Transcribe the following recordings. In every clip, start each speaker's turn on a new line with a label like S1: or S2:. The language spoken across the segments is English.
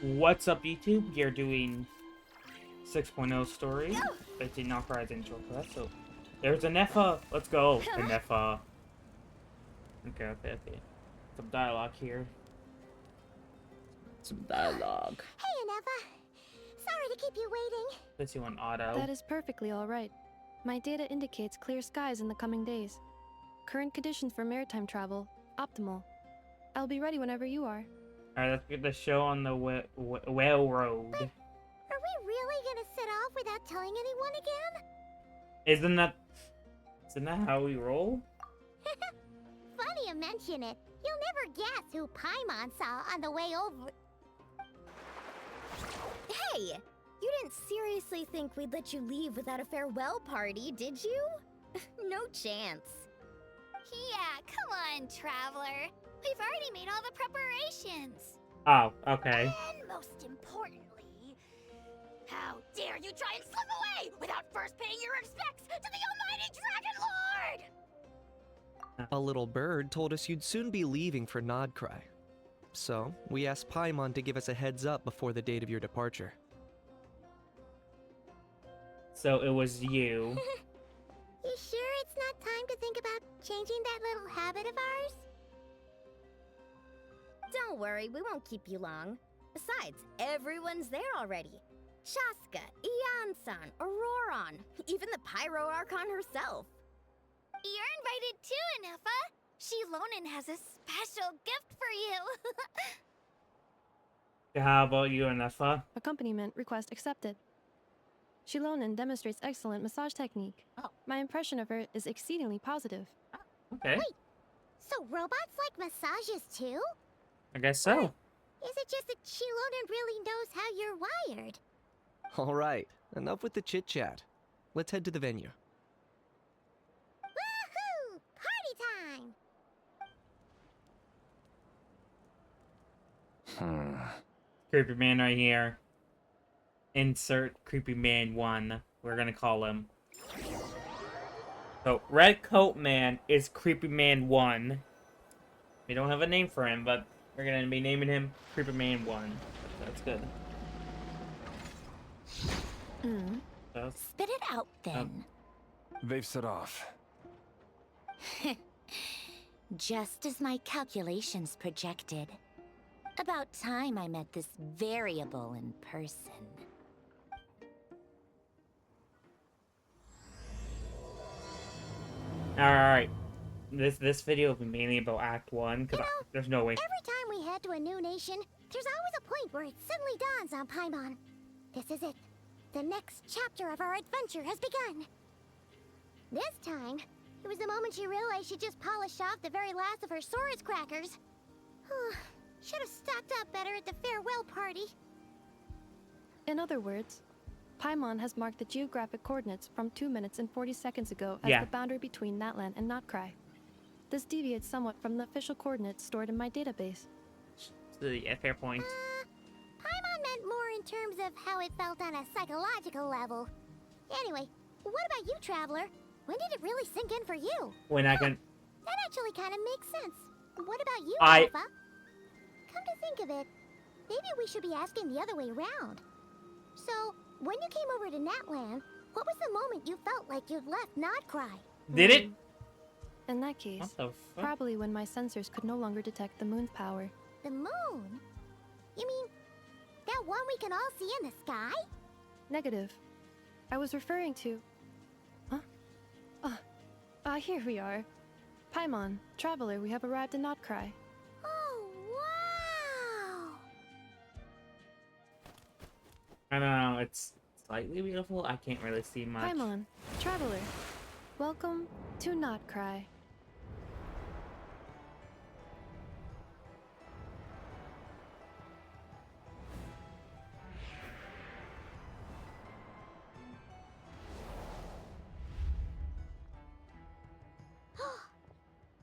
S1: What's up, YouTube? You're doing 6.0 story. I did not write intro for that, so there's a Nefa. Let's go, a Nefa. Okay. Some dialogue here. Some dialogue.
S2: Hey, Anefa. Sorry to keep you waiting.
S1: Let's see on auto.
S3: That is perfectly all right. My data indicates clear skies in the coming days. Current conditions for maritime travel, optimal. I'll be ready whenever you are.
S1: Alright, let's get the show on the railroad.
S2: But are we really gonna set off without telling anyone again?
S1: Isn't that how we roll?
S2: Funny you mention it. You'll never guess who Paimon saw on the way over.
S4: Hey! You didn't seriously think we'd let you leave without a farewell party, did you? No chance.
S2: Yeah, come on, Traveler. We've already made all the preparations.
S1: Oh, okay.
S2: And most importantly, how dare you try and slip away without first paying your respects to the almighty Dragon Lord!
S5: A little bird told us you'd soon be leaving for Krai. So, we asked Paimon to give us a heads up before the date of your departure.
S1: So it was you.
S2: You sure it's not time to think about changing that little habit of ours?
S4: Don't worry, we won't keep you long. Besides, everyone's there already. Shaska, Ian-san, Auroron, even the Pyro Archon herself.
S2: You're invited too, Anefa. Shilonen has a special gift for you.
S1: How about you, Nefa?
S3: Accompaniment request accepted. Shilonen demonstrates excellent massage technique.
S2: Oh.
S3: My impression of her is exceedingly positive.
S1: Okay.
S2: Wait. So robots like massages too?
S1: I guess so.
S2: Is it just that Shilonen really knows how you're wired?
S5: Alright, enough with the chit-chat. Let's head to the venue.
S2: Woohoo! Party time!
S1: Creepy man right here. Insert creepy man 1. We're gonna call him. So red coat man is creepy man 1. We don't have a name for him, but we're gonna be naming him creepy man 1. That's good. So,
S2: Spit it out then.
S6: They've set off.
S2: Just as my calculations projected. About time I met this variable in person.
S1: alright. This video will be mainly about Act 1, because there's no way.
S2: Every time we head to a new nation, there's always a point where it suddenly dawns on Paimon. This is it. The next chapter of our adventure has begun. This time, it was the moment she realized she just polished off the very last of her Saurus crackers. Should have stocked up better at the farewell party.
S3: In other words, Paimon has marked the geographic coordinates from 2 minutes and 40 seconds ago as
S1: Yeah.
S3: the boundary between Natlan and Krai. This deviates somewhat from the official coordinates stored in my database.
S1: So, yeah, fair point.
S2: Paimon meant more in terms of how it felt on a psychological level. Anyway, what about you, Traveler? When did it really sink in for you?
S1: When I can...
S2: That actually kind of makes sense. What about you,
S1: I-
S2: Alpha? Come to think of it, maybe we should be asking the other way around. So, when you came over to Natlan, what was the moment you felt like you'd left Krai?
S1: Did it?
S3: In that case,
S1: What the fuck?
S3: probably when my sensors could no longer detect the moon's power.
S2: The moon? You mean, that one we can all see in the sky?
S3: Negative. I was referring to... Huh? Here we are. Paimon, Traveler, we have arrived in Krai.
S2: Oh, wow!
S1: I don't know, it's slightly beautiful. I can't really see much.
S3: Paimon, Traveler, welcome to Krai.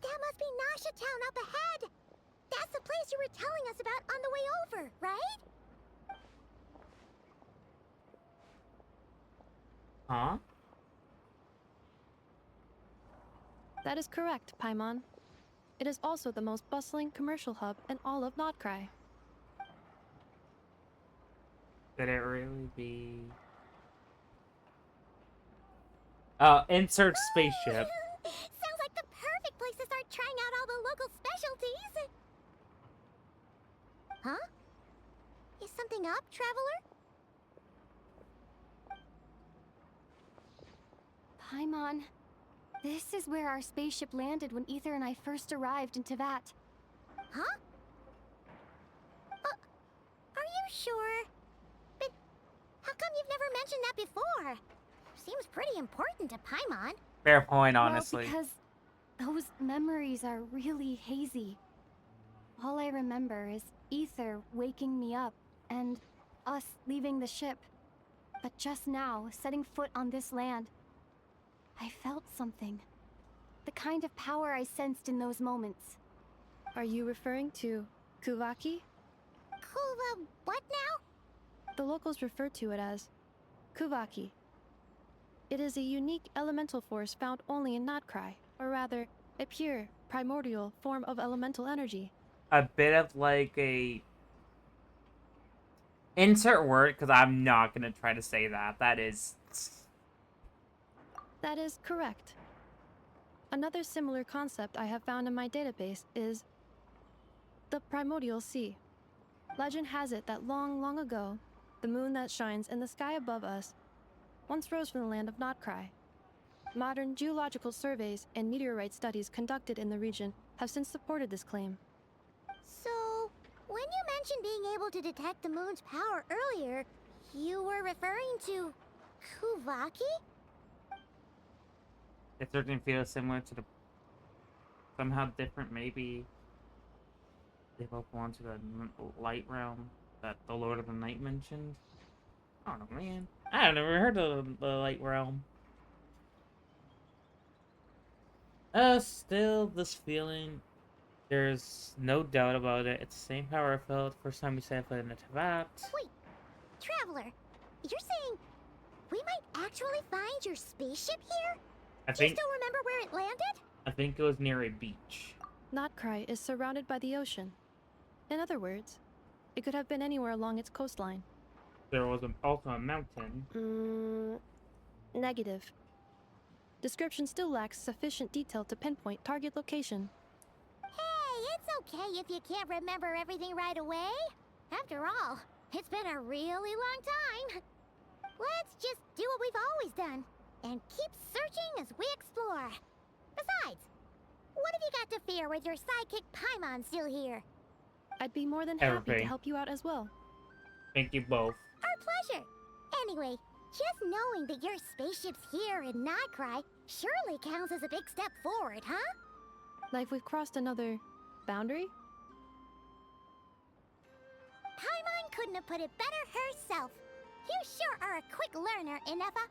S2: That must be Nasha Town up ahead! That's the place you were telling us about on the way over, right?
S1: Huh?
S3: That is correct, Paimon. It is also the most bustling commercial hub in all of Krai.
S1: Could it really be? Insert spaceship.
S2: Sounds like the perfect place to start trying out all the local specialties. Huh? Is something up, traveler?
S7: Paimon, this is where our spaceship landed when Ether and I first arrived in Tevat.
S2: Huh? Are you sure? But how come you've never mentioned that before? Seems pretty important to Paimon.
S1: Fair point, honestly.
S7: Well, because those memories are really hazy. All I remember is Ether waking me up and us leaving the ship. But just now, setting foot on this land, I felt something. The kind of power I sensed in those moments.
S3: Are you referring to Kuvaki?
S2: Kuva, what now?
S3: The locals refer to it as Kuvaki. It is a unique elemental force found only in Krai, or rather, a pure, primordial form of elemental energy.
S1: A bit of like a insert word, because I'm not gonna try to say that. That is.
S3: That is correct. Another similar concept I have found in my database is the primordial sea. Legend has it that long, long ago, the moon that shines in the sky above us once rose from the land of Krai. Modern geological surveys and meteorite studies conducted in the region have since supported this claim.
S2: So, when you mentioned being able to detect the moon's power earlier, you were referring to Kuvaki?
S1: It certainly feels similar to the. Somehow different, maybe. They both belong to the light realm that the Lord of the Night mentioned. I don't know, man. I've never heard of the light realm. Still, this feeling. There's no doubt about it. It's the same power I felt the first time we set foot in the Tevat.
S2: Wait, traveler, you're saying we might actually find your spaceship here?
S1: I
S2: Do you
S1: think
S2: still remember where it landed?
S1: it was near a beach.
S3: Krai is surrounded by the ocean. In other words, it could have been anywhere along its coastline.
S1: There was also a mountain.
S3: Negative. Description still lacks sufficient detail to pinpoint target location.
S2: Hey, it's okay if you can't remember everything right away. After all, it's been a really long time. Let's just do what we've always done and keep searching as we explore. Besides, what have you got to fear with your sidekick Paimon still here?
S3: I'd be more than happy to
S1: Everything.
S3: help you out as well.
S1: Thank you both.
S2: Our pleasure. Anyway, just knowing that your spaceship's here in Krai surely counts as a big step forward, huh?
S3: Like we've crossed another boundary?
S2: Paimon couldn't have put it better herself. You sure are a quick learner, Inefa.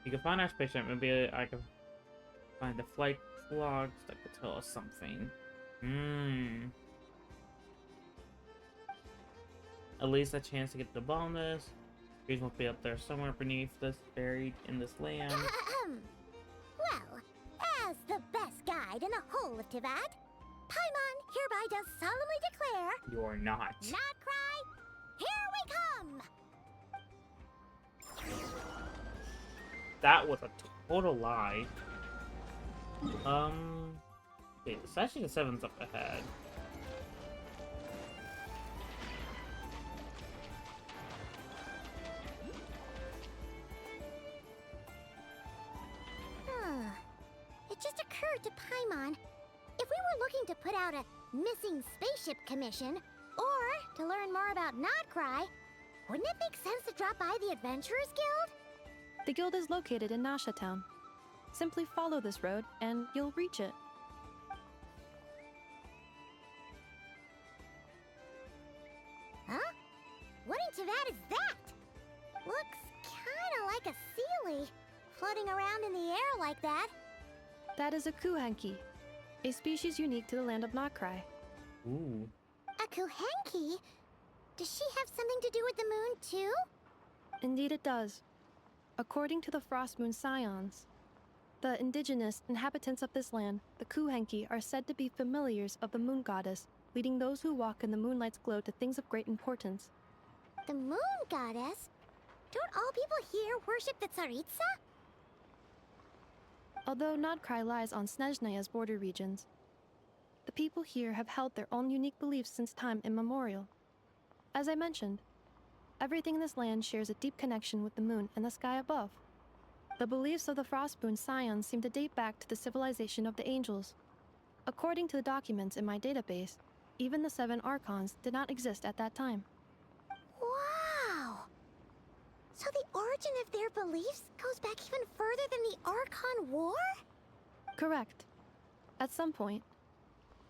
S1: You can find our spaceship. Maybe I can find the flight logs that could tell us something. At least a chance to get the bonus. Trees will be up there somewhere beneath this, buried in this land.
S2: Well, as the best guide in the whole of Tevat, Paimon hereby does solemnly declare,
S1: You are not.
S2: Krai, here we come!
S1: That was a total lie. Okay, it's actually the 7's up ahead.
S2: It just occurred to Paimon, if we were looking to put out a missing spaceship commission, or to learn more about Krai, wouldn't it make sense to drop by the Adventurers Guild?
S3: The guild is located in Nasha Town. Simply follow this road and you'll reach it.
S2: Huh? What in Tevat is that? Looks kinda like a sealy, floating around in the air like that.
S3: That is a kuhanki, a species unique to the land of Krai.
S1: Ooh.
S2: A Kuhenki? Does she have something to do with the moon, too?
S3: Indeed it does. According to the Frost Moon Scions, the indigenous inhabitants of this land, the kuhanki, are said to be familiars of the moon goddess, leading those who walk in the moonlight's glow to things of great importance.
S2: The moon goddess? Don't all people here worship the Tsaritsa?
S3: Although Nodkrai lies on Snezhnaya's border regions, the people here have held their own unique beliefs since time immemorial. As I mentioned, everything in this land shares a deep connection with the moon and the sky above. The beliefs of the Frostmoon Scions seem to date back to the civilization of the angels. According to the documents in my database, even the 7 Archons did not exist at that time.
S2: Wow! So the origin of their beliefs goes back even further than the Archon War?
S3: Correct. At some point,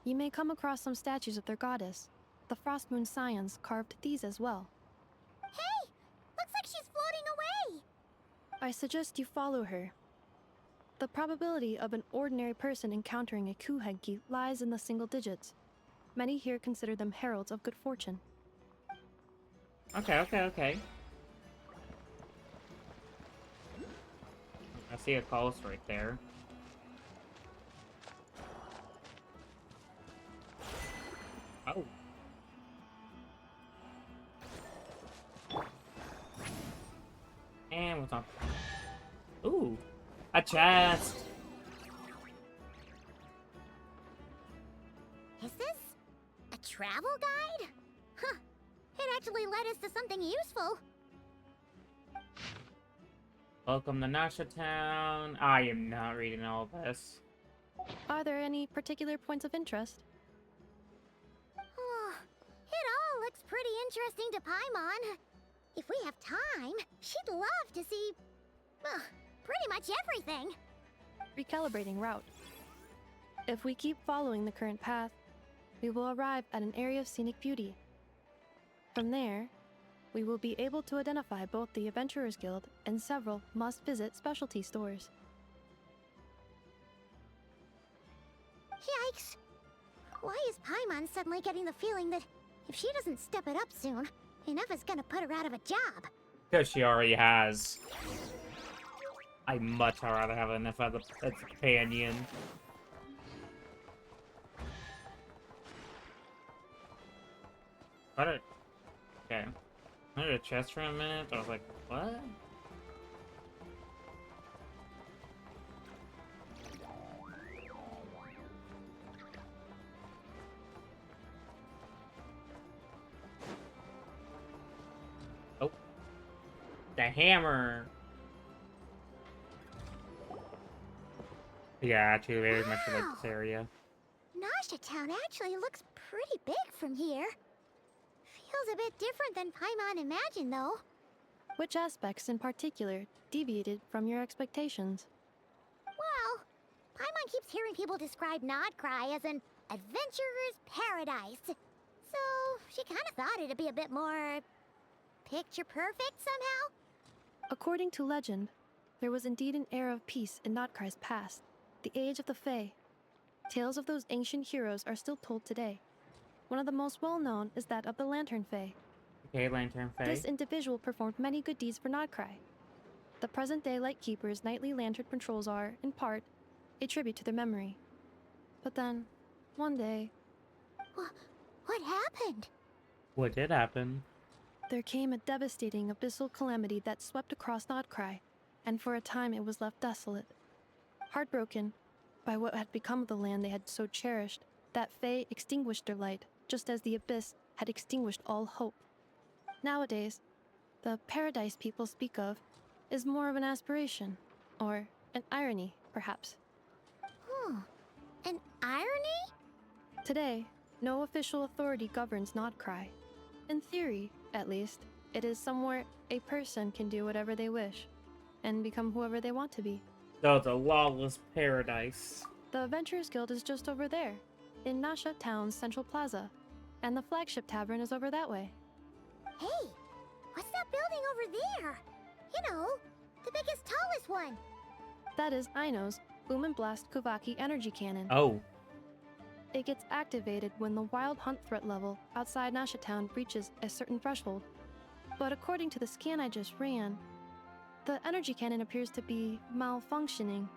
S3: you may come across some statues of their goddess. The Frostmoon Scions carved these as well.
S2: Hey! Looks like she's floating away!
S3: I suggest you follow her. The probability of an ordinary person encountering a Kuhenki lies in the single digits. Many here consider them heralds of good fortune.
S1: Okay. I see a Colossus right there. Oh. And what's on? Ooh, a chest.
S2: Is this a travel guide? Huh. It actually led us to something useful.
S1: Welcome to Nasha Town. I am not reading all this.
S3: Are there any particular points of interest?
S2: Oh, it all looks pretty interesting to Paimon. If we have time, she'd love to see, pretty much everything.
S3: Recalibrating route. If we keep following the current path, we will arrive at an area of scenic beauty. From there, we will be able to identify both the Adventurers Guild and several must-visit specialty stores.
S2: Yikes! Why is Paimon suddenly getting the feeling that if she doesn't step it up soon, Ineva's gonna put her out of a job?
S1: Because she already has. I'd much rather have enough as a companion. What? Okay. I heard a chest for a minute. I was like, what? Oh. The hammer. Yeah, actually very much like this area.
S2: Nasha Town actually looks pretty big from here. Feels a bit different than Paimon imagined, though.
S3: Which aspects in particular deviated from your expectations?
S2: Well, Paimon keeps hearing people describe Nodkrai as an adventurer's paradise. So, she kind of thought it'd be a bit more picture perfect somehow.
S3: According to legend, there was indeed an era of peace in Nodkrai's past, the age of the Fae. Tales of those ancient heroes are still told today. One of the most well-known is that of the Lantern Fae.
S1: Okay, Lantern Fae.
S3: This individual performed many good deeds for Nodkrai. The present-day Lightkeeper's nightly lantern patrols are, in part, a tribute to their memory. But then, one day,
S2: What happened?
S1: What did happen?
S3: there came a devastating abyssal calamity that swept across Nodkrai, and for a time it was left desolate. Heartbroken by what had become of the land they had so cherished, that Fae extinguished their light, just as the abyss had extinguished all hope. Nowadays, the paradise people speak of is more of an aspiration, or an irony, perhaps.
S2: An irony?
S3: Today, no official authority governs Nodkrai. In theory, at least, it is somewhere a person can do whatever they wish, and become whoever they want to be.
S1: So it's a lawless paradise.
S3: The Adventurers Guild is just over there, in Nasha Town's Central Plaza, and the flagship tavern is over that way.
S2: Hey, what's that building over there? You know, the biggest, tallest one.
S3: That is Aino's Boom and Blast Kuvaki energy cannon.
S1: Oh.
S3: It gets activated when the wild hunt threat level outside Nasha Town reaches a certain threshold. But according to the scan I just ran, the energy cannon appears to be malfunctioning,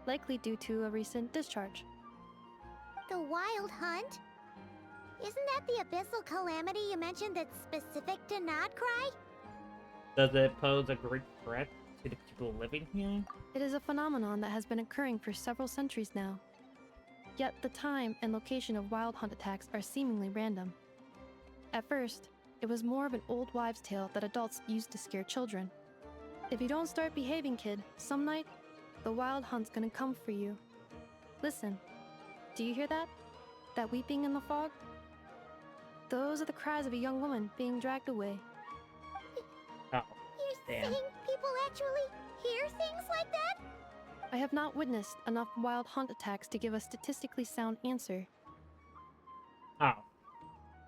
S3: likely due to a recent discharge.
S2: The Wild Hunt? Isn't that the abyssal calamity you mentioned that's specific to Krai?
S1: Does it pose a great threat to the people living here?
S3: It is a phenomenon that has been occurring for several centuries now. Yet the time and location of wild hunt attacks are seemingly random. At first, it was more of an old wives' tale that adults used to scare children. If you don't start behaving, kid, some night, the wild hunt's gonna come for you. Listen, do you hear that? That weeping in the fog? Those are the cries of a young woman being dragged away.
S1: Oh,
S2: You're
S1: damn.
S2: saying people actually hear things like that?
S3: I have not witnessed enough wild hunt attacks to give a statistically sound answer.
S1: Oh.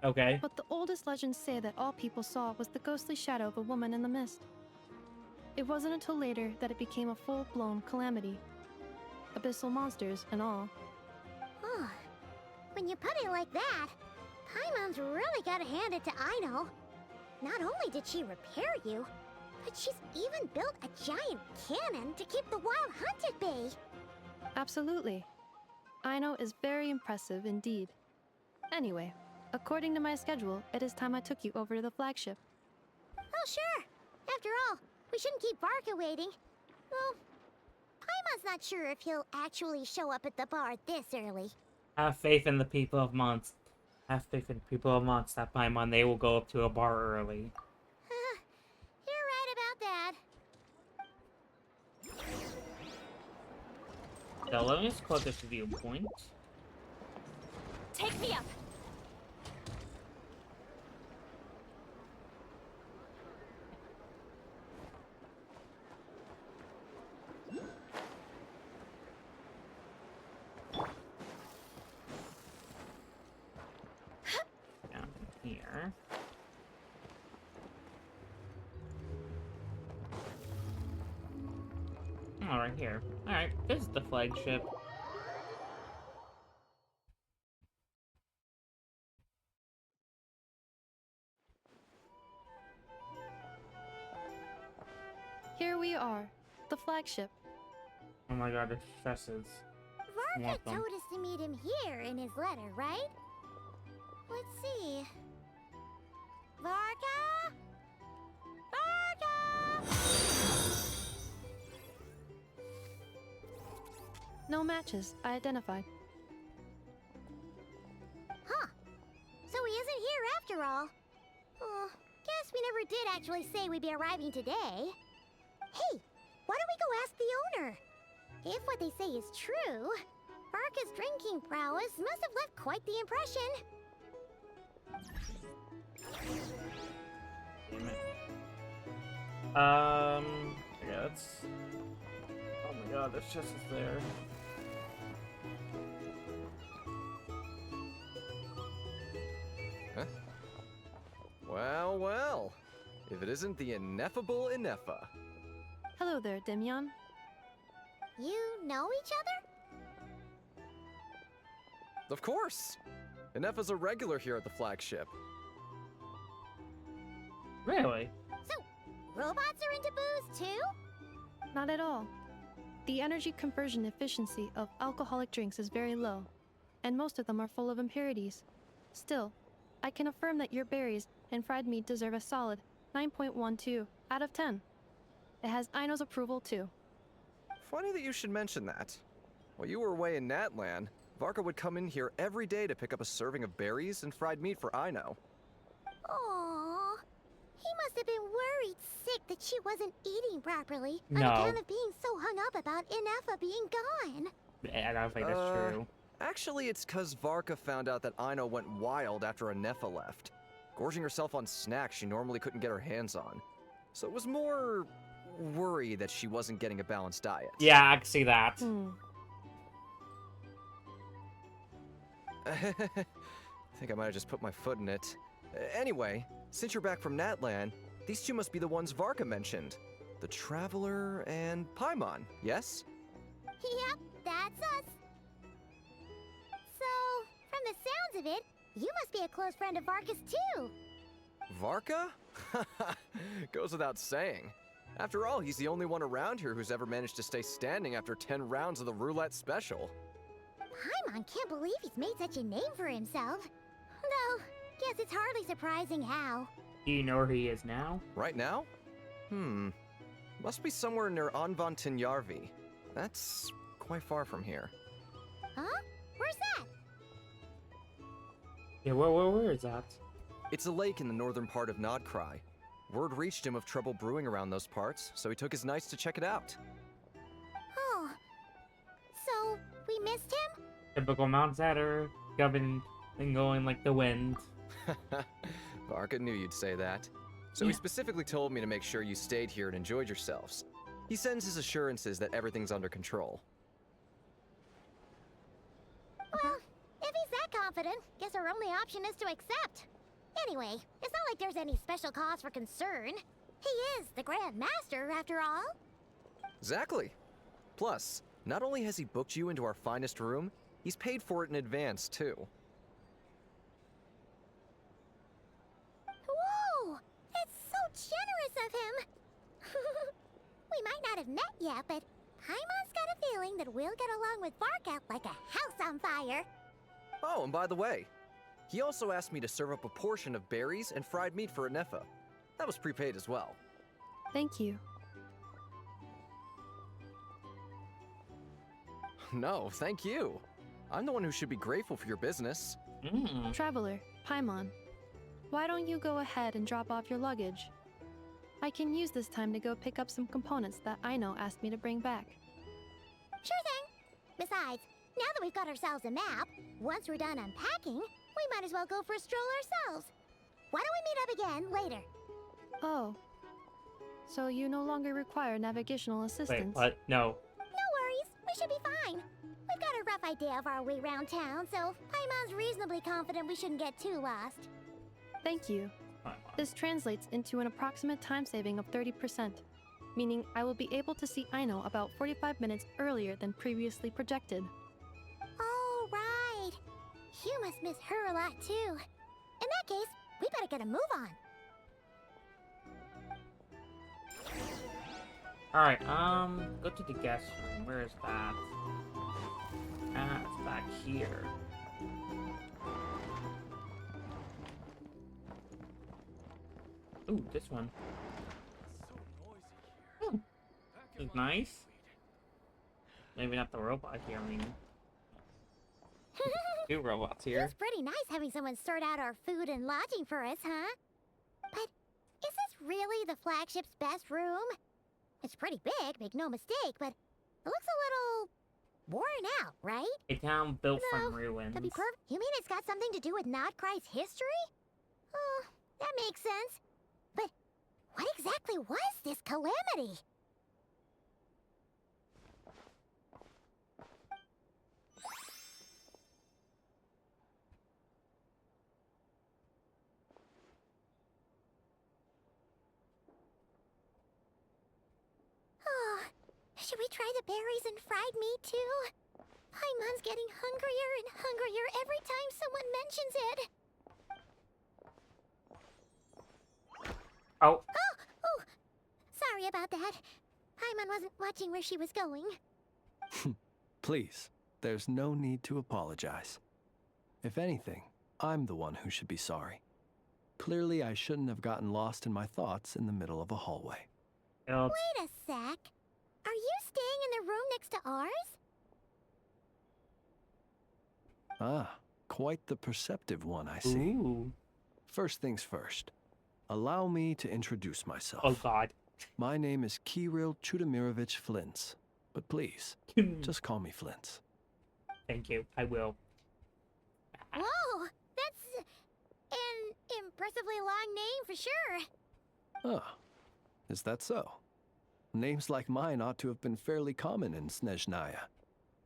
S1: Okay.
S3: But the oldest legends say that all people saw was the ghostly shadow of a woman in the mist. It wasn't until later that it became a full-blown calamity. Abyssal monsters and all.
S2: Oh, when you put it like that, Paimon's really gotta hand it to Aino. Not only did she repair you, but she's even built a giant cannon to keep the wild hunt at bay.
S3: Absolutely. Aino is very impressive indeed. Anyway, according to my schedule, it is time I took you over to the flagship.
S2: Oh, sure. After all, we shouldn't keep Varka waiting. Well, Paimon's not sure if he'll actually show up at the bar this early.
S1: Have faith in the people of Mons. Have faith in the people of Mons that Paimon, they will go up to a bar early.
S2: You're right about that.
S1: So let me just quote this viewpoint.
S7: Take me up!
S1: Down here. Oh, right here. Alright, this is the flagship.
S3: Here we are, the flagship.
S1: Oh my god, it stresses.
S2: Varka
S1: Welcome.
S2: told us to meet him here in his letter, right? Let's see. Varka? Varka!
S3: No matches, I identified.
S2: Huh. So he isn't here after all. Guess we never did actually say we'd be arriving today. Hey, why don't we go ask the owner? If what they say is true, Varka's drinking prowess must have left quite the impression.
S1: Damn it. Yeah, that's... Oh my god, this chest is there.
S5: Huh? Well, well. If it isn't the ineffable Inefa.
S3: Hello there, Demyon.
S2: You know each other?
S5: Of course! Inefa's a regular here at the flagship.
S1: Really?
S2: So, robots are into booze too?
S3: Not at all. The energy conversion efficiency of alcoholic drinks is very low, and most of them are full of impurities. Still, I can affirm that your berries and fried meat deserve a solid 9.12 out of 10. It has Aino's approval too.
S5: Funny that you should mention that. While you were away in Natlan, Varka would come in here every day to pick up a serving of berries and fried meat for Aino.
S2: Aww. He must have been worried sick that she wasn't eating properly on
S1: No.
S2: account of being so hung up about Inefa being gone.
S1: I don't think that's true.
S5: Actually, it's cause Varka found out that Aino went wild after Inefa left, gorging herself on snacks she normally couldn't get her hands on. So it was more worry that she wasn't getting a balanced diet.
S1: Yeah, I can see that.
S5: I think I might have just put my foot in it. Anyway, since you're back from Natlan, these two must be the ones Varka mentioned. The Traveler and Paimon, yes?
S2: Yep, that's us. So, from the sounds of it, you must be a close friend of Varka's too.
S5: Varka? Goes without saying. After all, he's the only one around here who's ever managed to stay standing after 10 rounds of the roulette special.
S2: Paimon can't believe he's made such a name for himself. Though, guess it's hardly surprising how.
S1: Do you know where he is now?
S5: Right now? Must be somewhere near Anvantinyarvi. That's quite far from here.
S2: Huh? Where's that?
S1: Yeah, where is that?
S5: It's a lake in the northern part of Krai. Word reached him of trouble brewing around those parts, so he took his knights to check it out.
S2: Oh. So, we missed him?
S1: Typical Mount Satter, governed and going like the wind.
S5: Varka knew you'd say that. So he specifically told me to make sure you stayed here and enjoyed yourselves. He sends his assurances that everything's under control.
S2: Well, if he's that confident, guess our only option is to accept. Anyway, it's not like there's any special cause for concern. He is the Grand Master, after all.
S5: Exactly. Plus, not only has he booked you into our finest room, he's paid for it in advance, too.
S2: Whoa! That's so generous of him! We might not have met yet, but Paimon's got a feeling that we'll get along with Varka like a house on fire.
S5: Oh, and by the way, he also asked me to serve up a portion of berries and fried meat for Anefa. That was prepaid as well.
S3: Thank you.
S5: No, thank you. I'm the one who should be grateful for your business.
S3: Traveler, Paimon, why don't you go ahead and drop off your luggage? I can use this time to go pick up some components that Aino asked me to bring back.
S2: Sure thing. Besides, now that we've got ourselves a map, once we're done unpacking, we might as well go for a stroll ourselves. Why don't we meet up again later?
S3: Oh. So you no longer require navigational
S1: Wait,
S3: assistance?
S1: what? No.
S2: No worries, we should be fine. We've got a rough idea of our way around town, so Paimon's reasonably confident we shouldn't get too lost.
S3: Thank you. This translates into an approximate time saving of 30%, meaning I will be able to see Aino about 45 minutes earlier than previously projected.
S2: Oh, right. You must miss her a lot, too. In that case, we better get a move on.
S1: Alright, go to the guest room. Where is that? Ah, it's back here. Ooh, this one. Ooh, it's nice. Maybe not the robot here, I mean. Two robots here.
S2: It's pretty nice having someone sort out our food and lodging for us, huh? But is this really the flagship's best room? It's pretty big, make no mistake, but it looks a little worn out, right?
S1: A town built
S2: No,
S1: from ruins.
S2: To be perfect, you mean it's got something to do with Krai's history? Oh, that makes sense. But what exactly was this calamity? Oh, should we try the berries and fried meat too? Paimon's getting hungrier and hungrier every time someone mentions it.
S1: Oh,
S2: Oh, sorry about that. Paimon wasn't watching where she was going.
S6: Please, there's no need to apologize. If anything, I'm the one who should be sorry. Clearly, I shouldn't have gotten lost in my thoughts in the middle of a hallway.
S1: it's
S2: Wait a sec. Are you staying in the room next to ours?
S6: Ah, quite the perceptive one, I see.
S1: ooh.
S6: First things first. Allow me to introduce myself.
S1: Oh god.
S6: My name is Kirill Chudamirovich Flintz, but please, just call me Flintz.
S1: Thank you. I will.
S2: Whoa, that's an impressively long name for sure.
S6: Ah, is that so? Names like mine ought to have been fairly common in Snezhnaya,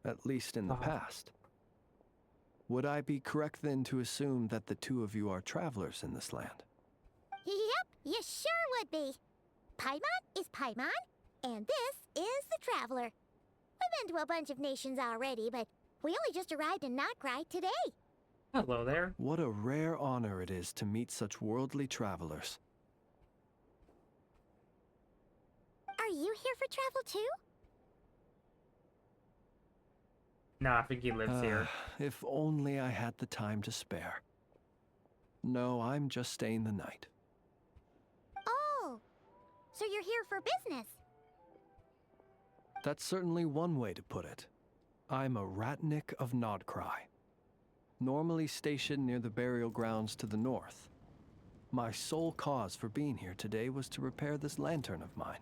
S6: at least in the past. Would I be correct then to assume that the two of you are travelers in this land?
S2: Yep, you sure would be. Paimon is Paimon, and this is the Traveler. We've been to a bunch of nations already, but we only just arrived in Krai today.
S1: Hello there.
S6: What a rare honor it is to meet such worldly travelers.
S2: Are you here for travel too?
S1: No, I think he lives here.
S6: If only I had the time to spare. No, I'm just staying the night.
S2: Oh, so you're here for business.
S6: That's certainly one way to put it. I'm a Ratnik of Krai, normally stationed near the burial grounds to the north. My sole cause for being here today was to repair this lantern of mine.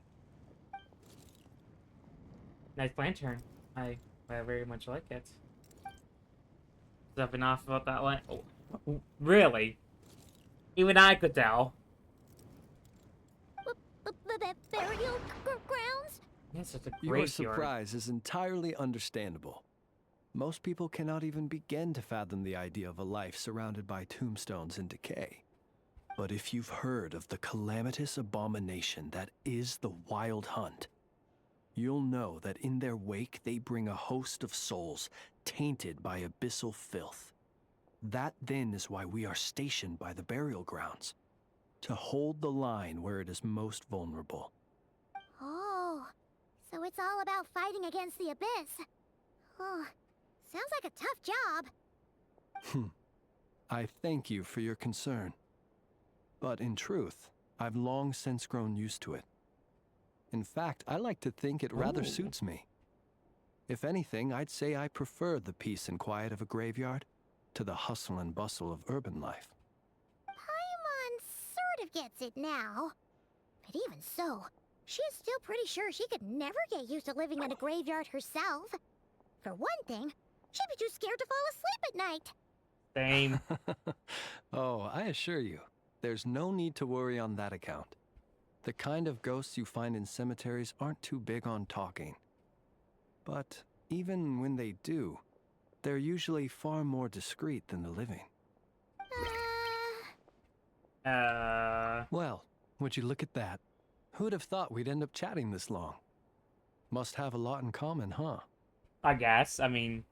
S1: Nice lantern. I very much like it. Something off about that light. Oh, really? Even I could tell.
S2: Burial grounds?
S1: Yes, it's a
S6: Your
S1: graveyard.
S6: surprise is entirely understandable. Most people cannot even begin to fathom the idea of a life surrounded by tombstones and decay. But if you've heard of the calamitous abomination that is the Wild Hunt, you'll know that in their wake they bring a host of souls tainted by abyssal filth. That then is why we are stationed by the burial grounds, to hold the line where it is most vulnerable.
S2: Oh, so it's all about fighting against the abyss. Oh, sounds like a tough job.
S6: I thank you for your concern. But in truth, I've long since grown used to it. In fact, I like to think it rather suits me. If anything, I'd say I prefer the peace and quiet of a graveyard to the hustle and bustle of urban life.
S2: Paimon sort of gets it now. But even so, she is still pretty sure she could never get used to living in a graveyard herself. For one thing, she'd be too scared to fall asleep at night.
S1: Same.
S6: Oh, I assure you, there's no need to worry on that account. The kind of ghosts you find in cemeteries aren't too big on talking. But even when they do, they're usually far more discreet than the living. Well, would you look at that? Who'd have thought we'd end up chatting this long? Must have a lot in common, huh?
S1: I guess. I mean...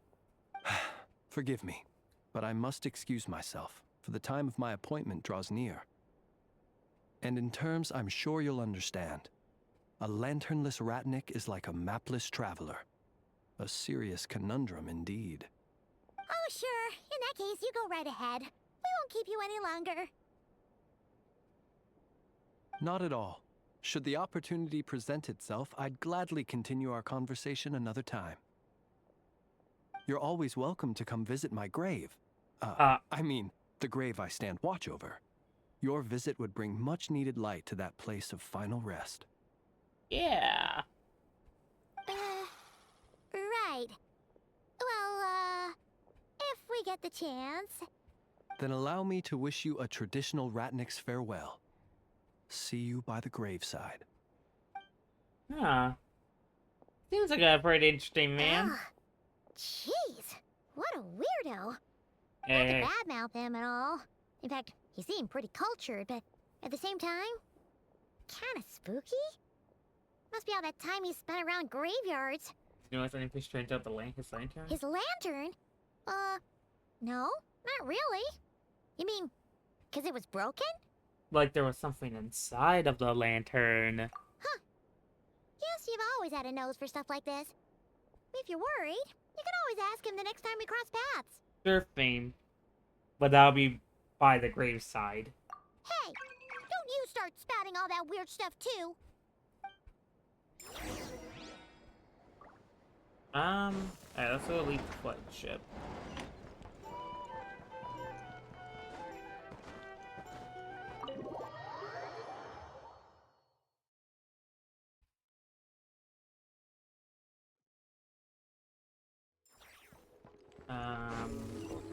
S6: Forgive me, but I must excuse myself, for the time of my appointment draws near. And in terms I'm sure you'll understand, a lanternless Ratnik is like a mapless traveler. A serious conundrum indeed.
S2: Oh, sure. In that case, you go right ahead. We won't keep you any longer.
S6: Not at all. Should the opportunity present itself, I'd gladly continue our conversation another time. You're always welcome to come visit my grave. I mean, the grave I stand watch over. Your visit would bring much-needed light to that place of final rest.
S1: Yeah.
S2: Right. Well, if we get the chance.
S6: Then allow me to wish you a traditional Ratnik's farewell. See you by the graveside.
S1: Huh. Seems like a pretty interesting man.
S2: Ugh. Jeez, what a weirdo.
S1: Hey.
S2: Not to badmouth him at all. In fact, he seemed pretty cultured, but at the same time, kinda spooky. Must be all that time he spent around graveyards.
S1: You know what's anything strange about his lantern?
S2: His lantern? No, not really. You mean, 'cause it was broken?
S1: Like there was something inside of the lantern.
S2: Huh. Guess you've always had a nose for stuff like this. If you're worried, you can always ask him the next time we cross paths.
S1: Sure thing. But that'll be by the graveside.
S2: Hey, don't you start spouting all that weird stuff too.
S1: Alright, let's go leave the flagship.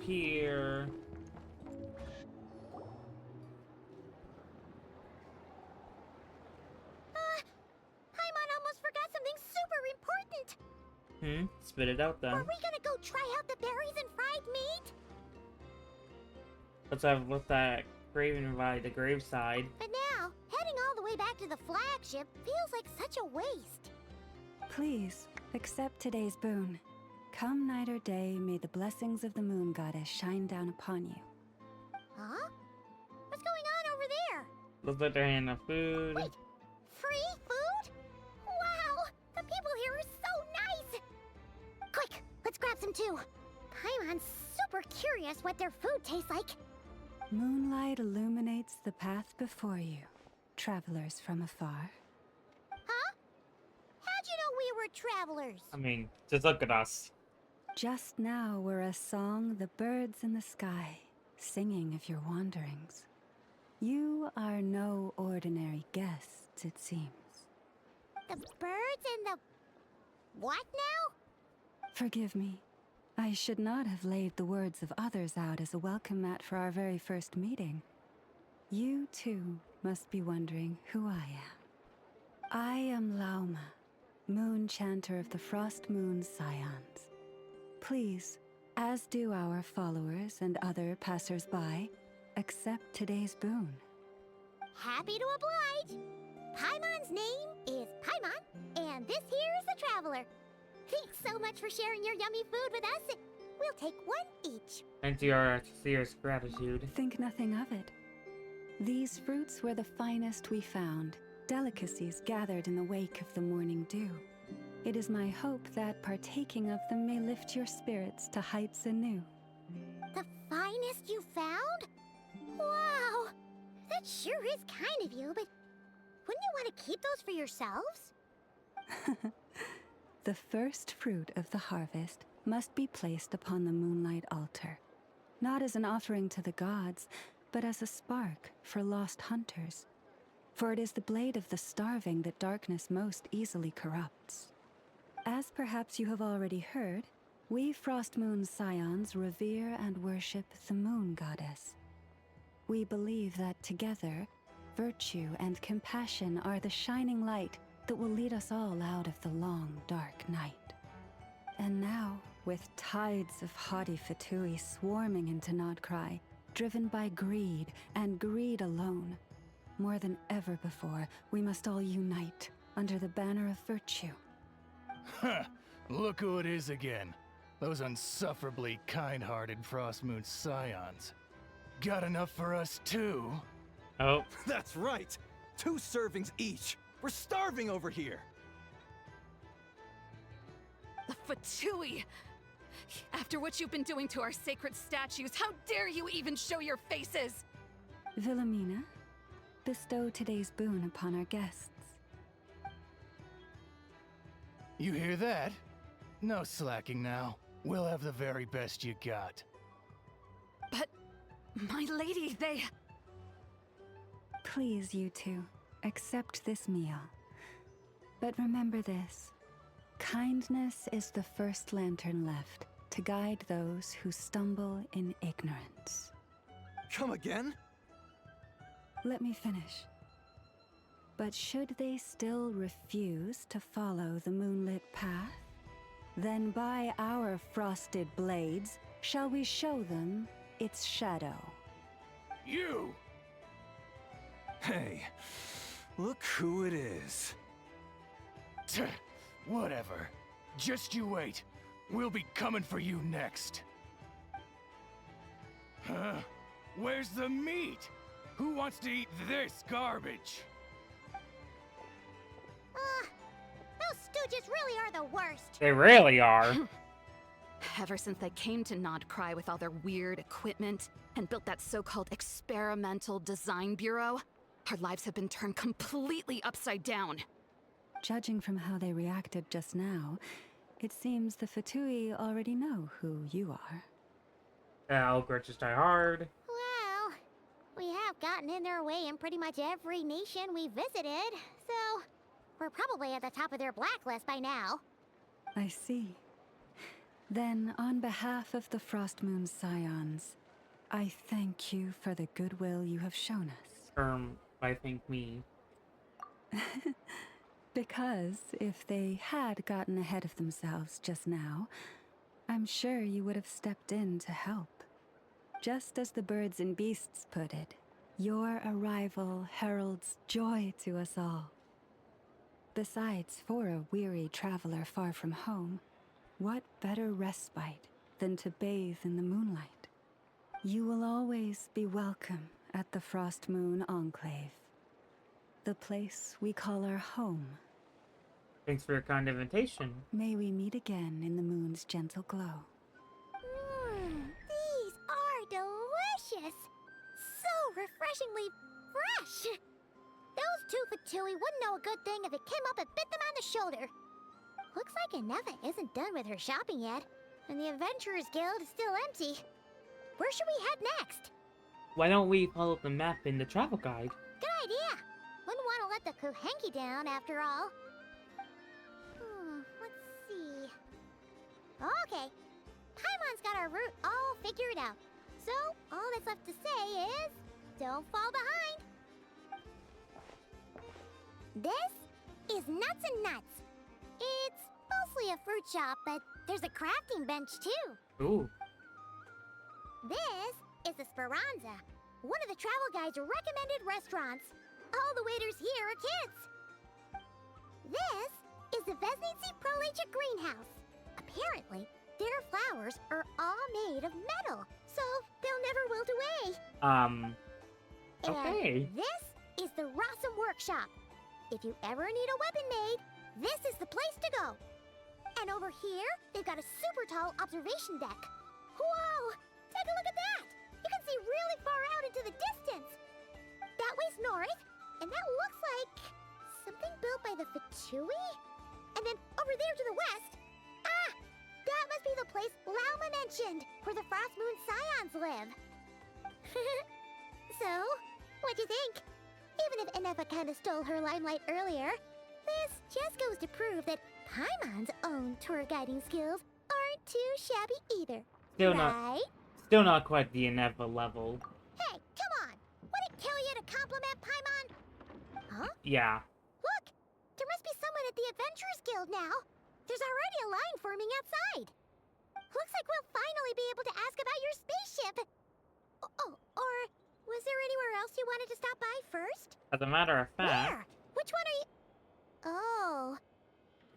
S1: Here.
S2: Paimon almost forgot something super important.
S1: Spit it out then.
S2: Were we gonna go try out the berries and fried meat?
S1: Let's have with that Graven by the graveside.
S2: But now, heading all the way back to the flagship feels like such a waste.
S8: Please, accept today's boon. Come night or day, may the blessings of the moon goddess shine down upon you.
S2: Huh? What's going on over there?
S1: Let's let their hand of food.
S2: Wait, free food? Wow, the people here are so nice! Quick, let's grab some too. Paimon's super curious what their food tastes like.
S8: Moonlight illuminates the path before you, travelers from afar.
S2: Huh? How'd you know we were travelers?
S1: I mean, just look at us.
S8: Just now were a song the birds in the sky, singing of your wanderings. You are no ordinary guests, it seems.
S2: The birds and the... what now?
S8: Forgive me. I should not have laid the words of others out as a welcome mat for our very first meeting. You, too, must be wondering who I am. I am Lauma, moon chanter of the Frost Moon Scions. Please, as do our followers and other passers-by, accept today's boon.
S2: Happy to oblige. Paimon's name is Paimon, and this here is the Traveler. Thanks so much for sharing your yummy food with us. We'll take one each.
S1: And to your sincerest gratitude.
S8: Think nothing of it. These fruits were the finest we found, delicacies gathered in the wake of the morning dew. It is my hope that partaking of them may lift your spirits to heights anew.
S2: The finest you found? Wow! That sure is kind of you, but wouldn't you want to keep those for yourselves?
S8: The first fruit of the harvest must be placed upon the moonlight altar, not as an offering to the gods, but as a spark for lost hunters. For it is the blade of the starving that darkness most easily corrupts. As perhaps you have already heard, we Frost Moon Scions revere and worship the moon goddess. We believe that together, virtue and compassion are the shining light that will lead us all out of the long, dark night. And now, with tides of haughty Fatui swarming into Krai, driven by greed and greed alone, more than ever before, we must all unite under the banner of virtue.
S9: Huh, look who it is again. Those unsufferably kind-hearted Frost Moon Scions. Got enough for us too?
S1: Oh.
S10: That's right! 2 servings each! We're starving over here!
S11: The Fatui! After what you've been doing to our sacred statues, how dare you even show your faces?
S8: Wilhelmina, bestow today's boon upon our guests.
S9: You hear that? No slacking now. We'll have the very best you got.
S11: But, my lady, they...
S8: Please, you two, accept this meal. But remember this. Kindness is the first lantern left to guide those who stumble in ignorance.
S10: Come again?
S8: Let me finish. But should they still refuse to follow the moonlit path, then by our frosted blades shall we show them its shadow.
S9: You!
S10: Hey, look who it is.
S9: Tch, whatever. Just you wait. We'll be coming for you next. Huh? Where's the meat? Who wants to eat this garbage?
S2: Those stooges really are the worst.
S1: They really are.
S11: Ever since they came to Krai with all their weird equipment and built that so-called experimental design bureau, our lives have been turned completely upside down.
S8: Judging from how they reacted just now, it seems the Fatui already know who you are.
S1: All grudges die hard.
S2: Well, we have gotten in their way in pretty much every nation we visited, so we're probably at the top of their blacklist by now.
S8: I see. Then, on behalf of the Frost Moon Scions, I thank you for the goodwill you have shown us.
S1: I think me.
S8: Because if they had gotten ahead of themselves just now, I'm sure you would have stepped in to help. Just as the birds and beasts put it, your arrival heralds joy to us all. Besides, for a weary traveler far from home, what better respite than to bathe in the moonlight? You will always be welcome at the Frost Moon Enclave, the place we call our home.
S1: Thanks for your kind invitation.
S8: May we meet again in the moon's gentle glow.
S2: These are delicious! refreshingly fresh. Those two Fatui wouldn't know a good thing if it came up and bit them on the shoulder. Looks like Aneva isn't done with her shopping yet, and the Adventurers Guild is still empty. Where should we head next?
S1: Why don't we follow the map in the travel guide?
S2: Good idea. Wouldn't want to let the Kuhenki down, after all. Let's see. Okay. Paimon's got our route all figured out. So, all that's left to say is, don't fall behind. This is Nuts and Nuts. It's mostly a fruit shop, but there's a crafting bench too.
S1: Ooh.
S2: This is the Speranza, one of the travel guide's recommended restaurants. All the waiters here are kids. This is the Vesnici Prolecha greenhouse. Apparently, their flowers are all made of metal, so they'll never wilt away.
S1: Okay.
S2: And this is the Rossum Workshop. If you ever need a weapon made, this is the place to go. And over here, they've got a super tall observation deck. Whoa! Take a look at that! You can see really far out into the distance. That way's north, and that looks like something built by the Fatui? And then over there to the west, that must be the place Lauma mentioned, where the Frost Moon Scions live. So, what'd you think? Even if Aneva kinda stole her limelight earlier, this just goes to prove that Paimon's own tour guiding skills aren't too shabby either.
S1: Still not quite the Aneva level.
S2: Hey, come on! Would it kill you to compliment Paimon? Huh?
S1: Yeah.
S2: Look! There must be someone at the Adventurers Guild now. There's already a line forming outside. Looks like we'll finally be able to ask about your spaceship. Or was there anywhere else you wanted to stop by first?
S1: As a matter of fact...
S2: Where? Which one are you... Oh.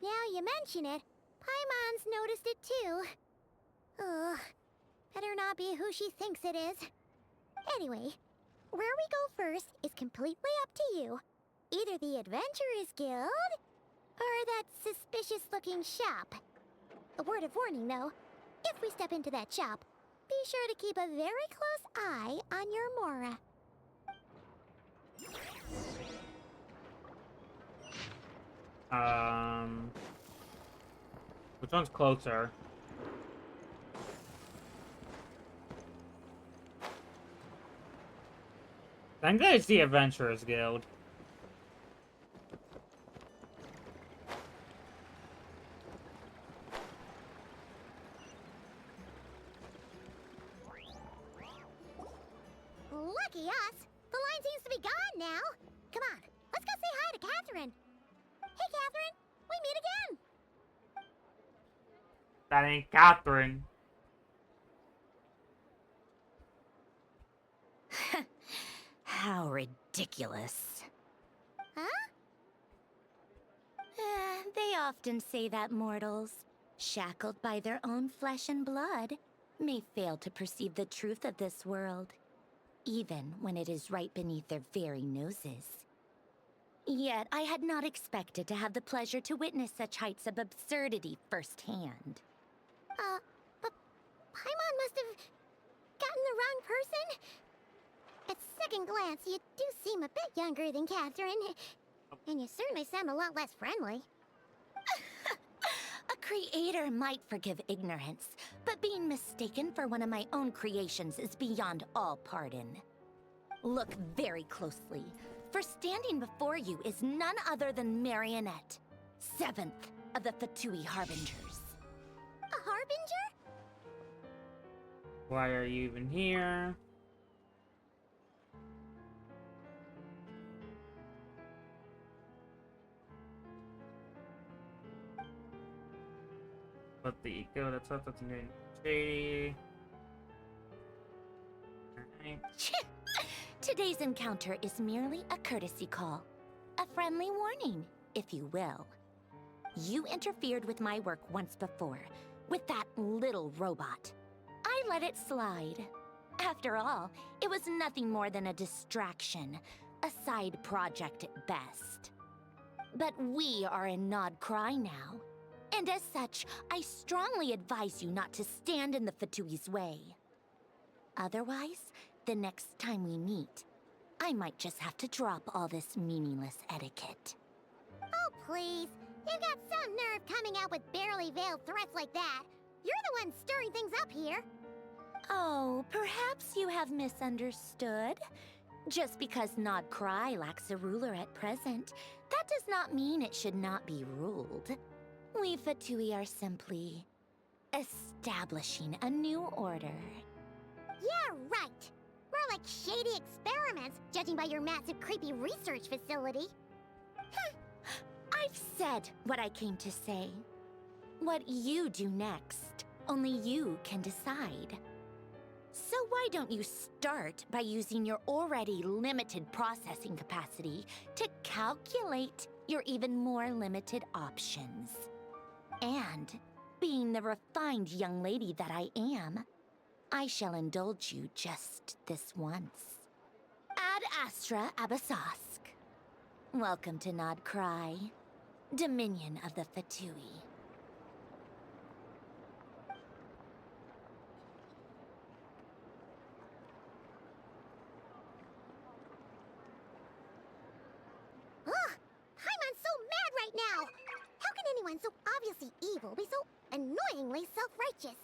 S2: Now you mention it, Paimon's noticed it too. Ugh. Better not be who she thinks it is. Anyway, where we go first is completely up to you. Either the Adventurers Guild, or that suspicious-looking shop. A word of warning, though. If we step into that shop, be sure to keep a very close eye on your Mora.
S1: Which one's closer? I think it's the Adventurers Guild.
S2: Lucky us! The line seems to be gone now. Come on, let's go say hi to Catherine. Hey, Catherine, we meet again.
S1: That ain't Catherine.
S4: How ridiculous.
S2: Huh?
S4: They often say that mortals, shackled by their own flesh and blood, may fail to perceive the truth of this world, even when it is right beneath their very noses. Yet I had not expected to have the pleasure to witness such heights of absurdity firsthand.
S2: But Paimon must have gotten the wrong person? At second glance, you do seem a bit younger than Catherine. And you certainly sound a lot less friendly.
S4: A creator might forgive ignorance, but being mistaken for one of my own creations is beyond all pardon. Look very closely, for standing before you is none other than Marionette, 7th of the Fatui Harbingers.
S2: A Harbinger?
S1: Why are you even here? But the eco, that's new shady. Alright.
S4: Today's encounter is merely a courtesy call. A friendly warning, if you will. You interfered with my work once before, with that little robot. I let it slide. After all, it was nothing more than a distraction, a side project at best. But we are in Nod Krai now, and as such, I strongly advise you not to stand in the Fatui's way. Otherwise, the next time we meet, I might just have to drop all this meaningless etiquette.
S2: Oh, please. You got some nerve coming out with barely veiled threats like that. You're the one stirring things up here.
S4: Oh, perhaps you have misunderstood. Just because Nod Krai lacks a ruler at present, that does not mean it should not be ruled. We Fatui are simply establishing a new order.
S2: Yeah, right. More like shady experiments, judging by your massive creepy research facility.
S4: I've said what I came to say. What you do next, only you can decide. So why don't you start by using your already limited processing capacity to calculate your even more limited options? And, being the refined young lady that I am, I shall indulge you just this once. Ad Astra Abasask. Welcome to Nod Krai, Dominion of the Fatui.
S2: Ugh! Paimon's so mad right now! How can anyone so obviously evil be so annoyingly self-righteous?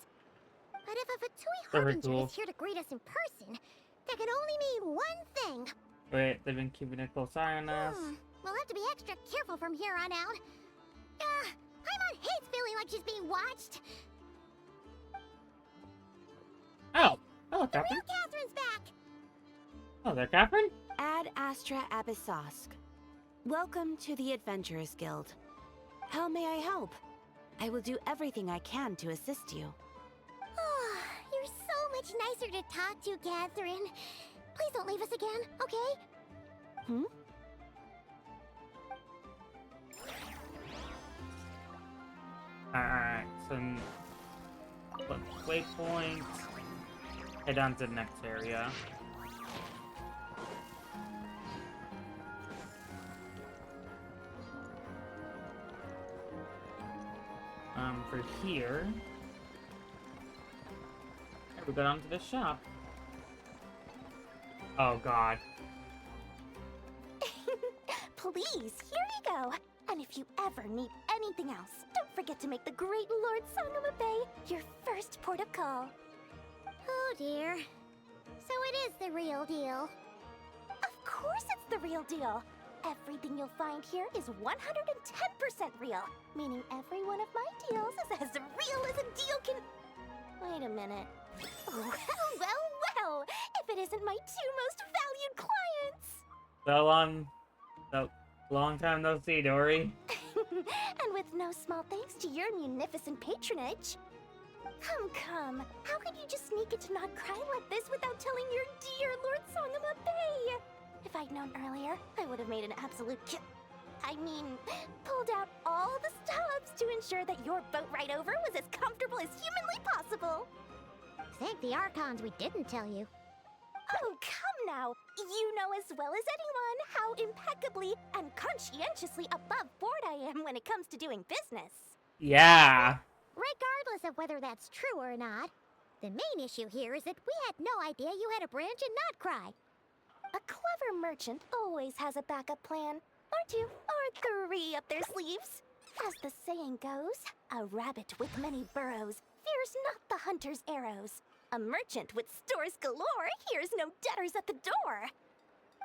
S2: But if a Fatui
S1: Very
S2: Harbinger
S1: cool.
S2: is here to greet us in person, that can only mean one thing.
S1: Wait, they've been keeping a close eye on us.
S2: We'll have to be extra careful from here on out. Paimon hates feeling like she's being watched.
S1: Oh! Hello,
S2: The
S1: Captain.
S2: real Catherine's back!
S1: Oh, there, Catherine?
S12: Ad Astra Abyssosque. Welcome to the Adventurers Guild. How may I help? I will do everything I can to assist you.
S2: Oh, you're so much nicer to talk to, Catherine. Please don't leave us again, okay?
S12: Hmm?
S1: Alright, so... waypoint. Head on to the next area. For here... we go down to the shop. Oh god.
S2: Please, here you go. And if you ever need anything else, don't forget to make the great Lord Sangama Bay your first port of call. Oh dear. So it is the real deal. Of course it's the real deal. Everything you'll find here is 110% real, meaning every one of my deals is as real as a deal can... Wait a minute. Well, if it isn't my two most valued clients!
S1: So long time no see, Dory.
S2: And with no small thanks to your munificent patronage. Come. How could you just sneak into Nod Krai like this without telling your dear Lord Sangama Bay? If I'd known earlier, I would have made an absolute pulled out all the stops to ensure that your boat ride over was as comfortable as humanly possible. Thank the Archons we didn't tell you. Oh, come now. You know as well as anyone how impeccably and conscientiously above board I am when it comes to doing business.
S1: Yeah.
S2: Regardless of whether that's true or not, the main issue here is that we had no idea you had a branch in Nod Krai. A clever merchant always has a backup plan, or two, or three up their sleeves. As the saying goes, a rabbit with many burrows fears not the hunter's arrows. A merchant with stores galore hears no debtors at the door.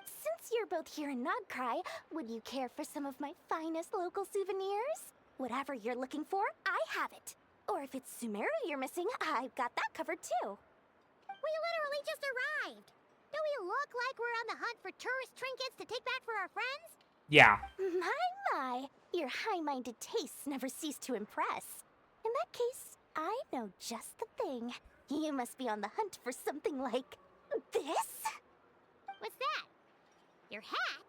S2: Since you're both here in Nod Krai, would you care for some of my finest local souvenirs? Whatever you're looking for, I have it. Or if it's Sumeru you're missing, I've got that covered too. We literally just arrived. Do we look like we're on the hunt for tourist trinkets to take back for our friends?
S1: Yeah.
S2: My. Your high-minded tastes never cease to impress. In that case, I know just the thing. You must be on the hunt for something like this? What's that? Your hat?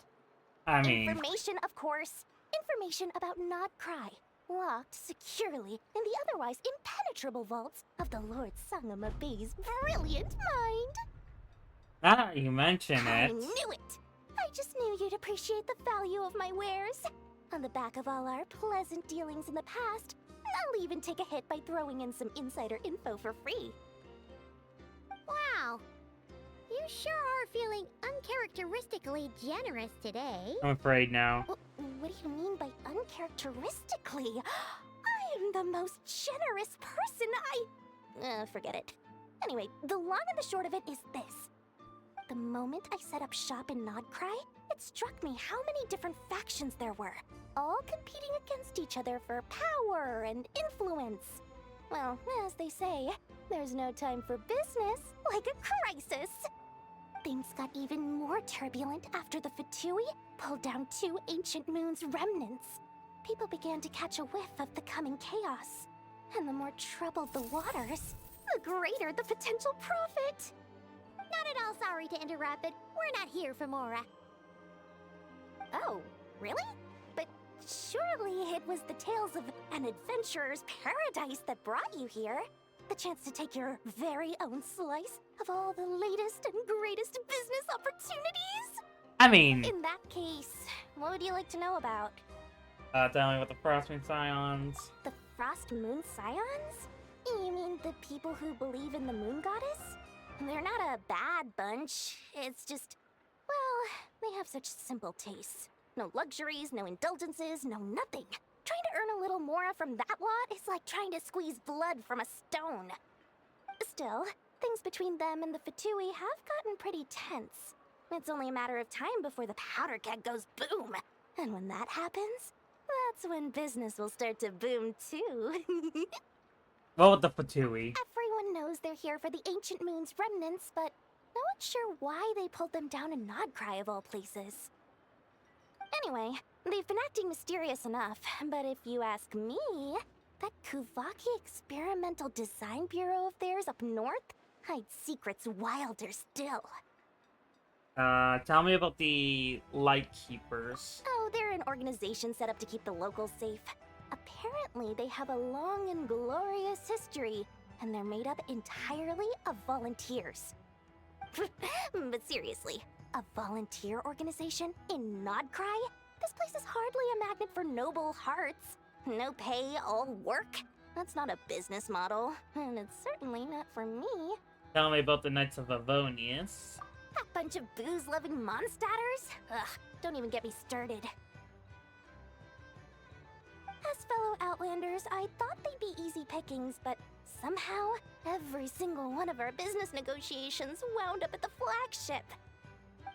S1: I mean...
S2: Information, of course. Information about Nod Krai, locked securely in the otherwise impenetrable vaults of the Lord Sangama Bay's brilliant mind.
S1: Now that you mention
S2: I
S1: it...
S2: knew it! I just knew you'd appreciate the value of my wares. On the back of all our pleasant dealings in the past, I'll even take a hit by throwing in some insider info for free. Wow. You sure are feeling uncharacteristically generous today.
S1: I'm afraid now.
S4: What do you mean by uncharacteristically? I am the most generous person. Forget it. Anyway, the long and the short of it is this. The moment I set up shop in Nodcry, it struck me how many different factions there were, all competing against each other for power and influence. Well, as they say, there's no time for business like a crisis. Things got even more turbulent after the Fatui pulled down 2 ancient moon's remnants. People began to catch a whiff of the coming chaos. And the more troubled the waters, the greater the potential profit.
S2: Not at all sorry to interrupt, but we're not here for Mora.
S4: Oh, really? But surely it was the tales of an adventurer's paradise that brought you here. The chance to take your very own slice of all the latest and greatest business opportunities?
S1: I mean...
S4: In that case, what would you like to know about?
S1: Tell me about the Frostmoon Scions.
S4: The Frost Moon Scions? You mean the people who believe in the Moon Goddess? They're not a bad bunch. It's just, well, they have such simple tastes. No luxuries, no indulgences, no nothing. Trying to earn a little more from that lot is like trying to squeeze blood from a stone. Still, things between them and the Fatui have gotten pretty tense. It's only a matter of time before the powder keg goes boom. And when that happens, that's when business will start to boom too.
S1: What with the Fatui?
S4: Everyone knows they're here for the Ancient Moon's remnants, but no one's sure why they pulled them down in Nodcry of all places. Anyway, they've been acting mysterious enough, but if you ask me, that Kuvaki Experimental Design Bureau of theirs up north hides secrets wilder still.
S1: Tell me about the Lightkeepers.
S4: Oh, they're an organization set up to keep the locals safe. Apparently, they have a long and glorious history, and they're made up entirely of volunteers. But seriously, a volunteer organization in Nodcry? This place is hardly a magnet for noble hearts. No pay, all work. That's not a business model, and it's certainly not for me.
S1: Tell me about the Knights of Avonius.
S4: That bunch of booze-loving monsters? Ugh, don't even get me started. As fellow Outlanders, I thought they'd be easy pickings, but somehow, every single one of our business negotiations wound up at the flagship.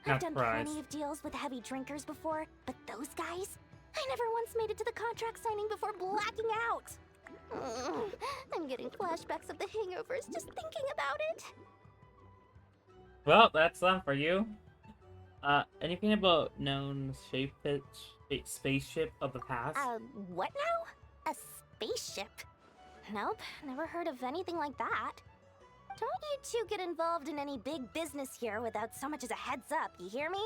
S4: I've done plenty of deals with heavy drinkers before, but those guys? I never once made it to the contract signing before blacking out. I'm getting flashbacks of the hangovers just thinking about it.
S1: Well, that's that for you. Anything about known spaceship of the past?
S4: What now? A spaceship? Nope, never heard of anything like that. Don't you two get involved in any big business here without so much as a heads up, you hear me?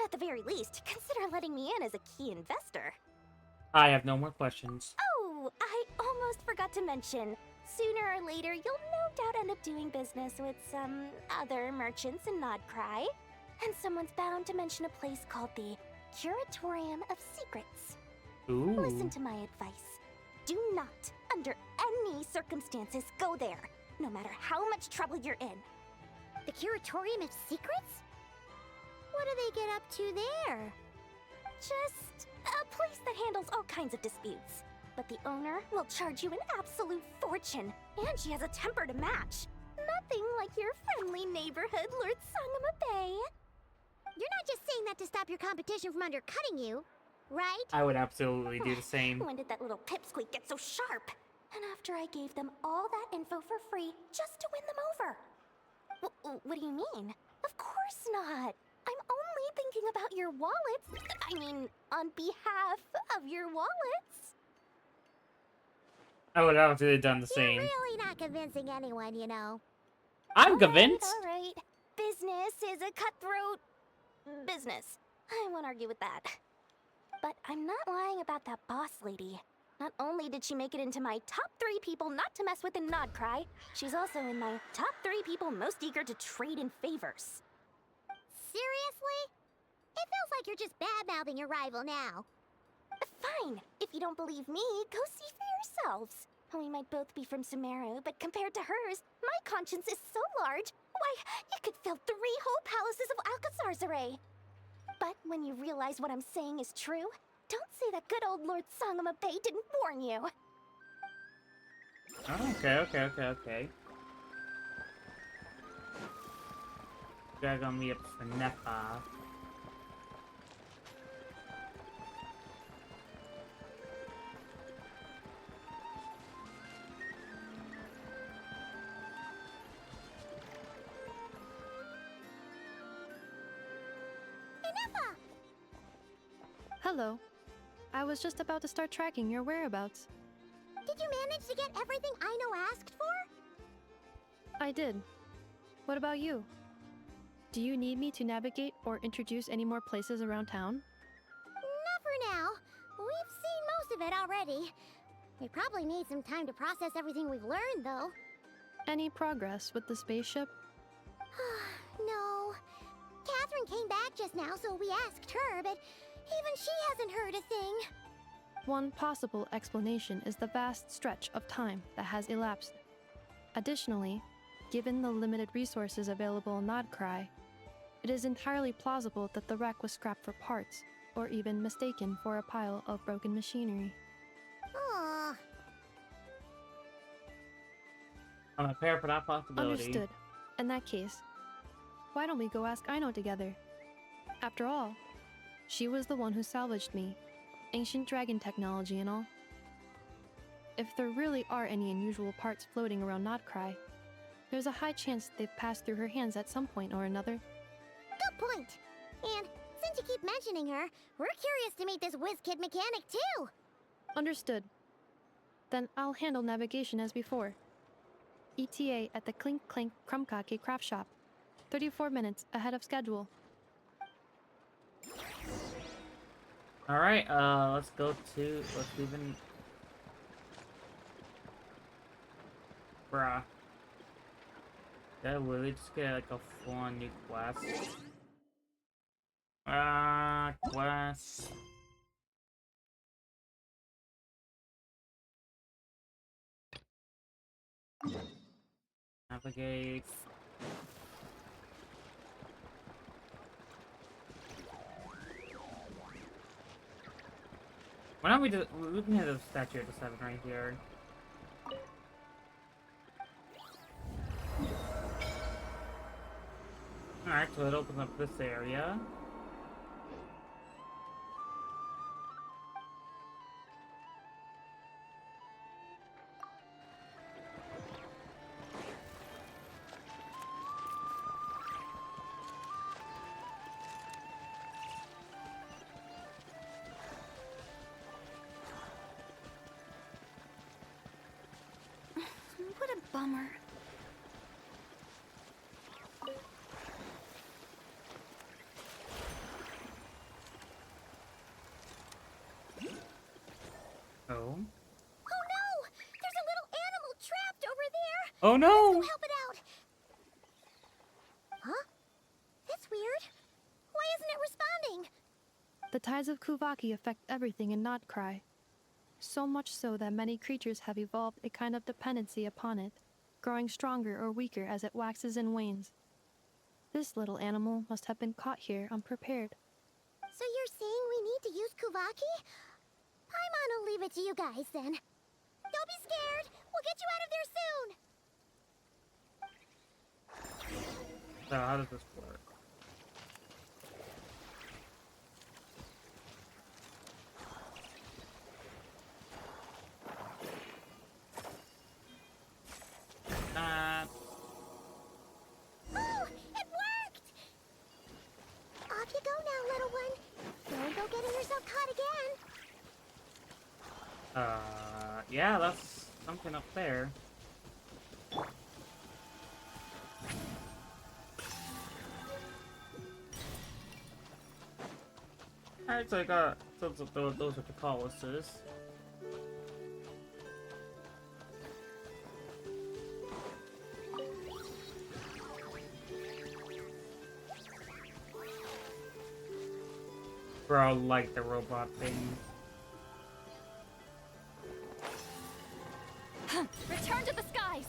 S4: At the very least, consider letting me in as a key investor.
S1: I have no more questions.
S4: Oh, I almost forgot to mention. Sooner or later, you'll no doubt end up doing business with some other merchants in Nodcry. And someone's bound to mention a place called the Curatorium of Secrets.
S1: Ooh.
S4: Listen to my advice. Do not, under any circumstances, go there, no matter how much trouble you're in.
S2: The Curatorium of Secrets? What do they get up to there?
S4: Just a place that handles all kinds of disputes. But the owner will charge you an absolute fortune, and she has a temper to match. Nothing like your friendly neighborhood Lord Sangama Bay.
S2: You're not just saying that to stop your competition from undercutting you, right?
S1: I would absolutely do the same.
S4: When did that little pipsqueak get so sharp? And after I gave them all that info for free just to win them over. What do you mean? Of course not. I'm only thinking about your wallets. I mean, on behalf of your wallets.
S1: I would have done the same.
S2: You're really not convincing anyone, you know.
S1: I'm convinced.
S4: All right. Business is a cutthroat business. I won't argue with that. But I'm not lying about that boss lady. Not only did she make it into my top 3 people not to mess with in Nodcry, she's also in my top 3 people most eager to trade in favors.
S2: Seriously? It feels like you're just bad-mouthing your rival now.
S4: Fine. If you don't believe me, go see for yourselves. We might both be from Sumeru, but compared to hers, my conscience is so large,
S2: Why, it could fill 3 whole palaces of Alcazar's array. But when you realize what I'm saying is true, don't say that good old Lord Sangama Bay didn't warn you.
S1: Oh, okay. Gotta go meet up for Nepa.
S3: Hello. I was just about to start tracking your whereabouts.
S2: Did you manage to get everything Aino asked for?
S3: I did. What about you? Do you need me to navigate or introduce any more places around town?
S2: Not for now. We've seen most of it already. We probably need some time to process everything we've learned, though.
S3: Any progress with the spaceship?
S2: No. Catherine came back just now, so we asked her, but even she hasn't heard a thing.
S3: One possible explanation is the vast stretch of time that has elapsed. Additionally, given the limited resources available in Krai, it is entirely plausible that the wreck was scrapped for parts, or even mistaken for a pile of broken machinery.
S2: Aww.
S1: I'm prepared for that possibility.
S3: Understood. In that case, why don't we go ask Aino together? After all, she was the one who salvaged me. Ancient dragon technology and all. If there really are any unusual parts floating around Krai, there's a high chance they've passed through her hands at some point or another.
S2: Good point. And since you keep mentioning her, we're curious to meet this whiz-kid mechanic too.
S3: Understood. Then I'll handle navigation as before. ETA at the Clink Clank Krumkake craft shop. 34 minutes ahead of schedule.
S1: Alright, let's leave in... Bruh. Did I really just get like a full-on new quest? Quest. Navigate. Why don't we just looking at the statue of the 7 right here? Alright, so it opens up this area.
S7: What a bummer.
S1: Oh.
S2: Oh no! There's a little animal trapped over there!
S1: Oh no!
S2: Let's go help it out! Huh? That's weird. Why isn't it responding?
S3: The tides of Kuvaki affect everything in Krai. So much so that many creatures have evolved a kind of dependency upon it, growing stronger or weaker as it waxes and wanes. This little animal must have been caught here unprepared.
S2: So you're saying we need to use Kuvaki? Paimon will leave it to you guys then. Don't be scared! We'll get you out of there soon!
S1: So how does this work?
S2: Oh! It worked! Off you go now, little one. Don't go getting yourself caught again.
S1: Yeah, that's something up there. Alright, so I got those are the colossus. Bro, like the robot thing.
S7: Return to the skies!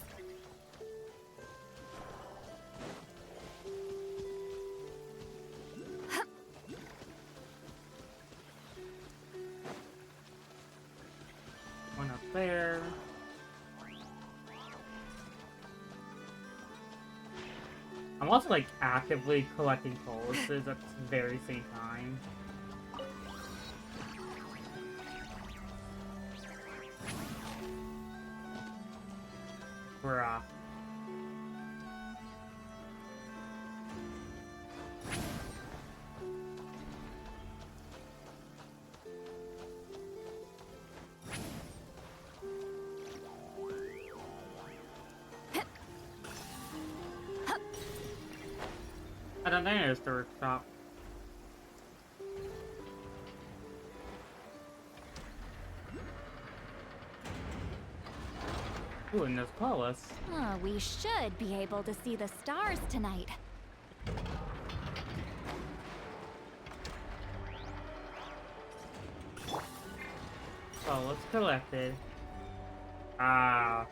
S1: I'm also like actively collecting policies at the very same time. Bruh. I don't think there's the workshop. Ooh, and there's Paulus.
S4: Oh, we should be able to see the stars tonight.
S1: Paulus collected. Ah,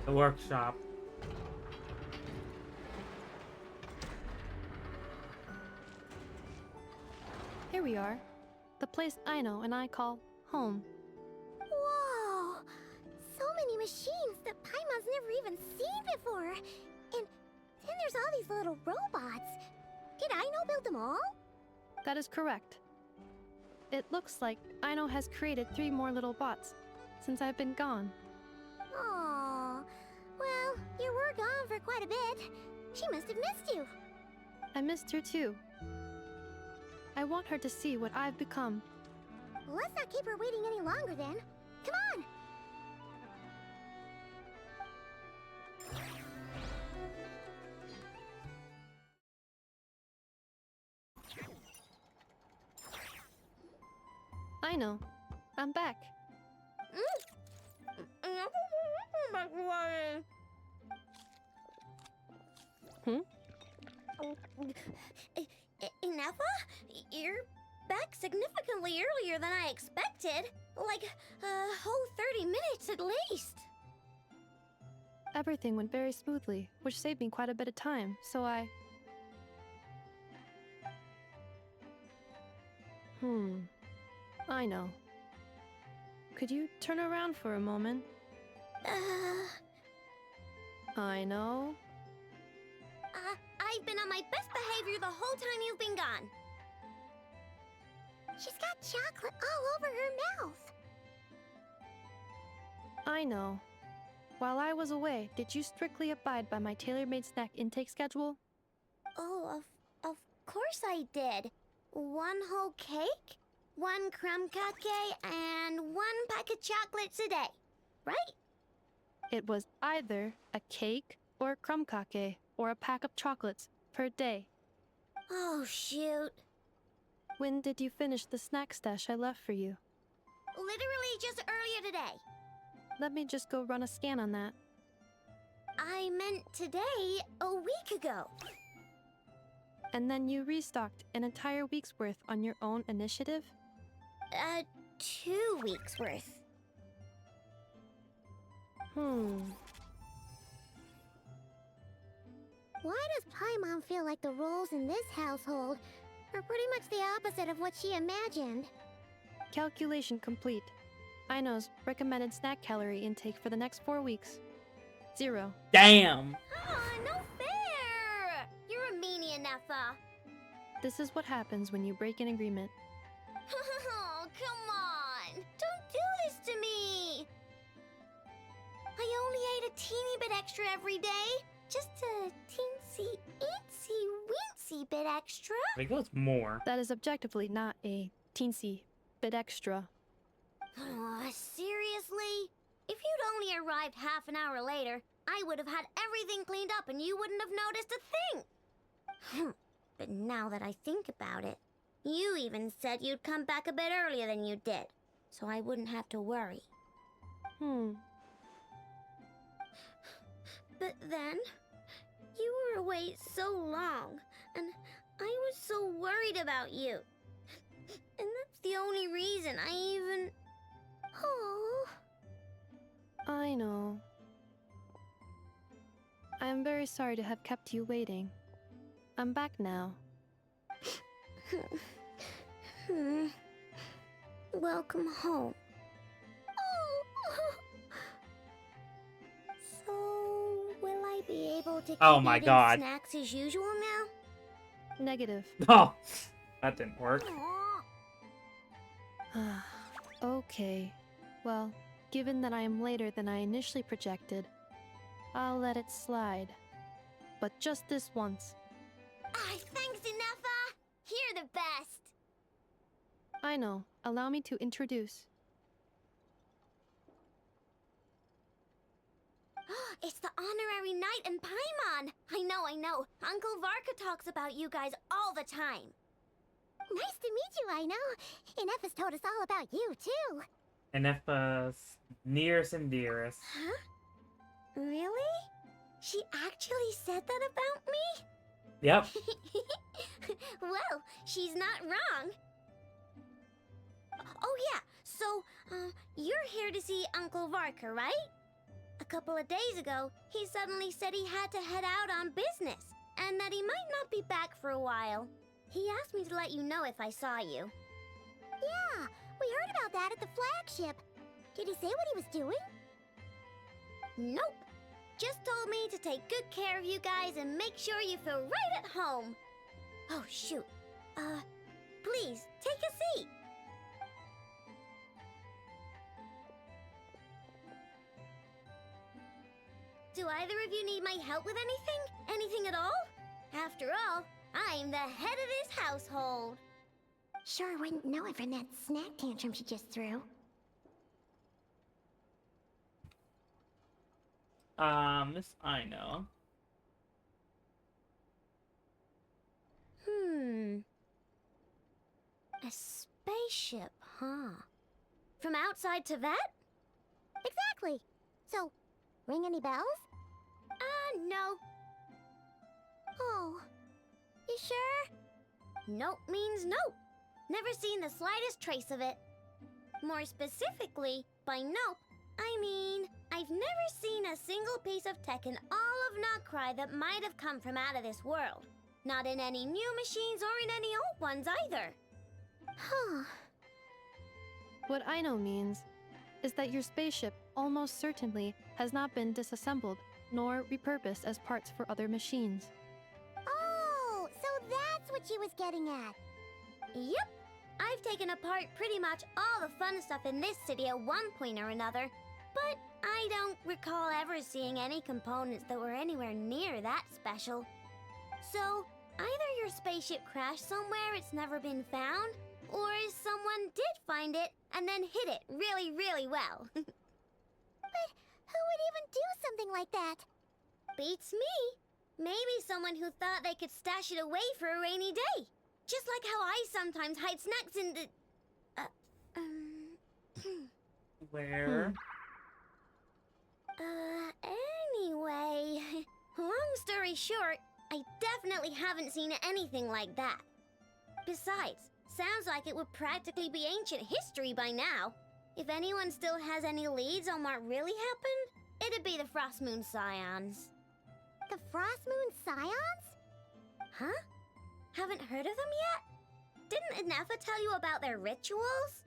S1: the workshop.
S3: Here we are. The place Aino and I call home.
S2: Whoa! So many machines that Paimon's never even seen before. And then there's all these little robots. Did Aino build them all?
S3: That is correct. It looks like Aino has created 3 more little bots since I've been gone.
S2: Aww. Well, you were gone for quite a bit. She must have missed you.
S3: I missed her too. I want her to see what I've become.
S2: Let's not keep her waiting any longer then. Come on!
S3: Aino, I'm back. Hmm?
S2: Ineffa? You're back significantly earlier than I expected. Like, a whole 30 minutes at least.
S3: Everything went very smoothly, which saved me quite a bit of time, so I... I know. Could you turn around for a moment? I know.
S2: I've been on my best behavior the whole time you've been gone. She's got chocolate all over her mouth.
S3: I know. While I was away, did you strictly abide by my tailor-made snack intake schedule?
S2: Oh, of course I did. 1 whole cake, 1 crumb cupcake, and 1 pack of chocolates a day, right?
S3: It was either a cake or a crumb cake or a pack of chocolates per day.
S2: Oh, shoot.
S3: When did you finish the snack stash I left for you?
S2: Literally just earlier today.
S3: Let me just go run a scan on that.
S2: I meant today, a week ago.
S3: And then you restocked an entire week's worth on your own initiative?
S2: 2 weeks worth. Why does Paimon feel like the roles in this household are pretty much the opposite of what she imagined?
S3: Calculation complete. Aino's recommended snack calorie intake for the next 4 weeks. 0.
S1: Damn!
S2: No fair! You're a meanie, Ineffa.
S3: This is what happens when you break an agreement.
S2: Oh, come on! Don't do this to me! I only ate a teeny bit extra every day. Just a teensy, eensy, weensy bit extra.
S1: I think it's more.
S3: That is objectively not a teensy bit extra.
S2: Seriously? If you'd only arrived half an hour later, I would have had everything cleaned up and you wouldn't have noticed a thing. But now that I think about it, you even said you'd come back a bit earlier than you did, so I wouldn't have to worry. But then, you were away so long, and I was so worried about you. And that's the only reason I even... Oh.
S3: I know. I am very sorry to have kept you waiting. I'm back now.
S2: Welcome home. Oh. So, will I be able to keep
S1: Oh my
S2: eating
S1: God.
S2: snacks as usual now?
S3: Negative.
S1: Oh, that didn't work.
S2: Aw.
S3: Okay. Well, given that I am later than I initially projected, I'll let it slide. But just this once.
S2: Thanks, Inefa! You're the best!
S3: I know. Allow me to introduce.
S2: It's the honorary knight in Paimon! I know. Uncle Varka talks about you guys all the time. Nice to meet you, I know. Inefa's told us all about you, too.
S1: Inefa's nearest and dearest.
S2: Huh? Really? She actually said that about me?
S1: Yep.
S2: Well, she's not wrong. Oh yeah, so, you're here to see Uncle Varka, right? A couple of days ago, he suddenly said he had to head out on business, and that he might not be back for a while. He asked me to let you know if I saw you. Yeah, we heard about that at the flagship. Did he say what he was doing? Nope. Just told me to take good care of you guys and make sure you feel right at home. Oh, shoot. Please, take a seat. Do either of you need my help with anything? Anything at all? After all, I'm the head of this household. Sure wouldn't know it from that snack tantrum she just threw.
S1: This I know.
S2: A spaceship, huh? From outside to that? Exactly. So, ring any bells? No. Oh, you sure? Nope means nope. Never seen the slightest trace of it. More specifically, by nope, I mean, I've never seen a single piece of tech in all of Krai that might have come from out of this world. Not in any new machines or in any old ones either. Huh.
S3: What I know means is that your spaceship almost certainly has not been disassembled nor repurposed as parts for other machines.
S2: Oh, so that's what she was getting at. Yep. I've taken apart pretty much all the fun stuff in this city at one point or another, but I don't recall ever seeing any components that were anywhere near that special. So, either your spaceship crashed somewhere it's never been found, or someone did find it and then hid it really, really well. But who would even do something like that? Beats me. Maybe someone who thought they could stash it away for a rainy day. Just like how I sometimes hide snacks in the...
S1: Where?
S2: Anyway... Long story short, I definitely haven't seen anything like that. Besides, sounds like it would practically be ancient history by now. If anyone still has any leads on what really happened, it'd be the Frost Moon Scions. The Frost Moon Scions? Huh? Haven't heard of them yet? Didn't Inefa tell you about their rituals?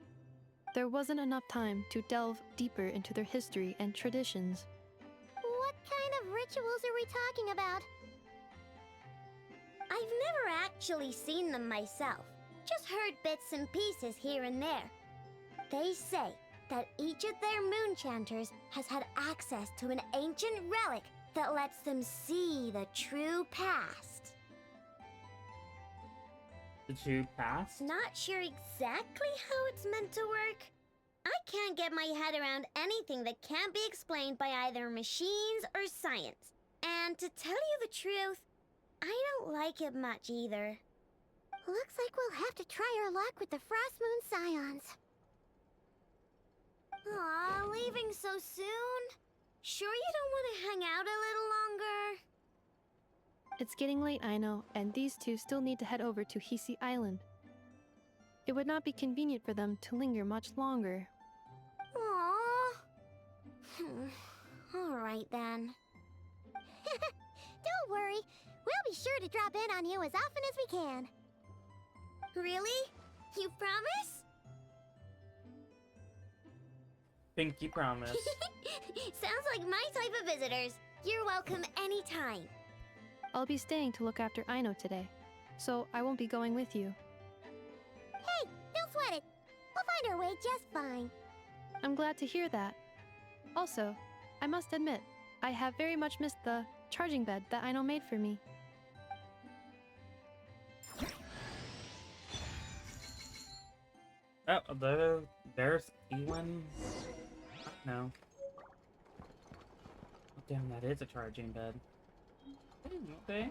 S3: There wasn't enough time to delve deeper into their history and traditions.
S2: What kind of rituals are we talking about? I've never actually seen them myself. Just heard bits and pieces here and there. They say that each of their moon chanters has had access to an ancient relic that lets them see the true past.
S1: The true past?
S2: Not sure exactly how it's meant to work. I can't get my head around anything that can't be explained by either machines or science. And to tell you the truth, I don't like it much either. Looks like we'll have to try our luck with the Frost Moon Scions. Aw, leaving so soon? Sure you don't want to hang out a little longer?
S3: It's getting late, I know, and these two still need to head over to Hisi Island. It would not be convenient for them to linger much longer.
S2: Aww. Alright then. Don't worry. We'll be sure to drop in on you as often as we can. Really? You promise?
S1: Pinky promise.
S2: Sounds like my type of visitors. You're welcome anytime.
S3: I'll be staying to look after Aino today, so I won't be going with you.
S2: Hey, don't sweat it. We'll find our way just fine.
S3: I'm glad to hear that. Also, I must admit, I have very much missed the charging bed that Aino made for me.
S1: Oh, there's Ewan. No. Oh, damn, that is a charging bed. Okay.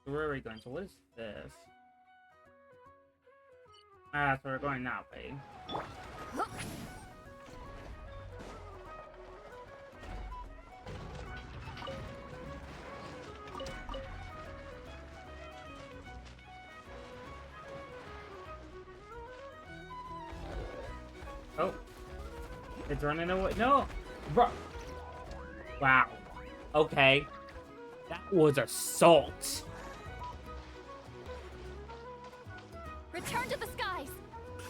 S1: Where are we going? So what is this? Ah, so we're going that way. Oh. It's running away. No! Bro. Wow. Okay. That was assault.
S7: Return to the skies!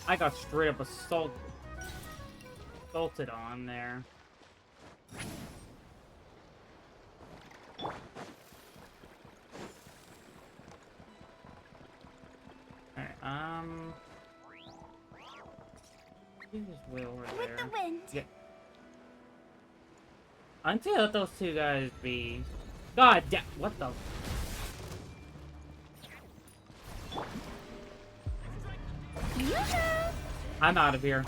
S1: I got straight up assaulted on there. Alright, use this wheel over there.
S2: With the wind.
S1: Yeah. Until let those two guys be. God damn, what the? I'm out of here.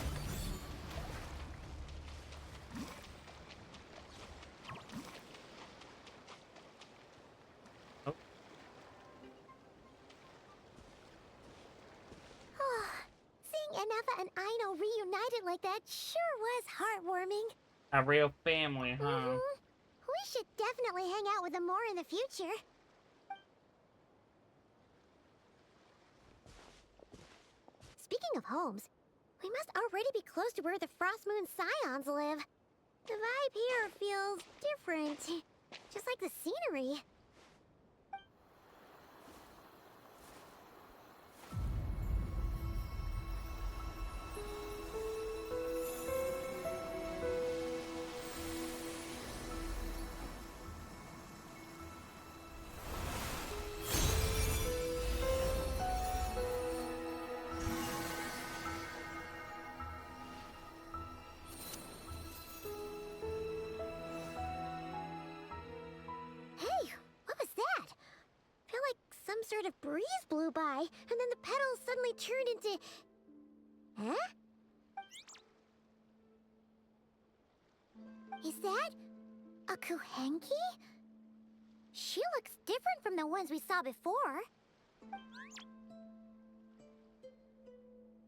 S1: Oh.
S2: Seeing Anafa and Aino reunited like that sure was heartwarming.
S1: A real family, huh?
S2: We should definitely hang out with them more in the future. Speaking of homes, we must already be close to where the Frost Moon Scions live. The vibe here feels different, just like the scenery. Sort of breeze blew by, and then the petals suddenly turned into... Huh? Is that a Kuhenki? She looks different from the ones we saw before.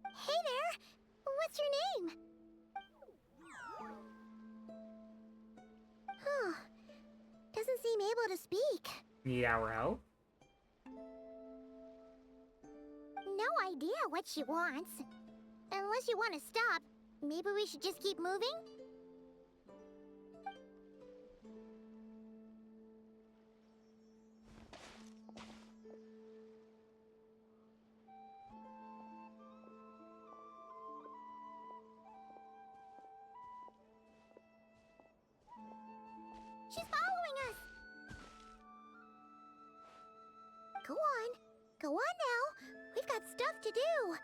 S2: Hey there! What's your name? Huh. Doesn't seem able to speak.
S1: Need our help?
S2: No idea what she wants. Unless you want to stop, maybe we should just keep moving? She's following us! Go on. Go on now. We've got stuff to do.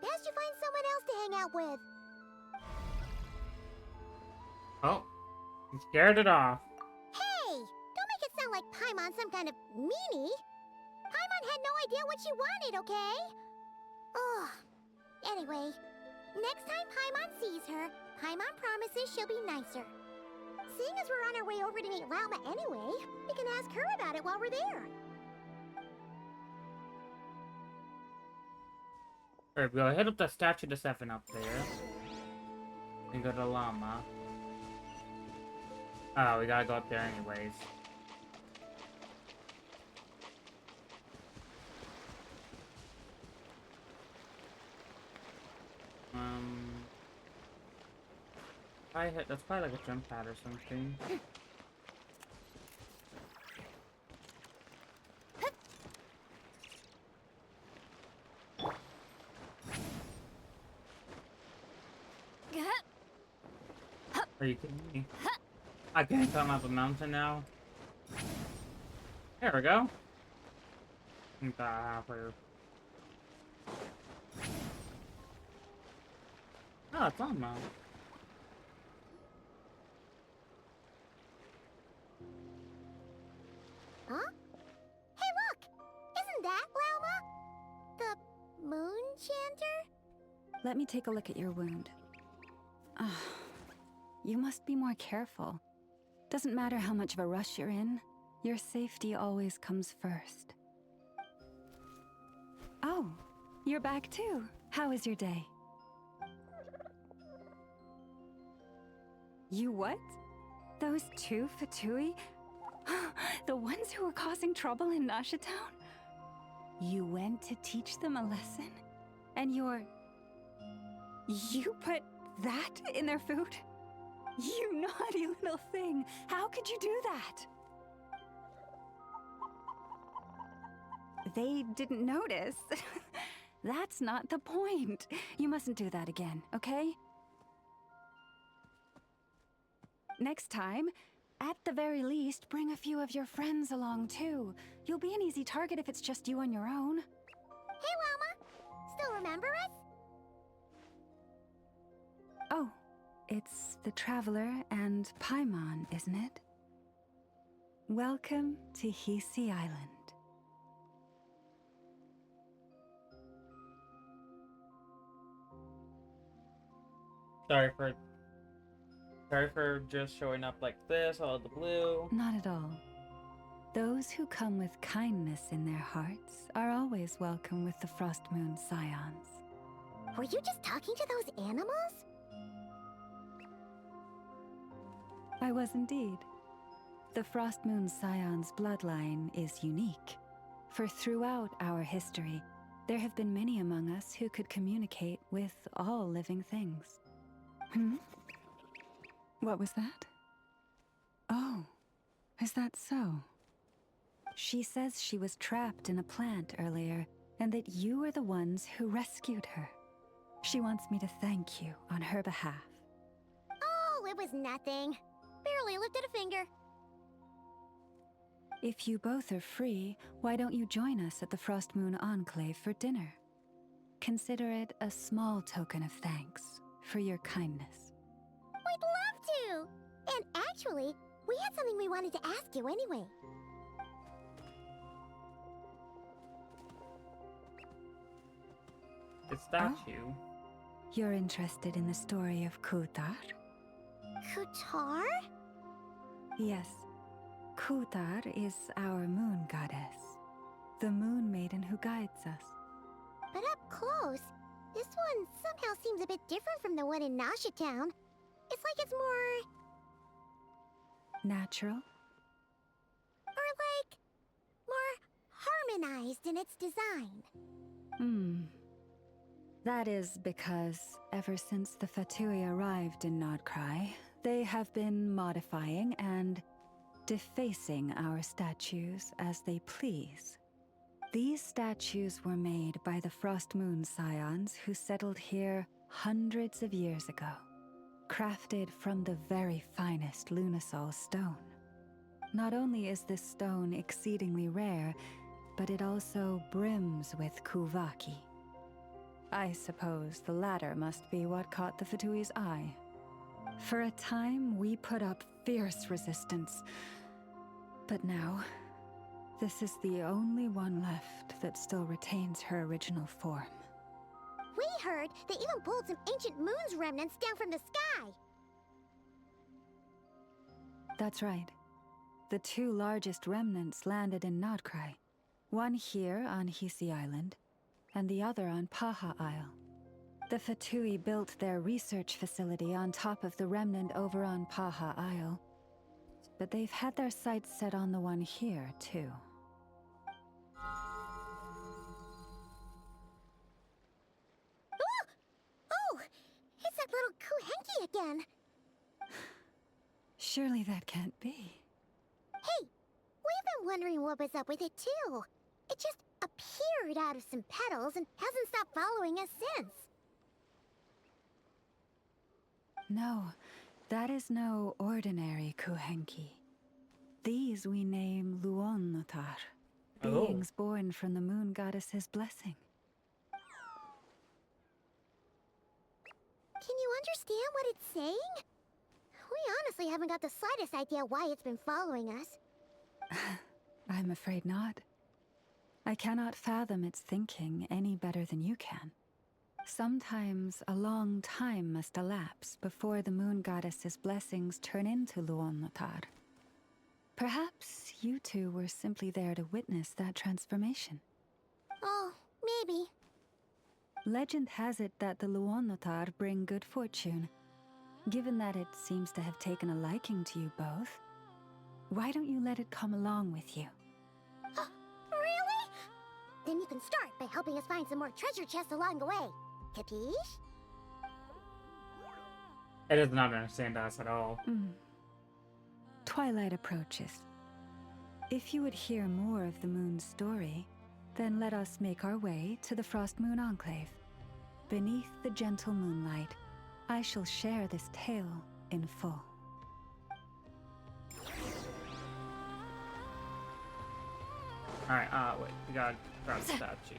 S2: Best you find someone else to hang out with.
S1: Oh. You scared it off.
S2: Hey! Don't make it sound like Paimon's some kind of meanie. Paimon had no idea what she wanted, okay? Ugh. Anyway, next time Paimon sees her, Paimon promises she'll be nicer. Seeing as we're on our way over to meet Rauma anyway, we can ask her about it while we're there.
S1: Alright, we'll hit up the statue to 7 up there. And go to Llama. Oh, we gotta go up there anyways. That's probably like a jump pad or something. Are you kidding me? I can't climb up a mountain now. There we go. Oh, it's on now.
S2: Huh? Hey, look! Isn't that Lauma? The moon chanter?
S8: Let me take a look at your wound. You must be more careful. Doesn't matter how much of a rush you're in, your safety always comes first. Oh, you're back too. How was your day? You what? Those two Fatui? The ones who were causing trouble in Nasha Town? You went to teach them a lesson? And you put that in their food? You naughty little thing! How could you do that? They didn't notice. That's not the point. You mustn't do that again, okay? Next time, at the very least, bring a few of your friends along too. You'll be an easy target if it's just you on your own.
S2: Hey, Lauma! Still remember us?
S8: Oh, it's the Traveler and Paimon, isn't it? Welcome to Hisi Island.
S1: Sorry for just showing up like this, all the blue.
S8: Not at all. Those who come with kindness in their hearts are always welcome with the Frost Moon Scions.
S2: Were you just talking to those animals?
S8: I was indeed. The Frost Moon Scion's bloodline is unique, for throughout our history, there have been many among us who could communicate with all living things. What was that? Oh, is that so? She says she was trapped in a plant earlier, and that you are the ones who rescued her. She wants me to thank you on her behalf.
S2: Oh, it was nothing. Barely lifted a finger.
S8: If you both are free, why don't you join us at the Frost Moon Enclave for dinner? Consider it a small token of thanks for your kindness.
S2: We'd love to! And actually, we had something we wanted to ask you anyway.
S1: The statue.
S8: You're interested in the story of Kutar?
S2: Kutar?
S8: Yes. Kutar is our moon goddess, the moon maiden who guides us.
S2: But up close, this one somehow seems a bit different from the one in Nasha Town. It's like it's more...
S8: natural?
S2: Or like... more harmonized in its design.
S8: That is because ever since the Fatui arrived in Krai, they have been modifying and defacing our statues as they please. These statues were made by the Frost Moon Scions who settled here hundreds of years ago, crafted from the very finest Lunasol stone. Not only is this stone exceedingly rare, but it also brims with Kuvaki. I suppose the latter must be what caught the Fatui's eye. For a time, we put up fierce resistance. But now, this is the only one left that still retains her original form.
S2: We heard they even pulled some ancient moon's remnants down from the sky.
S8: That's right. The two largest remnants landed in Krai. One here on Hisi Island, and the other on Paha Isle. The Fatui built their research facility on top of the remnant over on Paha Isle, but they've had their sights set on the one here, too.
S2: Oh! It's that little Kuhenki again!
S8: Surely that can't be.
S2: Hey! We've been wondering what was up with it, too. It just appeared out of some petals and hasn't stopped following us since.
S8: No, That is no ordinary Kuhenki. These we name Luonnotar, beings born from the moon goddess's blessing.
S2: Can you understand what it's saying? We honestly haven't got the slightest idea why it's been following us.
S8: I'm afraid not. I cannot fathom its thinking any better than you can. Sometimes a long time must elapse before the moon goddess's blessings turn into Luonnotar. Perhaps you two were simply there to witness that transformation.
S2: Oh, maybe.
S8: Legend has it that the Luonnotar bring good fortune. Given that it seems to have taken a liking to you both, why don't you let it come along with you?
S2: Really? Then you can start by helping us find some more treasure chests along the way. Capiche?
S1: It does not understand us at all.
S8: Twilight approaches. If you would hear more of the moon's story, then let us make our way to the Frost Moon Enclave. Beneath the gentle moonlight, I shall share this tale in full.
S1: Alright, wait, we gotta grab the statue.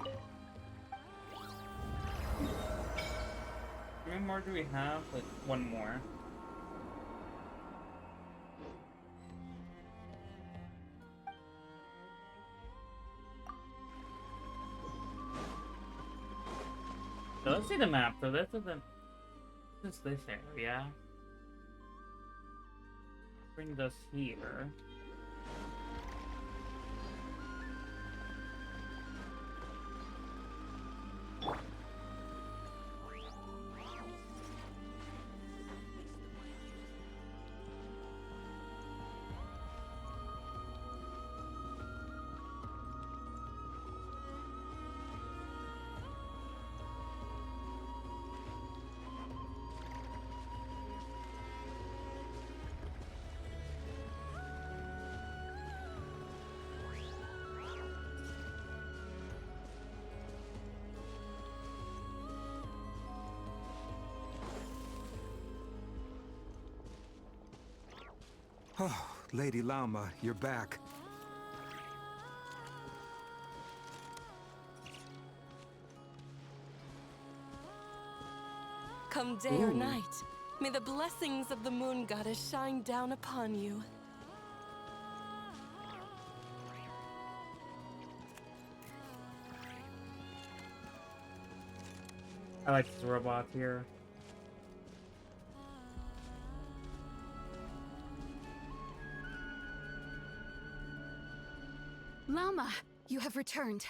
S1: How many more do we have? Like, one more. So let's see the map. So this is this area. Bring this here.
S10: Oh, Lady Lauma, you're back.
S13: Come day or night, may the blessings of the moon goddess shine down upon you.
S1: I like this robot here.
S11: Lauma, you have returned.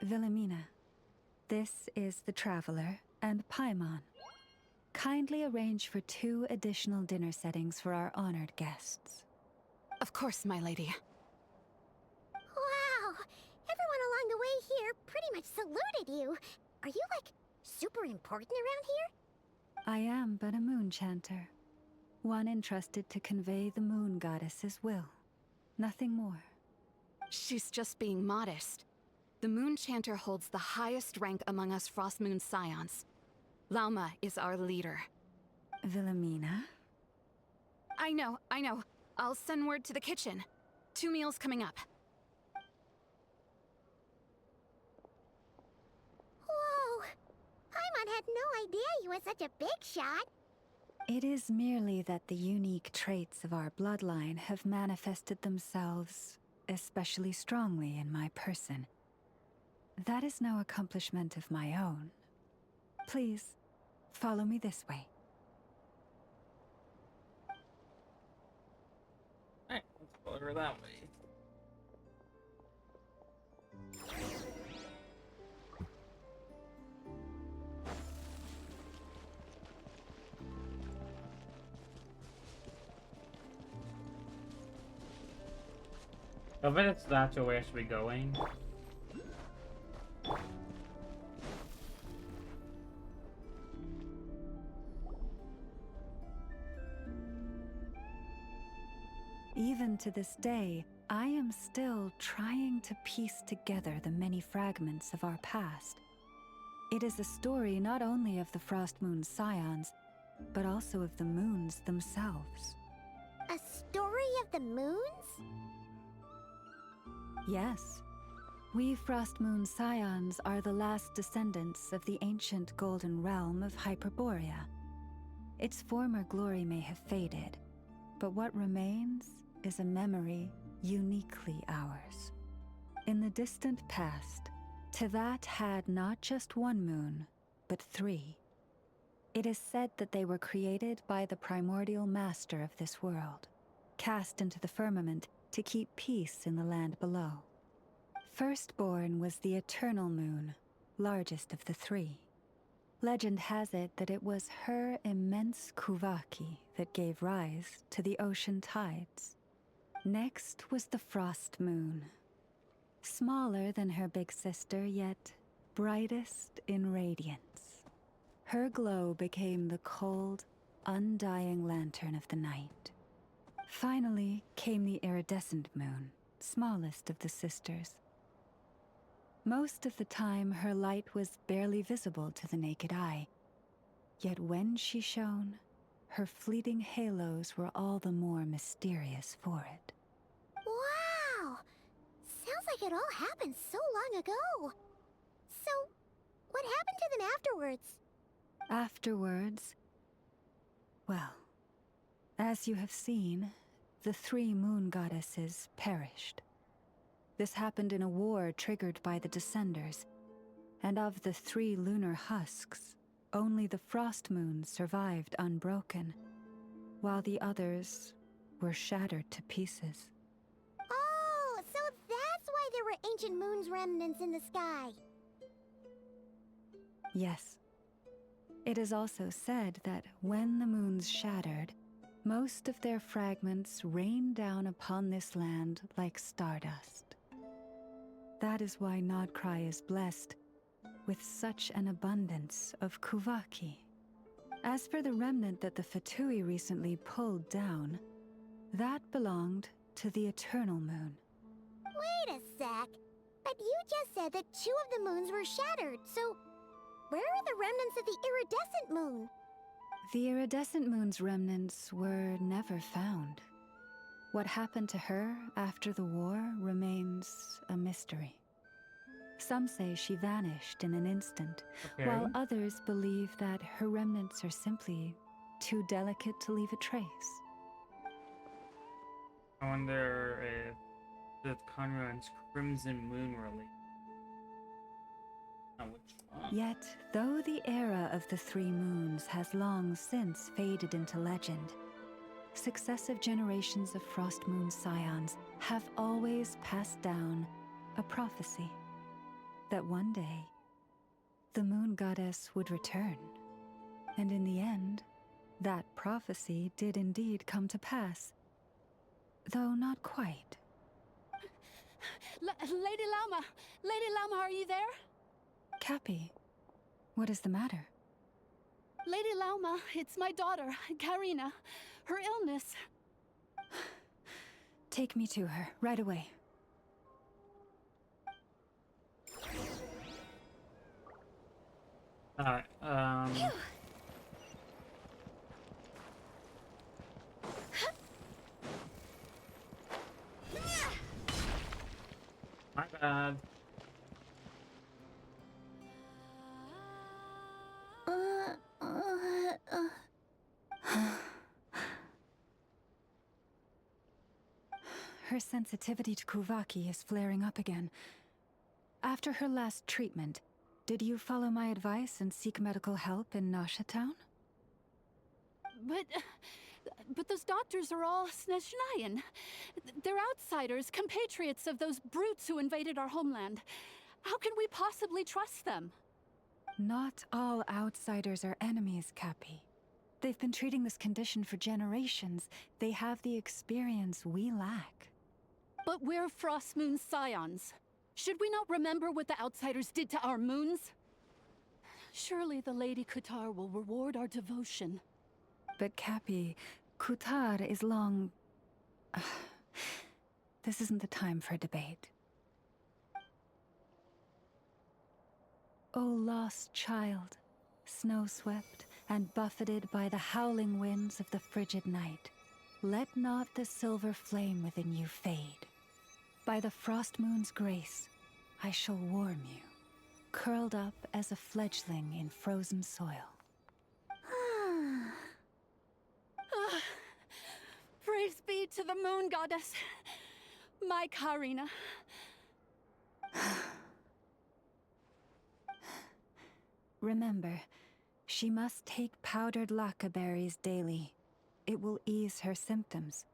S8: Wilhelmina, this is the Traveler and Paimon. Kindly arrange for 2 additional dinner settings for our honored guests.
S11: Of course, my lady.
S2: Wow! Everyone along the way here pretty much saluted you. Are you, like, super important around here?
S8: I am but a moon chanter, one entrusted to convey the moon goddess's will. Nothing more.
S11: She's just being modest. The Moon Chanter holds the highest rank among us Frost Moon Scions. Lauma is our leader.
S8: Wilhelmina?
S11: I know. I'll send word to the kitchen. 2 meals coming up.
S2: Whoa! Paimon had no idea you were such a big shot.
S8: It is merely that the unique traits of our bloodline have manifested themselves especially strongly in my person. That is no accomplishment of my own. Please, follow me this way.
S1: Alright, let's follow her that way. I bet it's that's where I should be going.
S8: Even to this day, I am still trying to piece together the many fragments of our past. It is a story not only of the Frost Moon Scions, but also of the moons themselves.
S2: A story of the moons?
S8: Yes. We Frost Moon Scions are the last descendants of the ancient golden realm of Hyperborea. Its former glory may have faded, but what remains is a memory uniquely ours. In the distant past, Tevat had not just one moon, but 3. It is said that they were created by the primordial master of this world, cast into the firmament to keep peace in the land below. Firstborn was the eternal moon, largest of the 3. Legend has it that it was her immense Kuvaki that gave rise to the ocean tides. Next was the frost moon. Smaller than her big sister, yet brightest in radiance. Her glow became the cold, undying lantern of the night. Finally came the iridescent moon, smallest of the sisters. Most of the time, her light was barely visible to the naked eye. Yet when she shone, her fleeting halos were all the more mysterious for it.
S2: Wow! Sounds like it all happened so long ago. So, what happened to them afterwards?
S8: Afterwards, well, as you have seen, the 3 moon goddesses perished. This happened in a war triggered by the Descenders, and of the 3 lunar husks, only the frost moons survived unbroken, while the others were shattered to pieces.
S2: Oh, so that's why there were ancient moon's remnants in the sky.
S8: Yes. It is also said that when the moons shattered, most of their fragments rained down upon this land like stardust. That is why Krai is blessed with such an abundance of Kuvaki. As for the remnant that the Fatui recently pulled down, that belonged to the Eternal Moon.
S2: Wait a sec. But you just said that 2 of the moons were shattered, so where are the remnants of the iridescent moon?
S8: The iridescent moon's remnants were never found. What happened to her after the war remains a mystery. Some say she vanished in an instant, while others believe that her remnants are simply too delicate to leave a trace.
S1: I wonder if the Conrad's Crimson Moon related.
S8: Yet, though the era of the 3 moons has long since faded into legend, successive generations of Frost Moon Scions have always passed down a prophecy that one day the moon goddess would return. And in the end, that prophecy did indeed come to pass, though not quite.
S14: Lady Lauma! Lady Lauma, are you there?
S8: Cappy, what is the matter?
S14: Lady Lauma, it's my daughter, Karina. Her illness.
S8: Take me to her, right away.
S1: Alright, my bad.
S8: Her sensitivity to Kuvaki is flaring up again. After her last treatment, did you follow my advice and seek medical help in Nasha Town?
S14: But those doctors are all Snezhnayan. They're outsiders, compatriots of those brutes who invaded our homeland. How can we possibly trust them?
S8: Not all outsiders are enemies, Cappy. They've been treating this condition for generations. They have the experience we lack.
S14: But we're Frost Moon Scions. Should we not remember what the outsiders did to our moons? Surely the Lady Kutar will reward our devotion.
S8: But Cappy, Kutar is long... This isn't the time for a debate. O lost child, snow-swept and buffeted by the howling winds of the frigid night, let not the silver flame within you fade. By the frost moon's grace, I shall warm you, curled up as a fledgling in frozen soil.
S14: Praise be to the moon goddess, my Karina.
S8: Remember, she must take powdered laka berries daily. It will ease her symptoms.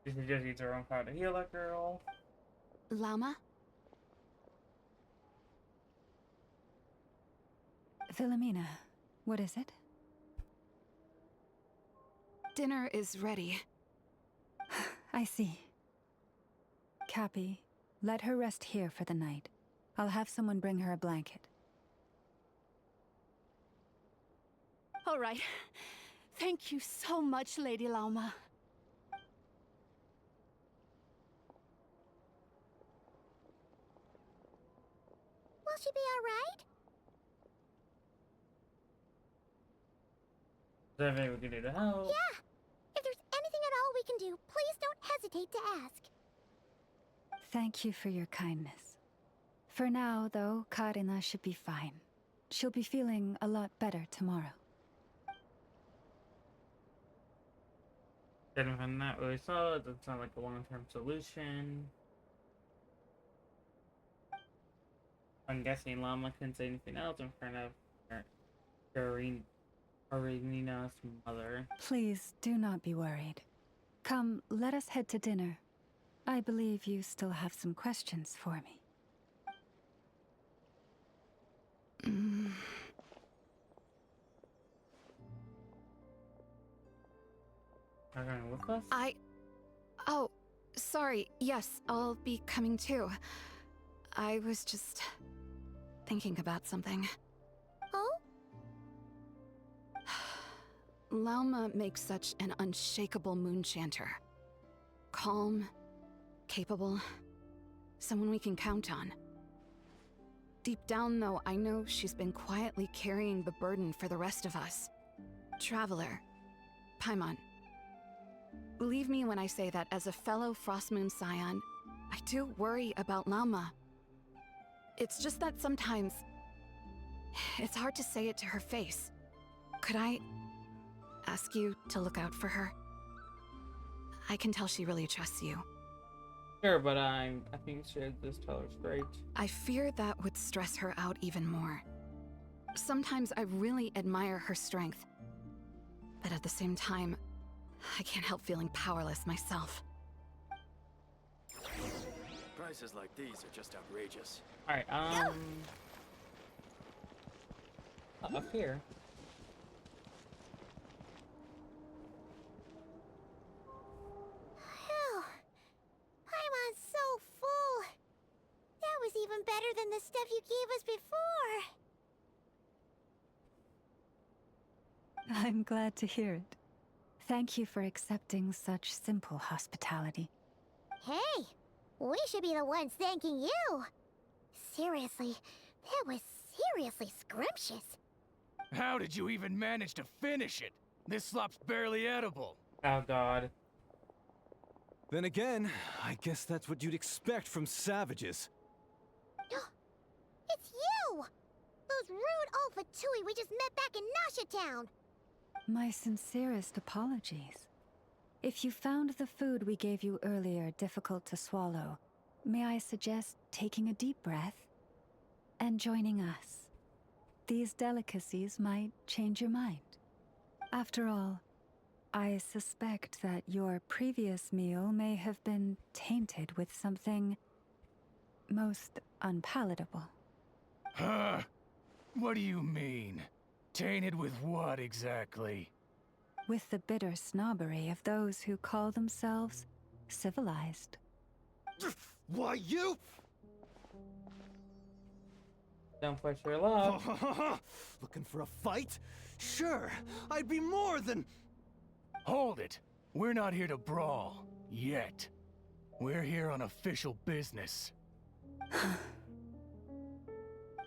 S1: She just eats her own powder. Heal that girl.
S11: Llama?
S8: Philomena, what is it?
S11: Dinner is ready.
S8: I see. Cappy, let her rest here for the night. I'll have someone bring her a blanket.
S14: All right. Thank you so much, Lady Lauma.
S2: Will she be alright?
S1: Is there anything we can do to help?
S2: Yeah! If there's anything at all we can do, please don't hesitate to ask.
S8: Thank you for your kindness. For now, though, Karina should be fine. She'll be feeling a lot better tomorrow.
S1: Didn't find that really solid. It doesn't sound like a long-term solution. I'm guessing Llama couldn't say anything else in front of Karina's mother.
S8: Please do not be worried. Come, let us head to dinner. I believe you still have some questions for me.
S1: Are you going with us?
S11: Oh, sorry. Yes, I'll be coming too. I was just thinking about something.
S2: Oh?
S11: Lauma makes such an unshakable moon chanter. Calm, capable, someone we can count on. Deep down, though, I know she's been quietly carrying the burden for the rest of us. Traveler, Paimon, believe me when I say that as a fellow Frostmoon Scion, I do worry about Lauma. It's just that sometimes it's hard to say it to her face. Could I ask you to look out for her? I can tell she really trusts you.
S1: Sure, but I think she should just tell her straight.
S11: I fear that would stress her out even more. Sometimes I really admire her strength, but at the same time, I can't help feeling powerless myself.
S10: Prices like these are just outrageous.
S1: Alright, up here.
S2: Phew. Paimon's so full. That was even better than the stuff you gave us before.
S8: I'm glad to hear it. Thank you for accepting such simple hospitality.
S2: Hey, we should be the ones thanking you. Seriously, that was seriously scrumptious.
S9: How did you even manage to finish it? This slop's barely edible.
S1: Oh god.
S10: Then again, I guess that's what you'd expect from savages.
S2: It's you! Those rude Alpha Tui we just met back in Nasha Town!
S8: My sincerest apologies. If you found the food we gave you earlier difficult to swallow, may I suggest taking a deep breath and joining us? These delicacies might change your mind. After all, I suspect that your previous meal may have been tainted with something most unpalatable.
S9: Huh? What do you mean? Tainted with what exactly?
S8: With the bitter snobbery of those who call themselves civilized.
S10: Why, you?
S1: Don't push your luck.
S10: Looking for a fight? Sure, I'd be more than...
S9: Hold it. We're not here to brawl. Yet. We're here on official business.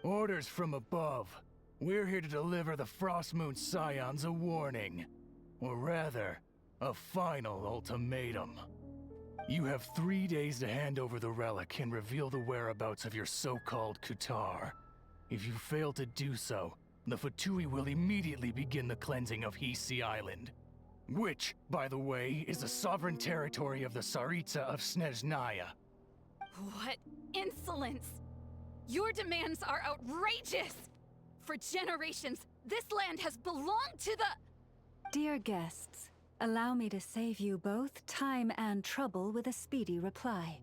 S9: Orders from above. We're here to deliver the Frostmoon Scions a warning. Or rather, a final ultimatum. You have 3 days to hand over the relic and reveal the whereabouts of your so-called Kutar. If you fail to do so, the Fatui will immediately begin the cleansing of Hisi Island. Which, by the way, is the sovereign territory of the Tsaritsa of Snezhnaya.
S11: What insolence! Your demands are outrageous! For generations, this land has belonged to the—
S8: Dear guests, allow me to save you both time and trouble with a speedy reply.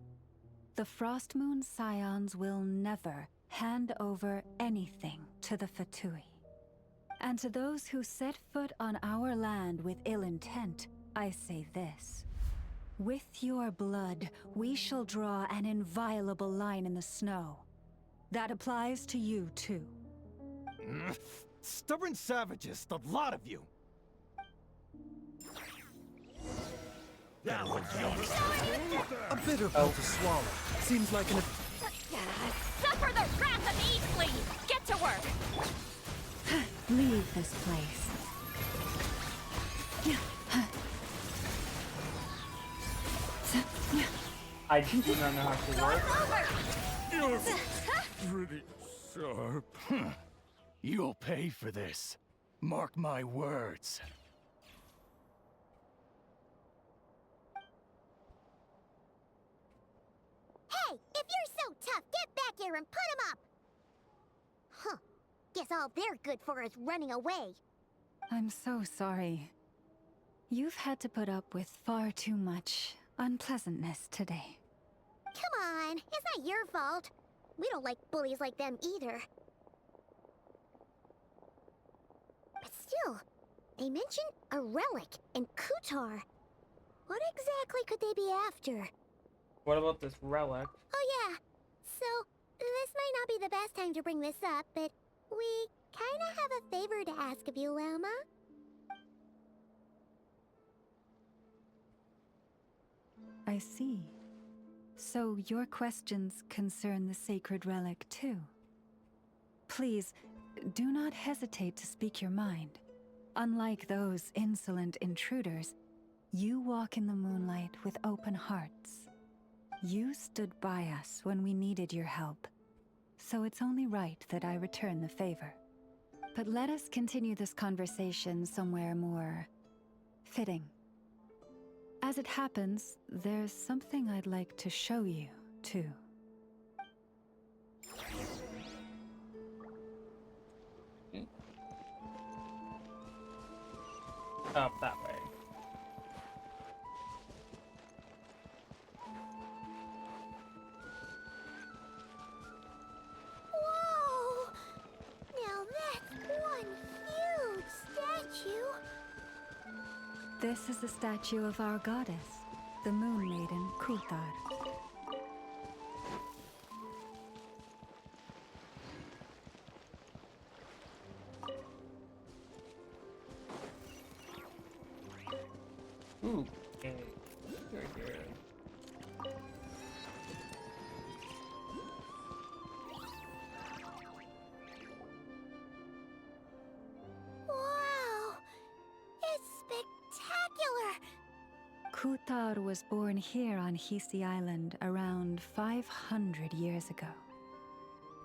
S8: The Frostmoon Scions will never hand over anything to the Fatui. And to those who set foot on our land with ill intent, I say this. With your blood, we shall draw an inviolable line in the snow. That applies to you, too.
S10: Stubborn savages, the lot of you! A bitter pill to swallow. Seems like an...
S4: Suffer the wrath of Eastleaf! Get to work!
S8: Leave this place.
S1: I do not know how to work.
S9: You're pretty sharp. You'll pay for this. Mark my words.
S2: Hey, if you're so tough, get back here and put him up! Huh. Guess all they're good for is running away.
S8: I'm so sorry. You've had to put up with far too much unpleasantness today.
S2: Come on, it's not your fault. We don't like bullies like them either. But still, they mentioned a relic in Kutar. What exactly could they be after?
S1: What about this relic?
S2: Oh yeah, so this might not be the best time to bring this up, but we kinda have a favor to ask of you, Lama.
S8: I see. So your questions concern the sacred relic too. Please, do not hesitate to speak your mind. Unlike those insolent intruders, you walk in the moonlight with open hearts. You stood by us when we needed your help, so it's only right that I return the favor. But let us continue this conversation somewhere more fitting. As it happens, there's something I'd like to show you, too.
S1: Up that way.
S2: Whoa! Now that's one huge statue!
S8: This is the statue of our goddess, the Moon Maiden Kutar.
S1: Ooh, okay. Very good.
S2: Wow! It's spectacular!
S8: Kutar was born here on Hisi Island around 500 years ago.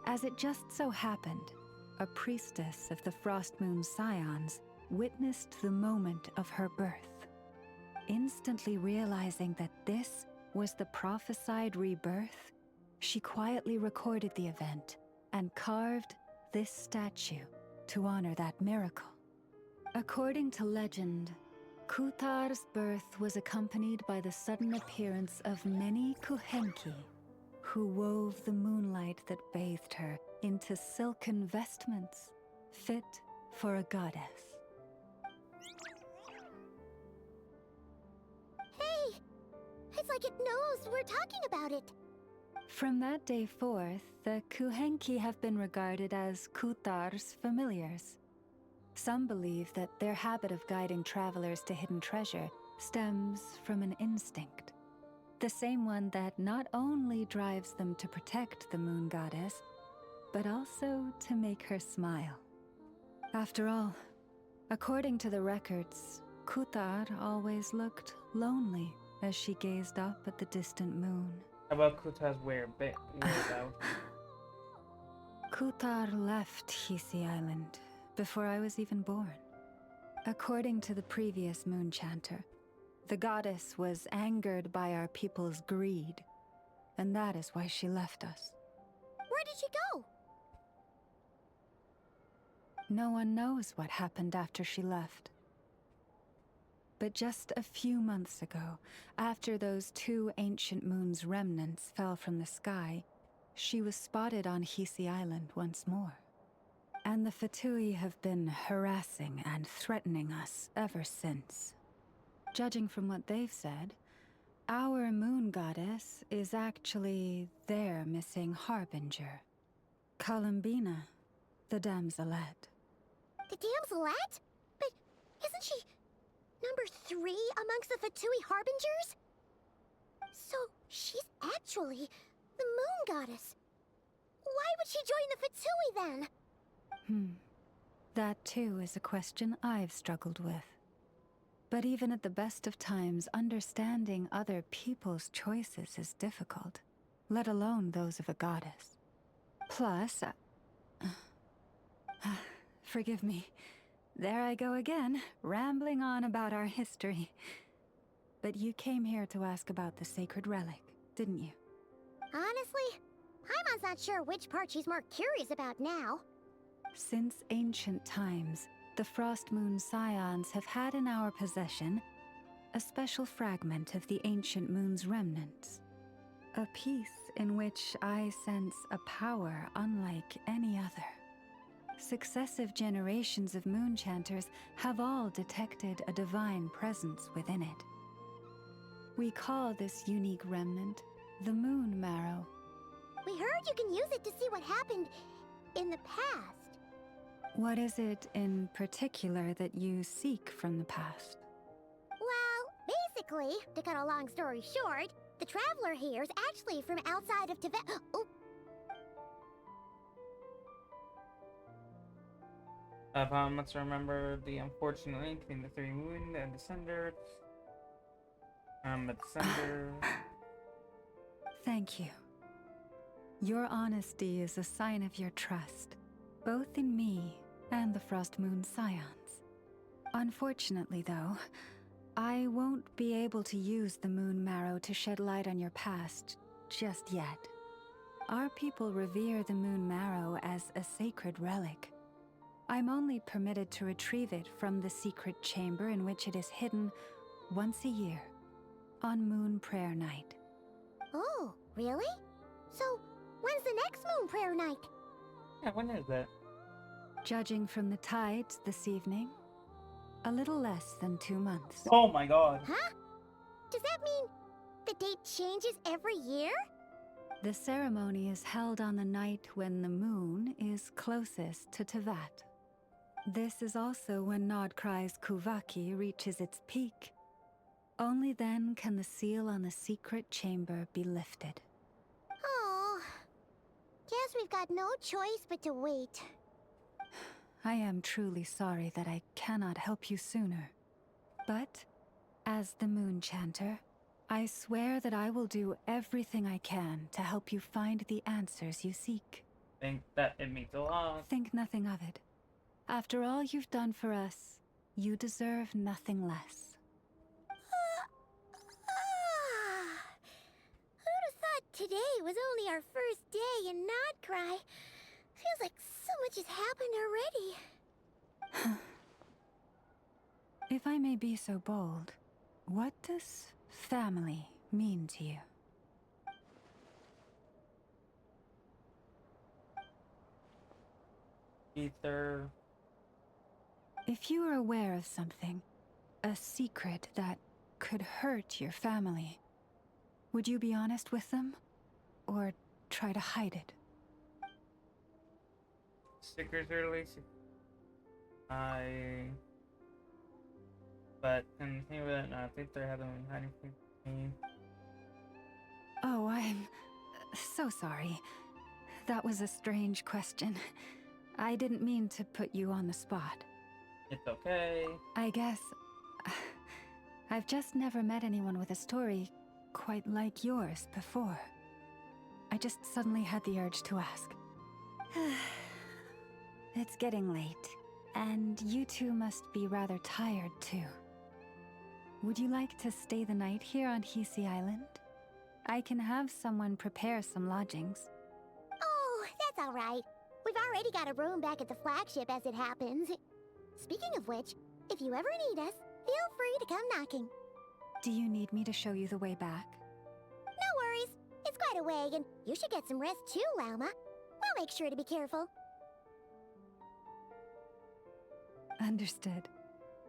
S8: As it just so happened, a priestess of the Frostmoon Scions witnessed the moment of her birth. Instantly realizing that this was the prophesied rebirth, she quietly recorded the event and carved this statue to honor that miracle. According to legend, Kutar's birth was accompanied by the sudden appearance of many Kuhenki, who wove the moonlight that bathed her into silken vestments fit for a goddess.
S2: Hey! It's like it knows we're talking about it.
S8: From that day forth, the Kuhenki have been regarded as Kutar's familiars. Some believe that their habit of guiding travelers to hidden treasure stems from an instinct. The same one that not only drives them to protect the moon goddess, but also to make her smile. After all, according to the records, Kutar always looked lonely as she gazed up at the distant moon.
S1: How about Kutar's whereabouts?
S8: Kutar left Hisi Island before I was even born. According to the previous moon chanter, the goddess was angered by our people's greed, and that is why she left us.
S2: Where did she go?
S8: No one knows what happened after she left. But just a few months ago, after those 2 ancient moons' remnants fell from the sky, she was spotted on Hisi Island once more. And the Fatui have been harassing and threatening us ever since. Judging from what they've said, our moon goddess is actually their missing harbinger, Columbina, the damselette.
S2: The damselette? But isn't she number 3 amongst the Fatui harbingers? So she's actually the moon goddess. Why would she join the Fatui then?
S8: That too is a question I've struggled with. But even at the best of times, understanding other people's choices is difficult, let alone those of a goddess. Plus, forgive me. There I go again, rambling on about our history. But you came here to ask about the sacred relic, didn't you?
S2: Honestly, Paimon's not sure which part she's more curious about now.
S8: Since ancient times, the Frost Moon Scions have had in our possession a special fragment of the ancient moon's remnants. A piece in which I sense a power unlike any other. Successive generations of moon chanters have all detected a divine presence within it. We call this unique remnant the Moon Marrow.
S2: We heard you can use it to see what happened in the past.
S8: What is it in particular that you seek from the past?
S2: Well, basically, to cut a long story short, the traveler here is actually from outside of Tibet. Oh.
S1: Let's remember the unfortunate link between the 3 moon and descender. A descender.
S8: Thank you. Your honesty is a sign of your trust, both in me and the Frost Moon Scions. Unfortunately, though, I won't be able to use the Moon Marrow to shed light on your past just yet. Our people revere the Moon Marrow as a sacred relic. I'm only permitted to retrieve it from the secret chamber in which it is hidden once a year, on Moon Prayer Night.
S2: Oh, really? So, when's the next Moon Prayer Night?
S1: Yeah, when is that?
S8: Judging from the tides this evening, a little less than 2 months.
S1: Oh my god.
S2: Huh? Does that mean the date changes every year?
S8: The ceremony is held on the night when the moon is closest to Tevat. This is also when Nod Krai's Kuvaki reaches its peak. Only then can the seal on the secret chamber be lifted.
S2: Oh, guess we've got no choice but to wait.
S8: I am truly sorry that I cannot help you sooner. But, as the Moon Chanter, I swear that I will do everything I can to help you find the answers you seek.
S1: Think that it means a lot.
S8: Think nothing of it. After all you've done for us, you deserve nothing less.
S2: Who'd have thought today was only our first day in Nod Krai? Feels like so much has happened already.
S8: If I may be so bold, what does family mean to you?
S1: Ether.
S8: If you are aware of something, a secret that could hurt your family, would you be honest with them? Or try to hide it?
S1: Stickers are released. But can you think of it? I think they're having hiding from me.
S8: Oh, I'm so sorry. That was a strange question. I didn't mean to put you on the spot.
S1: It's okay.
S8: I guess... I've just never met anyone with a story quite like yours before. I just suddenly had the urge to ask. It's getting late, and you two must be rather tired too. Would you like to stay the night here on Hisi Island? I can have someone prepare some lodgings.
S2: Oh, that's all right. We've already got a room back at the flagship as it happens. Speaking of which, if you ever need us, feel free to come knocking.
S8: Do you need me to show you the way back?
S2: No worries. It's quite a way, and you should get some rest too, Lauma. We'll make sure to be careful.
S8: Understood.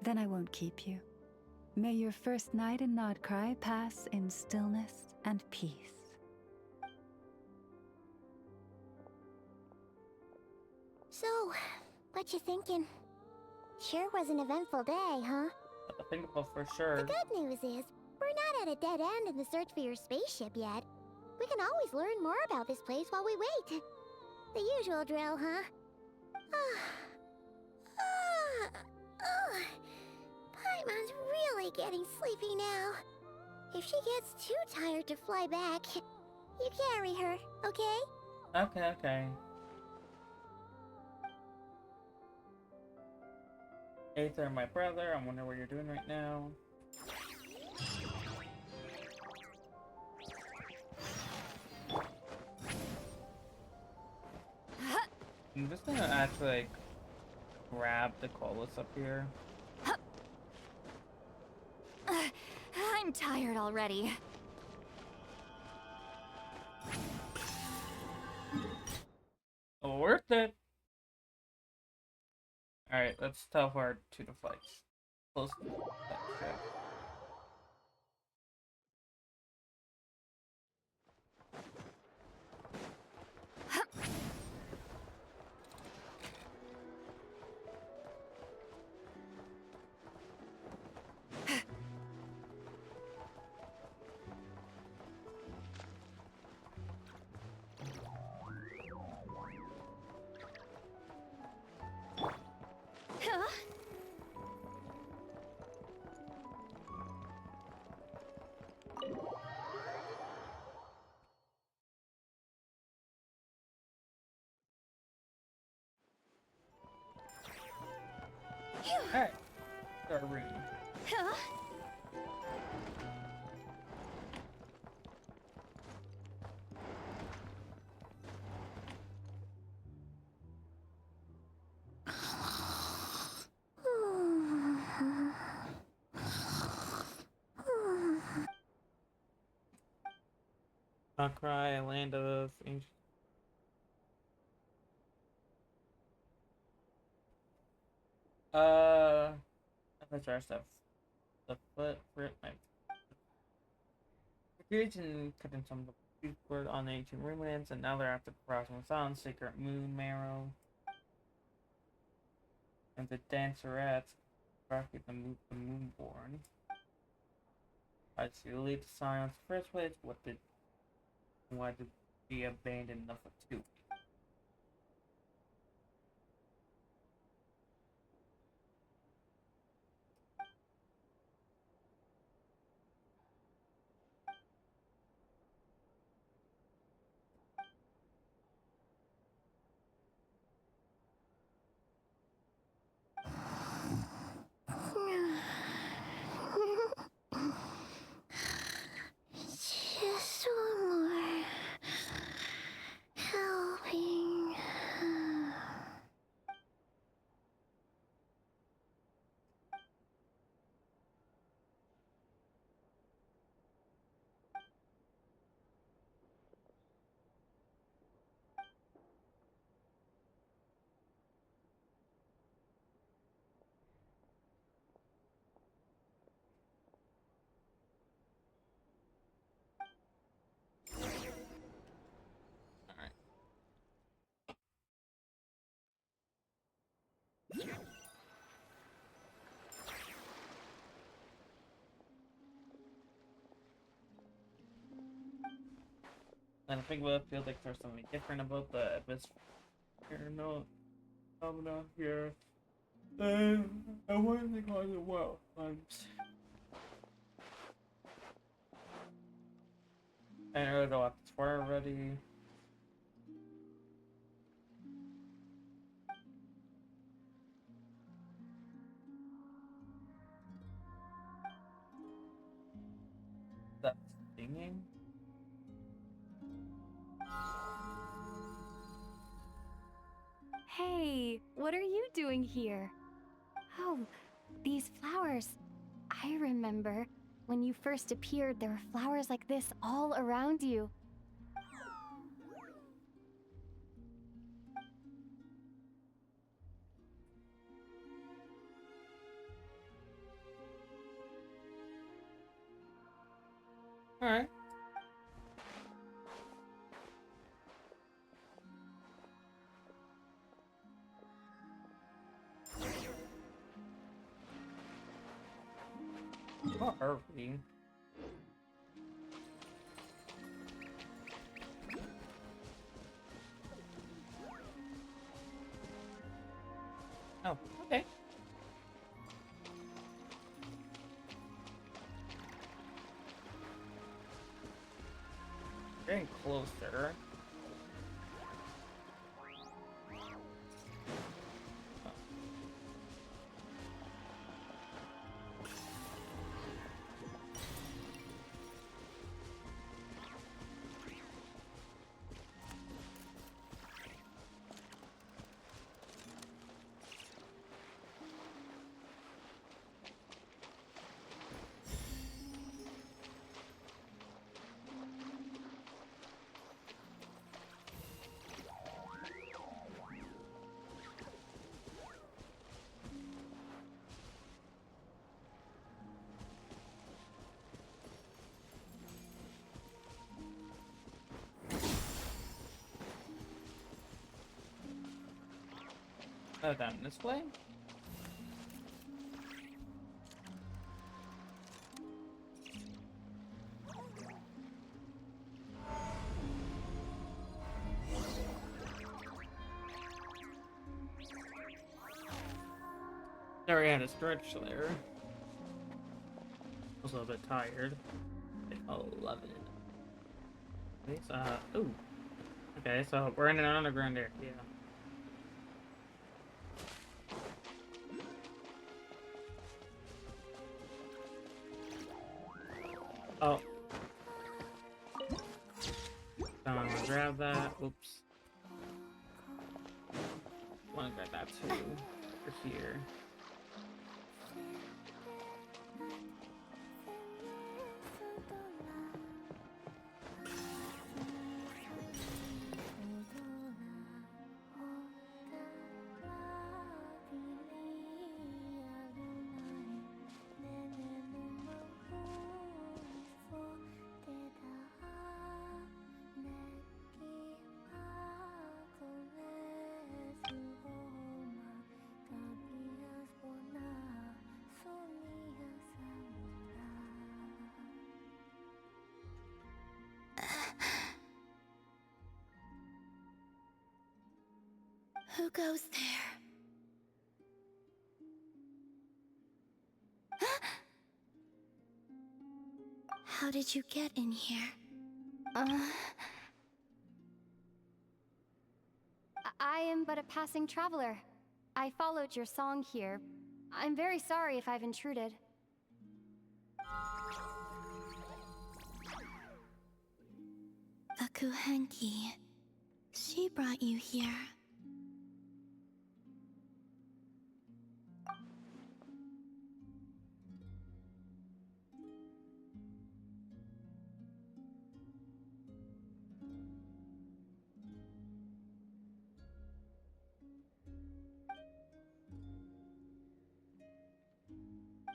S8: Then I won't keep you. May your first night in Krai pass in stillness and peace.
S2: So, what you thinking? Sure was an eventful day, huh?
S1: I think about for sure.
S2: The good news is, we're not at a dead end in the search for your spaceship yet. We can always learn more about this place while we wait. The usual drill, huh? Paimon's really getting sleepy now. If she gets too tired to fly back, you carry her, okay?
S1: Okay. Aether, my brother, I wonder what you're doing right now. I'm just gonna actually like grab the Colus up here.
S7: I'm tired already.
S1: Oh, worth it. Alright, let's teleport to the flights. Close to the flagship. Alright, start reading. Krai, land of ancient. That's our stuff. The foot rip my and cut in some of the word on the ancient ruminants, and now they're after the Frostmoon Sound, Secret Moon Marrow. And the Dancerettes, rocket the Moonborn. I see the lead to Scion's first place. Why did she abandon the foot too?
S2: Just one more helping.
S1: And I think it feels like there's something different about the atmosphere note coming out here. And I wouldn't think on it well. I really don't have to swear already. That's singing.
S7: Hey, what are you doing here? Oh, these flowers. I remember when you first appeared, there were flowers like this all around you.
S1: Alright. What are we? Oh, okay. Getting closer. Oh, down this way? Sorry, I had a stretch there. I was a little bit tired. I love it. Ooh. Okay, so we're in an underground area. Yeah. Oh. I'm gonna grab that. Oops. I wanna grab that too. For here.
S4: Who goes there? How did you get in here?
S7: I am but a passing traveler. I followed your song here. I'm very sorry if I've intruded.
S4: The Kuhenki. She brought you here.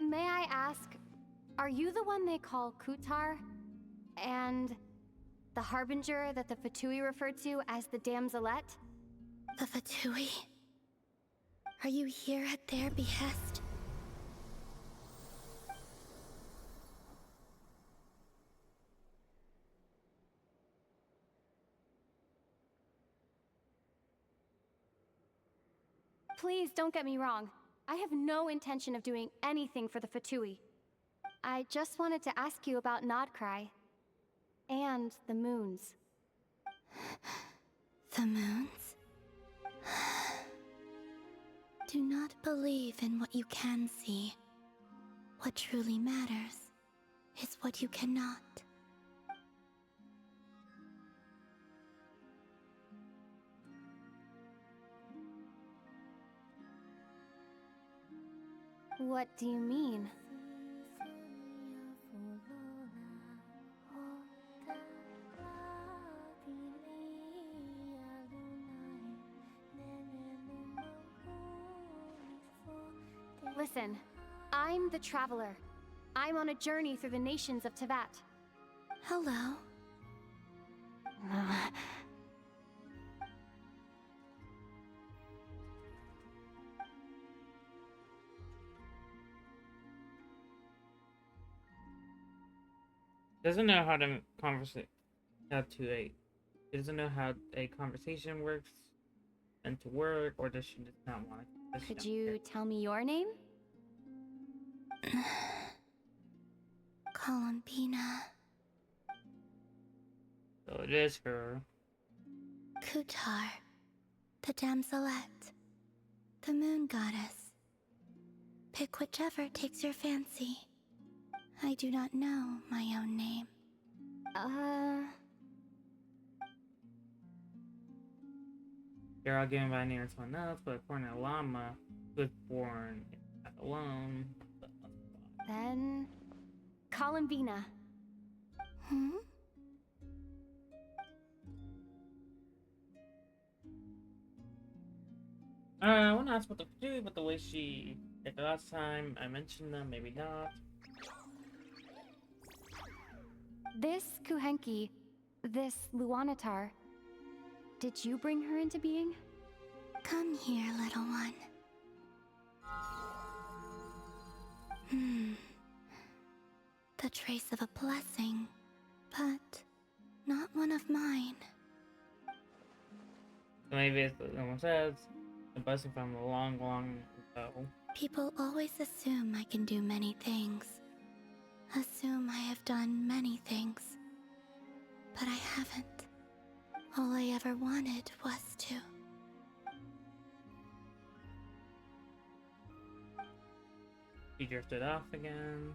S7: May I ask, are you the one they call Kutar? And the harbinger that the Fatui referred to as the Damselette?
S4: The Fatui? Are you here at their behest?
S7: Please don't get me wrong. I have no intention of doing anything for the Fatui. I just wanted to ask you about Krai. And the moons.
S2: The moons? Do not believe in what you can see. What truly matters is what you cannot.
S7: What do you mean? Listen, I'm the Traveler. I'm on a journey through the nations of Teyvat.
S2: Hello.
S1: Doesn't know how to conversate. She doesn't know how a conversation works and to work, or does she just not want to?
S7: Could you tell me your name?
S2: Columbina.
S1: So it is her.
S2: Kutar, the damselette, the moon goddess. Pick whichever takes your fancy. I do not know my own name.
S1: They're all given by name to someone else, but according to Llama, who was born alone.
S7: Then... Columbina.
S2: Hmm?
S1: I want to ask what to do, but the way she... Like the last time I mentioned them, maybe not.
S7: This Kuhenki, this Luanatar, did you bring her into being?
S2: Come here, little one. The trace of a blessing, but not one of mine.
S1: So maybe it's what someone says, a blessing from a long, long ago.
S2: People always assume I can do many things. Assume I have done many things. But I haven't. All I ever wanted was to.
S1: She drifted off again.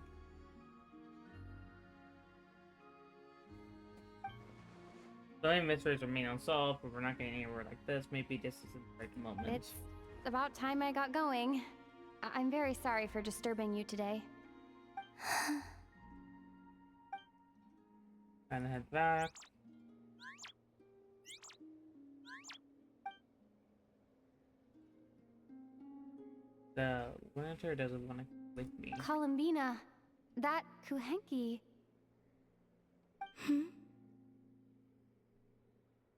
S1: So many mysteries remain unsolved, but we're not getting anywhere like this. Maybe this is the right moment.
S7: It's about time I got going. I'm very sorry for disturbing you today.
S1: Gonna head back. The winter doesn't want to leave me.
S7: Columbina, that Kuhenki.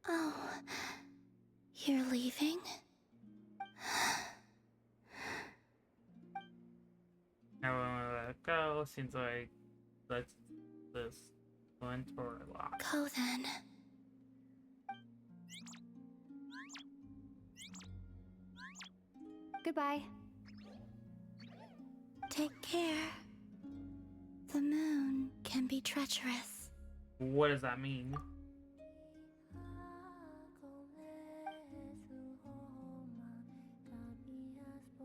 S2: Oh, you're leaving?
S1: I wanna let it go. Seems like that's this winter lock.
S2: Go then.
S7: Goodbye.
S2: Take care. The moon can be treacherous.
S1: What does that mean?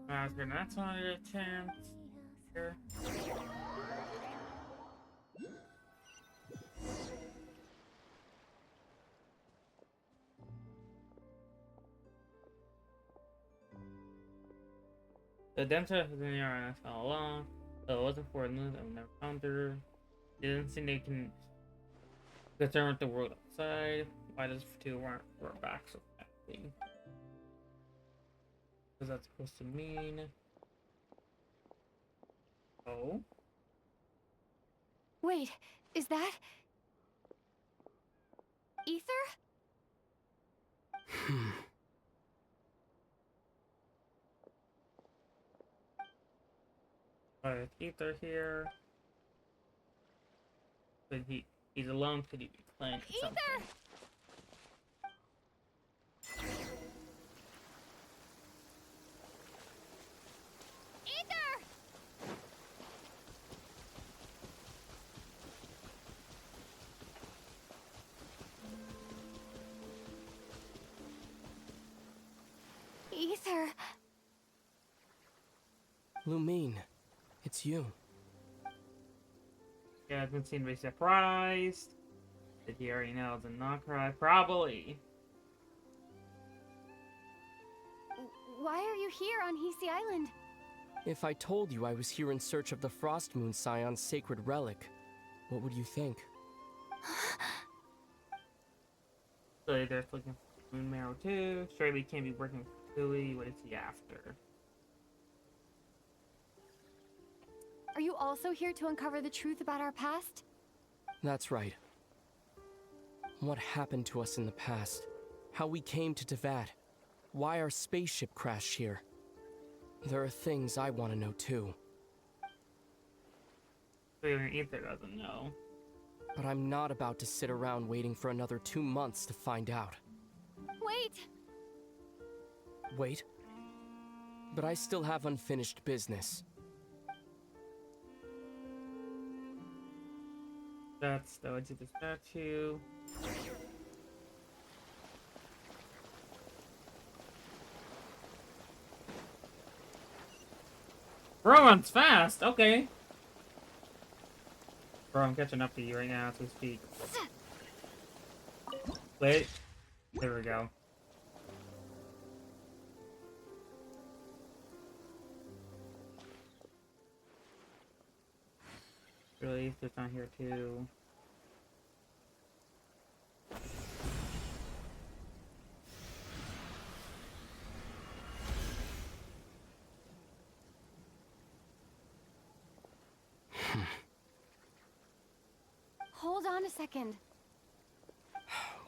S1: Oscar, that's not a chance. Here. The Denta has been here on us all along, so it wasn't for a news I've never found her. It doesn't seem they can concern with the world outside. Why does two weren't back so fast? What is that supposed to mean? Oh?
S7: Wait, is that... Ether?
S1: Alright, Ether here. But he's alone, could he be playing something?
S7: Ether! Ether.
S15: Lumine, it's you.
S1: Yeah, I've seem to be surprised. Did he already know the not cry? Probably.
S7: Why are you here on Hisi Island?
S15: If I told you I was here in search of the Frost Moon Scion's sacred relic, what would you think?
S1: So they're looking for Moon Marrow too. Surely he can't be working with Louis. What is he after?
S7: Are you also here to uncover the truth about our past?
S15: That's right. What happened to us in the past? How we came to Tevat? Why our spaceship crashed here? There are things I want to know too.
S1: Clearly Ether doesn't know.
S15: But I'm not about to sit around waiting for another 2 months to find out.
S7: Wait!
S15: Wait? But I still have unfinished business.
S1: That's the edge of the statue. Bro runs fast! Okay. Bro, I'm catching up to you right now as we speak. Wait. There we go. Really, it's not here too.
S7: Hold on a second.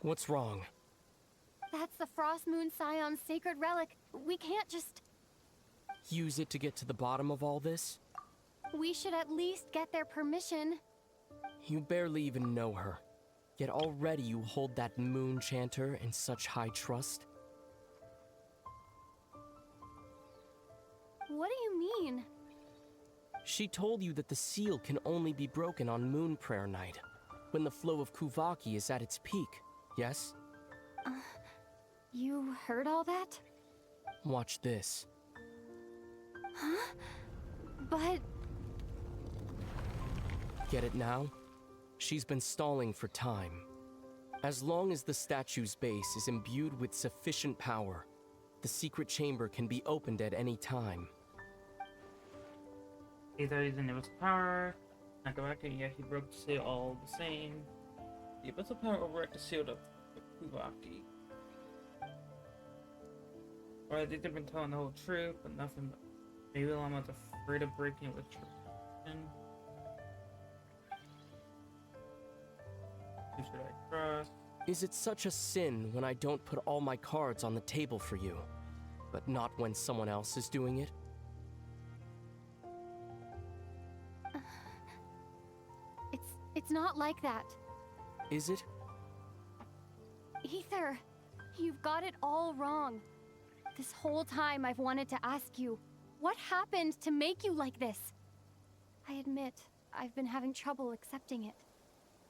S15: What's wrong?
S7: That's the Frost Moon Scion's sacred relic. We can't just...
S15: Use it to get to the bottom of all this?
S7: We should at least get their permission.
S15: You barely even know her. Yet already you hold that moon chanter in such high trust?
S7: What do you mean?
S15: She told you that the seal can only be broken on Moon Prayer Night, when the flow of Kuvaki is at its peak, yes?
S7: You heard all that?
S15: Watch this.
S7: Huh? But...
S15: Get it now? She's been stalling for time. As long as the statue's base is imbued with sufficient power, the secret chamber can be opened at any time.
S1: Either he's in Abyssal power, not go back and yeah, he broke the seal all the same. The Abyssal power overwrite the seal of Kuvaki. Or they've been telling the whole truth, but nothing but maybe Lama's afraid of breaking with truth. Who should I trust?
S15: Is it such a sin when I don't put all my cards on the table for you, but not when someone else is doing it?
S7: It's not like that.
S15: Is it?
S7: Ether, you've got it all wrong. This whole time I've wanted to ask you, what happened to make you like this? I admit, I've been having trouble accepting it.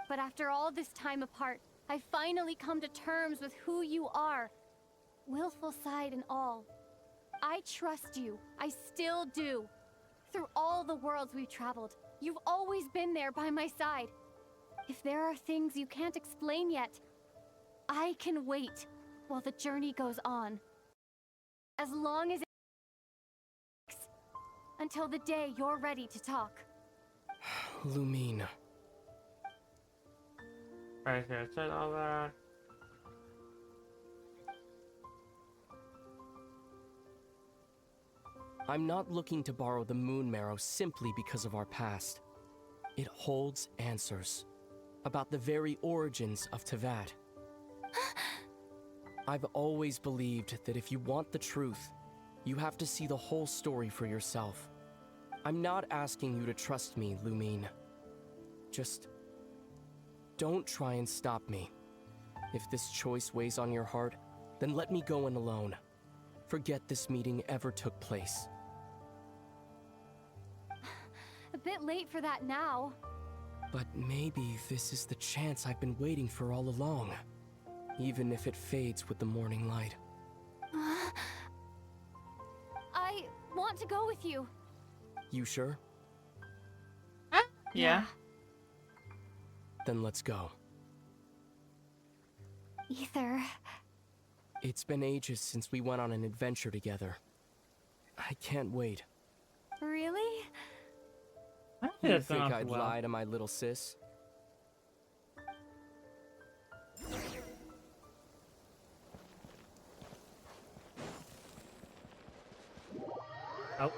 S7: But after all this time apart, I've finally come to terms with who you are. Willful side and all. I trust you. I still do. Through all the worlds we've traveled, you've always been there by my side. If there are things you can't explain yet, I can wait while the journey goes on. As long as it takes, until the day you're ready to talk.
S15: Lumine.
S1: Right here, I said all that.
S15: I'm not looking to borrow the Moon Marrow simply because of our past. It holds answers about the very origins of Tevat. I've always believed that if you want the truth, you have to see the whole story for yourself. I'm not asking you to trust me, Lumine. Just don't try and stop me. If this choice weighs on your heart, then let me go in alone. Forget this meeting ever took place.
S7: A bit late for that now.
S15: But maybe this is the chance I've been waiting for all along. Even if it fades with the morning light.
S7: want to go with you.
S15: You sure?
S1: Yeah.
S15: Then let's go.
S7: Ether.
S15: It's been ages since we went on an adventure together. I can't wait.
S7: Really?
S1: I don't
S15: You
S1: think
S15: think
S1: that's
S15: I'd
S1: well.
S15: lie to my little sis?
S1: Oh.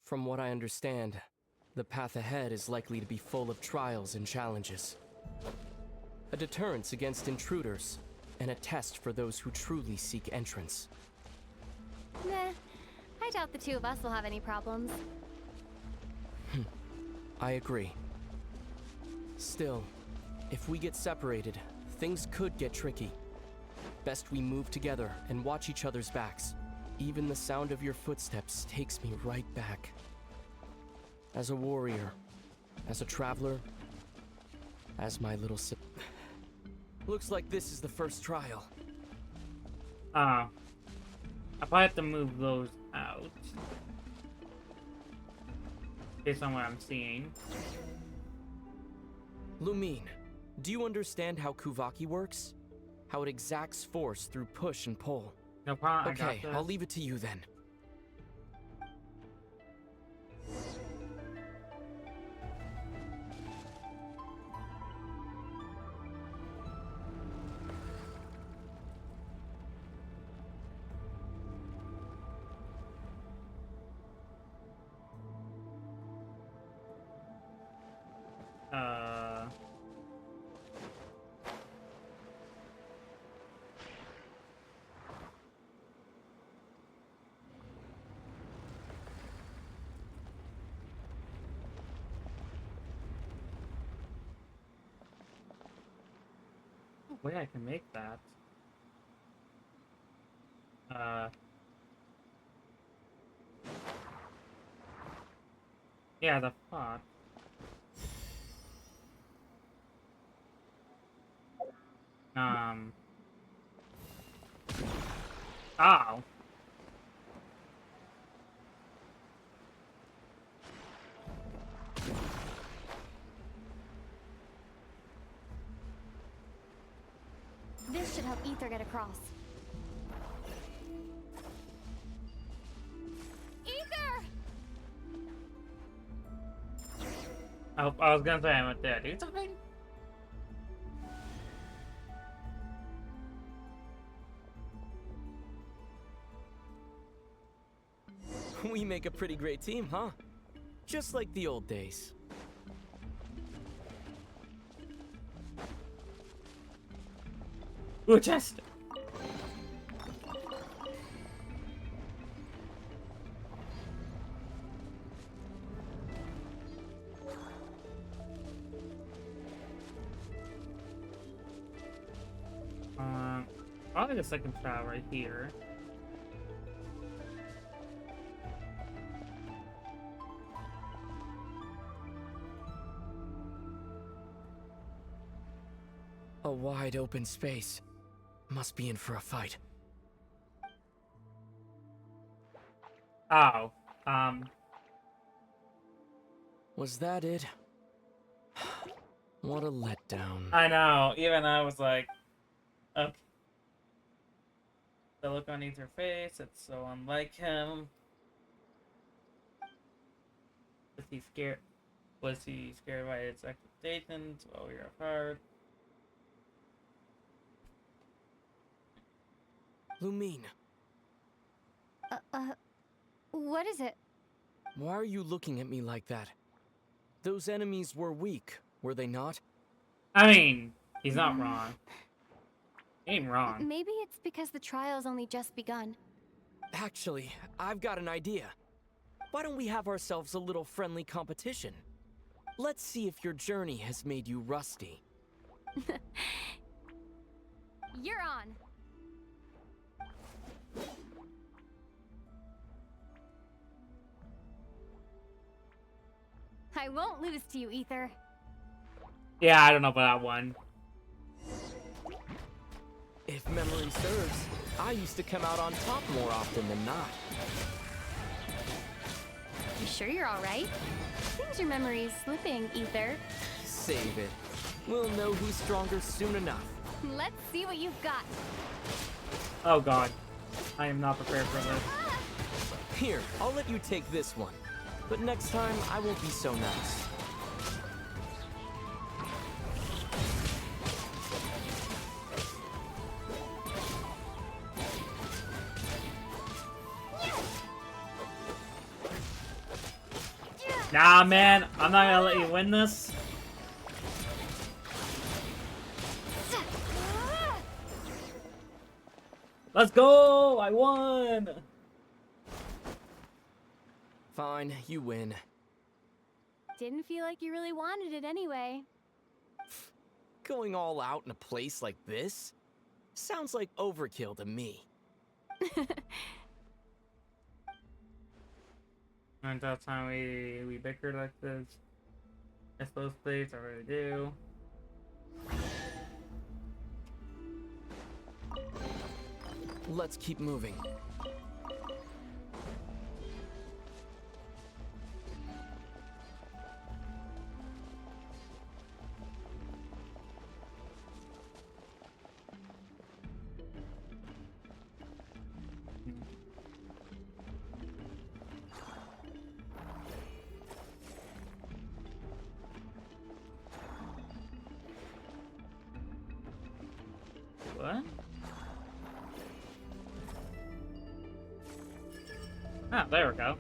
S15: From what I understand, the path ahead is likely to be full of trials and challenges. A deterrence against intruders, and a test for those who truly seek entrance.
S7: Nah, I doubt the two of us will have any problems.
S15: I agree. Still, if we get separated, things could get tricky. Best we move together and watch each other's backs. Even the sound of your footsteps takes me right back. As a warrior, as a traveler, as my little sis. Looks like this is the first trial.
S1: I probably have to move those out. Based on what I'm seeing.
S15: Lumine, do you understand how Kuvaki works? How it exacts force through push and pull?
S1: No problem.
S15: Okay, I'll leave it to you then.
S1: Way I can make that. Yeah, the fuck. Ow.
S7: This should help Ether get across. Ether!
S1: I was gonna say I'm there. Do something.
S15: We make a pretty great team, huh? Just like the old days.
S1: Ooh, chest. I'll get a second trial right here.
S15: A wide open space. Must be in for a fight.
S1: Oh,
S15: Was that it? What a letdown.
S1: I know. Even I was like, okay. The look on Ether's face, it's so unlike him. Was he scared? Was he scared by its expectations while we were apart?
S15: Lumine,
S7: What is it?
S15: why are you looking at me like that? Those enemies were weak, were they not?
S1: I mean, he's not wrong. He ain't wrong.
S7: Maybe it's because the trial's only just begun.
S15: Actually, I've got an idea. Why don't we have ourselves a little friendly competition? Let's see if your journey has made you rusty.
S7: You're on. I won't lose to you, Ether.
S1: Yeah, I don't know about that one.
S15: If memory serves, I used to come out on top more often than not.
S7: You sure you're alright? Seems your memory's slipping, Ether.
S15: Save it. We'll know who's stronger soon enough.
S7: Let's see what you've got.
S1: Oh god. I am not prepared for this.
S15: Here, I'll let you take this one. But next time, I won't be so nice.
S1: Nah, man. I'm not gonna let you win this. Let's go! I won!
S15: Fine, you win.
S7: Didn't feel like you really wanted it anyway.
S15: Going all out in a place like this? Sounds like overkill to me.
S1: And that's how we bickered like this. It's those things I really do.
S15: Let's keep moving.
S1: What? Ah, there we go.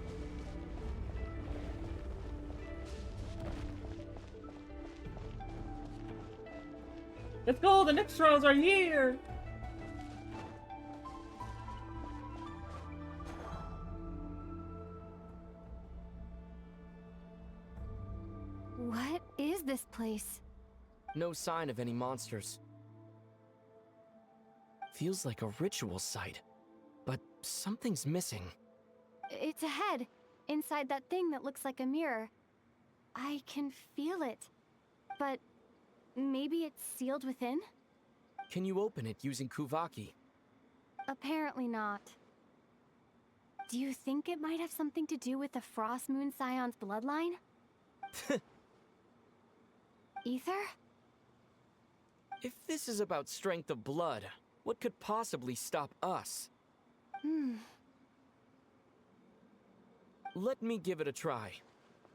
S1: Let's go! The next trials are here!
S7: What is this place?
S15: No sign of any monsters. Feels like a ritual site, but something's missing.
S7: It's ahead, inside that thing that looks like a mirror. I can feel it, but maybe it's sealed within?
S15: Can you open it using Kuvaki?
S7: Apparently not. Do you think it might have something to do with the Frost Moon Scion's bloodline? Ether?
S15: If this is about strength of blood, what could possibly stop us? Let me give it a try.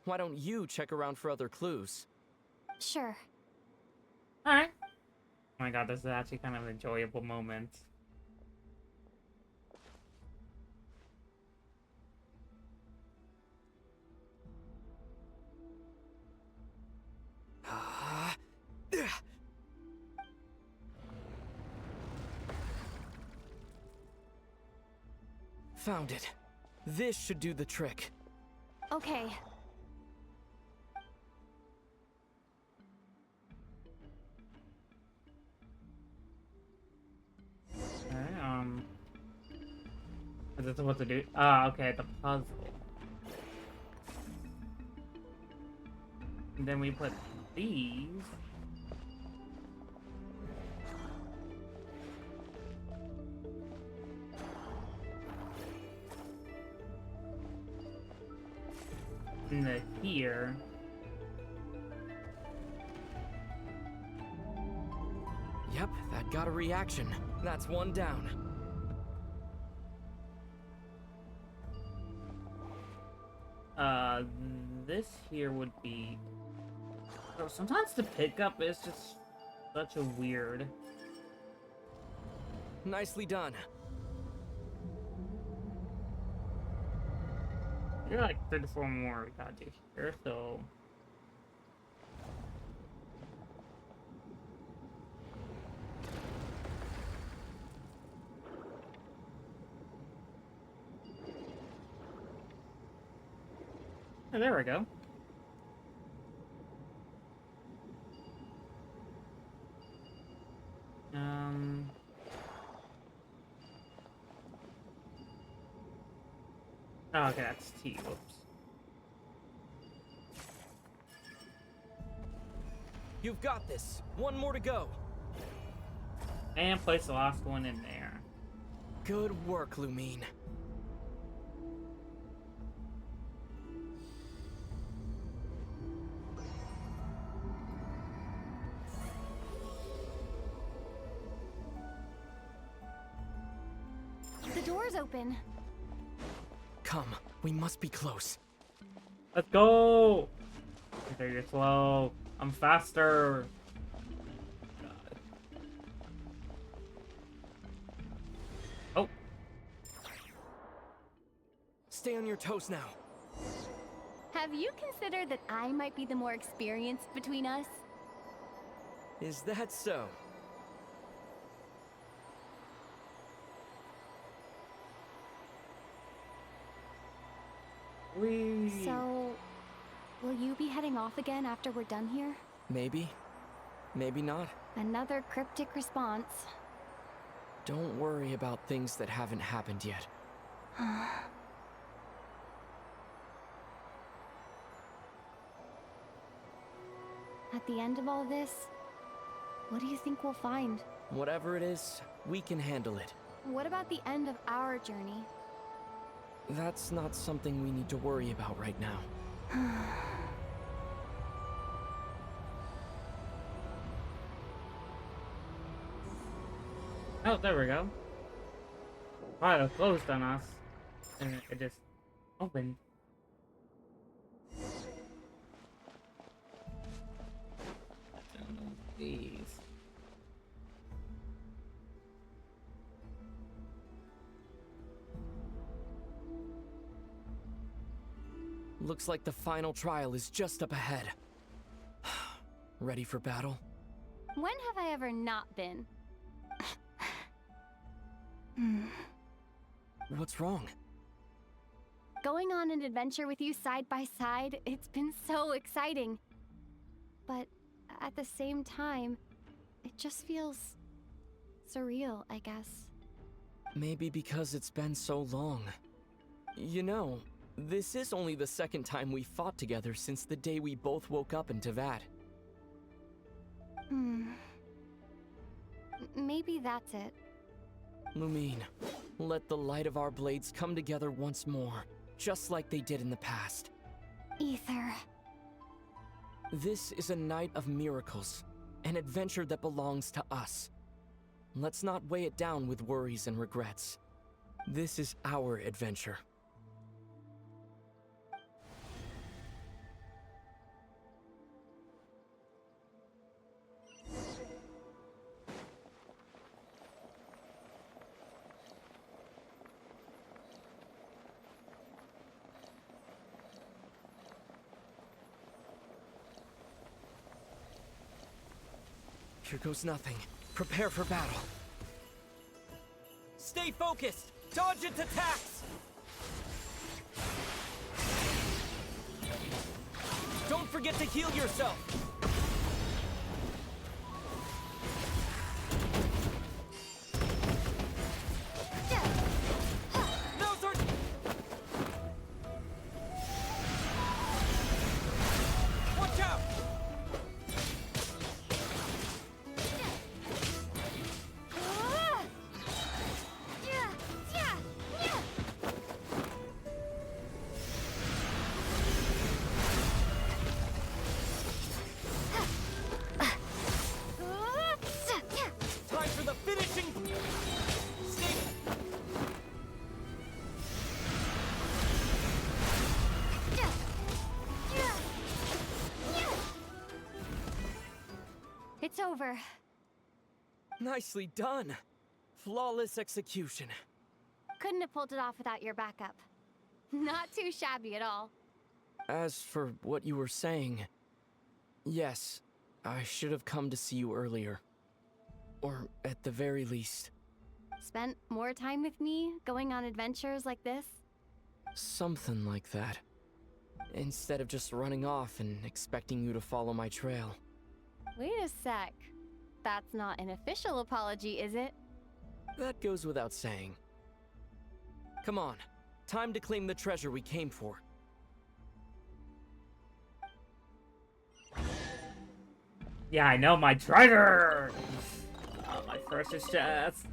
S15: Why don't you check around for other clues?
S7: Sure.
S1: Alright. Oh my god, this is actually kind of an enjoyable moment.
S15: Found it. This should do the trick.
S7: Okay.
S1: Okay, is this what to do? Ah, okay, the puzzle. And then we put these. Into here.
S15: Yep, that got a reaction. That's one down.
S1: This here would be... So sometimes the pickup is just such a weird...
S15: Nicely done.
S1: You're like 34 more we gotta do here, so... Oh, there we go. Oh, okay, that's T. Whoops.
S15: You've got this. One more to go.
S1: And place the last one in there.
S15: Good work, Lumine.
S7: The door's open.
S15: Come, we must be close.
S1: Let's go! Okay, you're slow. I'm faster. Oh.
S15: Stay on your toes now.
S7: Have you considered that I might be the more experienced between us?
S15: Is that so?
S1: Whee!
S7: So, will you be heading off again after we're done here?
S15: Maybe. Maybe not.
S7: Another cryptic response.
S15: Don't worry about things that haven't happened yet.
S7: At the end of all this, what do you think we'll find?
S15: Whatever it is, we can handle it.
S7: What about the end of our journey?
S15: That's not something we need to worry about right now.
S1: Oh, there we go. Wow, it closed on us. And it just opened. These.
S15: Looks like the final trial is just up ahead. Ready for battle?
S7: When have I ever not been?
S15: What's wrong?
S7: Going on an adventure with you side by side, it's been so exciting. But at the same time, it just feels surreal, I guess.
S15: Maybe because it's been so long. You know, this is only the second time we fought together since the day we both woke up in Teyvat.
S7: Maybe that's it.
S15: Lumine, let the light of our blades come together once more, just like they did in the past.
S7: Ether.
S15: This is a night of miracles, an adventure that belongs to us. Let's not weigh it down with worries and regrets. This is our adventure. Here goes nothing. Prepare for battle. Stay focused! Dodge its attacks! Don't forget to heal yourself! Those are... Watch out! Time for the finishing...
S7: It's over.
S15: Nicely done. Flawless execution.
S7: Couldn't have pulled it off without your backup. Not too shabby at all.
S15: As for what you were saying, yes, I should have come to see you earlier. Or at the very least.
S7: Spent more time with me, going on adventures like this?
S15: Something like that. Instead of just running off and expecting you to follow my trail.
S7: Wait a sec. That's not an official apology, is it?
S15: That goes without saying. Come on, time to claim the treasure we came for.
S1: Yeah, I know my treasure! My first his chest.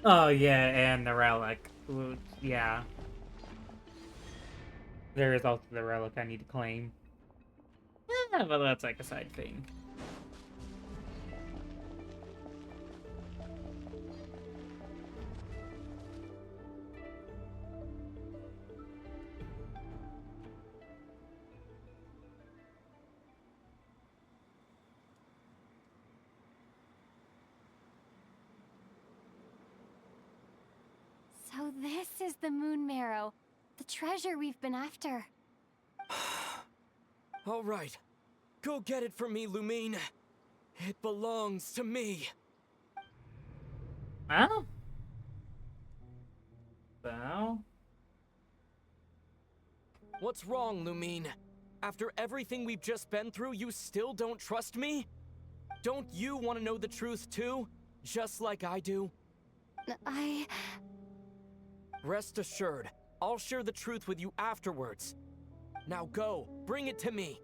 S1: Oh yeah, and the relic. Ooh, yeah. There is also the relic I need to claim. Yeah, but that's like a side thing.
S7: So this is the Moon Marrow, the treasure we've been after.
S15: All right. Go get it for me, Lumine. It belongs to me.
S1: Oh? So?
S15: What's wrong, Lumine? After everything we've just been through, you still don't trust me? Don't you want to know the truth too? Just like I do? Rest assured, I'll share the truth with you afterwards. Now go, bring it to me.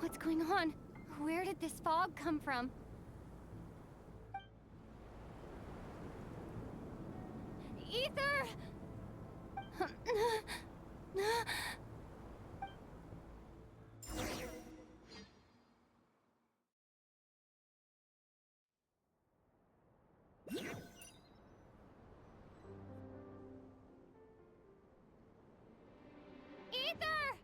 S7: What's going on? Where did this fog come from? Ether! Ether!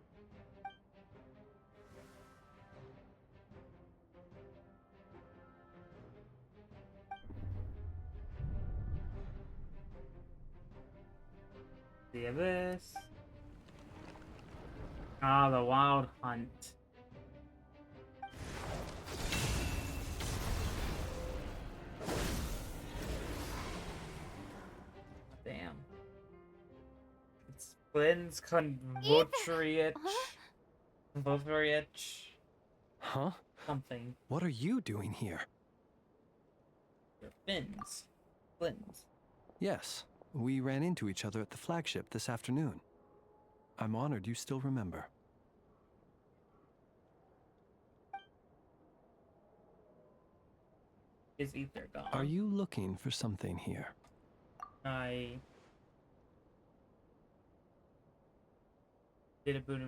S1: The Abyss. Ah, the Wild Hunt. Damn. It's Flynn's Convotriach. Convotriach.
S6: Huh?
S1: Something.
S6: What are you doing here?
S1: Your Flynn's. Flynn's.
S6: Yes, we ran into each other at the flagship this afternoon. I'm honored you still remember.
S1: Is Ether gone?
S6: Are you looking for something here?
S1: I did a boot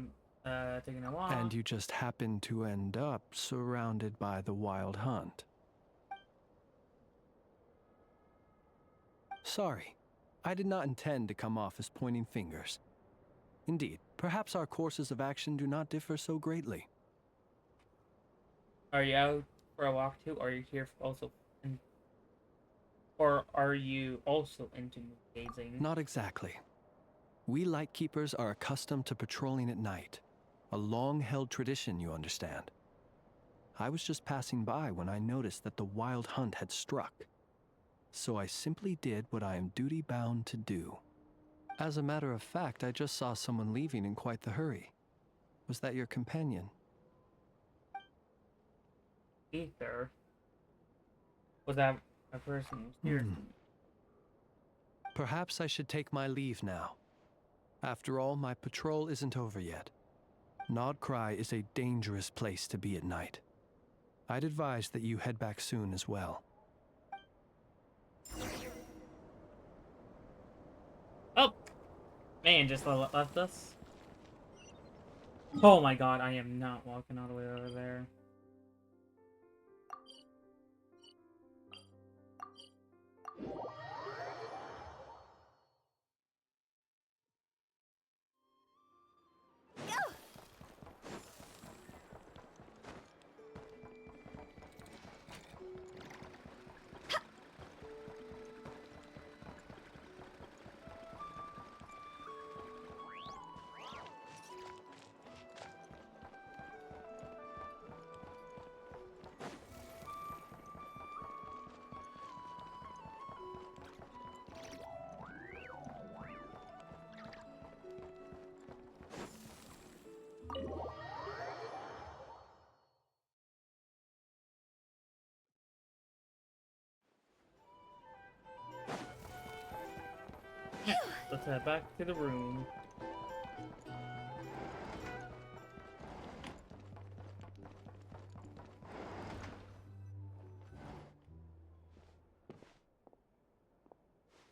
S1: taking a walk.
S6: And you just happened to end up surrounded by the Wild Hunt. Sorry, I did not intend to come off as pointing fingers. Indeed, perhaps our courses of action do not differ so greatly.
S1: Are you out for a walk too, or are you here also or are you also into gazing?
S6: Not exactly. We Lightkeepers are accustomed to patrolling at night. A long-held tradition, you understand. I was just passing by when I noticed that the Wild Hunt had struck. So I simply did what I am duty-bound to do. As a matter of fact, I just saw someone leaving in quite the hurry. Was that your companion?
S1: Ether? Was that a person who's here?
S6: Perhaps I should take my leave now. After all, my patrol isn't over yet. Krai is a dangerous place to be at night. I'd advise that you head back soon as well.
S1: Oh! Man, just left us. Oh my god, I am not walking all the way over there. Let's head back to the room.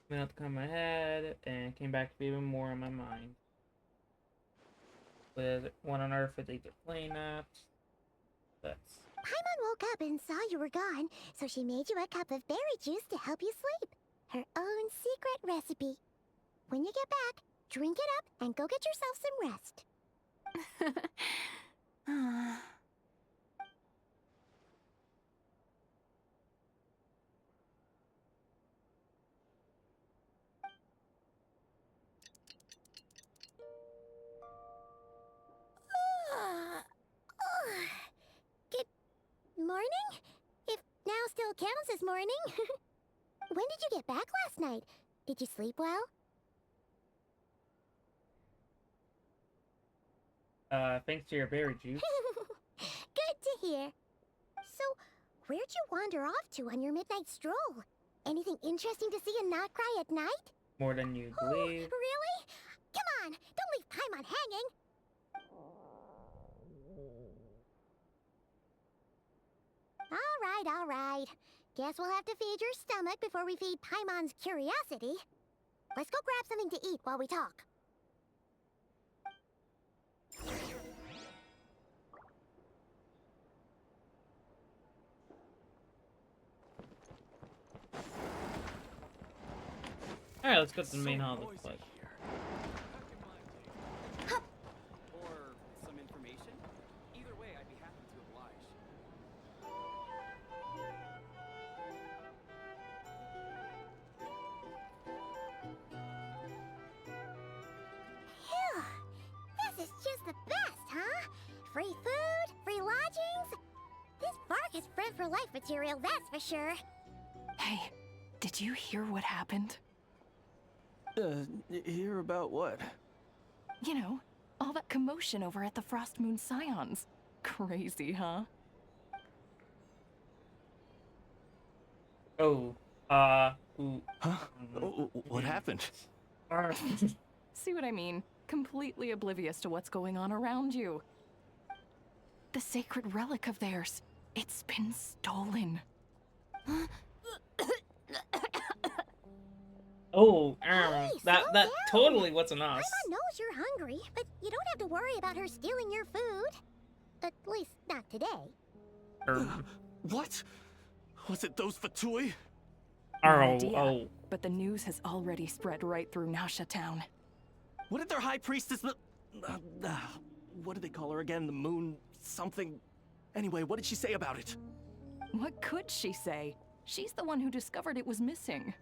S1: Went out to my head and came back to be even more on my mind. With what on earth would they get playing at? That's
S2: Paimon woke up and saw you were gone, so she made you a cup of berry juice to help you sleep. Her own secret recipe. When you get back, drink it up and go get yourself some rest. Good morning? If now still counts as morning. When did you get back last night? Did you sleep well?
S1: Thanks to your berry juice.
S2: Good to hear. So, where'd you wander off to on your midnight stroll? Anything interesting to see in Krai at night?
S1: More than you
S2: Oh,
S1: believe.
S2: really? Come on, don't leave Paimon hanging. All right. Guess we'll have to feed your stomach before we feed Paimon's curiosity. Let's go grab something to eat while we talk.
S1: Alright, let's go to the main hall. Looks like.
S15: Or some information? Either way, I'd be happy to oblige.
S2: Phew! This is just the best, huh? Free food, free lodgings. This bark is bred for life material, that's for sure.
S16: Hey, did you hear what happened?
S6: Hear about what?
S16: You know, all that commotion over at the Frost Moon Scions. Crazy, huh?
S1: Oh, ooh.
S6: Huh? What happened?
S16: See what I mean? Completely oblivious to what's going on around you. The sacred relic of theirs. It's been stolen.
S1: Oh,
S2: Hey,
S1: that
S2: slow
S1: that
S2: down.
S1: totally wasn't us.
S2: Paimon knows you're hungry, but you don't have to worry about her stealing your food. At least, not today.
S10: What? Was it those Fatui?
S16: No idea, but the news has already spread right through Nasha town.
S10: What did their high priestess what did they call her again? The moon something? Anyway, what did she say about it?
S16: What could she say? She's the one who discovered it was missing.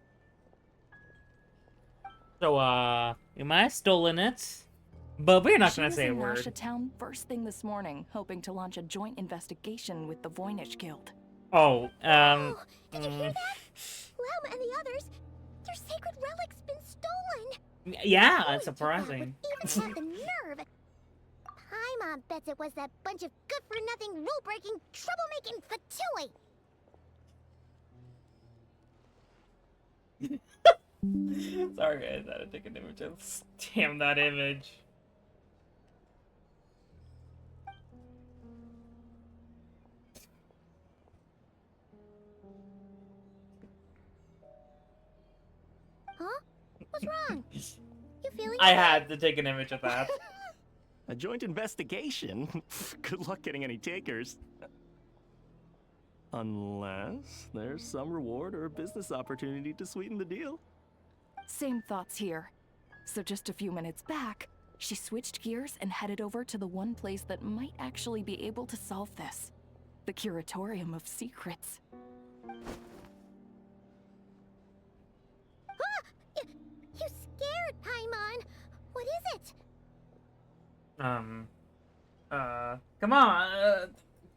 S1: So, we might have stolen it, but we're not gonna say a
S16: She was in
S1: word.
S16: Nasha town first thing this morning, hoping to launch a joint investigation with the Voynich Guild.
S1: Oh,
S2: Did you hear that? Lelma and the others, their sacred relic's been stolen.
S1: yeah,
S2: Holy
S1: it's surprising.
S2: Even had the nerve. Paimon bets it was that bunch of good-for-nothing, rule-breaking, troublemaking Fatui.
S1: Sorry guys, I had to take an image of damn that image.
S2: Huh? What's wrong? You feeling
S1: I
S2: okay?
S1: had to take an image of that.
S10: A joint investigation? Good luck getting any takers. Unless there's some reward or business opportunity to sweeten the deal.
S16: Same thoughts here. So just a few minutes back, she switched gears and headed over to the one place that might actually be able to solve this. The Curatorium of Secrets.
S2: You scared, Paimon. What is it?
S1: Come on,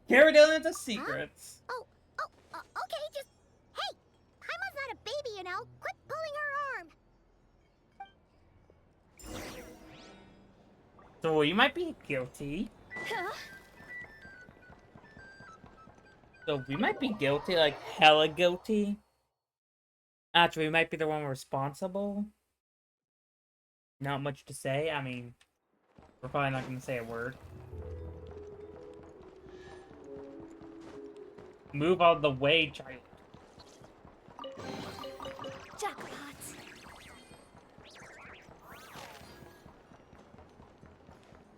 S1: carry down into secrets.
S2: Okay, just... Hey! Paimon's not a baby, you know. Quit pulling her arm.
S1: So we might be guilty.
S2: Huh?
S1: So we might be guilty, like hella guilty. Actually, we might be the one responsible. Not much to say. I mean, we're probably not going to say a word. Move out of the way, child.
S2: Jackpot.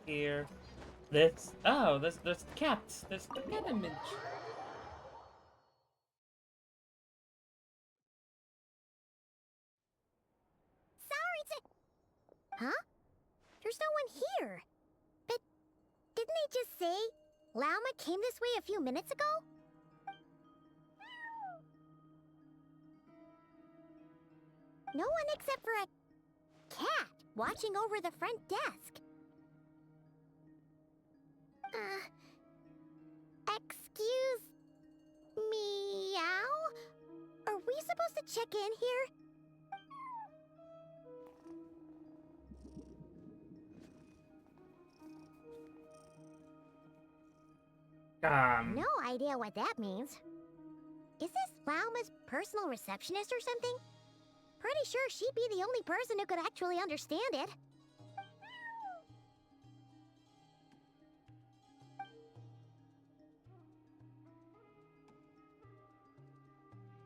S1: Here. This. Oh, there's cats. There's the cat image.
S2: Sorry to... Huh? There's no one here. But didn't they just say Lauma came this way a few minutes ago? No one except for a cat watching over the front desk. Excuse... meow? Are we supposed to check in here? No idea what that means. Is this Lauma's personal receptionist or something? Pretty sure she'd be the only person who could actually understand it.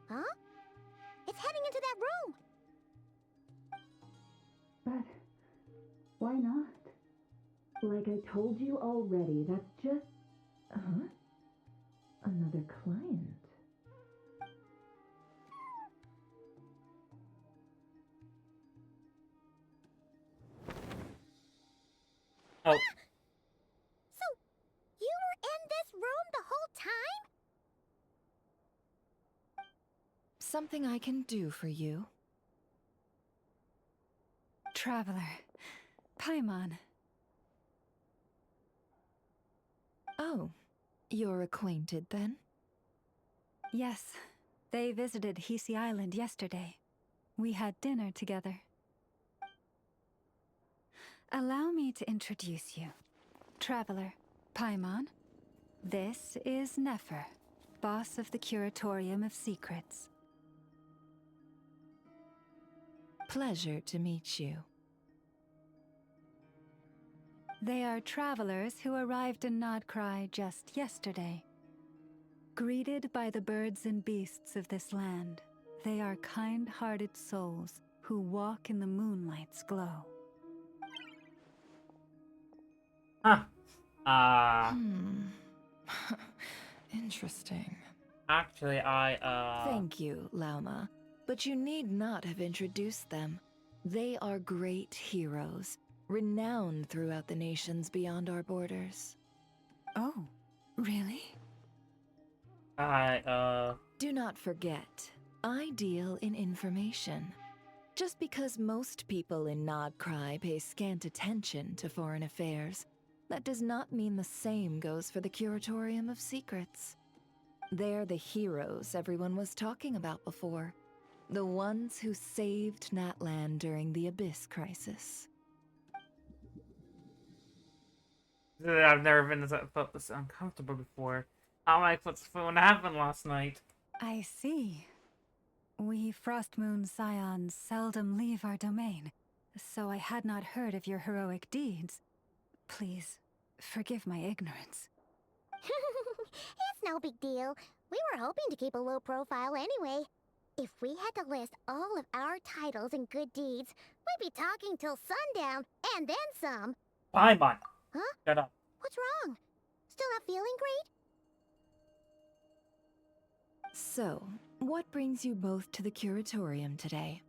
S2: Huh? It's heading into that room!
S17: But why not? Like I told you already, that's just... Huh? Another client.
S1: Oh.
S2: So, you were in this room the whole time?
S16: Something I can do for you?
S8: Traveler. Paimon.
S16: Oh, you're acquainted then?
S8: Yes. They visited Hisi Island yesterday. We had dinner together. Allow me to introduce you. Traveler, Paimon. This is Nefer, boss of the Curatorium of Secrets.
S16: Pleasure to meet you.
S8: They are travelers who arrived in Krai just yesterday. Greeted by the birds and beasts of this land, they are kind-hearted souls who walk in the moonlight's glow.
S1: Huh.
S16: Interesting.
S1: Actually,
S16: Thank you, Lauma. But you need not have introduced them. They are great heroes, renowned throughout the nations beyond our borders.
S8: Oh, really?
S16: Do not forget, I deal in information. Just because most people in Krai pay scant attention to foreign affairs, that does not mean the same goes for the Curatorium of Secrets. They're the heroes everyone was talking about before. The ones who saved Natlan during the Abyss crisis.
S1: I've never felt this uncomfortable before. How am I supposed to feel what happened last night?
S8: I see. We Frostmoon Scions seldom leave our domain, so I had not heard of your heroic deeds. Please, forgive my ignorance.
S2: It's no big deal. We were hoping to keep a low profile anyway. If we had to list all of our titles and good deeds, we'd be talking till sundown, and then some.
S1: Paimon.
S2: Huh?
S1: Shut up.
S2: What's wrong? Still not feeling great?
S16: So, what brings you both to the Curatorium today?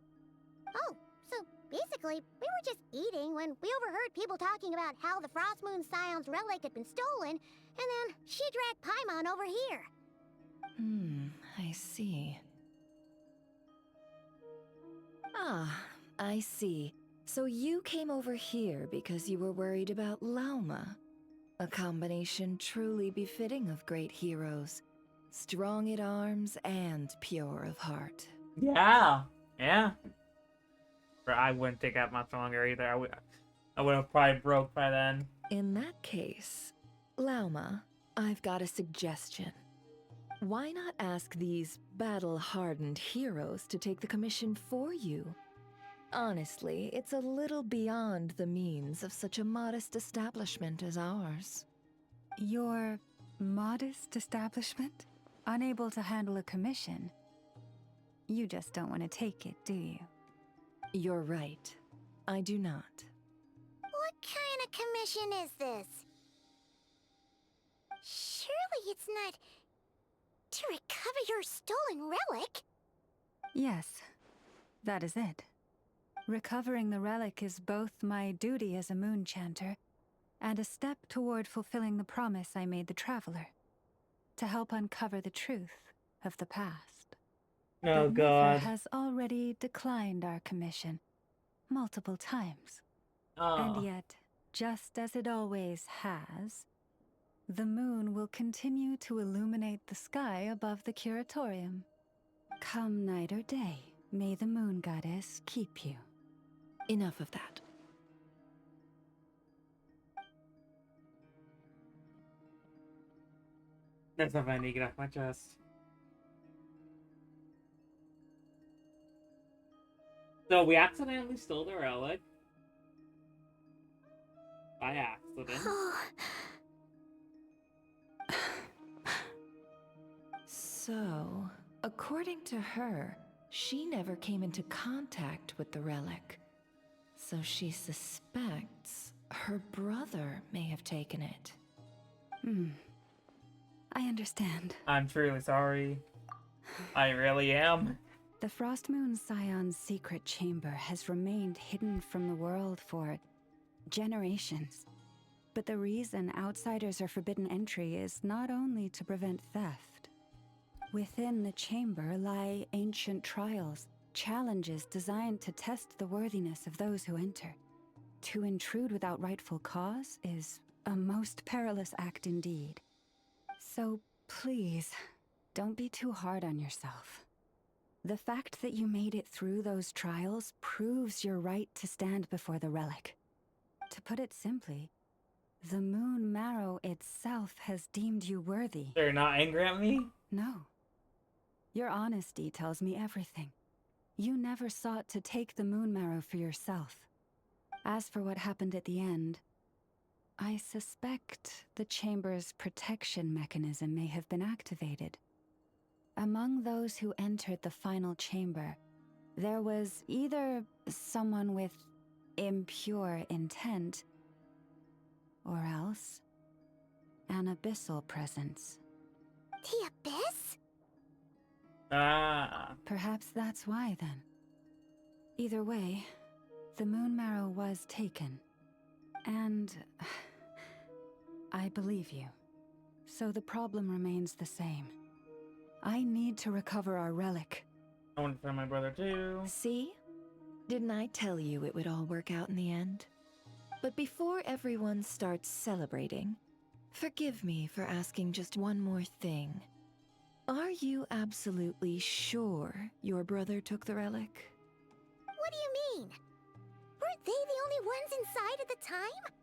S2: Oh, so basically, we were just eating when we overheard people talking about how the Frostmoon Scion's relic had been stolen, and then she dragged Paimon over here.
S16: I see. Ah, I see. So you came over here because you were worried about Lauma. A combination truly befitting of great heroes. Strong at arms and pure of heart.
S1: Yeah. Yeah. I wouldn't take that much longer either. I would have probably broke by then.
S16: In that case, Lauma, I've got a suggestion. Why not ask these battle-hardened heroes to take the commission for you?
S18: Honestly, it's a little beyond the means of such a modest establishment as ours.
S8: Your modest establishment? Unable to handle a commission? You just don't want to take it, do you?
S18: You're right. I do not.
S2: What kind of commission is this? Surely it's not to recover your stolen relic?
S8: Yes, that is it. Recovering the relic is both my duty as a moon chanter and a step toward fulfilling the promise I made the Traveler, to help uncover the truth of the past.
S1: Oh,
S8: but
S1: God.
S8: Nefer has already declined our commission multiple times.
S1: Oh.
S8: And yet, just as it always has, the moon will continue to illuminate the sky above the curatorium. Come night or day, may the moon goddess keep you.
S18: Enough of that.
S1: That's not funny. Get off my chest. So we accidentally stole the relic. By accident.
S18: So, according to her, she never came into contact with the relic. So she suspects her brother may have taken it.
S8: I understand.
S1: I'm truly sorry. I really am.
S8: The Frost Moon Scion's secret chamber has remained hidden from the world for generations. But the reason outsiders are forbidden entry is not only to prevent theft. Within the chamber lie ancient trials, challenges designed to test the worthiness of those who enter. To intrude without rightful cause is a most perilous act indeed. So please, don't be too hard on yourself. The fact that you made it through those trials proves your right to stand before the relic. To put it simply, the Moon Marrow itself has deemed you worthy.
S1: They're not angry at me?
S8: No. Your honesty tells me everything. You never sought to take the Moon Marrow for yourself. As for what happened at the end, I suspect the chamber's protection mechanism may have been activated. Among those who entered the final chamber, there was either someone with impure intent, or else an abyssal presence.
S2: The Abyss?
S1: Ah.
S8: Perhaps that's why, then. Either way, the Moon Marrow was taken. And I believe you. So the problem remains the same. I need to recover our relic.
S1: I want to find my brother too.
S18: See? Didn't I tell you it would all work out in the end? But before everyone starts celebrating, forgive me for asking just one more thing. Are you absolutely sure your brother took the relic?
S2: What do you mean? Weren't they the only ones inside at the time?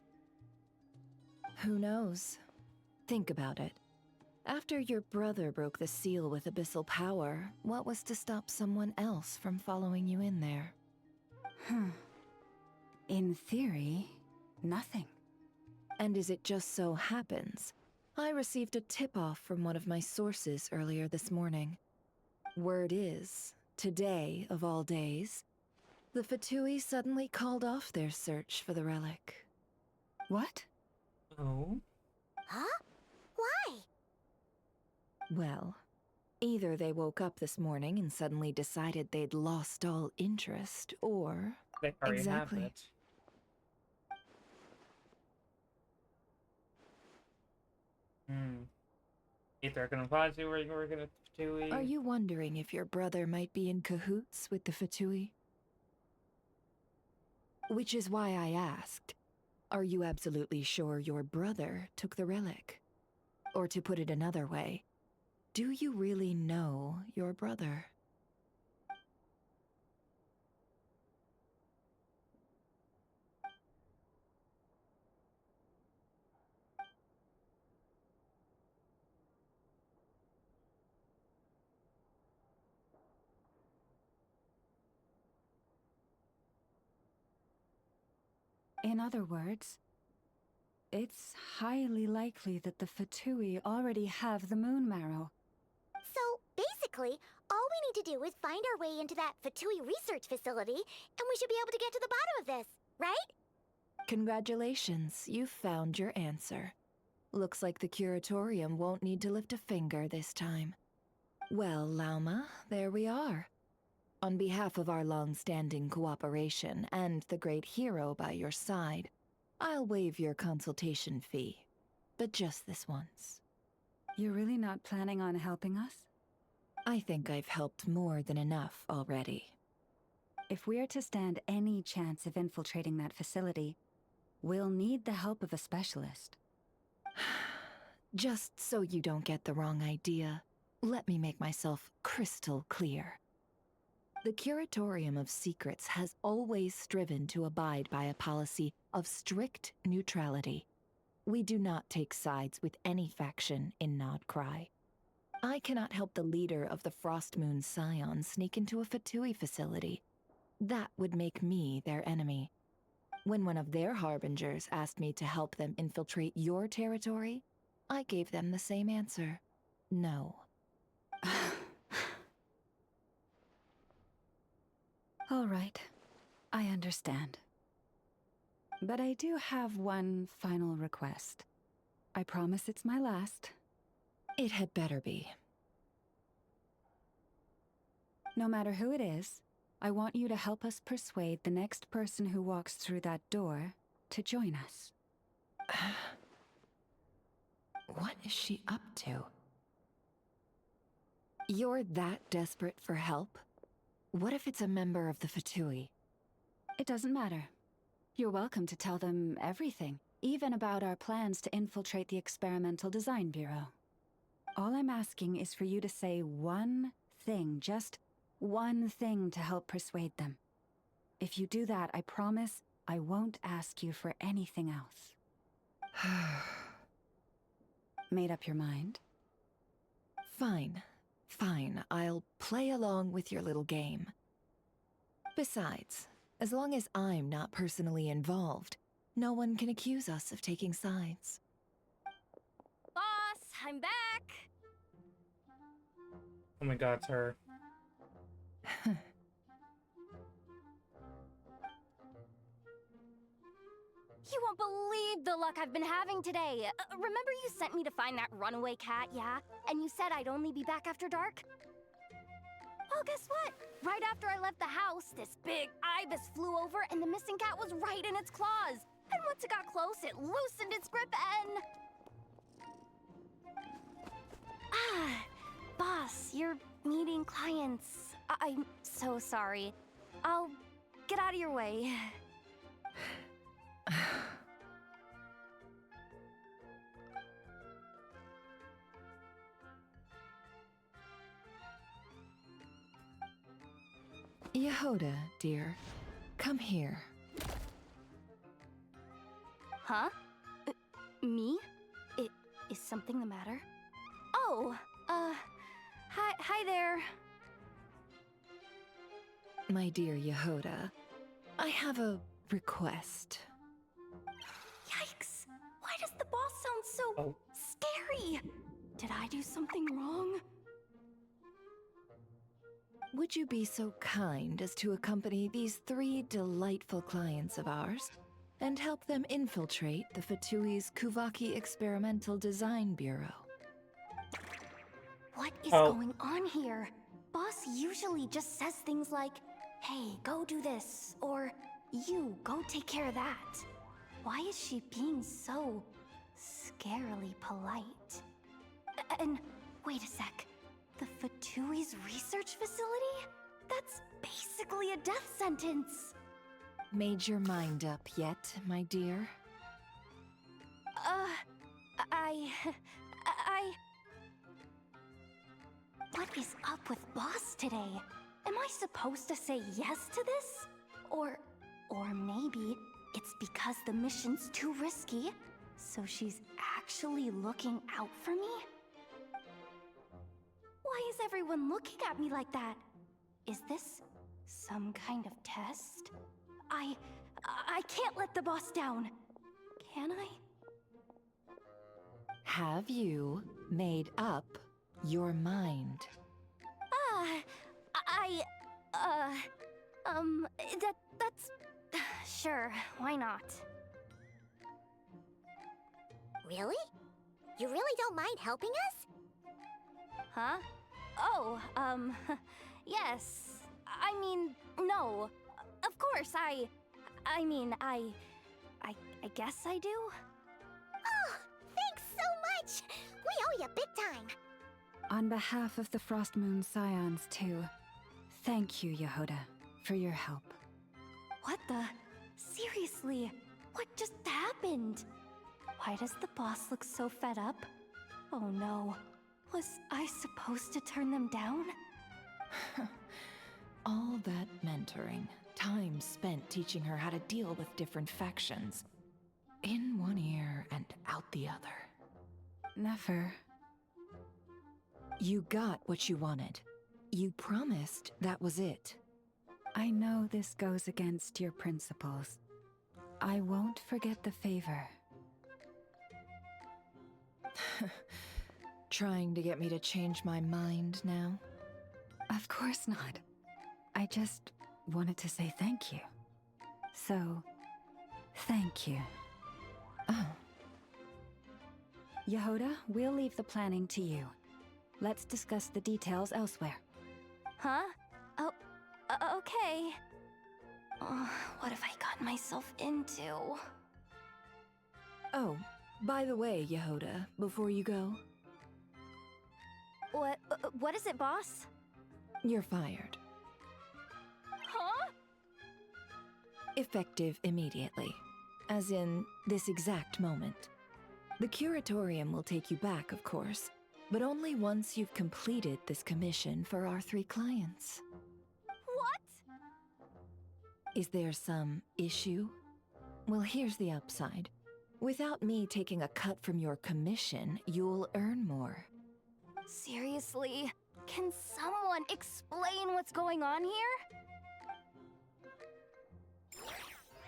S18: Who knows? Think about it. After your brother broke the seal with abyssal power, what was to stop someone else from following you in there?
S8: In theory, nothing.
S18: And as it just so happens, I received a tip-off from one of my sources earlier this morning. Word is, today of all days, the Fatui suddenly called off their search for the relic.
S8: What?
S1: Oh?
S2: Huh? Why?
S18: Well, either they woke up this morning and suddenly decided they'd lost all interest, or...
S1: They already
S18: exactly.
S1: have it. If they're gonna pause you, or you're gonna Fatui.
S18: Are you wondering if your brother might be in cahoots with the Fatui? Which is why I asked, are you absolutely sure your brother took the relic? Or to put it another way, do you really know your brother?
S8: In other words, it's highly likely that the Fatui already have the moon marrow.
S2: So, basically, all we need to do is find our way into that Fatui research facility, and we should be able to get to the bottom of this, right?
S18: Congratulations, you've found your answer. Looks like the curatorium won't need to lift a finger this time. Well, Lauma, there we are. On behalf of our long-standing cooperation and the great hero by your side, I'll waive your consultation fee. But just this once.
S8: You're really not planning on helping us?
S18: I think I've helped more than enough already.
S8: If we're to stand any chance of infiltrating that facility, we'll need the help of a specialist.
S18: Just so you don't get the wrong idea, let me make myself crystal clear. The Curatorium of Secrets has always striven to abide by a policy of strict neutrality. We do not take sides with any faction in Nod Krai. I cannot help the leader of the Frostmoon Scions sneak into a Fatui facility. That would make me their enemy. When one of their harbingers asked me to help them infiltrate your territory, I gave them the same answer. No.
S8: All right, I understand. But I do have one final request. I promise it's my last.
S18: It had better be.
S8: No matter who it is, I want you to help us persuade the next person who walks through that door to join us.
S18: What is she up to? You're that desperate for help? What if it's a member of the Fatui?
S8: It doesn't matter. You're welcome to tell them everything, even about our plans to infiltrate the Experimental Design Bureau. All I'm asking is for you to say one thing, just one thing to help persuade them. If you do that, I promise I won't ask you for anything else. Made up your mind?
S18: Fine. Fine, I'll play along with your little game. Besides, as long as I'm not personally involved, no one can accuse us of taking sides.
S7: Boss, I'm back!
S1: Oh my god, it's her.
S7: You won't believe the luck I've been having today. Remember you sent me to find that runaway cat, yeah? And you said I'd only be back after dark? Well, guess what? Right after I left the house, this big ibis flew over and the missing cat was right in its claws. And once it got close, it loosened its grip and... Ah, boss, you're meeting clients. I'm so sorry. I'll get out of your way.
S18: Yehoda, dear, come here.
S7: Huh? Me? Is something the matter? Oh, hi there.
S18: My dear Yehoda, I have a request.
S7: Yikes! Why does the boss sound so scary? Did I do something wrong?
S18: Would you be so kind as to accompany these 3 delightful clients of ours and help them infiltrate the Fatui's Kuvaki Experimental Design Bureau?
S7: What is going on here? Boss usually just says things like, hey, go do this, or you, go take care of that. Why is she being so scarily polite? And wait a sec. The Fatui's research facility? That's basically a death sentence.
S18: Made your mind up yet, my dear?
S7: What is up with Boss today? Am I supposed to say yes to this? Or maybe it's because the mission's too risky, so she's actually looking out for me? Why is everyone looking at me like that? Is this some kind of test? I can't let the boss down. Can I?
S18: Have you made up your mind?
S7: That's... Sure, why not?
S2: Really? You really don't mind helping us?
S7: Huh? Oh, yes. I mean, no. Of course, I guess I do?
S2: Oh, thanks so much! We owe you big time!
S8: On behalf of the Frost Moon Scions, too, thank you, Yehoda, for your help.
S7: What the? Seriously, what just happened? Why does the boss look so fed up? Oh no. Was I supposed to turn them down?
S18: All that mentoring, time spent teaching her how to deal with different factions. In one ear and out the other.
S8: Never.
S18: You got what you wanted. You promised that was it.
S8: I know this goes against your principles. I won't forget the favor.
S18: Trying to get me to change my mind now?
S8: Of course not. I just wanted to say thank you. So, thank you.
S18: Oh.
S8: Yehoda, we'll leave the planning to you. Let's discuss the details elsewhere.
S7: Huh? Oh, okay. Oh, what have I gotten myself into?
S18: Oh, by the way, Yehoda, before you go...
S7: What is it, boss?
S18: You're fired.
S7: Huh?
S18: Effective immediately. As in, this exact moment. The Curatorium will take you back, of course, but only once you've completed this commission for our 3 clients.
S7: What?
S18: Is there some issue? Well, here's the upside. Without me taking a cut from your commission, you'll earn more.
S7: Seriously? Can someone explain what's going on here?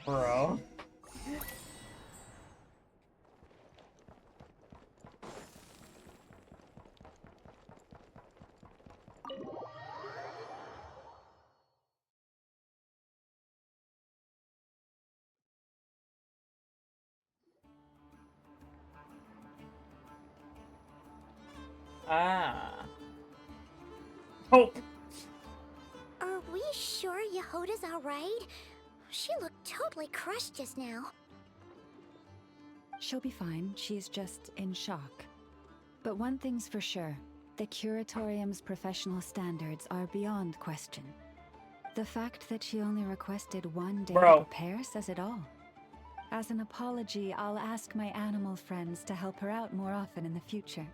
S1: Bro. Ah. Oh.
S2: Are we sure Yehoda's alright? She looked totally crushed just now.
S8: She'll be fine. She's just in shock. But one thing's for sure. The Curatorium's professional standards are beyond question. The fact that she only requested 1 day to prepare says it all. As an apology, I'll ask my animal friends to help her out more often in the future.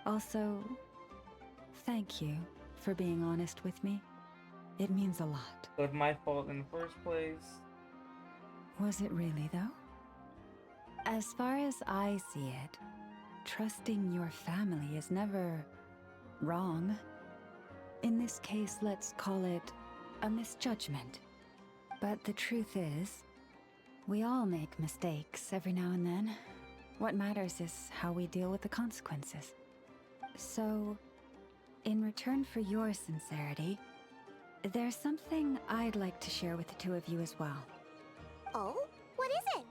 S8: Also, thank you for being honest with me. It means a lot.
S1: It was my fault in the first place.
S8: Was it really, though? As far as I see it, trusting your family is never wrong. In this case, let's call it a misjudgment. But the truth is, we all make mistakes every now and then. What matters is how we deal with the consequences. So, in return for your sincerity, there's something I'd like to share with the 2 of you as well.
S2: Oh? What is it?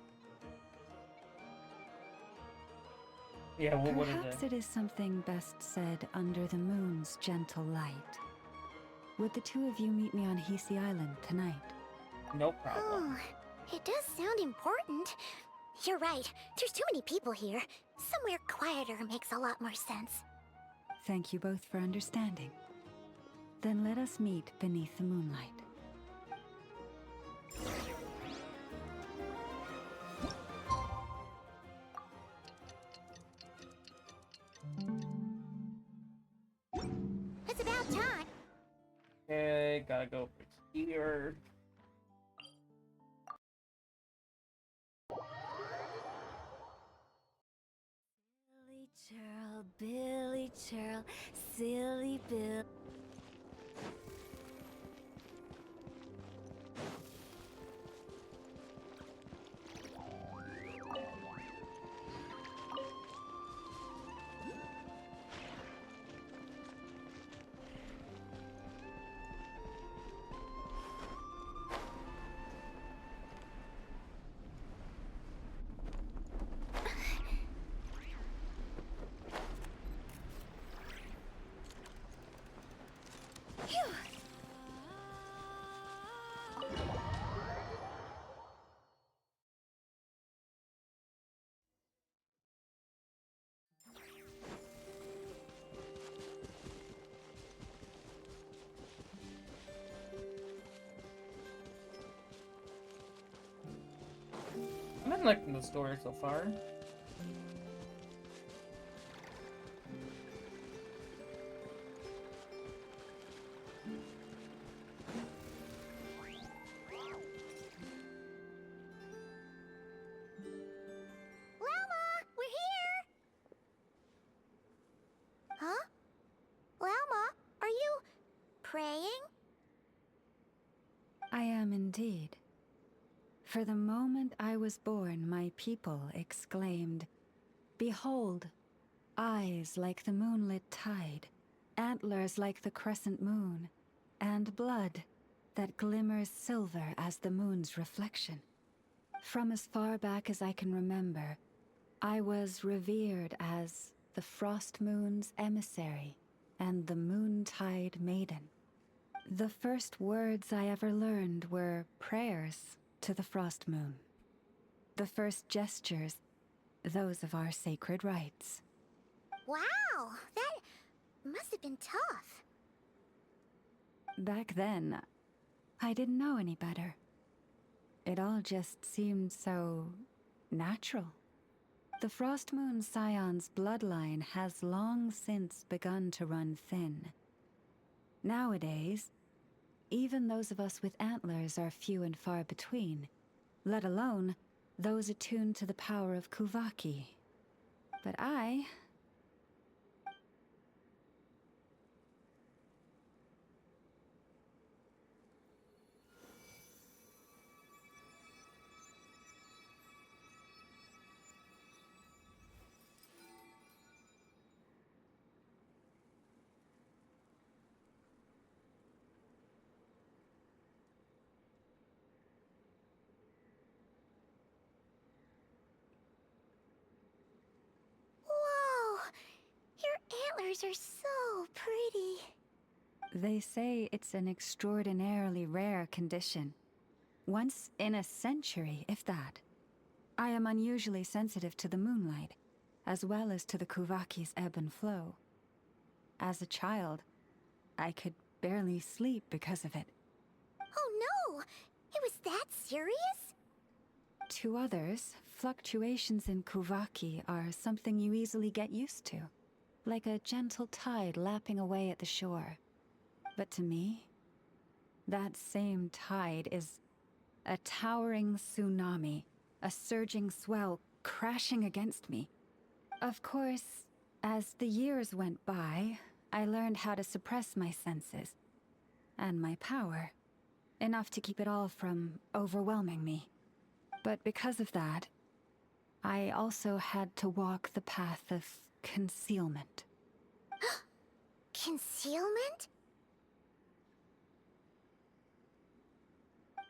S1: Yeah, what is it?
S8: Perhaps it is something best said under the moon's gentle light. Would the 2 of you meet me on Hisi Island tonight?
S1: No problem.
S2: Oh, it does sound important. You're right. There's too many people here. Somewhere quieter makes a lot more sense.
S8: Thank you both for understanding. Then let us meet beneath the moonlight.
S2: It's about time.
S1: Okay, gotta go over here.
S12: Billy Churl, silly Bill.
S1: I'm liking the story so far.
S2: Llama, we're here! Huh? Llama, are you praying?
S8: I am indeed. For the moment I was born, my people exclaimed, "Behold, eyes like the moonlit tide, antlers like the crescent moon, and blood that glimmers silver as the moon's reflection." From as far back as I can remember, I was revered as the Frost Moon's emissary and the Moontide Maiden. The first words I ever learned were prayers to the Frost Moon. The first gestures, those of our sacred rites.
S2: Wow, that must have been tough.
S8: Back then, I didn't know any better. It all just seemed so natural. The Frost Moon Scion's bloodline has long since begun to run thin. Nowadays, even those of us with antlers are few and far between, let alone those attuned to the power of Kuvaki. But I...
S2: Whoa! Your antlers are so pretty.
S8: They say it's an extraordinarily rare condition. Once in a century, if that. I am unusually sensitive to the moonlight, as well as to the Kuvaki's ebb and flow. As a child, I could barely sleep because of it.
S2: Oh no! It was that serious?
S8: To others, fluctuations in Kuvaki are something you easily get used to, like a gentle tide lapping away at the shore. But to me, that same tide is a towering tsunami, a surging swell crashing against me. Of course, as the years went by, I learned how to suppress my senses and my power, enough to keep it all from overwhelming me. But because of that, I also had to walk the path of concealment.
S2: Concealment?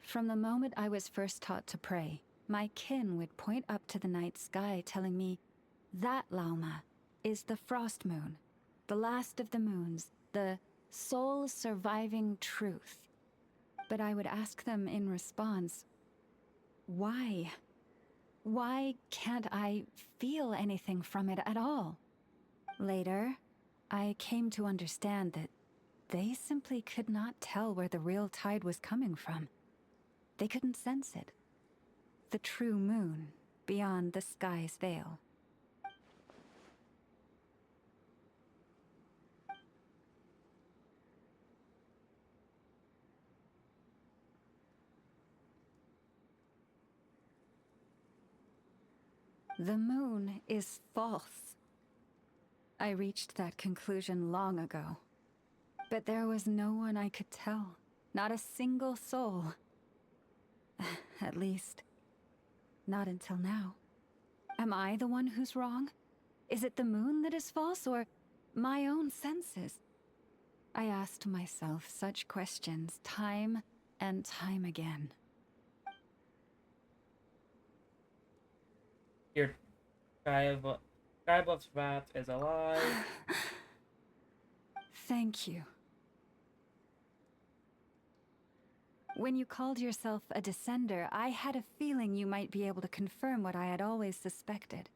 S8: From the moment I was first taught to pray, my kin would point up to the night sky telling me, "That, Lauma, is the Frost Moon, the last of the moons, the sole surviving truth." But I would ask them in response, why? Why can't I feel anything from it at all? Later, I came to understand that they simply could not tell where the real tide was coming from. They couldn't sense it. The true moon beyond the sky's veil. The moon is false. I reached that conclusion long ago. But there was no one I could tell. Not a single soul. At least, not until now. Am I the one who's wrong? Is it the moon that is false, or my own senses? I asked myself such questions time and time again.
S1: Your Skyblood's rat is alive.
S8: Thank you. When you called yourself a descender, I had a feeling you might be able to confirm what I had always suspected.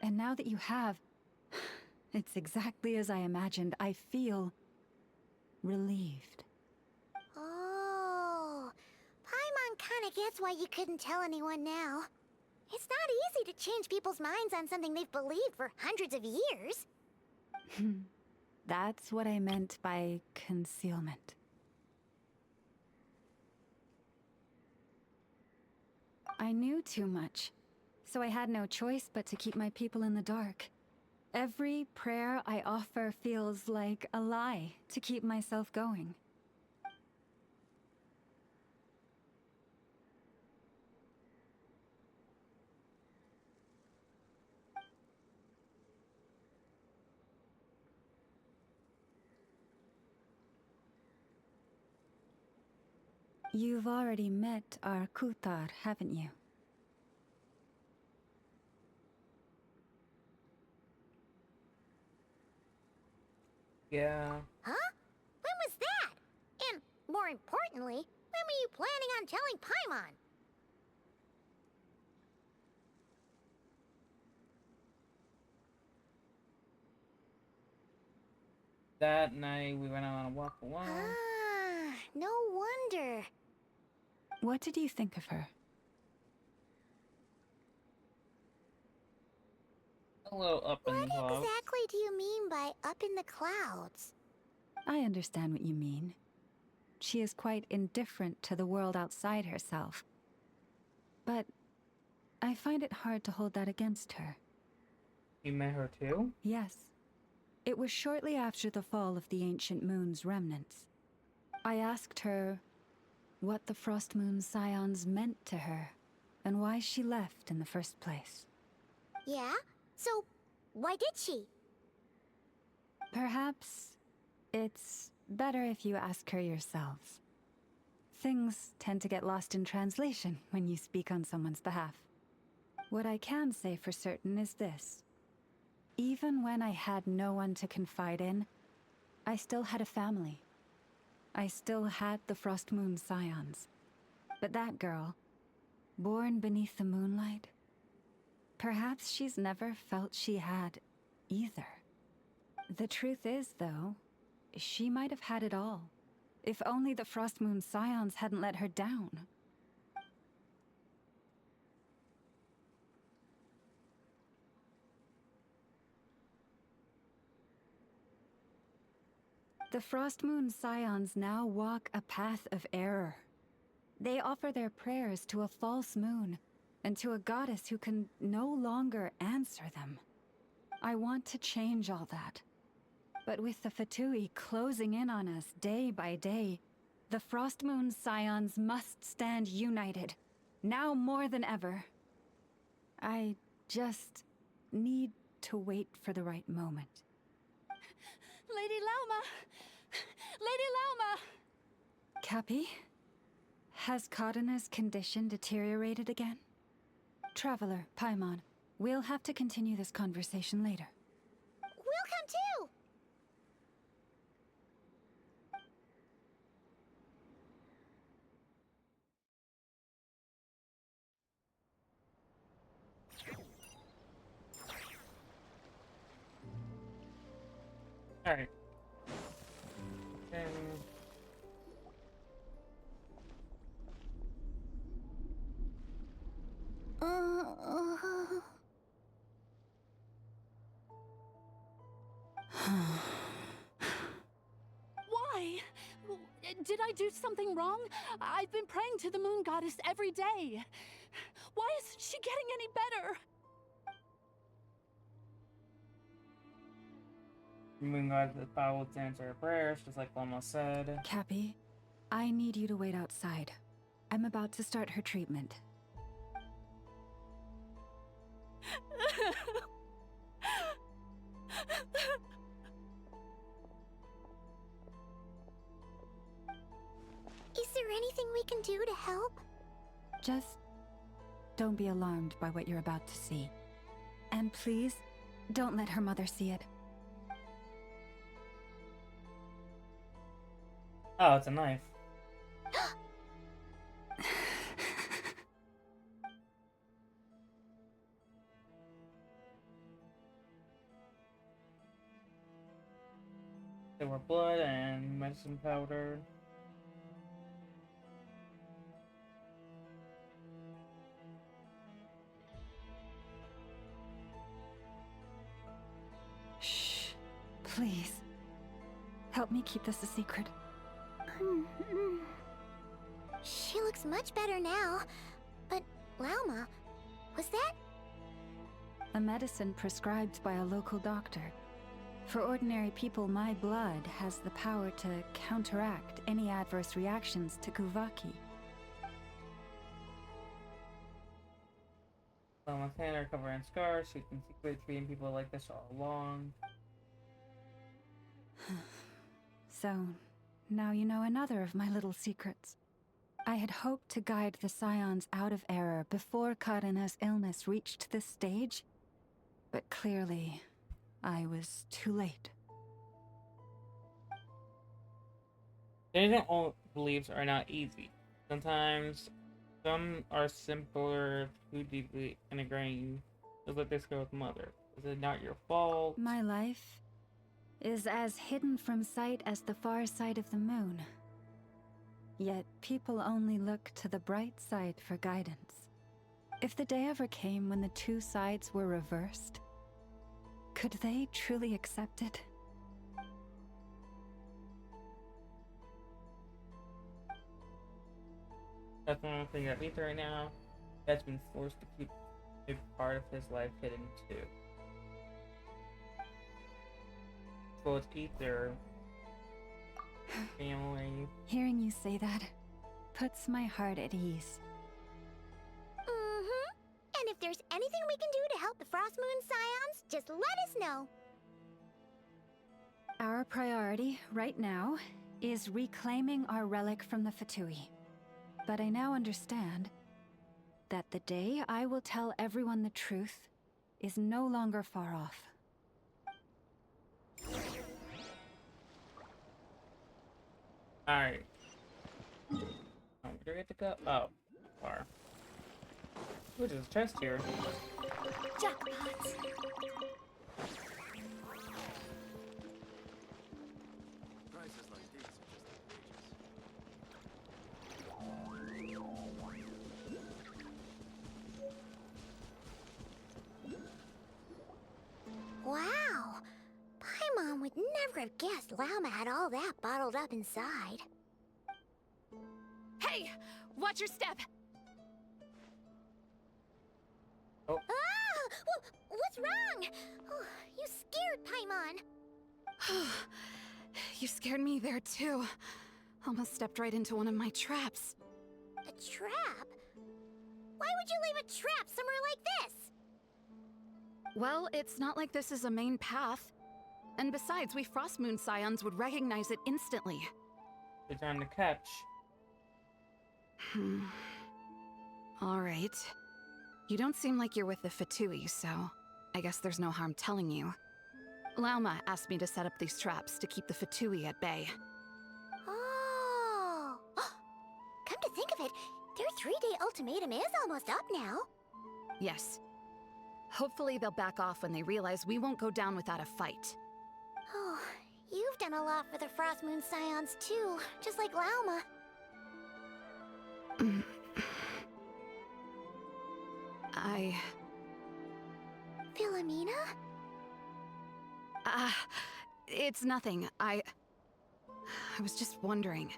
S8: And now that you have, it's exactly as I imagined. I feel relieved.
S2: Oh, Paimon kinda gets why you couldn't tell anyone now. It's not easy to change people's minds on something they've believed for hundreds of years.
S8: That's what I meant by concealment. I knew too much, so I had no choice but to keep my people in the dark. Every prayer I offer feels like a lie to keep myself going. You've already met our Kutar, haven't you?
S1: Yeah.
S2: Huh? When was that? And more importantly, when were you planning on telling Paimon?
S1: That night we went out on a walk alone.
S2: Ah, no wonder.
S8: What did you think of her?
S1: A little up in the
S2: What
S1: clouds.
S2: exactly do you mean by up in the clouds?
S8: I understand what you mean. She is quite indifferent to the world outside herself. But I find it hard to hold that against her.
S1: You met her too?
S8: Yes. It was shortly after the fall of the ancient moon's remnants. I asked her what the Frost Moon Scions meant to her, and why she left in the first place.
S2: Yeah? So, why did she?
S8: Perhaps it's better if you ask her yourselves. Things tend to get lost in translation when you speak on someone's behalf. What I can say for certain is this. Even when I had no one to confide in, I still had a family. I still had the Frost Moon Scions. But that girl, born beneath the moonlight, perhaps she's never felt she had either. The truth is, though, she might have had it all, if only the Frost Moon Scions hadn't let her down. The Frost Moon Scions now walk a path of error. They offer their prayers to a false moon, and to a goddess who can no longer answer them. I want to change all that. But with the Fatui closing in on us day by day, the Frost Moon Scions must stand united, now more than ever. I just need to wait for the right moment.
S14: Lady Lauma! Lady Lauma!
S8: Cappy? Has Kadena's condition deteriorated again? Traveler, Paimon, we'll have to continue this conversation later.
S2: We'll come too!
S1: Alright.
S14: Why? Did I do something wrong? I've been praying to the moon goddess every day. Why isn't she getting any better?
S1: Moon God the power to answer her prayers, just like Lama said.
S8: Cappy, I need you to wait outside. I'm about to start her treatment.
S2: Is there anything we can do to help?
S8: Just don't be alarmed by what you're about to see. And please, don't let her mother see it.
S1: Oh, it's a knife. There were blood and medicine powder.
S8: Please, help me keep this a secret.
S2: She looks much better now. But, Lauma, was that?
S8: A medicine prescribed by a local doctor. For ordinary people, my blood has the power to counteract any adverse reactions to Kuvaki.
S1: Lauma's hands are covered in scars. She's been secretly treating people like this all along.
S8: So, now you know another of my little secrets. I had hoped to guide the Scions out of error before Karina's illness reached this stage, but clearly, I was too late.
S1: Getting all beliefs are not easy. Sometimes, some are simpler, too deeply ingrained. Just like this girl with mother. Is it not your fault?
S8: My life is as hidden from sight as the far side of the moon. Yet people only look to the bright side for guidance. If the day ever came when the two sides were reversed, could they truly accept it?
S1: That's one thing that Ether right now has been forced to keep a part of his life hidden too. So it's Ether, family.
S8: Hearing you say that puts my heart at ease.
S2: And if there's anything we can do to help the Frost Moon Scions, just let us know.
S8: Our priority right now is reclaiming our relic from the Fatui. But I now understand that the day I will tell everyone the truth is no longer far off.
S1: Alright. Where do we have to go? Oh, far. Ooh, there's a chest here.
S2: Jackpots. Wow! Paimon would never have guessed Lauma had all that bottled up inside.
S11: Hey! Watch your step!
S1: Oh.
S2: Ah! What's wrong? Oh, you scared Paimon.
S11: You scared me there too. Almost stepped right into one of my traps.
S2: A trap? Why would you leave a trap somewhere like this?
S11: Well, it's not like this is a main path. And besides, we Frostmoon Scions would recognize it instantly.
S1: It's time to catch.
S11: Alright. You don't seem like you're with the Fatui, so I guess there's no harm telling you. Lauma asked me to set up these traps to keep the Fatui at bay.
S2: Oh! Come to think of it, their 3-day ultimatum is almost up now.
S11: Yes. Hopefully they'll back off when they realize we won't go down without a fight.
S2: Oh, you've done a lot for the Frost Moon Scions too, just like Lauma. Philomena?
S11: It's nothing. I was just wondering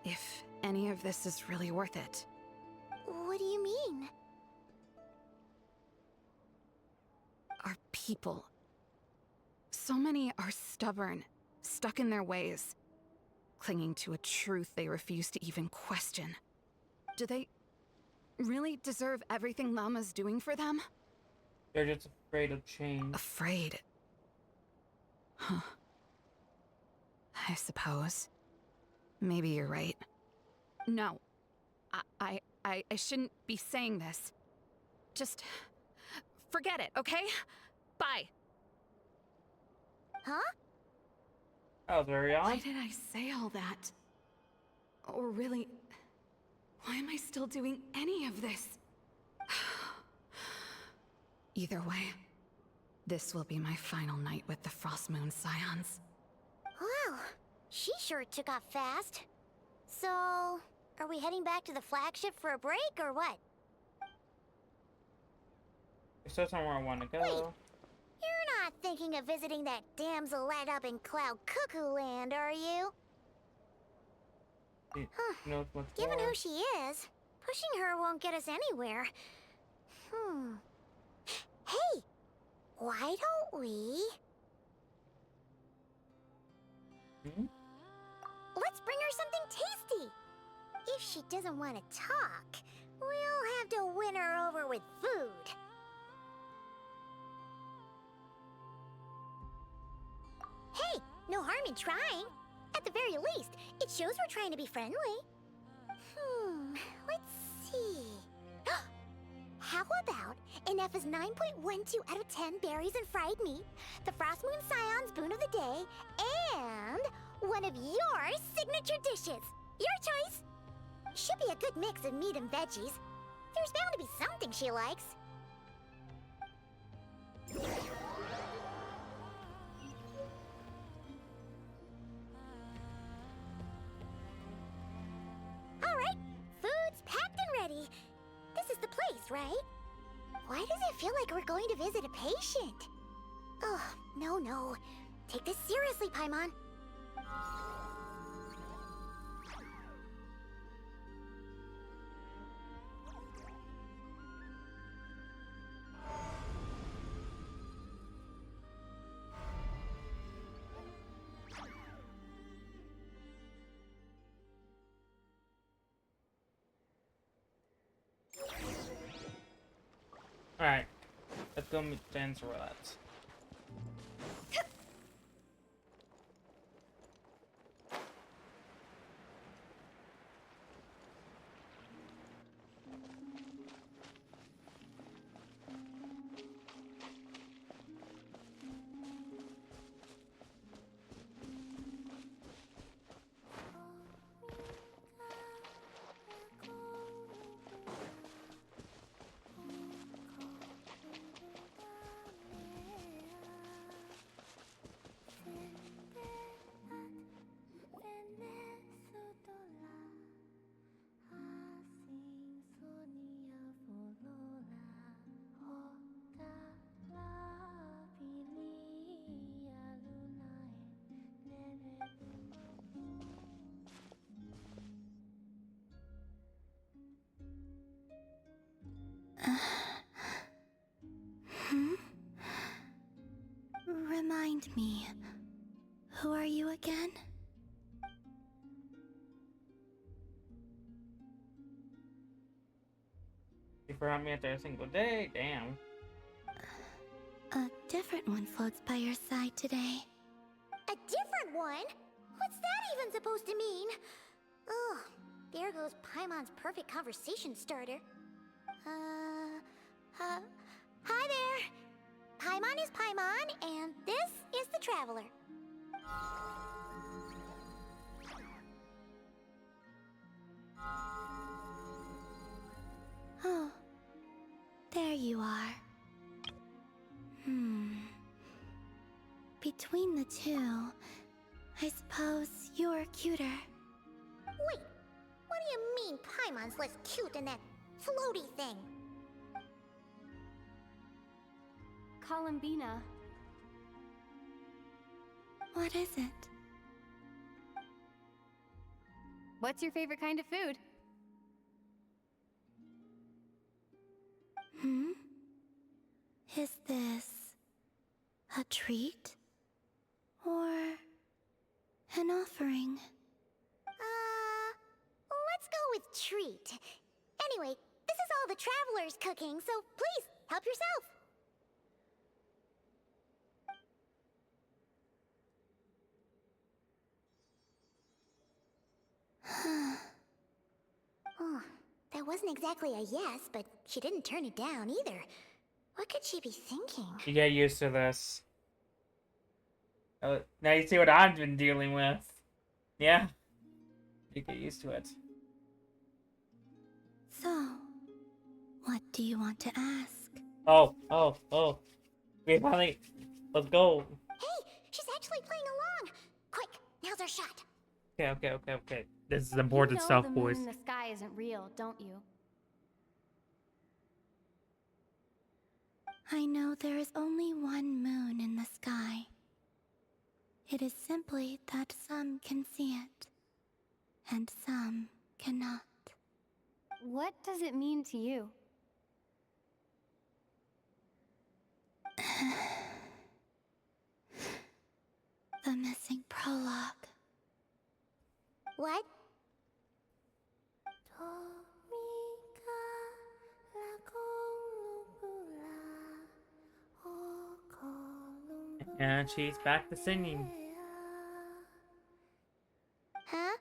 S11: if any of this is really worth it.
S2: What do you mean?
S11: Our people. So many are stubborn, stuck in their ways, clinging to a truth they refuse to even question. Do they really deserve everything Lauma's doing for them?
S1: They're just afraid of change.
S11: Afraid? Huh. I suppose. Maybe you're right. No. I shouldn't be saying this. Just forget it, okay? Bye.
S2: Huh?
S1: That was very odd.
S11: Why did I say all that? Or really, why am I still doing any of this? Either way, this will be my final night with the Frostmoon Scions.
S2: Wow, she sure took off fast. So, are we heading back to the flagship for a break, or what?
S1: It's still somewhere I want to go.
S2: Wait, you're not thinking of visiting that damselette up in Cloud Cuckoo Land, are you? Given who she is, pushing her won't get us anywhere. Hey! Why don't we... Let's bring her something tasty! If she doesn't want to talk, we'll have to win her over with food. Hey, no harm in trying. At the very least, it shows we're trying to be friendly. Let's see. How about Ineffa's 9.12 out of 10 berries and fried meat, the Frost Moon Scion's boon of the day, and one of your signature dishes. Your choice. Should be a good mix of meat and veggies. There's bound to be something she likes. Alright, food's packed and ready. This is the place, right? Why does it feel like we're going to visit a patient? Oh, no. Take this seriously, Paimon.
S1: Alright, let's go meet Dancerot.
S2: Remind me, who are you again?
S1: You forgot me after a single day? Damn.
S2: A different one floats by your side today. A different one? What's that even supposed to mean? Oh, there goes Paimon's perfect conversation starter. Hi there! Paimon is Paimon, and this is the Traveler. Oh, there you are. Between the two, I suppose you're cuter. Wait, what do you mean Paimon's less cute than that floaty thing?
S7: Columbina.
S2: What is it?
S7: What's your favorite kind of food?
S2: Is this a treat? Or an offering? Let's go with treat. Anyway, this is all the Traveler's cooking, so please, help yourself. Oh, that wasn't exactly a yes, but she didn't turn it down either. What could she be thinking?
S1: You get used to this. Now you see what I've been dealing with. Yeah. You get used to it.
S2: So, what do you want to ask?
S1: Oh. We finally... Let's go.
S2: Hey, she's actually playing along. Quick, now's our shot.
S1: Okay. This is important
S7: You know
S1: stuff,
S7: the
S1: boys.
S7: moon in the sky isn't real, don't you?
S2: I know there is only one moon in the sky. It is simply that some can see it, and some cannot.
S7: What does it mean to you?
S2: The missing prologue. What?
S1: And she's back to singing.
S2: Huh?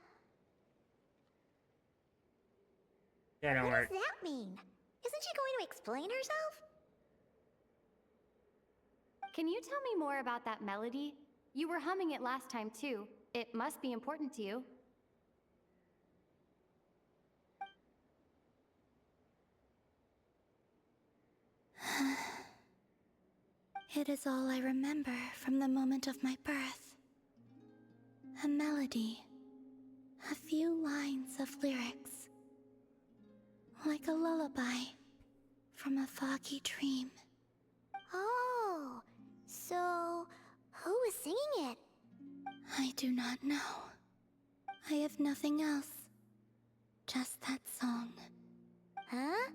S1: Yeah, don't
S2: What
S1: worry.
S2: does that mean? Isn't she going to explain herself?
S7: Can you tell me more about that melody? You were humming it last time too. It must be important to you.
S2: It is all I remember from the moment of my birth. A melody. A few lines of lyrics. Like a lullaby from a foggy dream. Oh, so who was singing it? I do not know. I have nothing else. Just that song. Huh?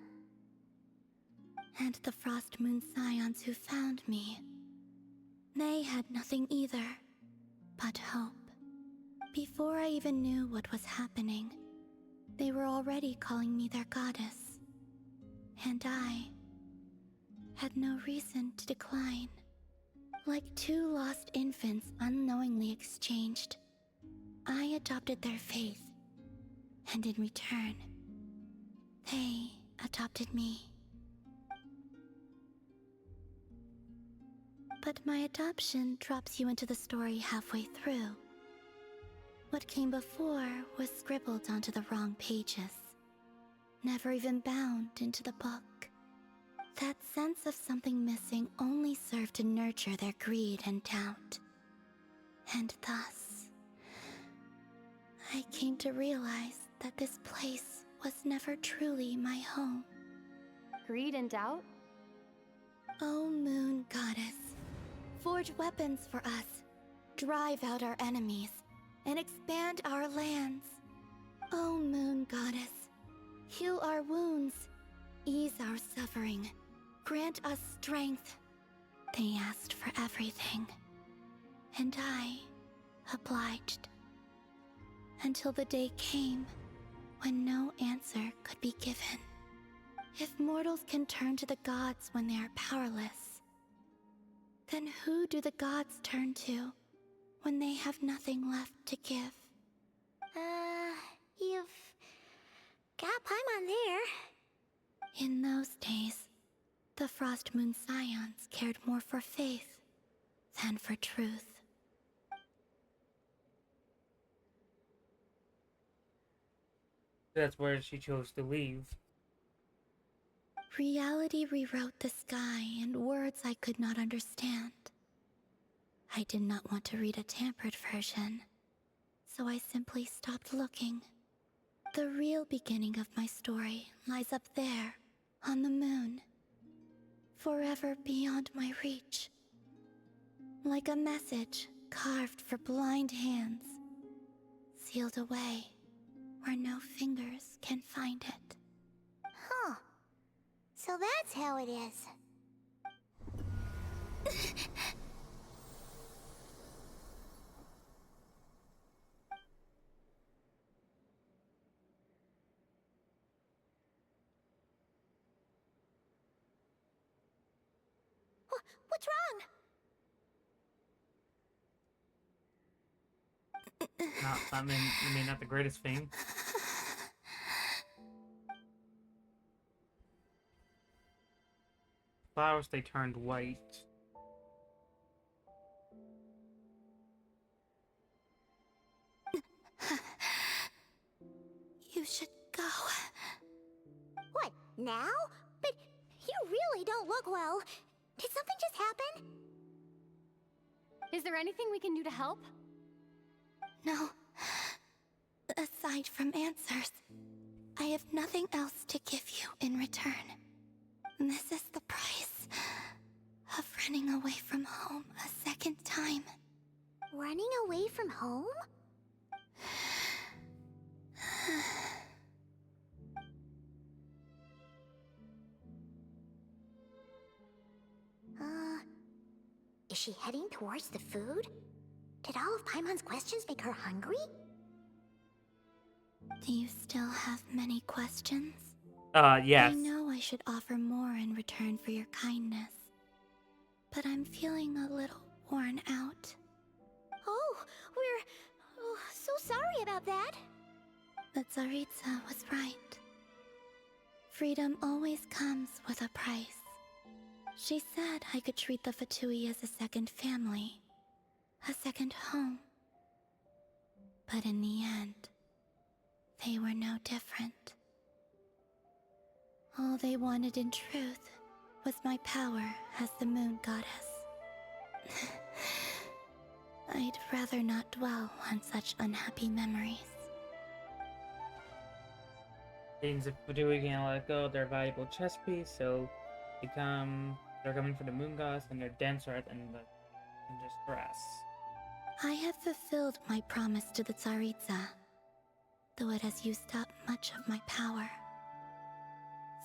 S2: And the Frost Moon Scions who found me. They had nothing either, but hope. Before I even knew what was happening, they were already calling me their goddess. And I had no reason to decline. Like two lost infants unknowingly exchanged, I adopted their faith. And in return, they adopted me. But my adoption drops you into the story halfway through. What came before was scribbled onto the wrong pages, never even bound into the book. That sense of something missing only served to nurture their greed and doubt. And thus, I came to realize that this place was never truly my home.
S7: Greed and doubt?
S2: Oh, Moon Goddess, forge weapons for us, drive out our enemies, and expand our lands. Oh, Moon Goddess, heal our wounds, ease our suffering, grant us strength. They asked for everything, and I obliged. Until the day came when no answer could be given. If mortals can turn to the gods when they are powerless, then who do the gods turn to when they have nothing left to give? You've got Paimon there. In those days, the Frost Moon Scions cared more for faith than for truth.
S1: That's where she chose to leave.
S2: Reality rewrote the sky in words I could not understand. I did not want to read a tampered version, so I simply stopped looking. The real beginning of my story lies up there, on the moon, forever beyond my reach. Like a message carved for blind hands, sealed away where no fingers can find it. Huh. So that's how it is. What's wrong?
S1: I mean, not the greatest thing. Flowers, they turned white.
S2: You should go. What, now? But you really don't look well. Did something just happen?
S7: Is there anything we can do to help?
S2: No. Aside from answers, I have nothing else to give you in return. This is the price of running away from home a second time. Running away from home? Is she heading towards the food? Did all of Paimon's questions make her hungry? Do you still have many questions?
S1: Yes.
S2: I know I should offer more in return for your kindness, but I'm feeling a little worn out. Oh, we're so sorry about that. The Tsaritsa was right. Freedom always comes with a price. She said I could treat the Fatui as a second family, a second home. But in the end, they were no different. All they wanted in truth was my power as the moon goddess. I'd rather not dwell on such unhappy memories.
S1: Means if Fatui can't let go of their valuable chess piece, so they're coming for the moon goddess and their denser in distress.
S2: I have fulfilled my promise to the Tsaritsa, though it has used up much of my power.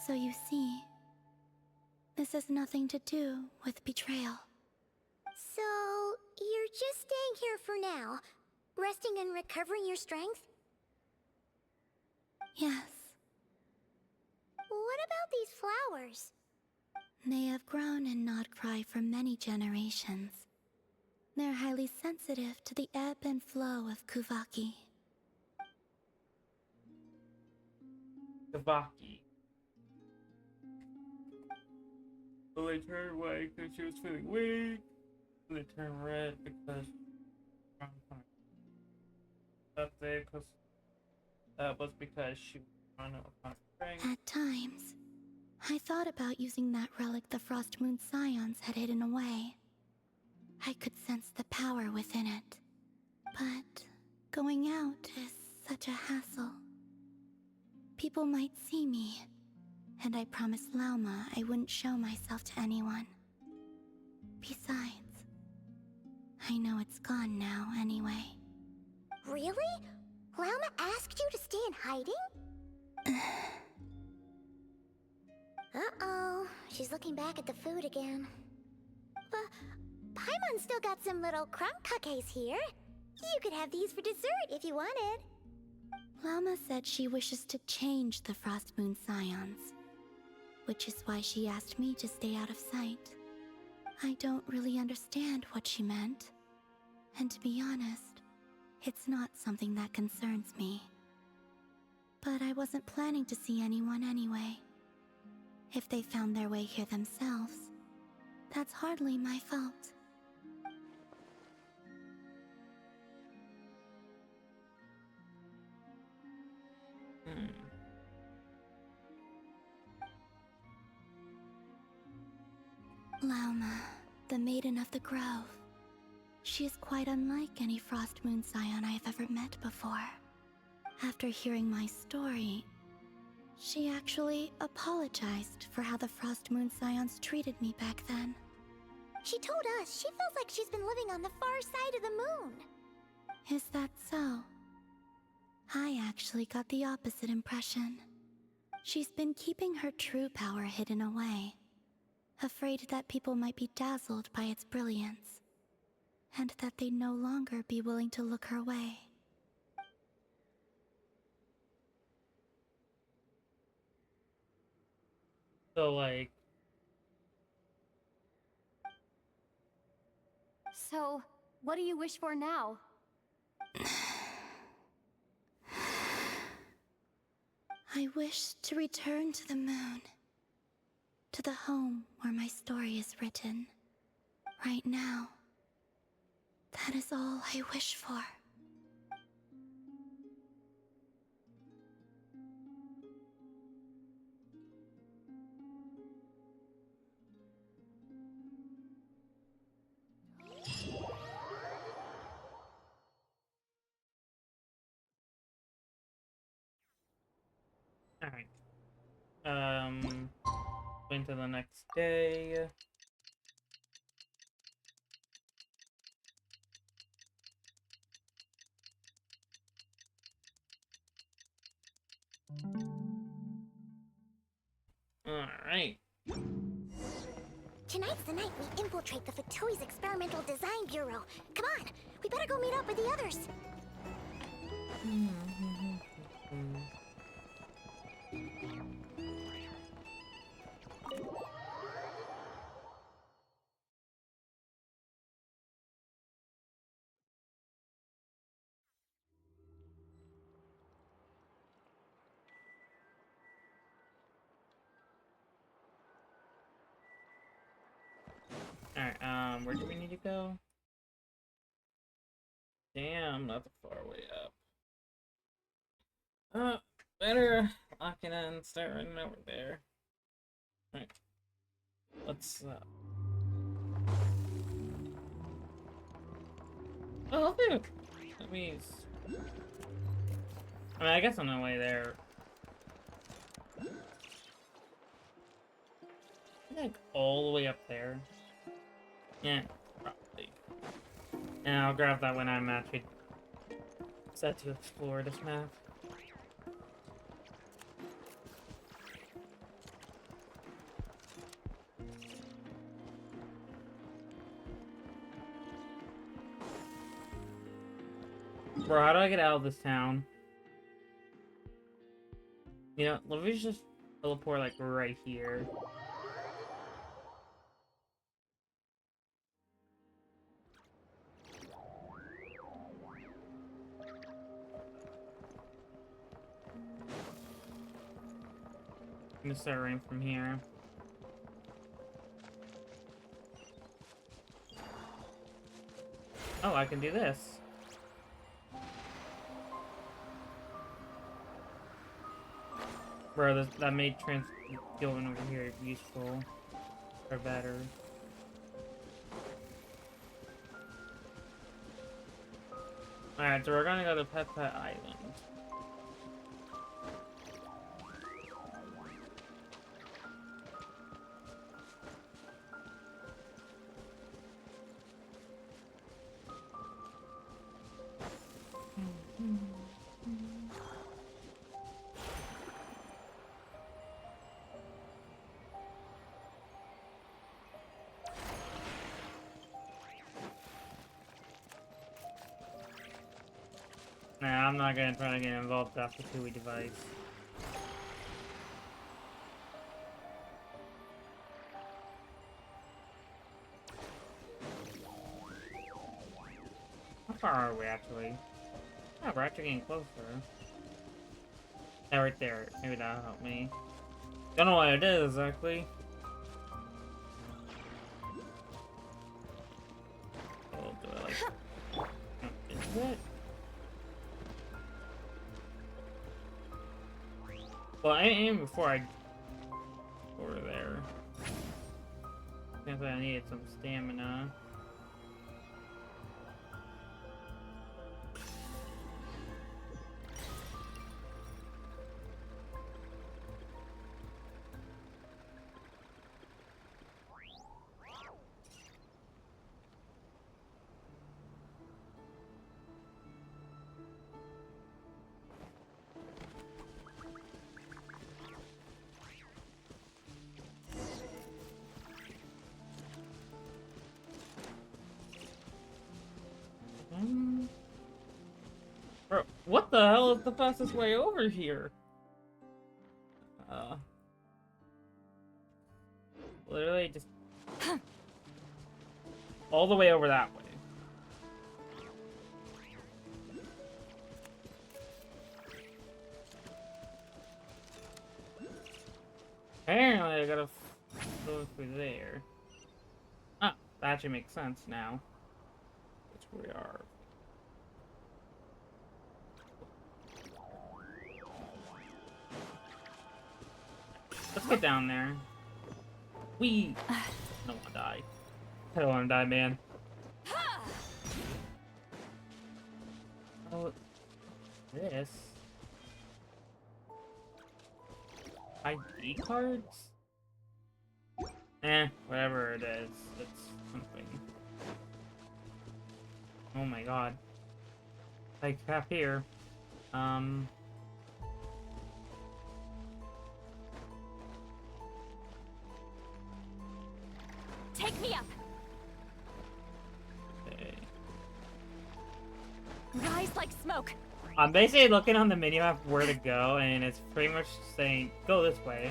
S2: So you see, this has nothing to do with betrayal. So, you're just staying here for now, resting and recovering your strength? Yes. What about these flowers? They have grown in Nod Krai for many generations. They're highly sensitive to the ebb and flow of Kuvaki.
S1: Kavaki. So they turned white because she was feeling weak. They turned red because that was because she was running upon strength.
S2: At times, I thought about using that relic the Frost Moon Scions had hidden away. I could sense the power within it. But going out is such a hassle. People might see me, and I promised Lauma I wouldn't show myself to anyone. Besides, I know it's gone now anyway. Really? Lauma asked you to stay in hiding? Uh-oh, she's looking back at the food again. But Paimon still got some little crumb cookies here. You could have these for dessert if you wanted. Lauma said she wishes to change the Frost Moon Scions, which is why she asked me to stay out of sight. I don't really understand what she meant, and to be honest, it's not something that concerns me. But I wasn't planning to see anyone anyway. If they found their way here themselves, that's hardly my fault. Lauma, the Maiden of the Grove. She is quite unlike any Frost Moon Scion I have ever met before. After hearing my story, she actually apologized for how the Frost Moon Scions treated me back then. She told us she feels like she's been living on the far side of the moon. Is that so? I actually got the opposite impression. She's been keeping her true power hidden away, afraid that people might be dazzled by its brilliance, and that they'd no longer be willing to look her way.
S1: So, like...
S7: So, what do you wish for now?
S2: I wish to return to the moon, to the home where my story is written. Right now, that is all I wish for.
S1: Alright. Into the next day. Alright.
S2: Tonight's the night we infiltrate the Fatoi's Experimental Design Bureau. Come on, we better go meet up with the others.
S1: Alright, where do we need to go? Damn, not the far way up. Better lock it in, start running over there. Alright. Let's, Oh, look! That means... I mean, I guess on the way there. Like, all the way up there. Yeah, probably. And I'll grab that when I'm actually set to explore this map. Bro, how do I get out of this town? You know, let me just teleport like right here. I'm gonna start running from here. Oh, I can do this. Bro, that made going over here useful. Or better. Alright, so we're gonna go to Pet Island. Nah, I'm not gonna try to get involved with the TUI device. How far are we actually? Oh, we're actually getting closer. Yeah, right there. Maybe that'll help me. Don't know what it is exactly. Oh, do I like? Is it? Well, I aim before I go over there. Guess I needed some stamina. Bro, what the hell is the fastest way over here? Literally just all the way over that way. Apparently I gotta go through there. Ah, that actually makes sense now. That's where we are. Let's get down there. I don't wanna die. I don't wanna die, man. Oh, this. ID cards? Whatever it is, it's something. Oh my god. Like crap here.
S4: Take me up!
S1: Okay.
S4: Rise like smoke!
S1: I'm basically looking on the minimap where to go, and it's pretty much saying, go this way.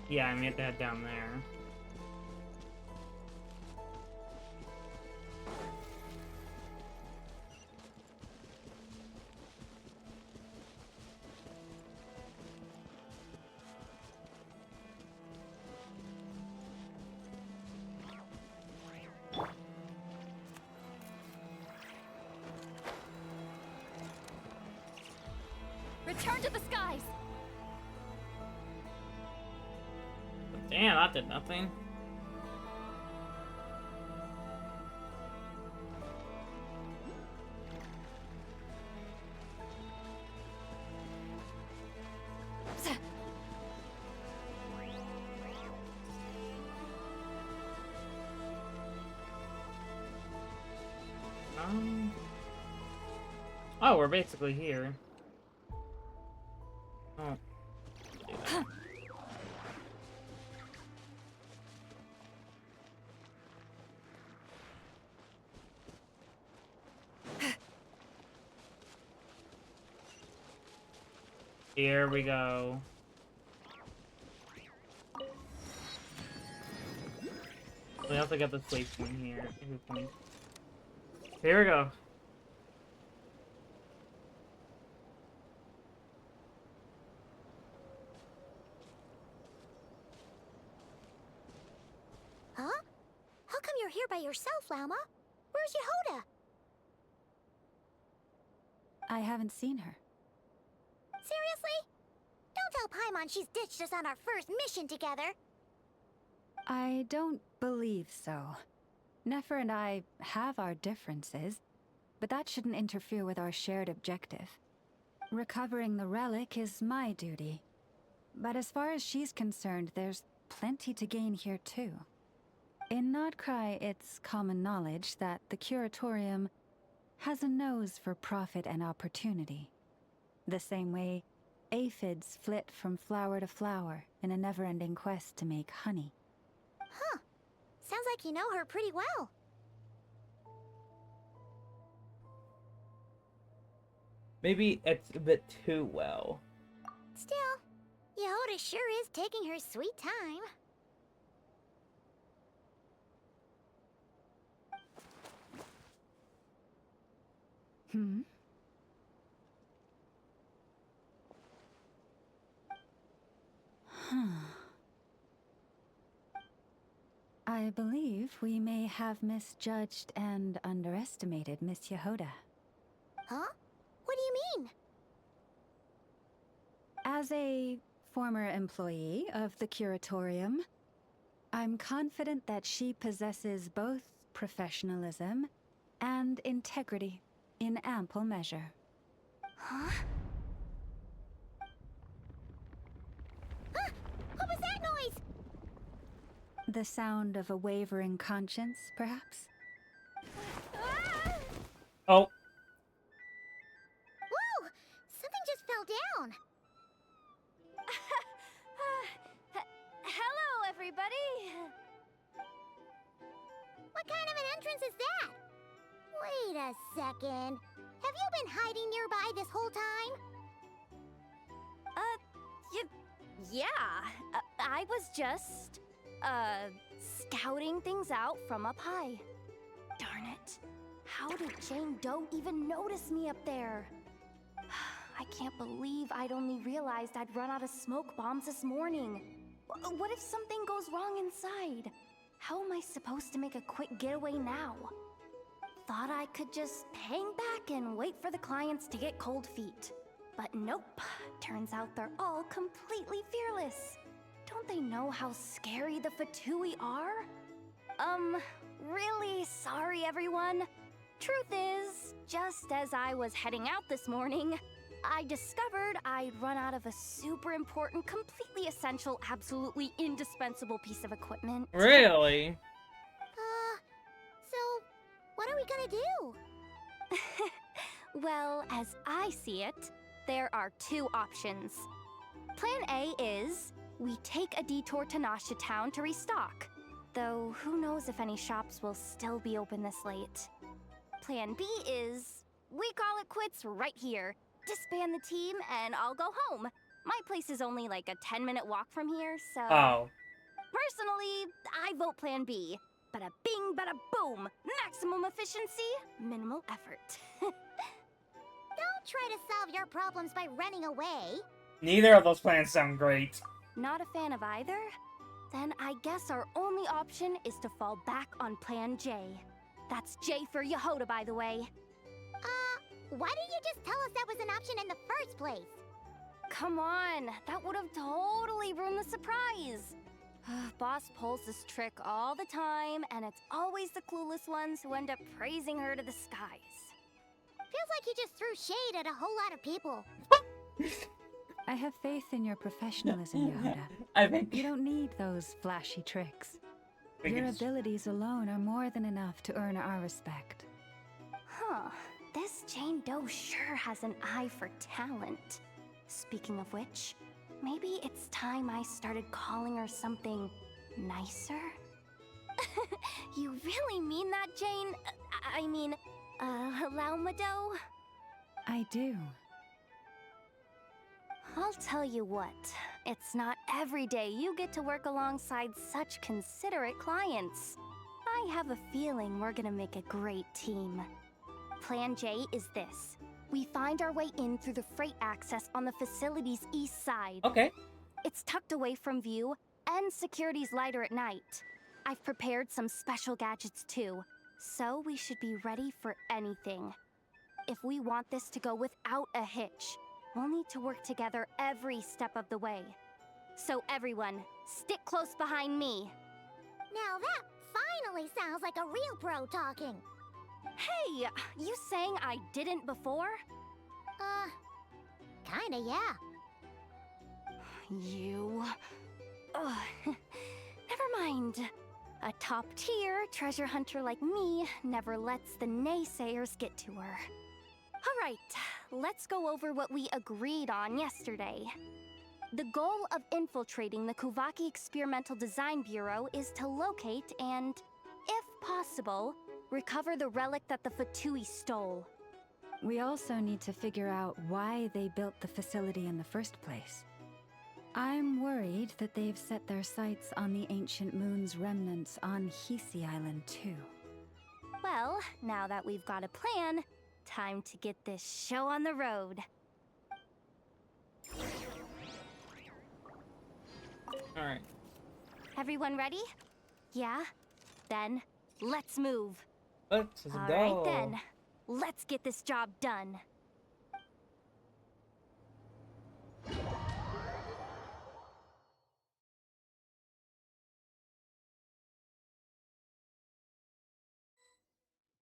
S1: Yeah, I'm gonna have to head down there.
S4: Return to the skies!
S1: Damn, that did nothing. Oh, we're basically here. Oh. Here we go. We also got this waypoint here. Here we go.
S2: Huh? How come you're here by yourself, Lauma? Where's Yehoda?
S8: I haven't seen her.
S2: Seriously? Don't tell Paimon she's ditched us on our first mission together.
S8: I don't believe so. Nefer and I have our differences, but that shouldn't interfere with our shared objective. Recovering the relic is my duty. But as far as she's concerned, there's plenty to gain here too. In Krai, it's common knowledge that the Curatorium has a nose for profit and opportunity. The same way aphids flit from flower to flower in a never-ending quest to make honey.
S2: Huh. Sounds like you know her pretty well.
S1: Maybe it's a bit too well.
S2: Still, Yehoda sure is taking her sweet time.
S8: I believe we may have misjudged and underestimated Miss Yehoda.
S2: Huh? What do you mean?
S8: As a former employee of the Curatorium, I'm confident that she possesses both professionalism and integrity in ample measure.
S2: Huh? Ah! What was that noise?
S8: The sound of a wavering conscience, perhaps?
S1: Oh.
S2: Whoa! Something just fell down.
S7: Hello, everybody!
S2: What kind of an entrance is that? Wait a second. Have you been hiding nearby this whole time?
S7: Yeah. I was just, scouting things out from up high. Darn it. How did Jane Doe even notice me up there? I can't believe I'd only realized I'd run out of smoke bombs this morning. What if something goes wrong inside? How am I supposed to make a quick getaway now? Thought I could just hang back and wait for the clients to get cold feet. But nope. Turns out they're all completely fearless. Don't they know how scary the Fatui are? Really sorry, everyone. Truth is, just as I was heading out this morning, I discovered I'd run out of a super important, completely essential, absolutely indispensable piece of equipment.
S1: Really?
S2: So, what are we gonna do?
S7: Well, as I see it, there are two options. Plan A is we take a detour to Nasha Town to restock. Though, who knows if any shops will still be open this late. Plan B is, we call it quits right here. Disband the team and I'll go home. My place is only like a 10-minute walk from here, so...
S1: Oh.
S7: Personally, I vote Plan B. Bada bing, bada boom. Maximum efficiency, minimal effort.
S2: Don't try to solve your problems by running away.
S1: Neither of those plans sound great.
S7: Not a fan of either? Then I guess our only option is to fall back on Plan J. That's J for Yehoda, by the way.
S2: Why didn't you just tell us that was an option in the first place?
S7: Come on, that would have totally ruined the surprise. Boss pulls this trick all the time, and it's always the clueless ones who end up praising her to the skies.
S2: Feels like you just threw shade at a whole lot of people.
S8: I have faith in your professionalism, Yehoda.
S1: I think
S8: you don't need those flashy tricks. Your abilities alone are more than enough to earn our respect.
S7: Huh. This Jane Doe sure has an eye for talent. Speaking of which, maybe it's time I started calling her something nicer? You really mean that, Jane? I mean, Laumado?
S8: I do.
S7: I'll tell you what, it's not every day you get to work alongside such considerate clients. I have a feeling we're gonna make a great team. Plan J is this. We find our way in through the freight access on the facility's east side.
S1: Okay.
S7: It's tucked away from view, and security's lighter at night. I've prepared some special gadgets too, so we should be ready for anything. If we want this to go without a hitch, we'll need to work together every step of the way. So everyone, stick close behind me.
S2: Now that finally sounds like a real pro talking.
S7: Hey, you saying I didn't before?
S2: Kinda, yeah.
S7: You... Ugh. Never mind. A top-tier treasure hunter like me never lets the naysayers get to her. Alright, let's go over what we agreed on yesterday. The goal of infiltrating the Kuvaki Experimental Design Bureau is to locate and, if possible, recover the relic that the Fatui stole.
S8: We also need to figure out why they built the facility in the first place. I'm worried that they've set their sights on the ancient moon's remnants on Hisi Island too.
S7: Well, now that we've got a plan, time to get this show on the road.
S1: Alright.
S7: Everyone ready? Yeah? Then, let's move.
S1: Let's go.
S7: Alright then, let's get this job done.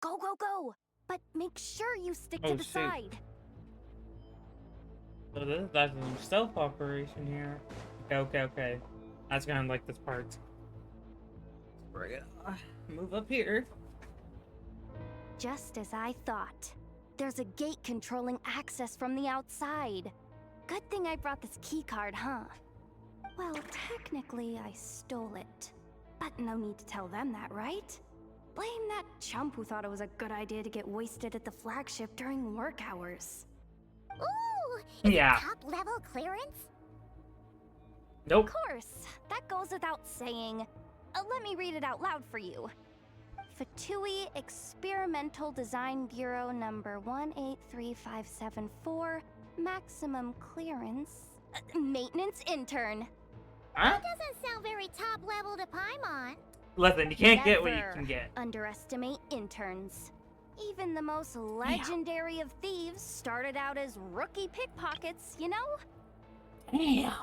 S7: Go, go, go! But make sure you stick to the side.
S1: So that's a stealth operation here. Okay. That's kind of like this part. We're gonna move up here.
S7: Just as I thought. There's a gate controlling access from the outside. Good thing I brought this keycard, huh? Well, technically I stole it. But no need to tell them that, right? Blame that chump who thought it was a good idea to get wasted at the flagship during work hours.
S2: Ooh!
S1: Yeah.
S2: Top level clearance?
S1: Nope.
S7: Of course. That goes without saying. Let me read it out loud for you. Fatui Experimental Design Bureau number 183574, maximum clearance, maintenance intern.
S2: That doesn't sound very top level to Paimon.
S1: Listen, you can't get what you
S7: Never
S1: can get.
S7: underestimate interns. Even the most legendary of thieves started out as rookie pickpockets, you know?
S1: Damn.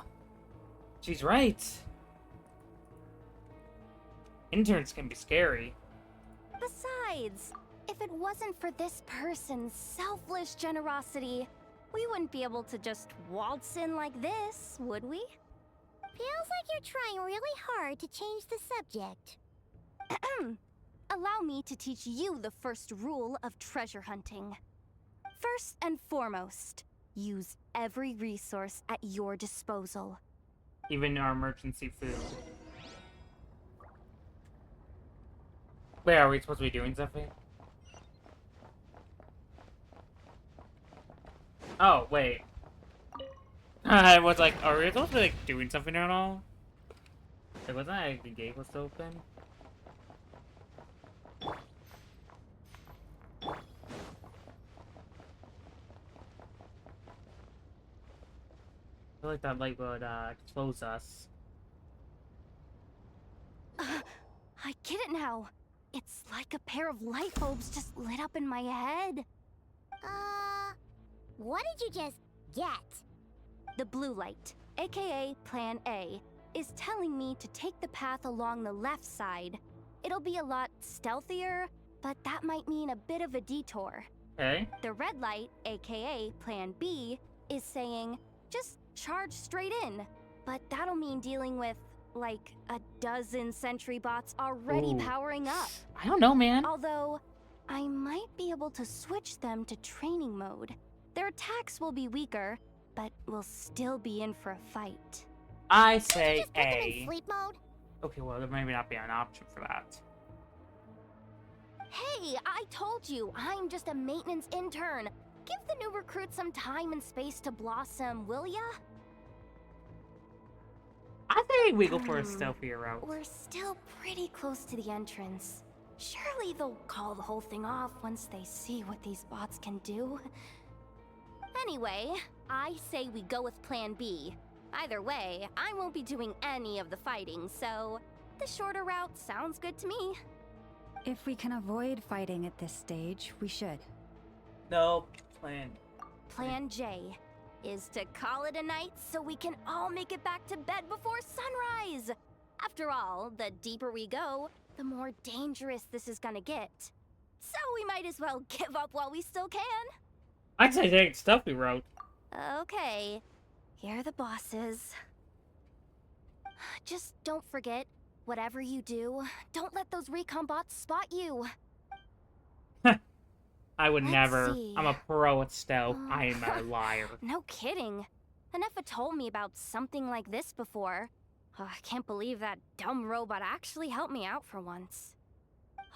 S1: She's right. Interns can be scary.
S7: Besides, if it wasn't for this person's selfless generosity, we wouldn't be able to just waltz in like this, would we?
S2: Feels like you're trying really hard to change the subject.
S7: Allow me to teach you the first rule of treasure hunting. First and foremost, use every resource at your disposal.
S1: Even our emergency food. Wait, are we supposed to be doing something? Oh, wait. I was like, are we supposed to be like doing something at all? It wasn't like the gate was open. I feel like that light would expose us.
S7: I get it now. It's like a pair of light bulbs just lit up in my head.
S2: What did you just get?
S7: The blue light, aka Plan A, is telling me to take the path along the left side. It'll be a lot stealthier, but that might mean a bit of a detour.
S1: Okay.
S7: The red light, aka Plan B, is saying, just charge straight in. But that'll mean dealing with, like, a dozen sentry bots already
S1: Ooh.
S7: powering up.
S1: I don't know, man.
S7: Although, I might be able to switch them to training mode. Their attacks will be weaker, but we'll still be in for a fight.
S1: I say
S2: Just put them in
S1: A.
S2: sleep mode?
S1: Okay, well, there may not be an option for that.
S7: Hey, I told you, I'm just a maintenance intern. Give the new recruit some time and space to blossom, will ya?
S1: I think we go for a stealthier route.
S7: We're still pretty close to the entrance. Surely they'll call the whole thing off once they see what these bots can do. Anyway, I say we go with Plan B. Either way, I won't be doing any of the fighting, so the shorter route sounds good to me.
S8: If we can avoid fighting at this stage, we should.
S1: No, plan.
S7: Plan J is to call it a night so we can all make it back to bed before sunrise. After all, the deeper we go, the more dangerous this is gonna get. So we might as well give up while we still can.
S1: I'd say take stealthy route.
S7: Okay, here are the bosses. Just don't forget, whatever you do, don't let those recon bots spot you.
S1: I would
S7: Let's
S1: never.
S7: see.
S1: I'm a pro at stealth. I am a liar.
S7: No kidding. Anefa told me about something like this before. Oh, I can't believe that dumb robot actually helped me out for once.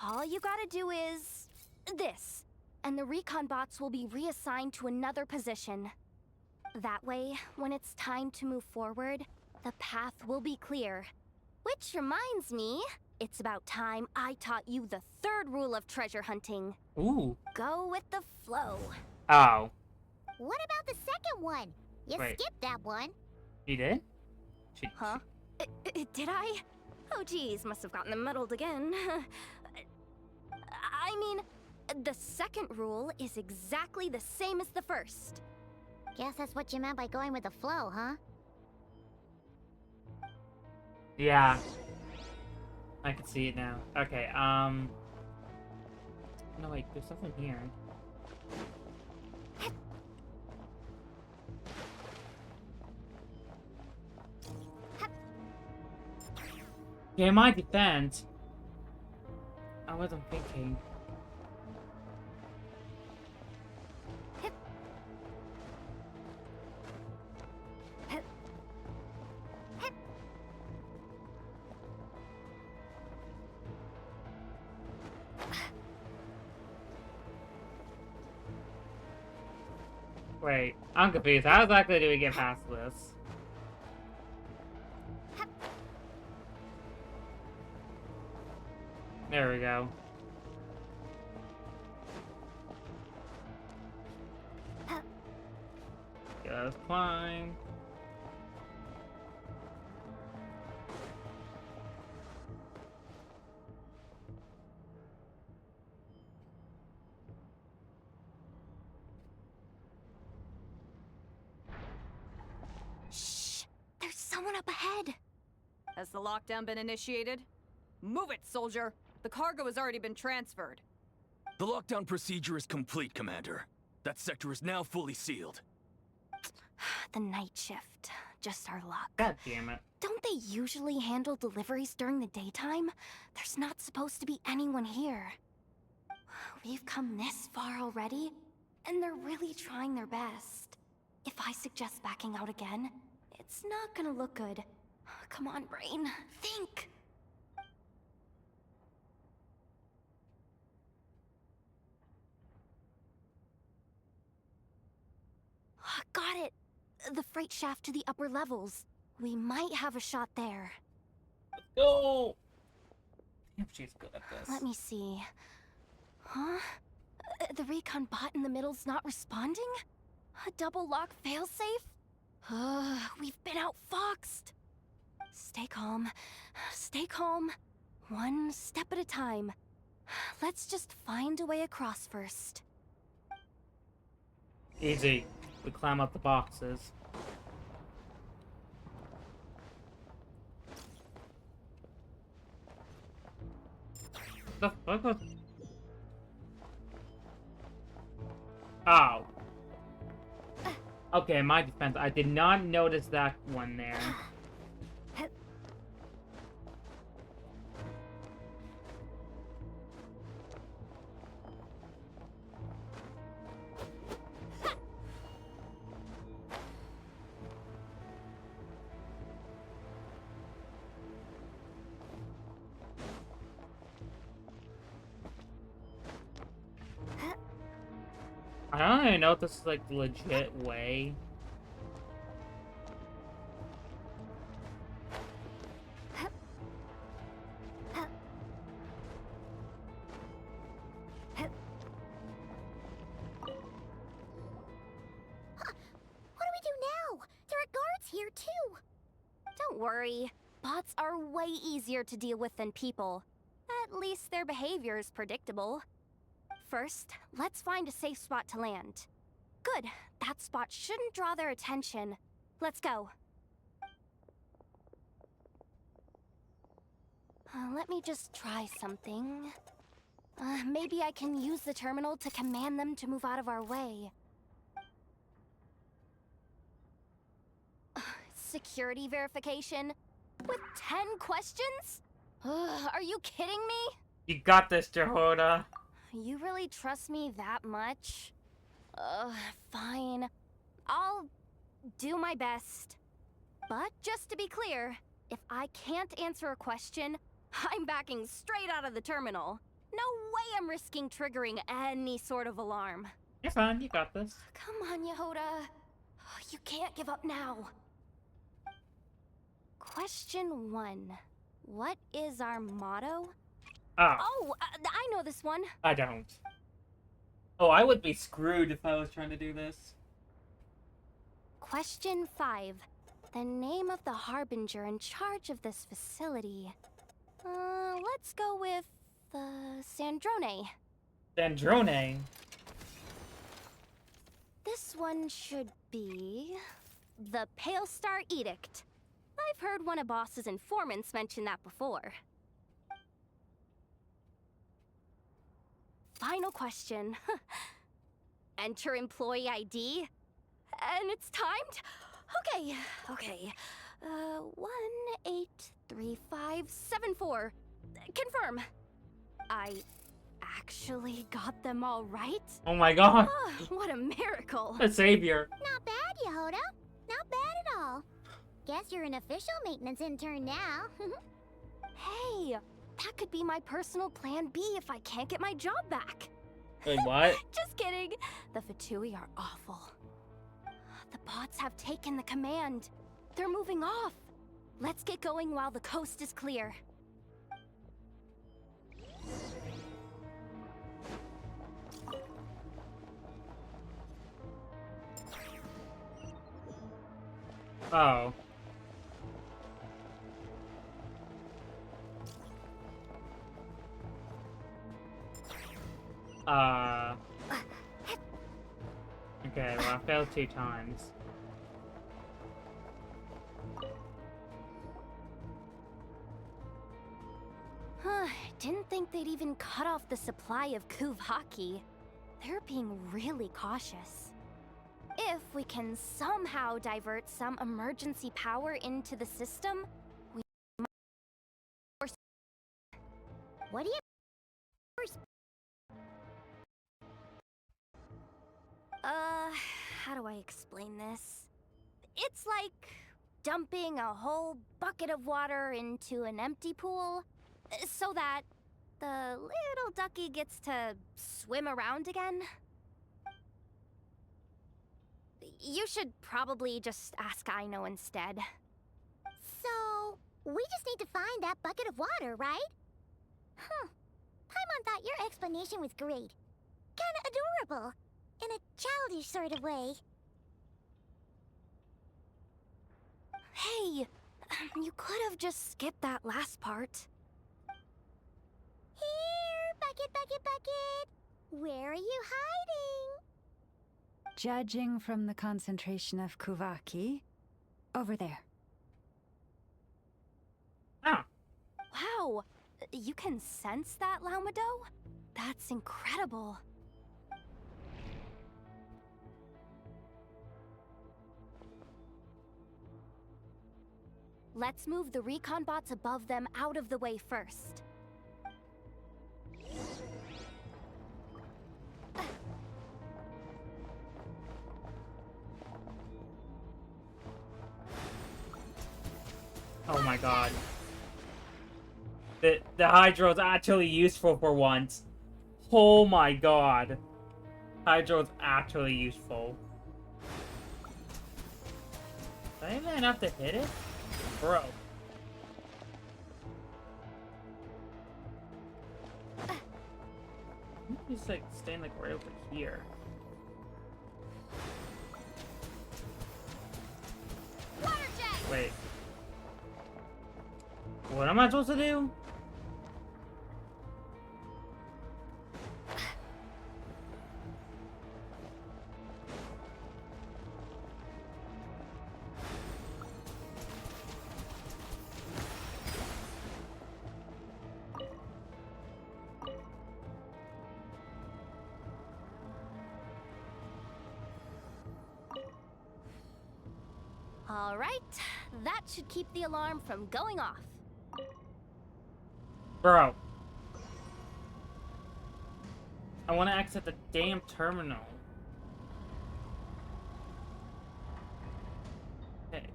S7: All you gotta do is this, and the recon bots will be reassigned to another position. That way, when it's time to move forward, the path will be clear. Which reminds me, it's about time I taught you the third rule of treasure hunting.
S1: Ooh.
S7: Go with the flow.
S1: Oh.
S2: What about the second one? You
S1: Wait.
S2: skipped that one.
S1: You did?
S7: Huh? Did I? Oh geez, must have gotten them muddled again. I mean, the second rule is exactly the same as the first.
S2: Guess that's what you meant by going with the flow, huh?
S1: Yeah. I can see it now. Okay, no, wait, there's something here. Yeah, in my defense, I wasn't thinking. Wait, I'm confused. How exactly do we get past this? There we go. Just climb.
S7: Shh! There's someone up ahead!
S19: Has the lockdown been initiated? Move it, soldier! The cargo has already been transferred.
S9: The lockdown procedure is complete, Commander. That sector is now fully sealed.
S7: The night shift. Just our luck.
S1: God damn it.
S7: Don't they usually handle deliveries during the daytime? There's not supposed to be anyone here. We've come this far already, and they're really trying their best. If I suggest backing out again, It's not gonna look good. Come on, brain. Think! Got it! The freight shaft to the upper levels. We might have a shot there.
S1: Go! Damn, she's good at this.
S7: Let me see. Huh? The recon bot in the middle's not responding? A double lock failsafe? We've been outfoxed. Stay calm. Stay calm. One step at a time. Let's just find a way across first.
S1: Easy. We climb up the boxes. The fuck was... Ow. Okay, my defense. I did not notice that one there. I don't even know if this is like the legit way.
S2: Here too. Don't worry. Bots are way easier to deal with than people. At least their behavior is predictable. First, let's find a safe spot to land. Good. That spot shouldn't draw their attention. Let's go. Let me just try something. Maybe I can use the terminal to command them to move out of our way. Security verification? With 10 questions? Are you kidding me?
S1: You got this, Jehoda.
S2: You really trust me that much? Fine. I'll do my best. But just to be clear, if I can't answer a question, I'm backing straight out of the terminal. No way I'm risking triggering any sort of alarm.
S1: You're fine, you got this.
S2: Come on, Yehoda. You can't give up now. Question 1. What is our motto?
S1: Oh,
S2: I know this one.
S1: I don't. Oh, I would be screwed if I was trying to do this.
S2: Question 5. The name of the harbinger in charge of this facility. Let's go with, Sandrone.
S1: Sandrone?
S2: This one should be... the Pale Star Edict. I've heard one of Boss's informants mention that before. Final question. Enter employee ID. And it's timed? Okay. 183574. Confirm. I actually got them all right?
S1: Oh my god.
S2: What a miracle.
S1: A savior.
S2: Not bad, Yehoda. Not bad at all. Guess you're an official maintenance intern now. Hey, that could be my personal plan B if I can't get my job back.
S1: Wait, what?
S2: Just kidding. The Fatui are awful. The bots have taken the command. They're moving off. Let's get going while the coast is clear.
S1: Oh. Okay, well, I failed 2 times.
S2: Didn't think they'd even cut off the supply of Kuvaki. They're being really cautious. If we can somehow divert some emergency power into the system, we might... What do you... how do I explain this? It's like dumping a whole bucket of water into an empty pool so that the little ducky gets to swim around again? You should probably just ask Aino instead. So, we just need to find that bucket of water, right? Huh. Paimon thought your explanation was great. Kinda adorable. In a childish sort of way.
S3: Hey, you could have just skipped that last part.
S2: Here, bucket, bucket, bucket. Where are you hiding?
S8: Judging from the concentration of Kuvaki, over there.
S3: Wow, you can sense that, Laumado? That's incredible.
S2: Let's move the recon bots above them out of the way first.
S1: Oh my god. The Hydro's actually useful for once. Oh my god. Hydro's actually useful. Is that even enough to hit it? Bro. He's like staying like right over here. Wait. What am I supposed to do?
S2: All right, that should keep the alarm from going off.
S1: Bro. I want to exit the damn terminal. Okay.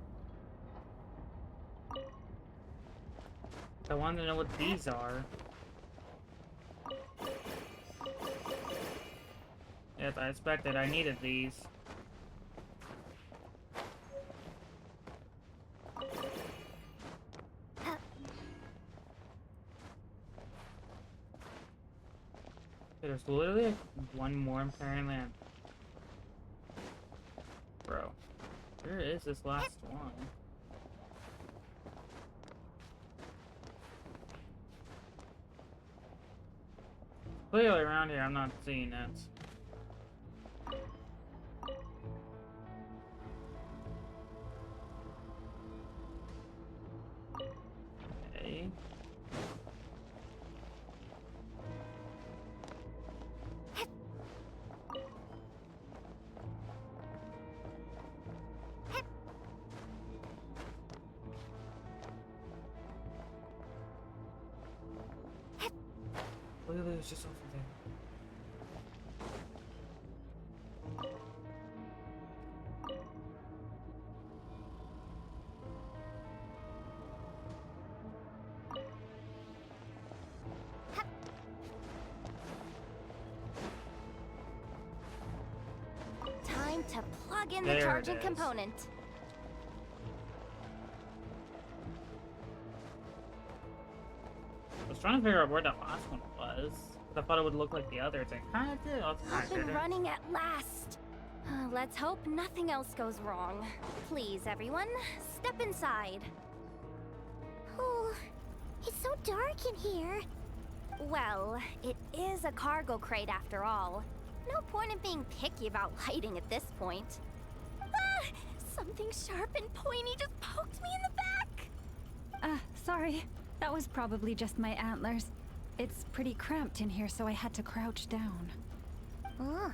S1: I want to know what these are. Yes, I expected. I needed these. There's literally like one more apparently. Bro, where is this last one? Clearly around here, I'm not seeing it. Okay. Clearly it's just over there.
S2: Time to plug in
S1: There
S2: the
S1: it
S2: charging
S1: is.
S2: component.
S1: I was trying to figure out where that last one was. I thought it would look like the others. It kind of did.
S2: Up and running at last. Let's hope nothing else goes wrong. Please, everyone, step inside. Oh, it's so dark in here. Well, it is a cargo crate after all. No point in being picky about lighting at this point. Ah! Something sharp and pointy just poked me in the back!
S8: Sorry. That was probably just my antlers. It's pretty cramped in here, so I had to crouch down.
S2: Oh,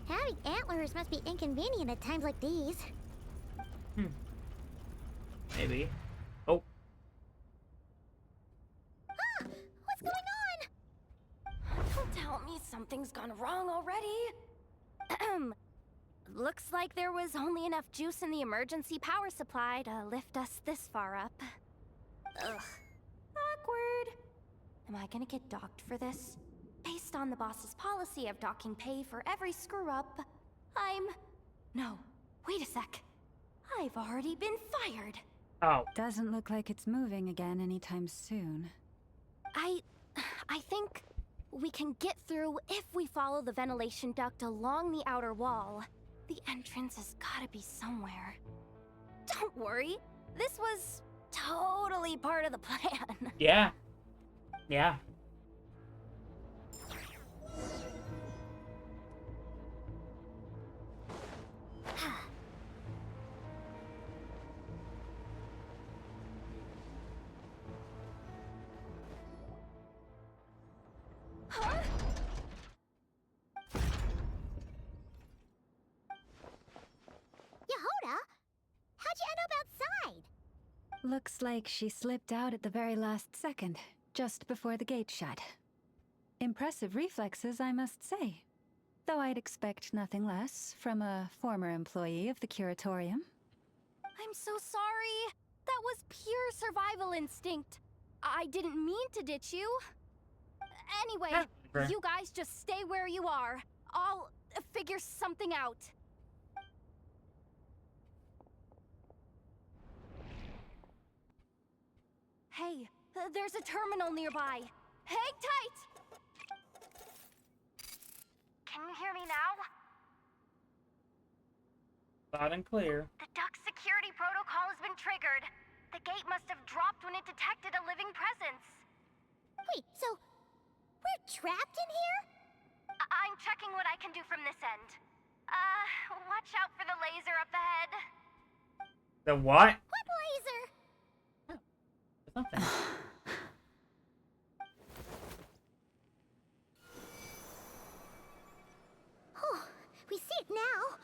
S2: having antlers must be inconvenient at times like these.
S1: Maybe. Oh.
S2: Ah! What's going on?
S3: Don't tell me something's gone wrong already.
S2: Looks like there was only enough juice in the emergency power supply to lift us this far up. Ugh. Awkward. Am I gonna get docked for this? Based on the boss's policy of docking pay for every screw-up, No, wait a sec. I've already been fired.
S1: Oh.
S8: Doesn't look like it's moving again anytime soon.
S2: I think we can get through if we follow the ventilation duct along the outer wall. The entrance has gotta be somewhere. Don't worry, this was totally part of the plan.
S1: Yeah. Yeah.
S2: Yehoda, how'd you end up outside?
S8: Looks like she slipped out at the very last second, just before the gate shut. Impressive reflexes, I must say. Though I'd expect nothing less from a former employee of the Curatorium.
S2: I'm so sorry. That was pure survival instinct. I didn't mean to ditch you. Anyway, you guys just stay where you are. I'll figure something out. Hey, there's a terminal nearby. Hang tight! Can you hear me now?
S1: Loud and clear.
S2: The duct security protocol has been triggered. The gate must have dropped when it detected a living presence. Wait, so we're trapped in here? I'm checking what I can do from this end. Watch out for the laser up ahead.
S1: The what?
S2: What laser?
S1: Something.
S2: Oh, we see it now.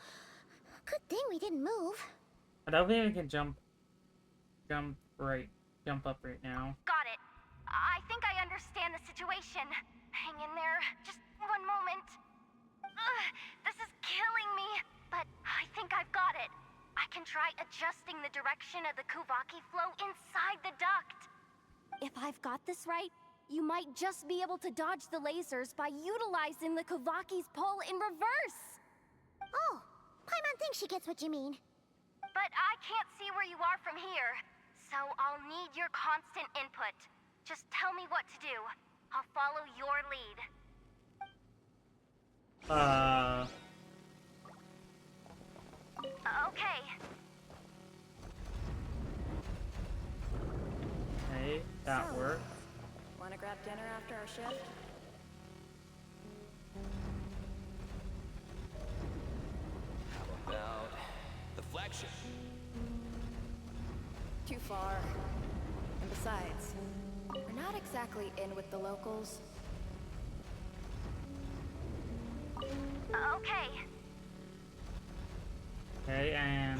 S2: Good thing we didn't move.
S1: I don't think we can jump up right now.
S2: Got it. I think I understand the situation. Hang in there. Just one moment. This is killing me, but I think I've got it. I can try adjusting the direction of the Kuvaki flow inside the duct. If I've got this right, you might just be able to dodge the lasers by utilizing the Kuvaki's pull in reverse. Oh, Paimon thinks she gets what you mean. But I can't see where you are from here, so I'll need your constant input. Just tell me what to do. I'll follow your lead. Okay.
S1: Hey, that worked.
S19: Wanna grab dinner after our shift?
S20: How about the flagship?
S19: Too far. And besides, we're not exactly in with the locals.
S2: Okay.
S1: Okay, and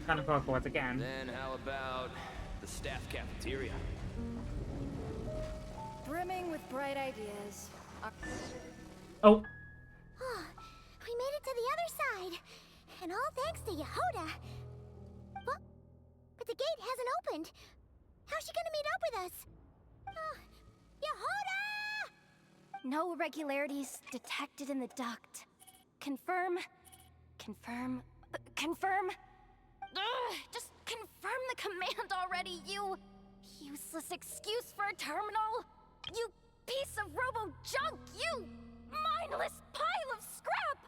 S1: kind of clockwise again.
S20: Then how about the staff cafeteria?
S19: Brimming with bright ideas.
S1: Oh.
S2: We made it to the other side. And all thanks to Yehoda. But the gate hasn't opened. How's she gonna meet up with us? Yehoda! No irregularities detected in the duct. Confirm. Just confirm the command already, you useless excuse for a terminal. You piece of robo-junk, you mindless pile of scrap!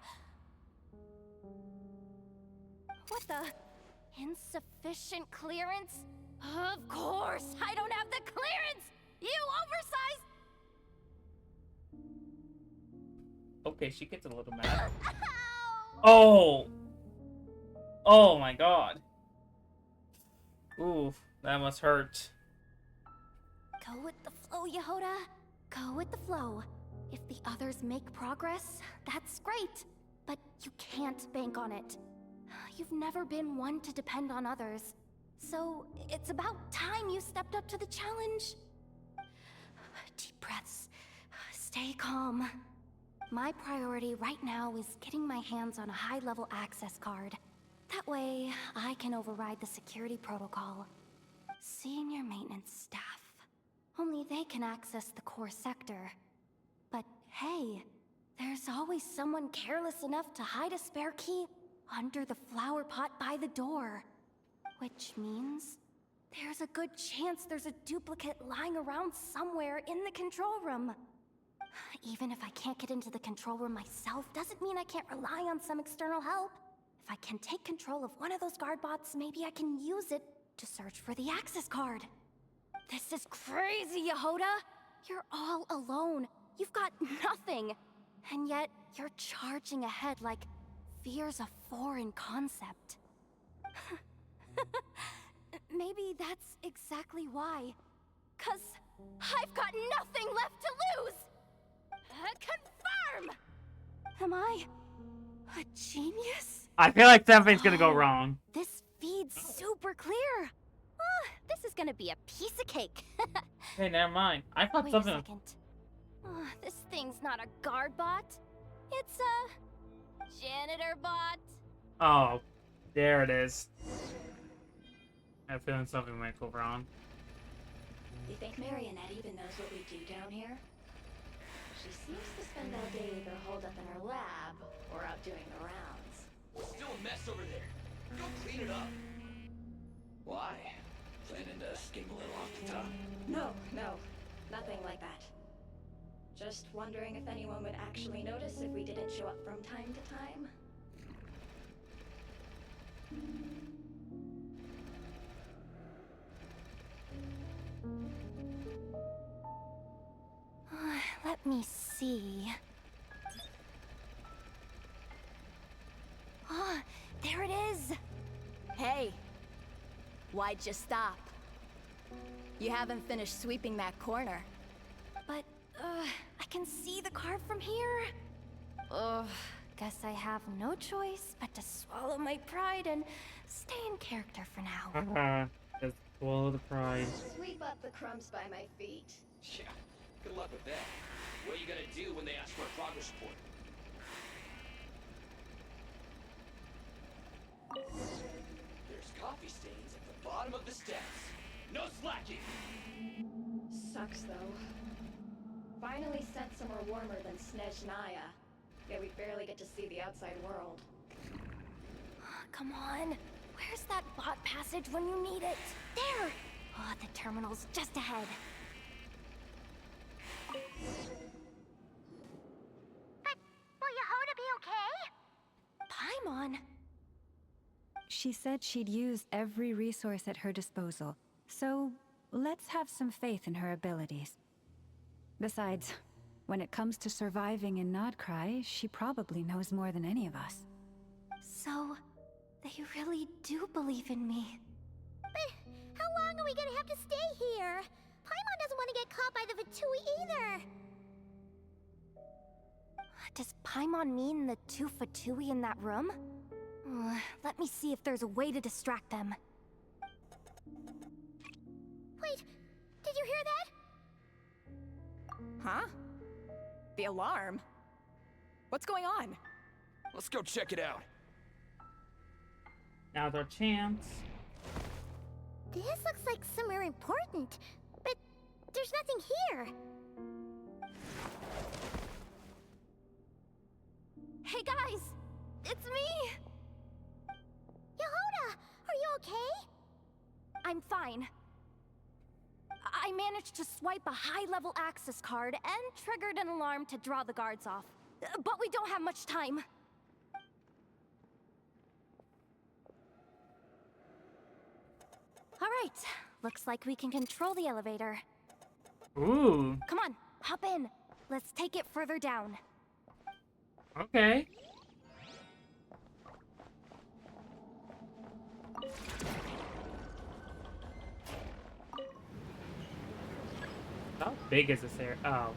S2: What the? Insufficient clearance? Of course, I don't have the clearance! You oversized...
S1: Okay, she gets a little mad. Oh! Oh my god. Oof, that must hurt.
S2: Go with the flow, Yehoda. Go with the flow. If the others make progress, that's great. But you can't bank on it. You've never been one to depend on others. So it's about time you stepped up to the challenge. Deep breaths. Stay calm. My priority right now is getting my hands on a high-level access card. That way, I can override the security protocol. Senior maintenance staff. Only they can access the core sector. But hey, there's always someone careless enough to hide a spare key under the flower pot by the door. Which means there's a good chance there's a duplicate lying around somewhere in the control room. Even if I can't get into the control room myself, doesn't mean I can't rely on some external help. If I can take control of one of those guard bots, maybe I can use it to search for the access card. This is crazy, Yehoda! You're all alone. You've got nothing. And yet, you're charging ahead like fear's a foreign concept. Maybe that's exactly why. 'Cause I've got nothing left to lose! Confirm! Am I a genius?
S1: I feel like something's gonna go wrong.
S2: This feed's super clear. This is gonna be a piece of cake.
S1: Hey, never mind. I thought
S2: Wait
S1: something.
S2: a second. This thing's not a guard bot. It's a janitor bot.
S1: Oh, there it is. I have a feeling something might go wrong.
S21: You think Marionette even knows what we do down here? She seems to spend all day either holed up in her lab or out doing the rounds.
S20: Still a mess over there. Go clean it up. Why? Planning to skim a little off the top?
S21: No, nothing like that. Just wondering if anyone would actually notice if we didn't show up from time to time.
S2: Let me see. There it is!
S19: Hey, why'd you stop? You haven't finished sweeping that corner.
S2: But, I can see the card from here. Guess I have no choice but to swallow my pride and stay in character for now.
S1: Haha, just swallow the pride.
S21: Sweep up the crumbs by my feet.
S20: Yeah, good luck with that. What are you gonna do when they ask for a progress report? There's coffee stains at the bottom of the steps. No slacking!
S21: Sucks though. Finally sent somewhere warmer than Snezhnaya. Yet we barely get to see the outside world.
S2: Come on. Where's that bot passage when you need it? There! The terminal's just ahead. But will Yehoda be okay? Paimon?
S8: She said she'd use every resource at her disposal, so let's have some faith in her abilities. Besides, when it comes to surviving in Krai, she probably knows more than any of us.
S2: So, they really do believe in me. But how long are we gonna have to stay here? Paimon doesn't want to get caught by the Fatui either. Does Paimon mean the two Fatui in that room? Let me see if there's a way to distract them. Wait, did you hear that?
S19: Huh? The alarm? What's going on?
S20: Let's go check it out.
S1: Now's our chance.
S2: This looks like somewhere important, but there's nothing here. Hey guys, it's me! Yehoda, are you okay? I'm fine. I managed to swipe a high-level access card and triggered an alarm to draw the guards off. But we don't have much time. All right, looks like we can control the elevator.
S1: Ooh.
S2: Come on, hop in. Let's take it further down.
S1: Okay. How big is this area? Oh.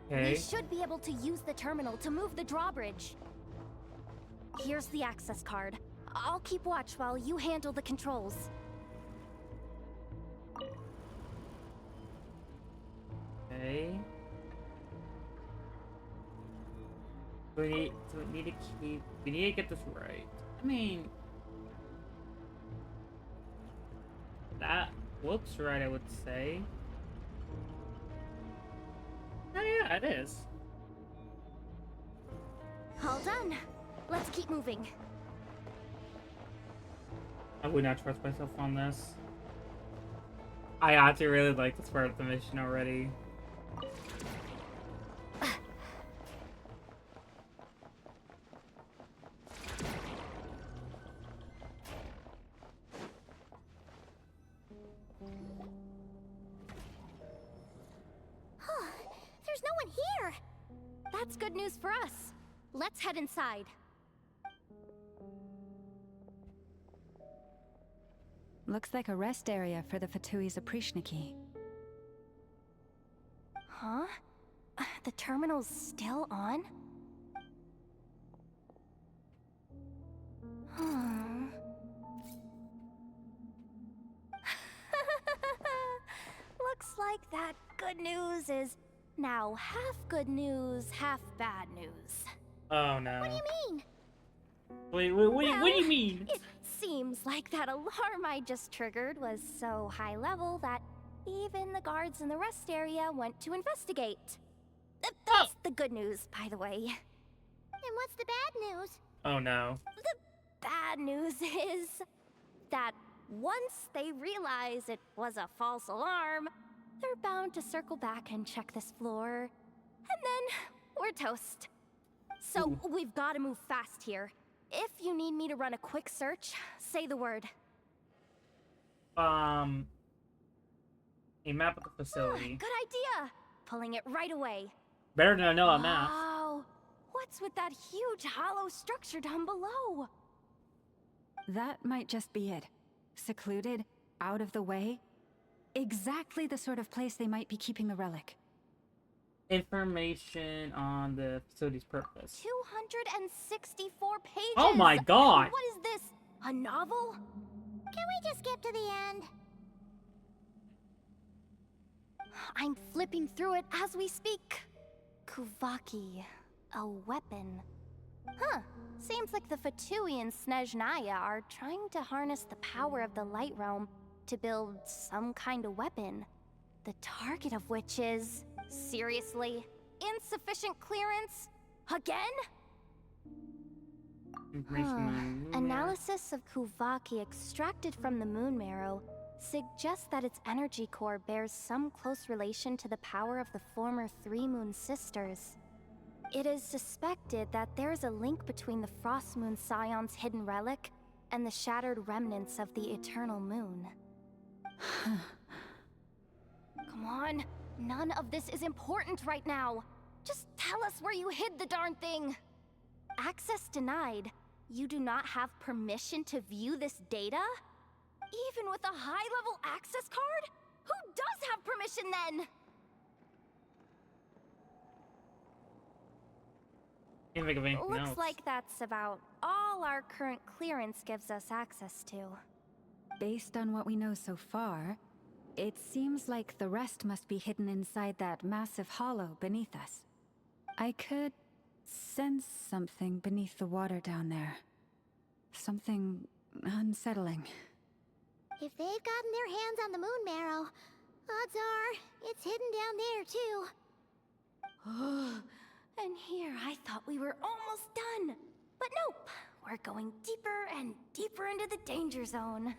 S1: Okay.
S2: We should be able to use the terminal to move the drawbridge. Here's the access card. I'll keep watch while you handle the controls.
S1: Okay. We need to get this right. I mean, that looks right, I would say. Oh yeah, it is.
S2: All done. Let's keep moving.
S1: I would not trust myself on this. I actually really like this part of the mission already.
S2: There's no one here. That's good news for us. Let's head inside.
S8: Looks like a rest area for the Fatui's Oprishniki.
S19: Huh? The terminal's still on? Looks like that good news is now half good news, half bad news.
S1: Oh no.
S2: What do you mean?
S1: Wait, what do you mean?
S19: It seems like that alarm I just triggered was so high level that even the guards in the rest area went to investigate. That's the good news, by the way.
S2: And what's the bad news?
S1: Oh no.
S19: The bad news is that once they realize it was a false alarm, they're bound to circle back and check this floor. And then we're toast. So we've got to move fast here. If you need me to run a quick search, say the word.
S1: A map of the facility.
S19: Good idea. Pulling it right away.
S1: Better than I know a map.
S19: Wow. What's with that huge hollow structure down below?
S8: That might just be it. Secluded, out of the way. Exactly the sort of place they might be keeping the relic.
S1: Information on the facility's purpose.
S19: 264 pages.
S1: Oh my god!
S19: What is this? A novel?
S2: Can we just skip to the end?
S19: I'm flipping through it as we speak. Kuvaki, a weapon. Huh. Seems like the Fatui and Snezhnaya are trying to harness the power of the Light Realm to build some kind of weapon. The target of which is... seriously? Insufficient clearance? Again? Analysis of Kuvaki extracted from the moon marrow suggests that its energy core bears some close relation to the power of the former Three Moon Sisters. It is suspected that there is a link between the Frost Moon Scion's hidden relic and the shattered remnants of the Eternal Moon. Come on, none of this is important right now. Just tell us where you hid the darn thing. Access denied. You do not have permission to view this data? Even with a high-level access card? Who does have permission then?
S1: Can't think of anything
S19: Looks
S1: else.
S19: like that's about all our current clearance gives us access to.
S8: Based on what we know so far, it seems like the rest must be hidden inside that massive hollow beneath us. I could sense something beneath the water down there. Something unsettling.
S2: If they've gotten their hands on the moon marrow, odds are it's hidden down there too.
S19: And here I thought we were almost done. But nope, we're going deeper and deeper into the danger zone.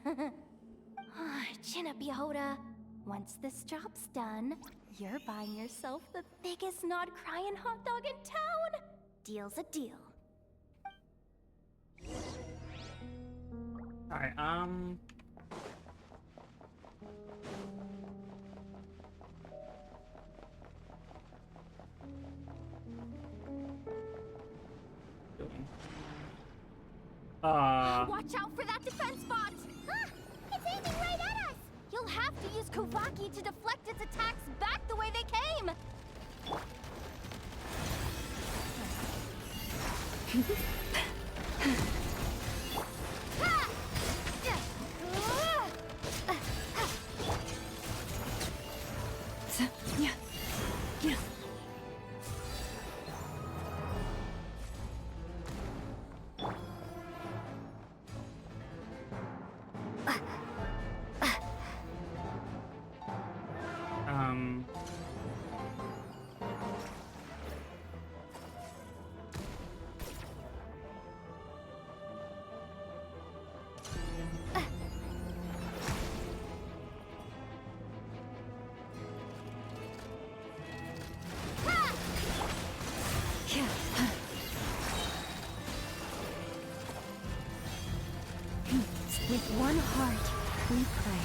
S19: Chin up, Yehoda. Once this job's done, you're buying yourself the biggest nod-crying hot dog in town. Deal's a deal.
S1: Alright,
S19: Watch out for that defense bot!
S2: It's aiming right at us!
S19: You'll have to use Kuvaki to deflect its attacks back the way they came!
S8: With one heart, we pray.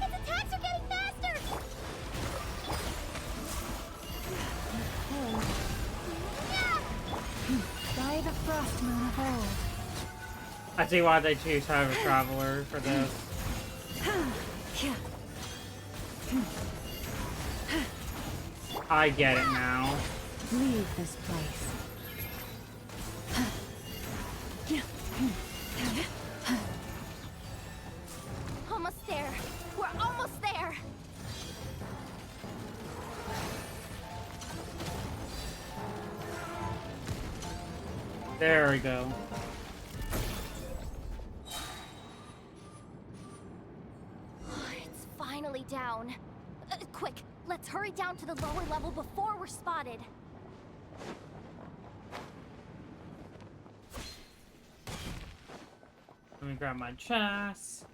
S2: Its attacks are getting faster!
S8: By the frost moon of old.
S1: I see why they choose Cyber Traveler for this. I get it now.
S8: Leave this place.
S2: Almost there. We're almost there.
S1: There we go.
S2: It's finally down. Quick, let's hurry down to the lower level before we're spotted.
S1: Let me grab my chest.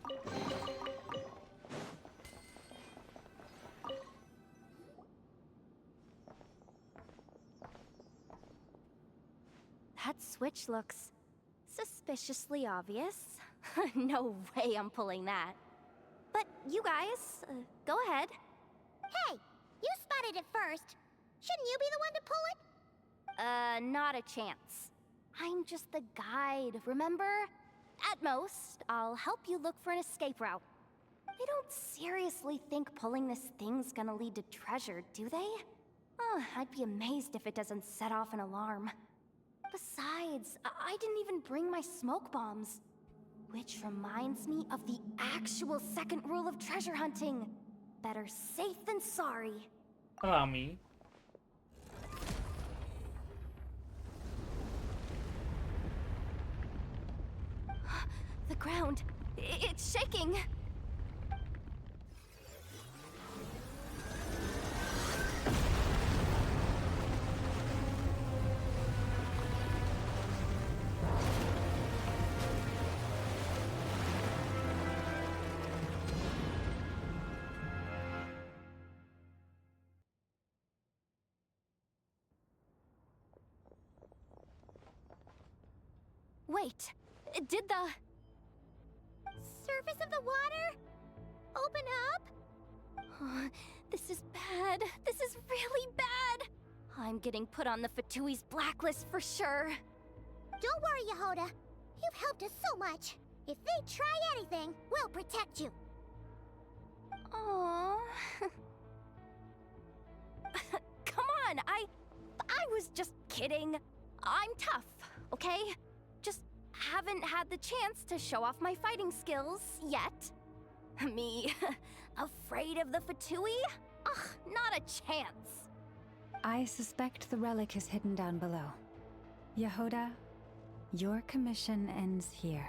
S2: That switch looks suspiciously obvious. No way I'm pulling that. But you guys, go ahead. Hey, you spotted it first. Shouldn't you be the one to pull it? Not a chance. I'm just the guide, remember? At most, I'll help you look for an escape route. They don't seriously think pulling this thing's gonna lead to treasure, do they? I'd be amazed if it doesn't set off an alarm. Besides, I didn't even bring my smoke bombs. Which reminds me of the actual second rule of treasure hunting. Better safe than sorry.
S1: Allow me.
S2: The ground, it's shaking. Wait, did the surface of the water open up? This is bad. This is really bad. I'm getting put on the Fatui's blacklist for sure. Don't worry, Yehoda. You've helped us so much. If they try anything, we'll protect you. Aww. Come on, I was just kidding. I'm tough, okay? Just haven't had the chance to show off my fighting skills yet. Me, afraid of the Fatui? Ugh, not a chance.
S8: I suspect the relic is hidden down below. Yehoda, your commission ends here.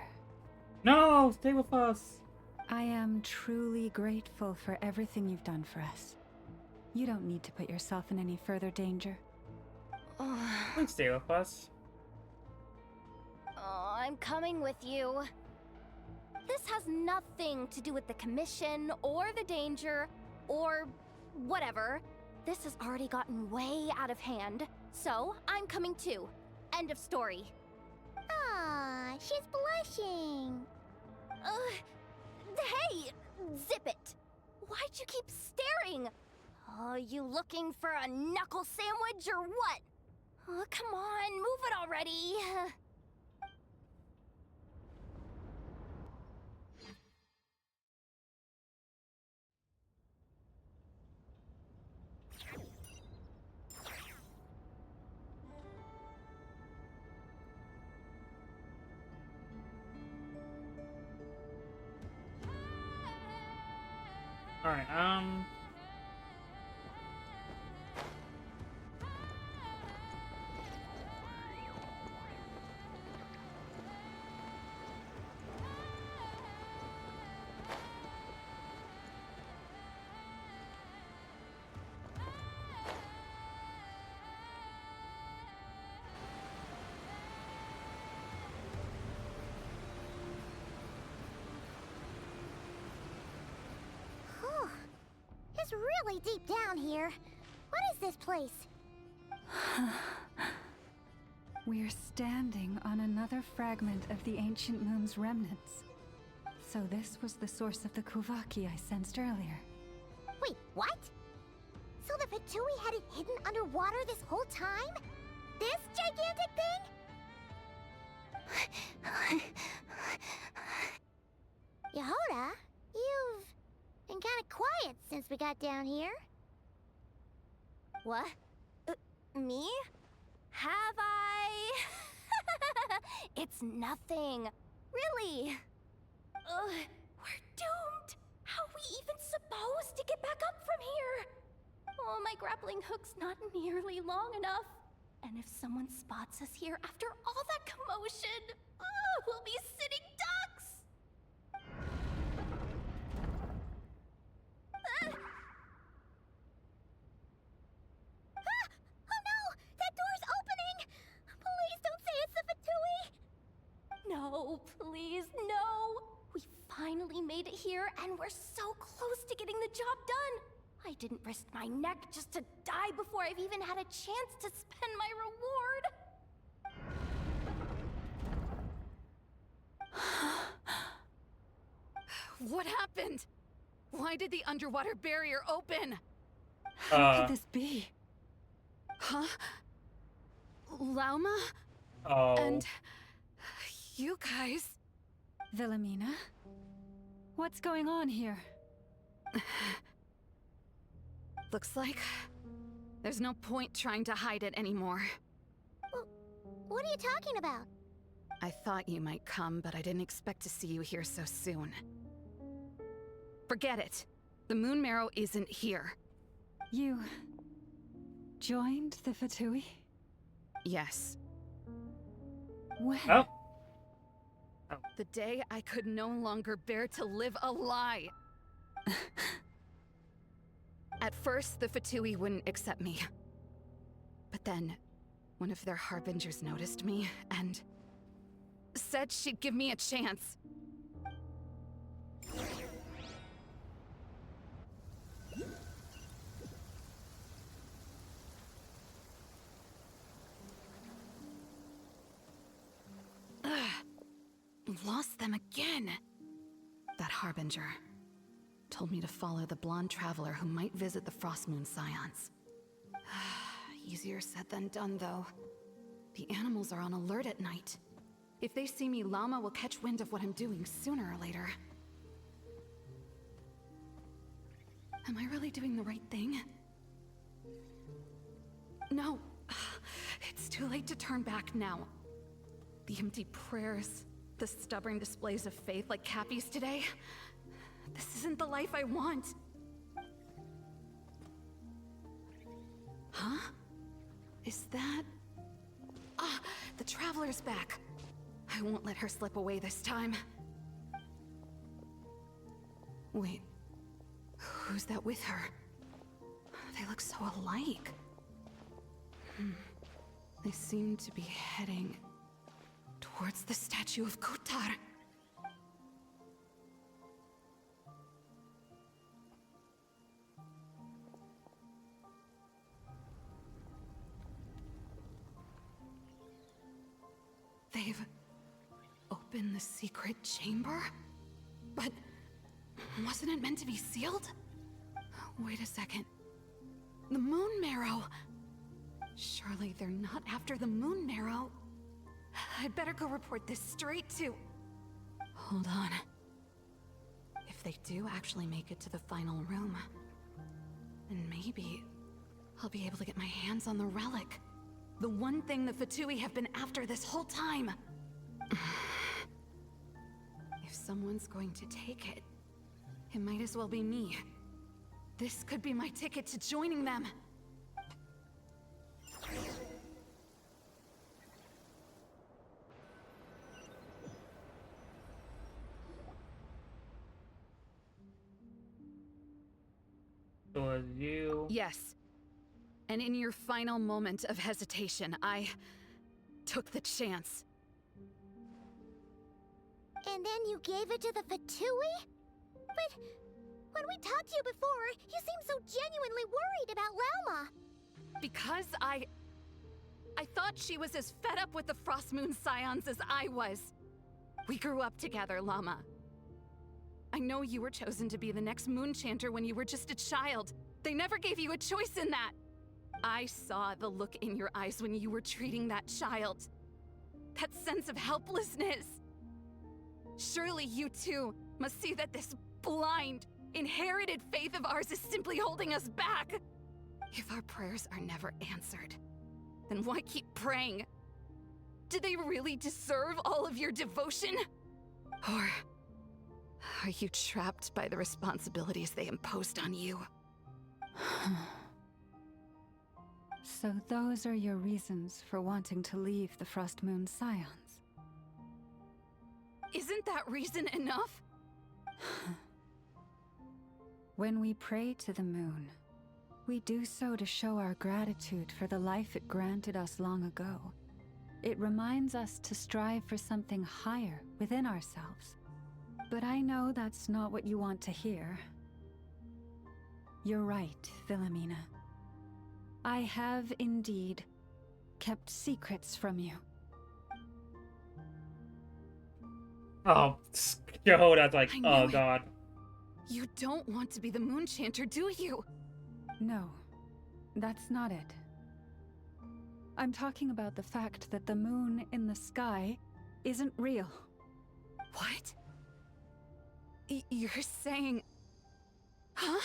S1: No, stay with us.
S8: I am truly grateful for everything you've done for us. You don't need to put yourself in any further danger.
S1: Please stay with us.
S2: Oh, I'm coming with you. This has nothing to do with the commission, or the danger, or whatever. This has already gotten way out of hand, so I'm coming too. End of story. Ah, she's blushing. Hey, zip it. Why'd you keep staring? Oh, you looking for a knuckle sandwich or what? Oh, come on, move it already.
S1: Alright,
S2: It's really deep down here. What is this place?
S8: We're standing on another fragment of the ancient moon's remnants. So this was the source of the Kuvaki I sensed earlier.
S2: Wait, what? So the Fatui had it hidden underwater this whole time? This gigantic thing? Yehoda, you've been kinda quiet since we got down here.
S4: What? Me? Have I? It's nothing. Really. We're doomed. How are we even supposed to get back up from here?
S14: Oh, my grappling hook's not nearly long enough. And if someone spots us here after all that commotion, we'll be sitting ducks!
S2: Oh no! That door's opening! Please don't say it's the Fatui!
S14: No, please, no! We finally made it here, and we're so close to getting the job done! I didn't risk my neck just to die before I've even had a chance to spend my reward!
S11: What happened? Why did the underwater barrier open?
S8: How could this be?
S11: Huh? Lauma?
S1: Oh.
S11: And you guys?
S8: Wilhelmina? What's going on here?
S11: Looks like there's no point trying to hide it anymore.
S2: What are you talking about?
S11: I thought you might come, but I didn't expect to see you here so soon. Forget it. The Moon Marrow isn't here.
S8: You joined the Fatui?
S11: Yes.
S8: When?
S1: Oh.
S11: The day I could no longer bear to live a lie. At first, the Fatui wouldn't accept me. But then, one of their harbingers noticed me and said she'd give me a chance. Lost them again. That harbinger told me to follow the blonde traveler who might visit the Frostmoon Scions. Easier said than done, though. The animals are on alert at night. If they see me, Llama will catch wind of what I'm doing sooner or later. Am I really doing the right thing? No. It's too late to turn back now. The empty prayers, the stubborn displays of faith like Cappy's today. This isn't the life I want. Huh? Is that... Ah, the Traveler's back. I won't let her slip away this time. Wait, who's that with her? They look so alike. They seem to be heading towards the statue of Kutar. They've opened the secret chamber? But wasn't it meant to be sealed? Wait a second. The Moon Marrow! Surely they're not after the Moon Marrow. I'd better go report this straight to... Hold on. If they do actually make it to the final room, then maybe I'll be able to get my hands on the relic. The one thing the Fatui have been after this whole time. If someone's going to take it, it might as well be me. This could be my ticket to joining them.
S1: So was you?
S11: Yes. And in your final moment of hesitation, I took the chance.
S2: And then you gave it to the Fatui? But when we talked to you before, you seemed so genuinely worried about Lauma.
S11: Because I thought she was as fed up with the Frost Moon Scions as I was. We grew up together, Llama. I know you were chosen to be the next Moon Chanter when you were just a child. They never gave you a choice in that. I saw the look in your eyes when you were treating that child. That sense of helplessness. Surely you too must see that this blind, inherited faith of ours is simply holding us back. If our prayers are never answered, then why keep praying? Do they really deserve all of your devotion? Or are you trapped by the responsibilities they imposed on you?
S8: So those are your reasons for wanting to leave the Frost Moon Scions?
S11: Isn't that reason enough?
S8: When we pray to the moon, we do so to show our gratitude for the life it granted us long ago. It reminds us to strive for something higher within ourselves. But I know that's not what you want to hear. You're right, Philomena. I have indeed kept secrets from you.
S1: Oh, Jehoda's like, oh god.
S11: You don't want to be the Moon Chanter, do you?
S8: No, that's not it. I'm talking about the fact that the moon in the sky isn't real.
S11: What? You're saying... Huh?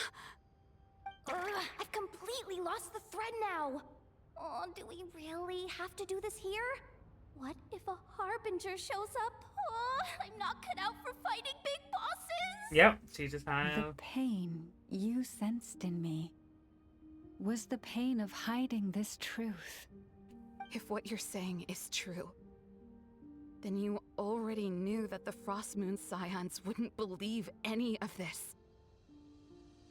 S14: I've completely lost the thread now. Oh, do we really have to do this here? What if a Harbinger shows up? Oh, I'm not cut out for fighting big bosses!
S1: Yep, she just kind
S8: The
S1: of...
S8: pain you sensed in me was the pain of hiding this truth.
S11: If what you're saying is true, then you already knew that the Frost Moon Scions wouldn't believe any of this.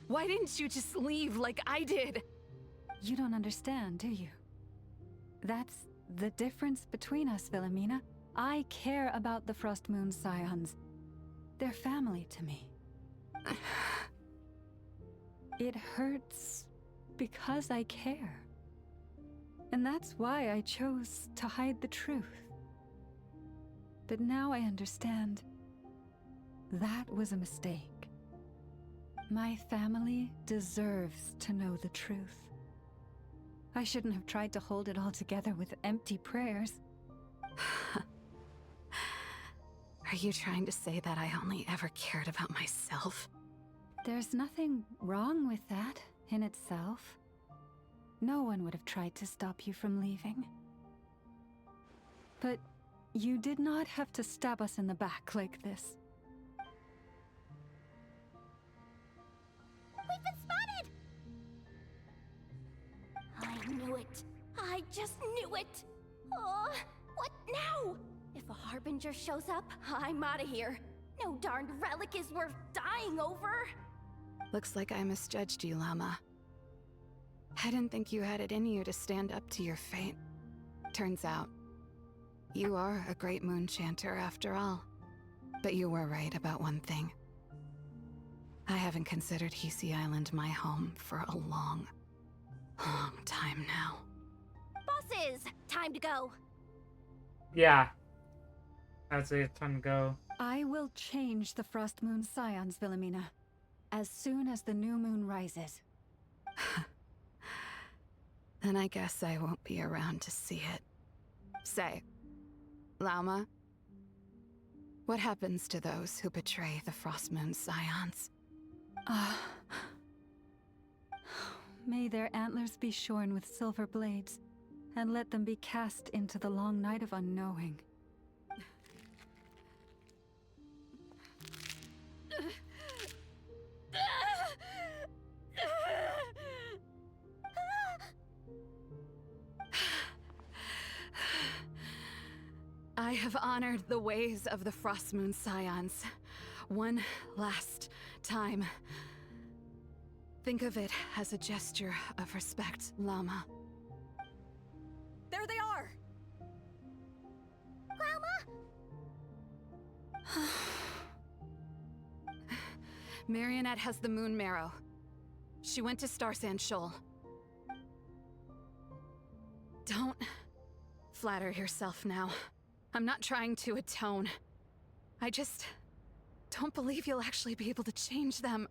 S11: Why didn't you just leave like I did?
S8: You don't understand, do you? That's the difference between us, Philomena. I care about the Frost Moon Scions. They're family to me. It hurts because I care. And that's why I chose to hide the truth. But now I understand that was a mistake. My family deserves to know the truth. I shouldn't have tried to hold it all together with empty prayers.
S11: Are you trying to say that I only ever cared about myself?
S8: There's nothing wrong with that in itself. No one would have tried to stop you from leaving. But you did not have to stab us in the back like this.
S14: We've been spotted! I knew it. I just knew it. Oh, what now? If a Harbinger shows up, I'm out of here. No darned relic is worth dying over.
S11: Looks like I misjudged you, Llama. I didn't think you had it in you to stand up to your fate. Turns out, you are a great Moon Chanter after all. But you were right about one thing. I haven't considered Hisi Island my home for a long, long time now.
S14: Bosses, time to go.
S1: Yeah. I'd say it's time to go.
S8: I will change the Frost Moon Scions, Philomena, as soon as the new moon rises.
S11: Then I guess I won't be around to see it. Say, Llama, what happens to those who betray the Frost Moon Scions?
S8: May their antlers be shorn with silver blades, and let them be cast into the long night of unknowing.
S11: I have honored the ways of the Frost Moon Scions one last time. Think of it as a gesture of respect, Llama.
S14: There they are! Grandma?
S11: Marionette has the Moon Marrow. She went to Star Sand Shoal. Don't flatter yourself now. I'm not trying to atone. I just don't believe you'll actually be able to change them.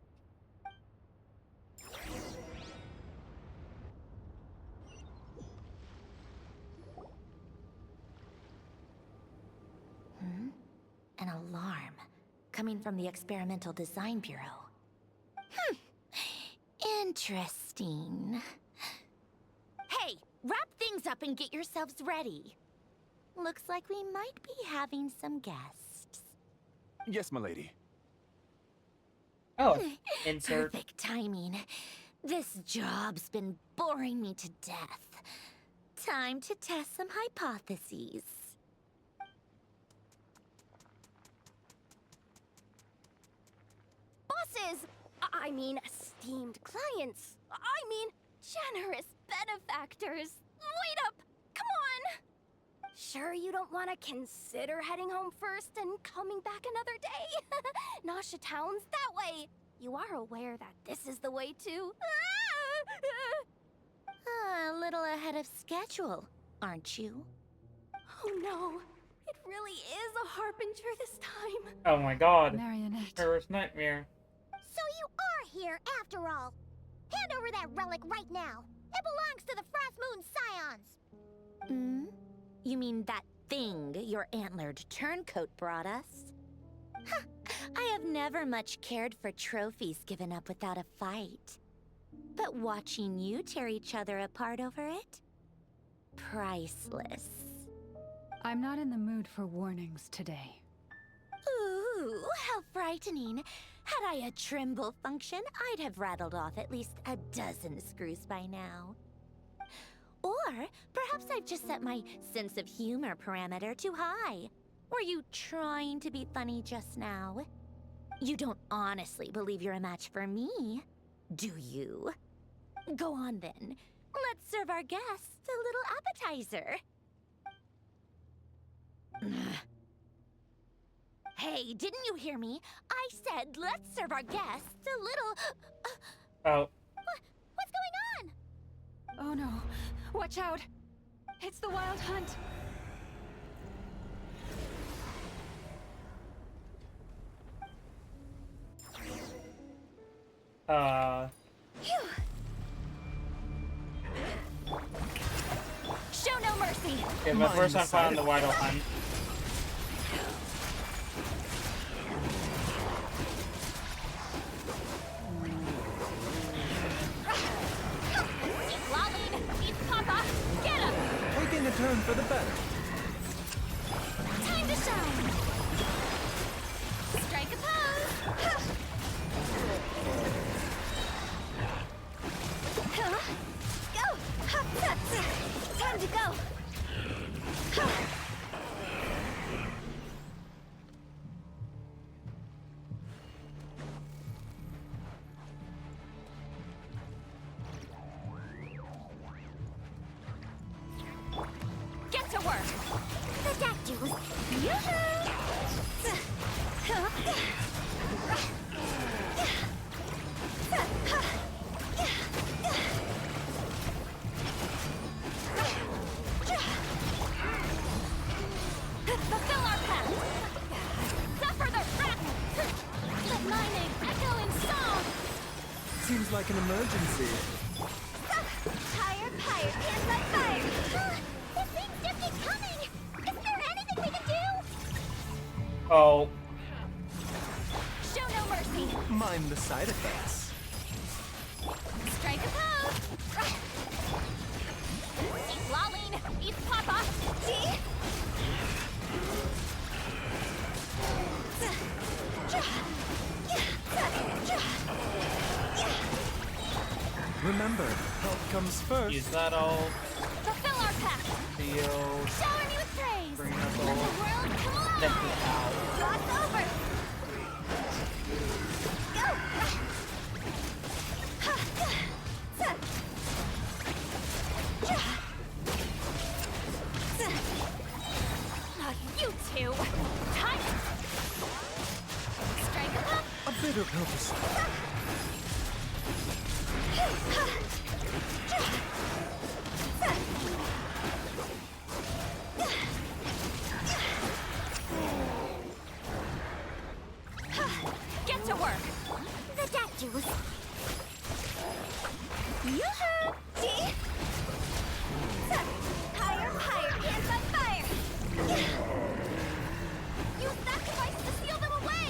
S4: An alarm coming from the Experimental Design Bureau. Interesting. Hey, wrap things up and get yourselves ready. Looks like we might be having some guests.
S5: Yes, milady.
S1: Oh, insert.
S4: Perfect timing. This job's been boring me to death. Time to test some hypotheses.
S14: Bosses! I mean, esteemed clients. I mean, generous benefactors. Wait up! Come on! Sure you don't want to consider heading home first and coming back another day? Nasha Town's that way. You are aware that this is the way to...
S4: A little ahead of schedule, aren't you?
S14: Oh no, it really is a harbinger this time.
S1: Oh my god.
S8: Marionette.
S1: Her worst nightmare.
S2: So you are here after all. Hand over that relic right now. It belongs to the Frost Moon Scions.
S4: You mean that thing your antlered turncoat brought us? I have never much cared for trophies given up without a fight. But watching you tear each other apart over it? Priceless.
S8: I'm not in the mood for warnings today.
S4: Ooh, how frightening. Had I a Trimble function, I'd have rattled off at least a dozen screws by now. Or perhaps I've just set my sense of humor parameter too high. Were you trying to be funny just now? You don't honestly believe you're a match for me, do you? Go on then. Let's serve our guests a little appetizer. Hey, didn't you hear me? I said let's serve our guests a little...
S1: Oh.
S2: What's going on?
S11: Oh no. Watch out. It's the Wild Hunt.
S14: Show no mercy.
S1: Okay, but first I'm finding the Wild Hunt.
S6: Taking a turn for the better.
S14: Time to shine. Strike a pose. Go. Time to go. Get to work.
S2: The deck juice.
S14: Fulfill our path. Suffer their wrath. Let my name echo in song.
S6: Seems like an emergency.
S2: Higher, hands on fire. This thing's just keeps coming. Is there anything we can do?
S1: Oh.
S14: Show no mercy.
S6: Mind the side effects.
S14: Strike a pose. Eat lolling. Eat papa. See?
S6: Remember, health comes first.
S1: Is that all?
S14: Fulfill our path.
S1: Feel.
S14: Shower me with praise.
S1: Bring us
S14: Let
S1: all.
S14: the world come alive.
S1: Deck this out.
S14: Cross over. Go. You two. Time. Strike a pop.
S6: A bitter pill to swallow.
S14: Yoo-hoo! Higher, higher, hands on fire! Use that device to seal them away!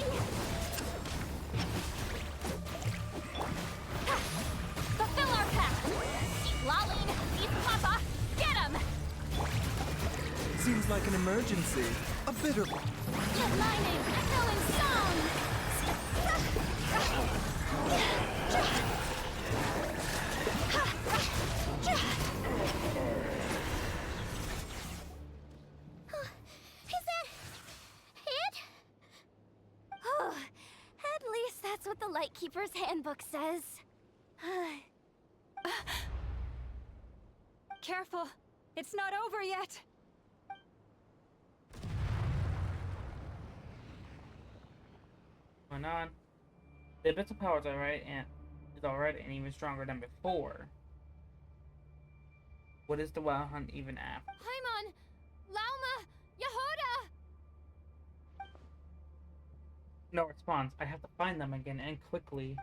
S14: Fulfill our path! Keep lolling, keep papa, get him!
S5: Seems like an emergency. A bitter one.
S14: Headlining, echoing song! Is that it? Oh, at least that's what the Lightkeeper's handbook says.
S8: Careful! It's not over yet!
S1: Going on. The bits of power is alright and even stronger than before. What is the Wild Hunt even after?
S14: Paimon! Lauma! Yehuda!
S1: No response. I have to find them again and quickly.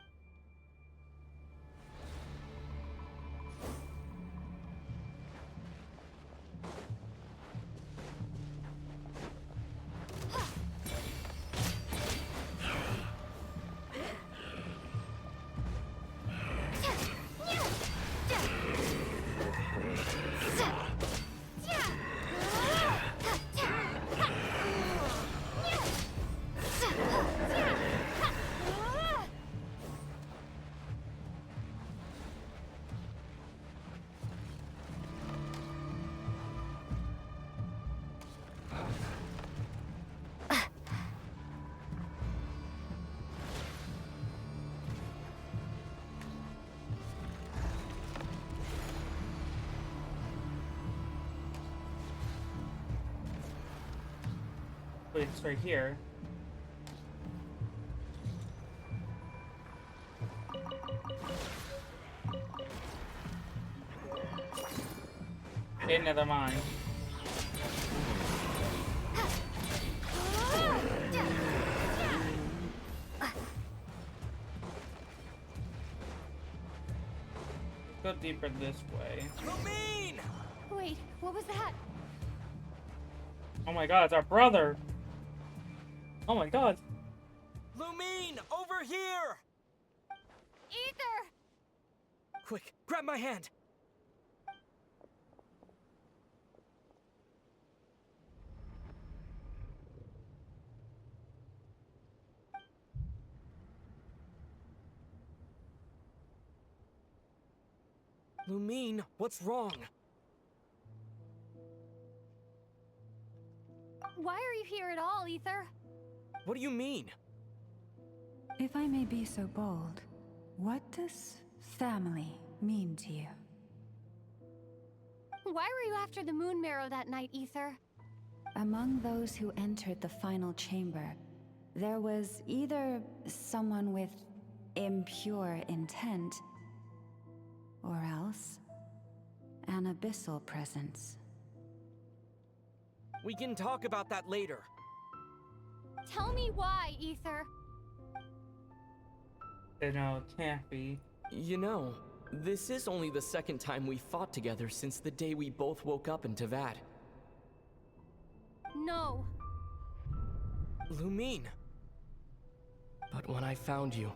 S1: Wait, it's right here. Okay, never mind. Go deeper this way.
S10: Lumine!
S14: Wait, what was that?
S1: Oh my god, it's our brother! Oh my god!
S10: Lumine, over here!
S14: Ether!
S10: Quick, grab my hand! Lumine, what's wrong?
S14: Why are you here at all, Ether?
S10: What do you mean?
S8: If I may be so bold, what does family mean to you?
S14: Why were you after the Moon Marrow that night, Ether?
S8: Among those who entered the final chamber, there was either someone with impure intent, or else an abyssal presence.
S10: We can talk about that later.
S14: Tell me why, Ether.
S1: No, it can't be.
S15: You know, this is only the second time we fought together since the day we both woke up in Tavad.
S14: No.
S15: Lumine. But when I found you,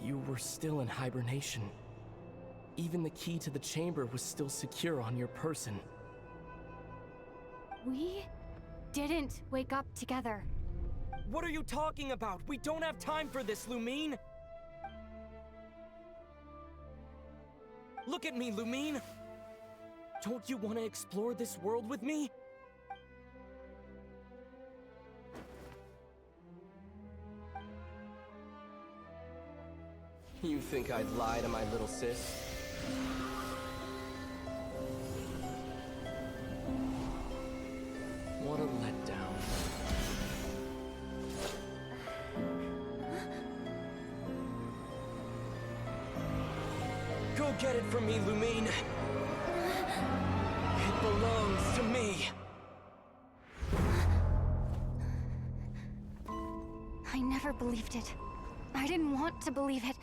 S15: you were still in hibernation. Even the key to the chamber was still secure on your person.
S14: We didn't wake up together.
S10: What are you talking about? We don't have time for this, Lumine! Look at me, Lumine! Don't you want to explore this world with me?
S15: You think I'd lie to my little sis? What a letdown.
S10: Go get it from me, Lumine! It belongs to me!
S14: I never believed it. I didn't want to believe it.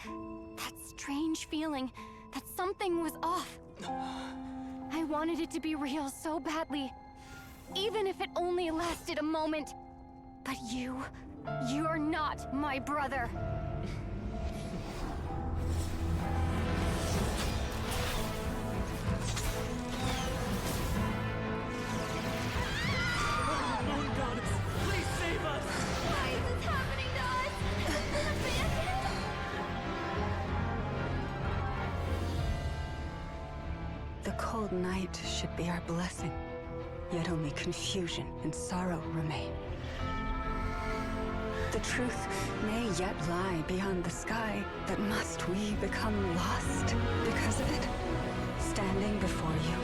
S14: That strange feeling,
S7: that something was off. I wanted it to be real so badly, even if it only lasted a moment. But you're not my brother.
S10: Moon goddess, please save us!
S14: Why is this happening to us?
S8: The cold night should be our blessing, yet only confusion and sorrow remain. The truth may yet lie beyond the sky, but must we become lost because of it? Standing before you,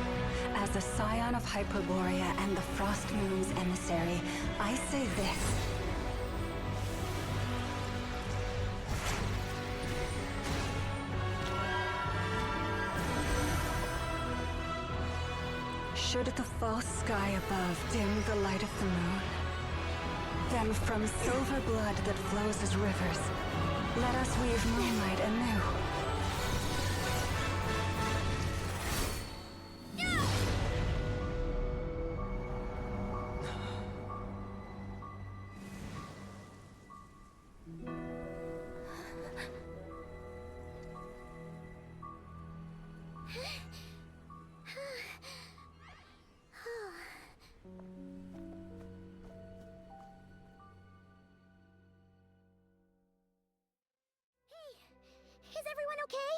S8: as a scion of Hyperborea and the Frost Moon's emissary, I say this. Should the false sky above dim the light of the moon, then from silver blood that flows as rivers, let us weave moonlight anew.
S2: Is everyone okay?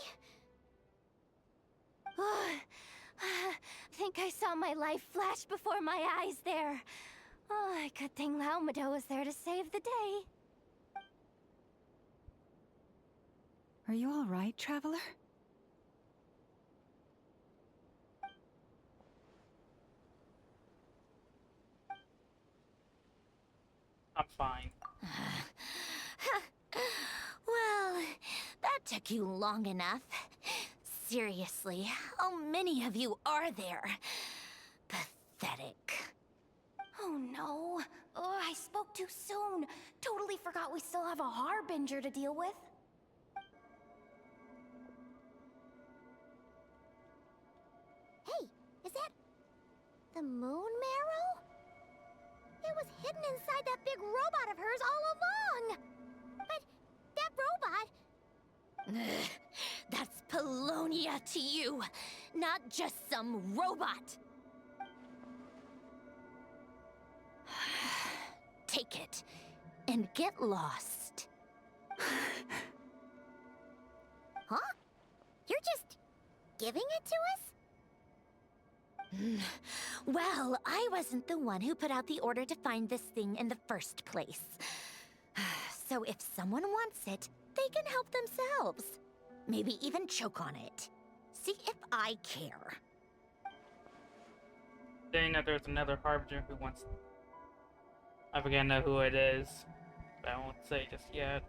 S14: Think I saw my life flash before my eyes there. Oh, good thing Laumado was there to save the day.
S8: Are you all right, traveler?
S1: I'm fine.
S4: Well, that took you long enough. Seriously, how many of you are there? Pathetic.
S14: Oh no. Oh, I spoke too soon. Totally forgot we still have a Harbinger to deal with.
S2: Hey, is that the moon marrow? It was hidden inside that big robot of hers all along. But that robot...
S4: That's Polonia to you, not just some robot. Take it and get lost.
S2: Huh? You're just giving it to us?
S4: Well, I wasn't the one who put out the order to find this thing in the first place. So if someone wants it, they can help themselves. Maybe even choke on it. See if I care.
S1: Saying that there's another Harbinger who wants... I forget now who it is, but I won't say just yet.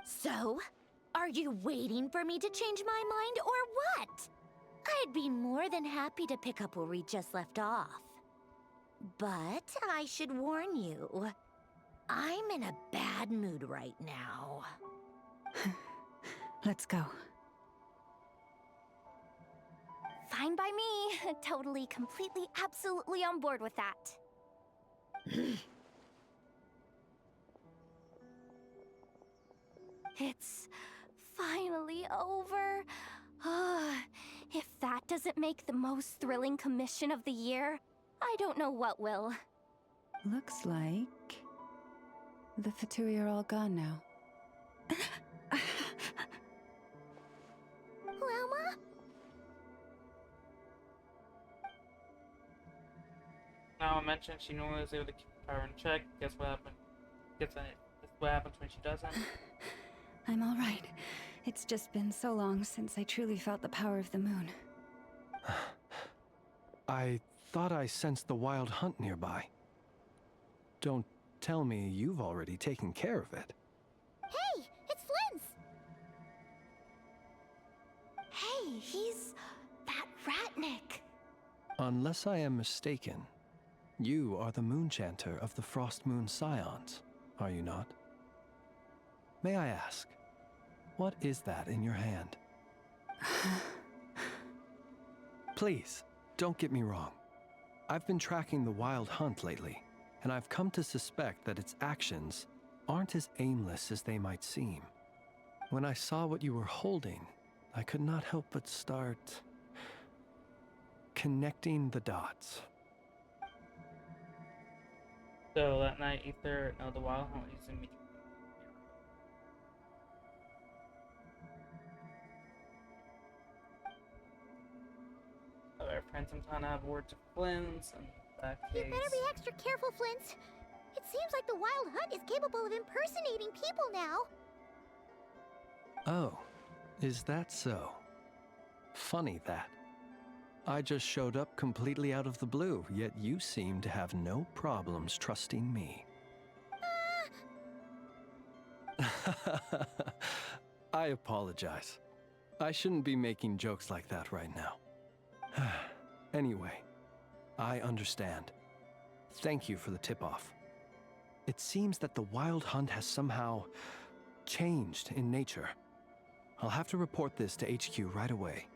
S4: So, are you waiting for me to change my mind or what? I'd be more than happy to pick up where we just left off. But I should warn you, I'm in a bad mood right now.
S8: Let's go.
S14: Fine by me. Totally, completely, absolutely on board with that. It's finally over. If that doesn't make the most thrilling commission of the year, I don't know what will.
S8: Looks like the Fatui are all gone now.
S2: Lauma?
S1: Now I mentioned she normally is able to keep power in check. Guess what happened? Guess what happens when she doesn't?
S8: I'm all right. It's just been so long since I truly felt the power of the moon.
S6: I thought I sensed the wild hunt nearby. Don't tell me you've already taken care of it.
S2: Hey, it's Flint's!
S14: Hey, he's that Ratnik.
S6: Unless I am mistaken, you are the Moonchanter of the Frost Moon Scions, are you not? May I ask, what is that in your hand? Please, don't get me wrong. I've been tracking the wild hunt lately, and I've come to suspect that its actions aren't as aimless as they might seem. When I saw what you were holding, I could not help but start connecting the dots.
S1: So that night, Ether, no, the wild hunt is in me. Our friends sometimes have words of Flynn's, and that
S2: You
S1: case.
S2: better be extra careful, Flint. It seems like the Wild Hunt is capable of impersonating people now.
S6: Oh, is that so? Funny that. I just showed up completely out of the blue, yet you seem to have no problems trusting me. I apologize. I shouldn't be making jokes like that right now. Anyway, I understand. Thank you for the tip-off. It seems that the Wild Hunt has somehow changed in nature. I'll have to report this to HQ right away.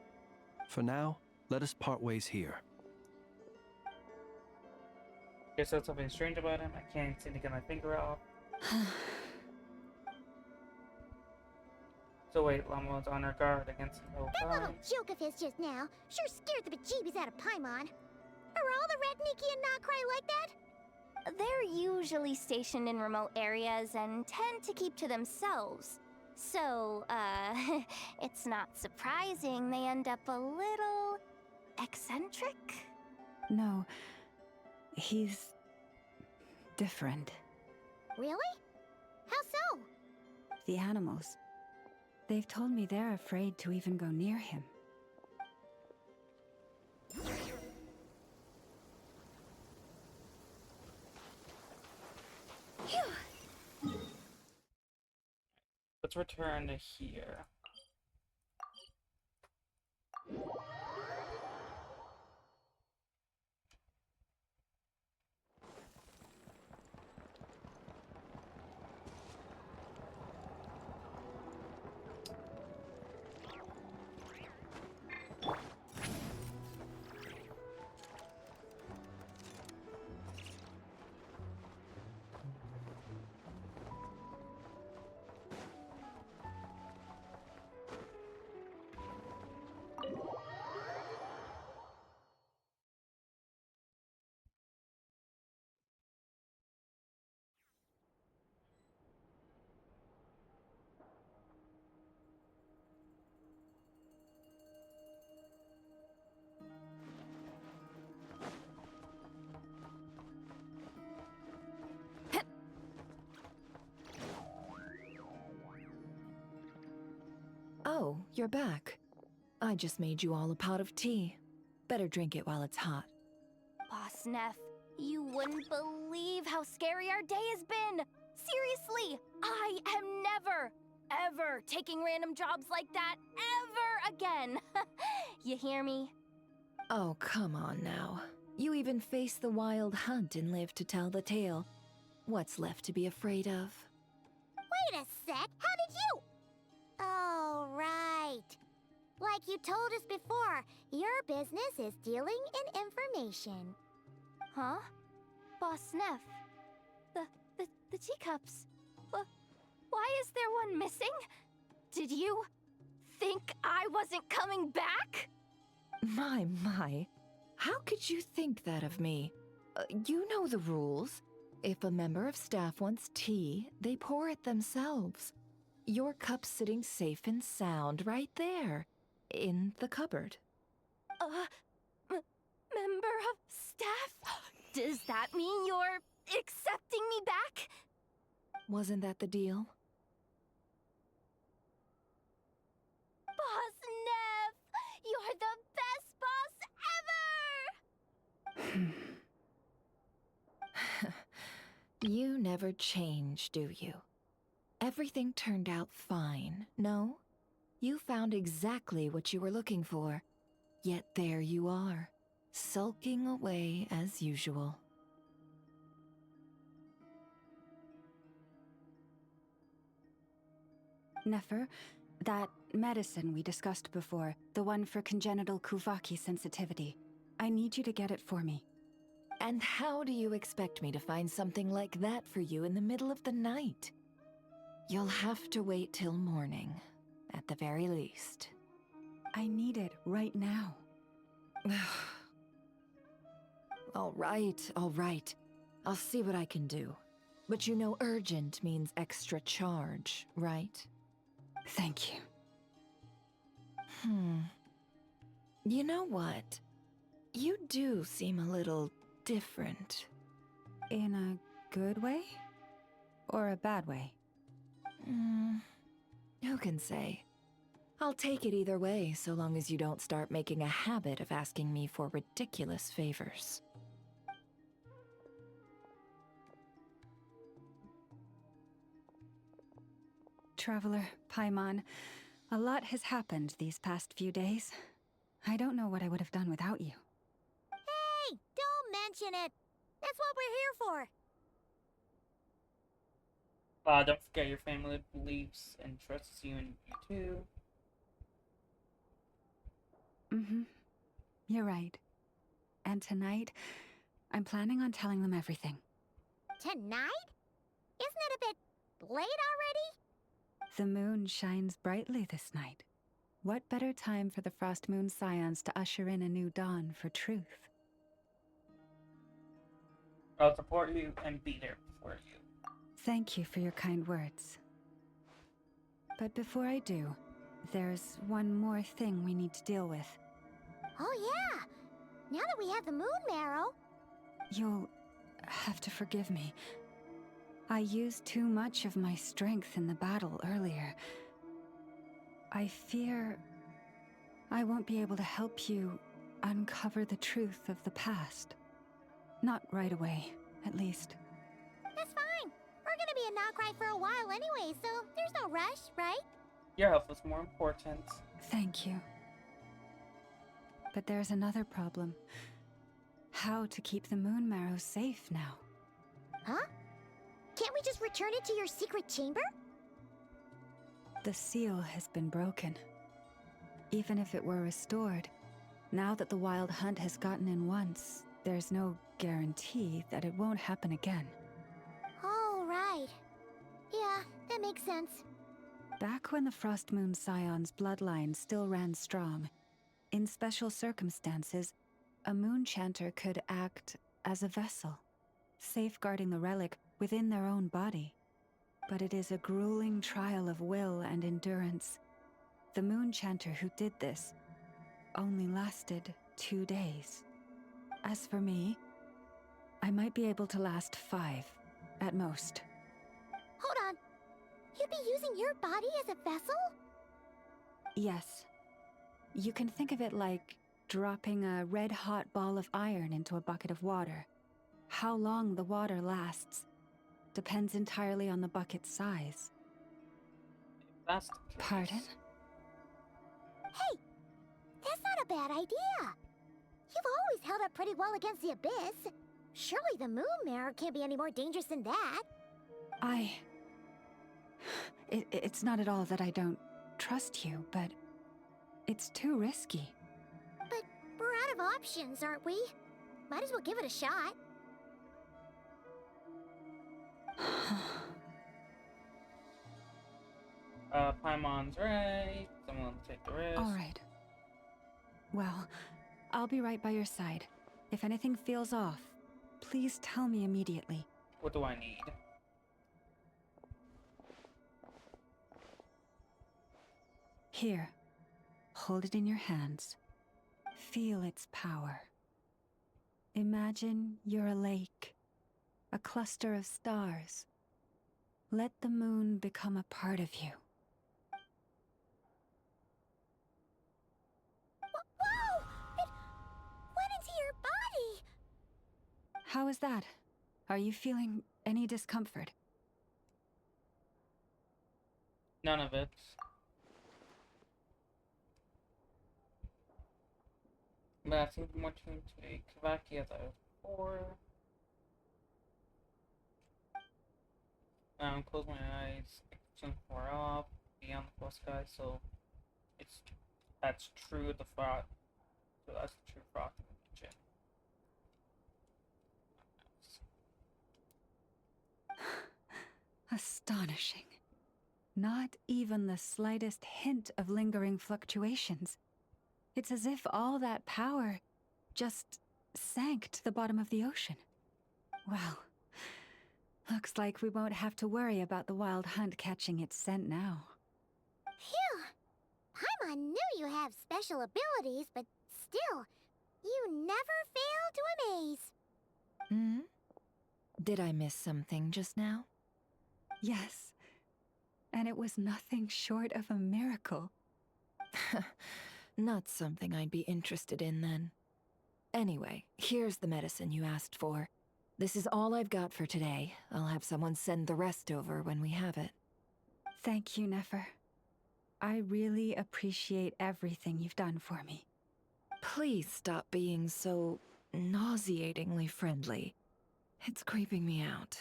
S6: For now, let us part ways here.
S1: Guess that's something strange about him. I can't seem to get my finger off. So wait, Llama's on her guard against the whole
S2: That
S1: time.
S2: little joke of his just now sure scared the bejeebies out of Paimon. Are all the Redniki and not Krai like that?
S14: They're usually stationed in remote areas and tend to keep to themselves. So, it's not surprising they end up a little eccentric.
S8: No, he's different.
S2: Really? How so?
S8: The animals. They've told me they're afraid to even go near him.
S1: Let's return to here.
S18: Oh, you're back. I just made you all a pot of tea. Better drink it while it's hot.
S14: Boss Neff, you wouldn't believe how scary our day has been. Seriously, I am never, ever taking random jobs like that ever again. You hear me?
S18: Oh, come on now. You even faced the wild hunt and lived to tell the tale. What's left to be afraid of?
S2: Wait a sec, how did you? Oh, right. Like you told us before, your business is dealing in information.
S14: Huh? Boss Neff, the teacups. Why is there one missing? Did you think I wasn't coming back?
S18: My. How could you think that of me? You know the rules. If a member of staff wants tea, they pour it themselves. Your cup's sitting safe and sound right there, in the cupboard.
S14: Member of staff? Does that mean you're accepting me back?
S18: Wasn't that the deal?
S14: Boss Neff! You're the best boss ever!
S18: You never change, do you? Everything turned out fine, no? You found exactly what you were looking for. Yet there you are, sulking away as usual.
S8: Nefer, That medicine we discussed before, the one for congenital Kuvaki sensitivity. I need you to get it for me.
S18: And how do you expect me to find something like that for you in the middle of the night? You'll have to wait till morning, at the very least.
S8: I need it right now.
S18: All right. I'll see what I can do. But you know urgent means extra charge, right?
S8: Thank you.
S18: You know what? You do seem a little different.
S8: In a good way? Or a bad way?
S18: Who can say? I'll take it either way, so long as you don't start making a habit of asking me for ridiculous favors.
S8: Traveler, Paimon, a lot has happened these past few days. I don't know what I would have done without you.
S2: Hey, don't mention it. That's what we're here for.
S1: Don't forget your family believes and trusts you and you too.
S8: You're right. And tonight, I'm planning on telling them everything.
S2: Tonight? Isn't it a bit late already?
S8: The moon shines brightly this night. What better time for the Frost Moon Scions to usher in a new dawn for truth?
S1: I'll support you and be there for you.
S8: Thank you for your kind words. But before I do, there's one more thing we need to deal with.
S2: Oh yeah! Now that we have the moon marrow...
S8: You'll have to forgive me. I used too much of my strength in the battle earlier. I fear I won't be able to help you uncover the truth of the past. Not right away, at least.
S2: That's fine. We're gonna be in Krai for a while anyway, so there's no rush, right?
S1: Your health is more important.
S8: Thank you. But there's another problem. How to keep the moon marrow safe now?
S2: Huh? Can't we just return it to your secret chamber?
S8: The seal has been broken. Even if it were restored, now that the wild hunt has gotten in once, there's no guarantee that it won't happen again.
S2: Oh, right. Yeah, that makes sense.
S8: Back when the Frost Moon Scion's bloodline still ran strong, in special circumstances, a moon chanter could act as a vessel, safeguarding the relic within their own body. But it is a grueling trial of will and endurance. The moon chanter who did this only lasted 2 days. As for me, I might be able to last 5, at most.
S2: Hold on. You'd be using your body as a vessel?
S8: Yes. You can think of it like dropping a red-hot ball of iron into a bucket of water. How long the water lasts depends entirely on the bucket's size.
S1: That's
S8: Pardon?
S2: Hey! That's not a bad idea! You've always held up pretty well against the abyss. Surely the moon mirror can't be any more dangerous than that.
S8: It's not at all that I don't trust you, but it's too risky.
S2: But we're out of options, aren't we? Might as well give it a shot.
S1: Paimon's right. Someone will take the risk.
S8: All right. Well, I'll be right by your side. If anything feels off, please tell me immediately.
S1: What do I need?
S8: Here. Hold it in your hands. Feel its power. Imagine you're a lake, a cluster of stars. Let the moon become a part of you.
S2: Whoa! It went into your body!
S8: How is that? Are you feeling any discomfort?
S1: None of it. But I think more to take Kavaki as I was before. Close my eyes, turn far off. be on the Frost guy, so that's true of the Frost. So that's the true Frost gym.
S8: Astonishing. Not even the slightest hint of lingering fluctuations. It's as if all that power just sank to the bottom of the ocean. Well, looks like we won't have to worry about the wild hunt catching its scent now.
S2: Phew! Paimon knew you have special abilities, but still, you never fail to amaze.
S18: Hmm? Did I miss something just now?
S8: Yes. And it was nothing short of a miracle.
S18: Not something I'd be interested in then. Anyway, here's the medicine you asked for. This is all I've got for today. I'll have someone send the rest over when we have it.
S8: Thank you, Nefer. I really appreciate everything you've done for me.
S18: Please stop being so nauseatingly friendly. It's creeping me out.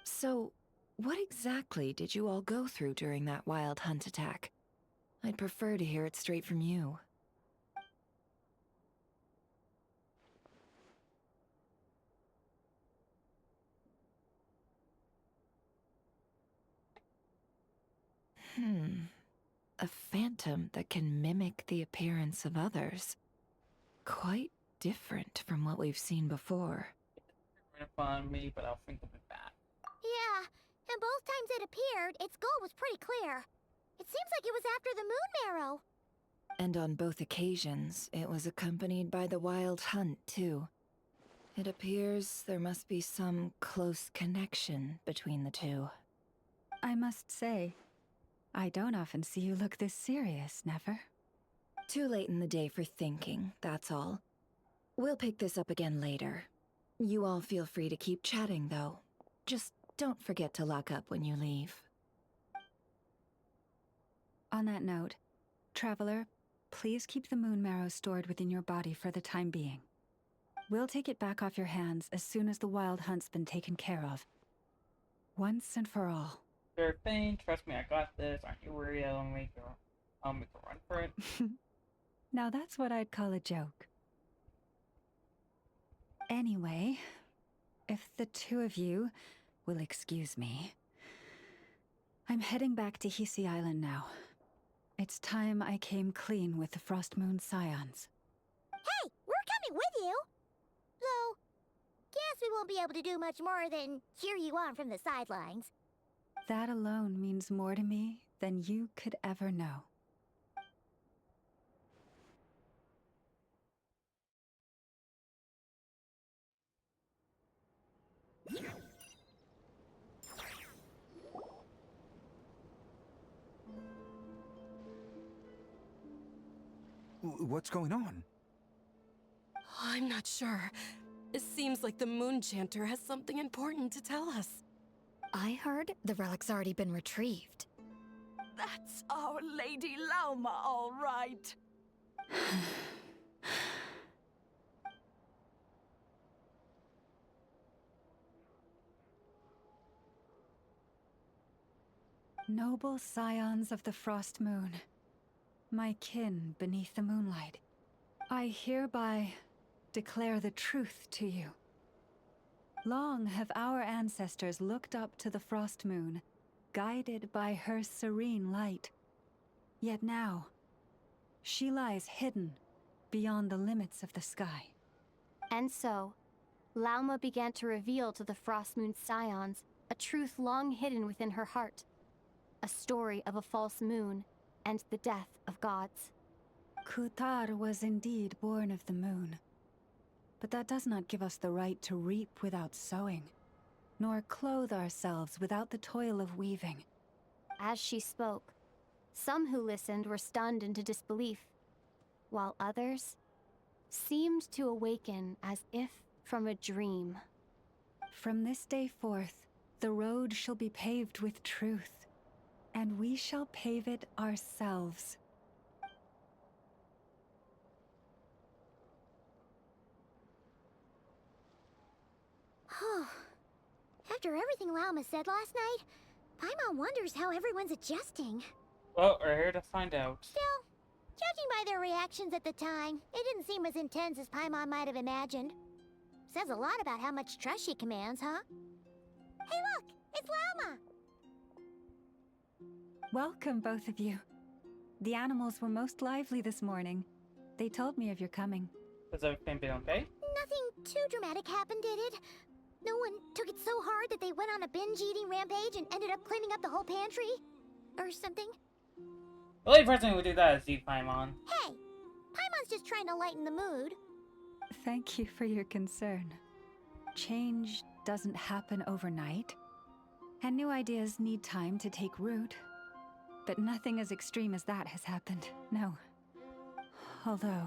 S18: So, what exactly did you all go through during that wild hunt attack? I'd prefer to hear it straight from you. A phantom that can mimic the appearance of others. Quite different from what we've seen before.
S1: It's on me, but I'll think of it back.
S2: Yeah, and both times it appeared, its goal was pretty clear. It seems like it was after the moon marrow.
S18: And on both occasions, it was accompanied by the wild hunt, too. It appears there must be some close connection between the two.
S8: I must say, I don't often see you look this serious, Nefer.
S18: Too late in the day for thinking, that's all. We'll pick this up again later. You all feel free to keep chatting, though. Just don't forget to lock up when you leave.
S8: On that note, Traveler, please keep the moon marrow stored within your body for the time being. We'll take it back off your hands as soon as the wild hunt's been taken care of. Once and for all.
S1: Sure thing. Trust me, I got this. Aren't you worried? I'll make a run for it.
S8: Now that's what I'd call a joke. Anyway, if the two of you will excuse me, I'm heading back to Hisi Island now. It's time I came clean with the Frost Moon Scions.
S2: Hey, we're coming with you! Though, guess we won't be able to do much more than cheer you on from the sidelines.
S8: That alone means more to me than you could ever know.
S5: What's going on?
S16: I'm not sure. It seems like the Moon Chanter has something important to tell us.
S19: I heard the relic's already been retrieved.
S16: That's Our Lady Lauma, all right.
S8: Noble scions of the Frost Moon, my kin beneath the moonlight, I hereby declare the truth to you. Long have our ancestors looked up to the Frost Moon, guided by her serene light. Yet now, she lies hidden beyond the limits of the sky.
S7: And so, Lauma began to reveal to the Frost Moon Scions a truth long hidden within her heart. A story of a false moon and the death of gods.
S8: Kutar was indeed born of the moon. But that does not give us the right to reap without sowing, nor clothe ourselves without the toil of weaving.
S7: As she spoke, some who listened were stunned into disbelief, while others seemed to awaken as if from a dream.
S8: From this day forth, the road shall be paved with truth, and we shall pave it ourselves.
S2: After everything Lauma said last night, Paimon wonders how everyone's adjusting.
S1: Well, we're here to find out.
S2: Still, judging by their reactions at the time, it didn't seem as intense as Paimon might have imagined. Says a lot about how much trust she commands, huh? Hey look! It's Lauma!
S8: Welcome, both of you. The animals were most lively this morning. They told me of your coming.
S1: Has everything been okay?
S2: Nothing too dramatic happened, did it? No one took it so hard that they went on a binge-eating rampage and ended up cleaning up the whole pantry? Or something?
S1: The only person who would do that is you, Paimon.
S2: Hey! Paimon's just trying to lighten the mood.
S8: Thank you for your concern. Change doesn't happen overnight, and new ideas need time to take root. But nothing as extreme as that has happened, no. Although...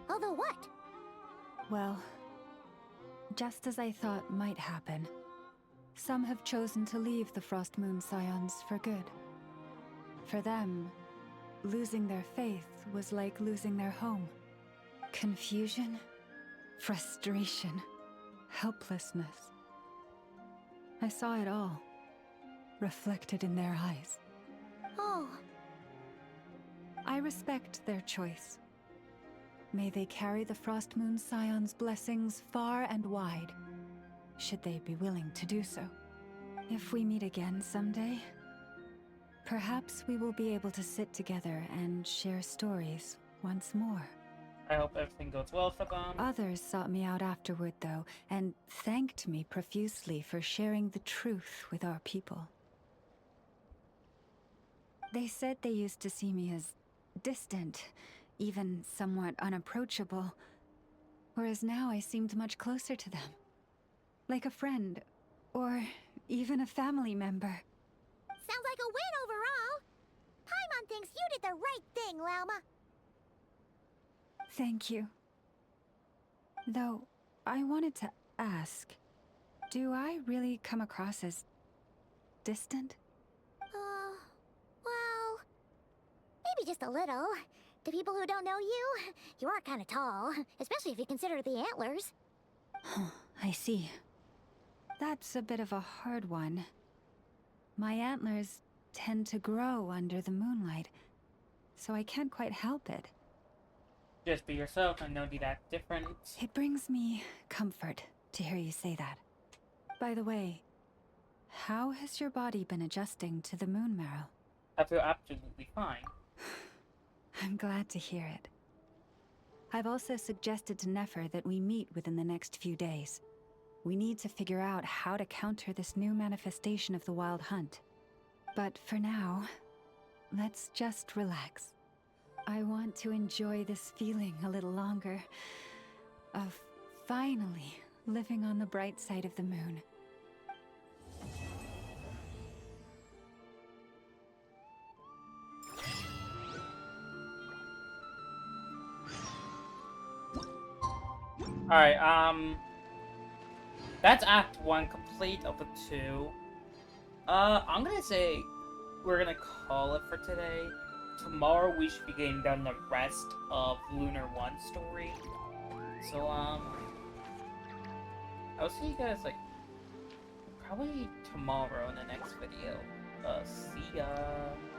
S2: Although what?
S8: Well, just as I thought might happen, some have chosen to leave the Frost Moon Scions for good. For them, losing their faith was like losing their home. Confusion, frustration, helplessness. I saw it all, reflected in their eyes.
S2: Oh.
S8: I respect their choice. May they carry the Frost Moon Scion's blessings far and wide, should they be willing to do so. If we meet again someday, perhaps we will be able to sit together and share stories once more.
S1: I hope everything goes well for them.
S8: Others sought me out afterward, though, and thanked me profusely for sharing the truth with our people. They said they used to see me as distant, even somewhat unapproachable, whereas now I seemed much closer to them. Like a friend, or even a family member.
S2: Sounds like a win overall! Paimon thinks you did the right thing, Lauma.
S8: Thank you. Though, I wanted to ask, do I really come across as distant?
S2: Well, maybe just a little. To people who don't know you, you are kind of tall, especially if you consider the antlers.
S8: I see. That's a bit of a hard one. My antlers tend to grow under the moonlight, so I can't quite help it.
S1: Just be yourself and don't be that different.
S8: It brings me comfort to hear you say that. By the way, how has your body been adjusting to the moon marrow?
S1: I feel absolutely fine.
S8: I'm glad to hear it. I've also suggested to Nefer that we meet within the next few days. We need to figure out how to counter this new manifestation of the Wild Hunt. But for now, let's just relax. I want to enjoy this feeling a little longer, of finally living on the bright side of the moon.
S1: Alright, that's Act 1 complete of the 2. I'm gonna say we're gonna call it for today. Tomorrow we should be getting done the rest of Lunar 1 story. So, I'll see you guys, like, probably tomorrow in the next video. See ya!